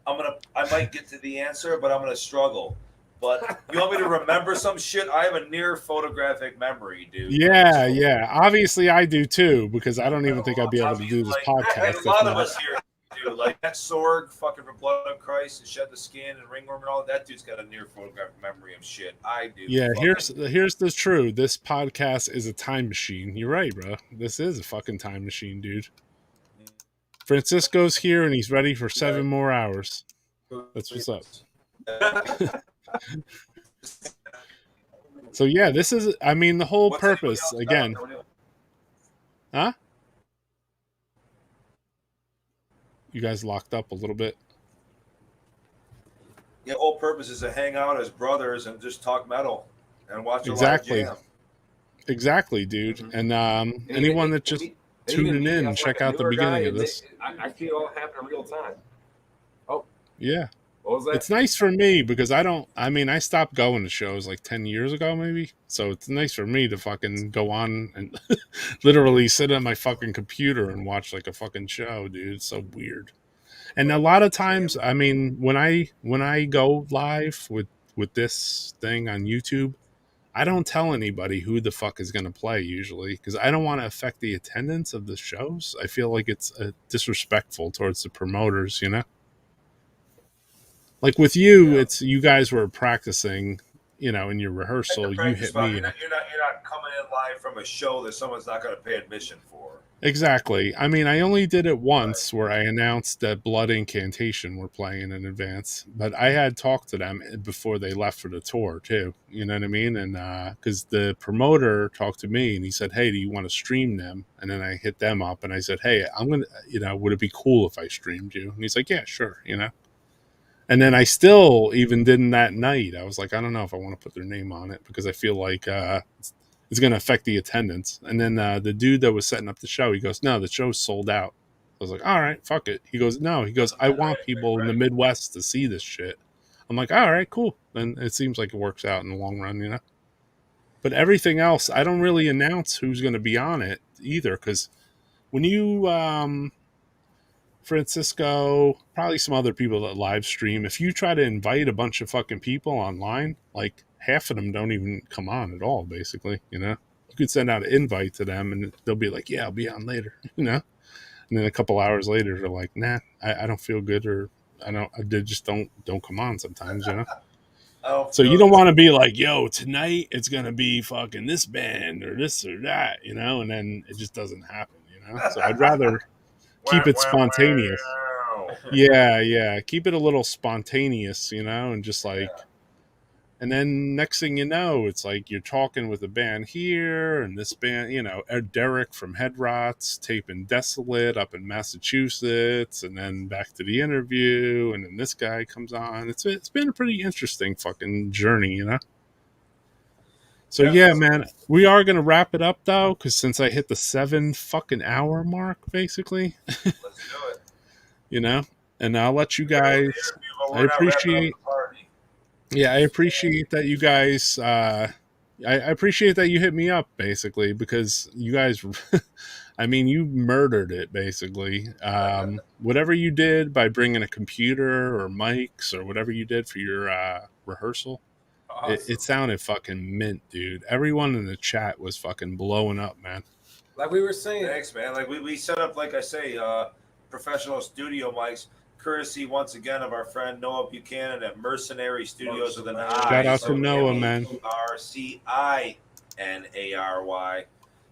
I might get to the answer, but I'm gonna struggle. But you want me to remember some shit? I have a near photographic memory, dude. Yeah. Obviously, I do too, because I don't even think I'd be able to do this podcast. And a lot of us here do. Like that Sorg, fucking from Blood of Christ and Shed the Skin and Ringworm and all that dude's got a near photographic memory of shit. I do. Yeah, here's the truth. This podcast is a time machine. You're right, bro. This is a fucking time machine, dude. Francisco's here and he's ready for 7 more hours. That's what's up. So yeah, this is, I mean, the whole purpose again. Huh? You guys locked up a little bit. The whole purpose is to hang out as brothers and just talk metal and watch a live jam. Exactly, dude. And anyone that just tuning in, check out the beginning of this. I see it all happen in real time. Oh. Yeah. What was that? It's nice for me because I stopped going to shows like 10 years ago, maybe. So it's nice for me to fucking go on and literally sit on my fucking computer and watch like a fucking show, dude. It's so weird. And a lot of times, I mean, when I go live with this thing on YouTube, I don't tell anybody who the fuck is going to play usually because I don't want to affect the attendance of the shows. I feel like it's disrespectful towards the promoters, you know? Like with you, it's you guys were practicing, in your rehearsal, you Practice hit spot. me You're up. not coming in live from a show that someone's not going to pay admission for. Exactly. I mean, I only did it once where I announced that Blood Incantation were playing in advance, but I had talked to them before they left for the tour too. You know what I mean? And because the promoter talked to me and he said, "Hey, do you want to stream them?" And then I hit them up and I said, "Hey, I'm gonna, would it be cool if I streamed you?" And he's like, "Yeah, sure." And then I still even didn't that night. I was like, I don't know if I want to put their name on it because I feel like it's going to affect the attendance. And then the dude that was setting up the show, he goes, "No, the show's sold out." I was like, "All right, fuck it." He goes, "No," he goes, "I want people in the Midwest to see this shit." I'm like, "All right, cool." And it seems like it works out in the long run. But everything else, I don't really announce who's going to be on it either because when you Francisco, probably some other people that live stream. If you try to invite a bunch of fucking people online, like half of them don't even come on at all, basically, you could send out an invite to them and they'll be like, "Yeah, I'll be on later," and then a couple hours later, they're like, "Nah, I don't feel good," or they just don't come on sometimes. So you don't want to be like, "Yo, tonight it's going to be fucking this band or this or that, and then it just doesn't happen. So I'd rather keep it spontaneous. Yeah. Keep it a little spontaneous, and just like, and then next thing you know, it's like you're talking with a band here and this band, Derek from Head Rots taping Desolate up in Massachusetts, and then back to the interview, and then this guy comes on. It's been a pretty interesting fucking journey. So yeah, man, we are gonna wrap it up though, because since I hit the 7 fucking hour mark, basically. Let's do it. And I'll let you guys. I appreciate. Yeah, I appreciate that you guys. I appreciate that you hit me up, basically, because you guys. I mean, you murdered it, basically. Whatever you did by bringing a computer or mics or whatever you did for your rehearsal. Awesome. It sounded fucking mint, dude. Everyone in the chat was fucking blowing up, man. Like we were saying. Thanks, man. Like we set up, like I say, professional studio mics, courtesy once again of our friend Noah Buchanan at Mercenary Studios with an I. Shout out to Noah, man. RCINARY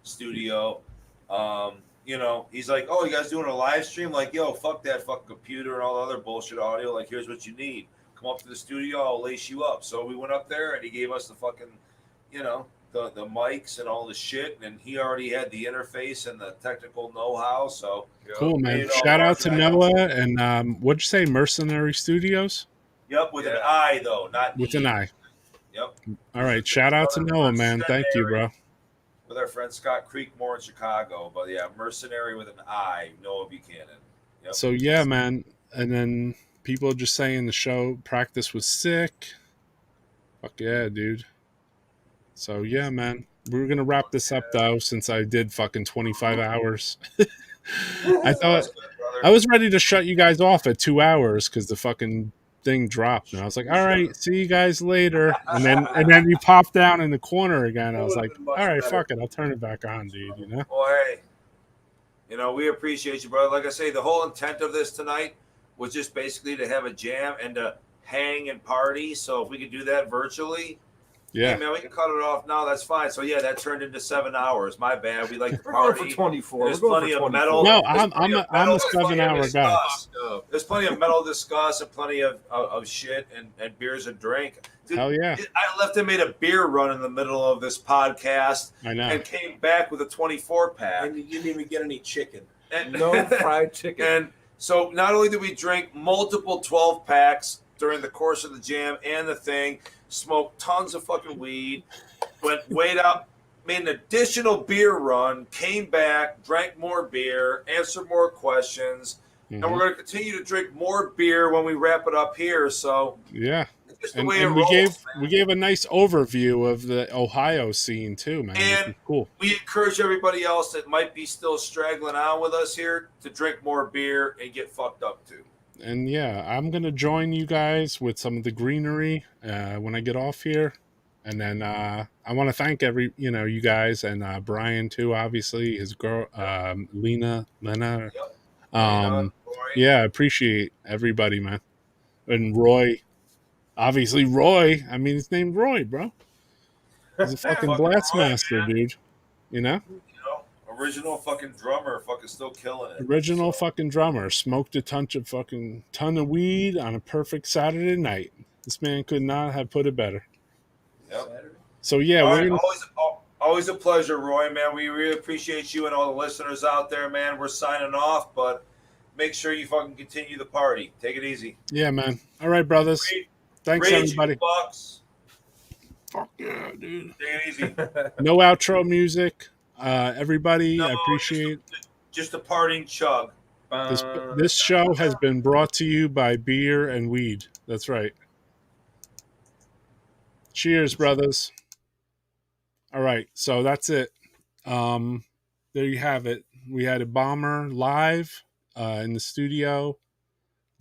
studio. He's like, "Oh, you guys doing a live stream?" Like, "Yo, fuck that fucking computer and all the other bullshit audio. Like, here's what you need. Come up to the studio, I'll lace you up." So we went up there and he gave us the fucking, the mics and all the shit, and he already had the interface and the technical know-how. So cool, man. Shout out to Noah and what'd you say, Mercenary Studios? Yep, with an I though, not with E. an I. Yep. All right, shout out to Noah, man. Thank you, bro. With our friend Scott Creekmore in Chicago, but yeah, Mercenary with an I, Noah Buchanan. Yep. So yeah, man, and then people are just saying the show practice was sick. Fuck yeah, dude. So yeah, man, we're gonna wrap this up though, since I did fucking 25 hours. I thought I was ready to shut you guys off at 2 hours because the fucking thing dropped, and I was like, "All right, see you guys later." And then you popped down in the corner again. I was like, "All right, fuck it, I'll turn it back on, dude." Well, hey, we appreciate you, brother. Like I say, the whole intent of this tonight was just basically to have a jam and to hang and party. So if we could do that virtually, yeah, hey, man, we can cut it off now. That's fine. So yeah, that turned into 7 hours. My bad. We like to We're party. going for 24. There's plenty of metal. No, I'm a 7 hour guy. There's plenty of metal to discuss and plenty of shit and beers and drink. Dude, hell yeah! I left and made a beer run in the middle of this podcast. I know. And came back with a 24 pack. And you didn't even get any chicken. No fried chicken. And so not only did we drink multiple 12 packs during the course of the jam and the thing, smoked tons of fucking weed, went weighed up, made an additional beer run, came back, drank more beer, answered more questions, and we're going to continue to drink more beer when we wrap it up here. So yeah, just the and, way and it we rolls, we gave a nice overview of the Ohio scene too, man. And cool. We encourage everybody else that might be still straggling on with us here to drink more beer and get fucked up too. And yeah, I'm gonna join you guys with some of the greenery when I get off here, and then I want to thank you guys and Brian too, obviously his girl Lena. Yeah, I appreciate everybody, man, and Roy. Obviously, Roy. I mean, his name's Roy, bro. He's a fucking blast Roy, master, man. dude. You know? You know, original fucking drummer, fucking still killing it. Original fucking drummer. Smoked a ton of weed on a perfect Saturday night. This man could not have put it better. Yep. So yeah, All we're right, gonna. always a pleasure, Roy, man. We really appreciate you and all the listeners out there, man. We're signing off, but make sure you fucking continue the party. Take it easy. Yeah, man. All right, brothers. Thanks, Rage, everybody. Bucks. Fuck yeah, dude. Take it easy. No outro music. Everybody, I appreciate. Just a parting chug. This show has been brought to you by beer and weed. That's right. Cheers, brothers. All right, so that's it. There you have it. We had Embalmer live in the studio,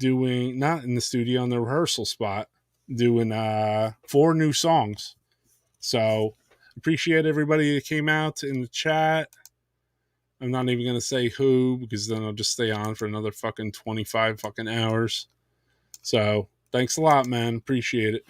not in the studio, in the rehearsal spot, doing 4 new songs. So appreciate everybody that came out in the chat. I'm not even gonna say who, because then I'll just stay on for another fucking 25 fucking hours. So thanks a lot, man. Appreciate it.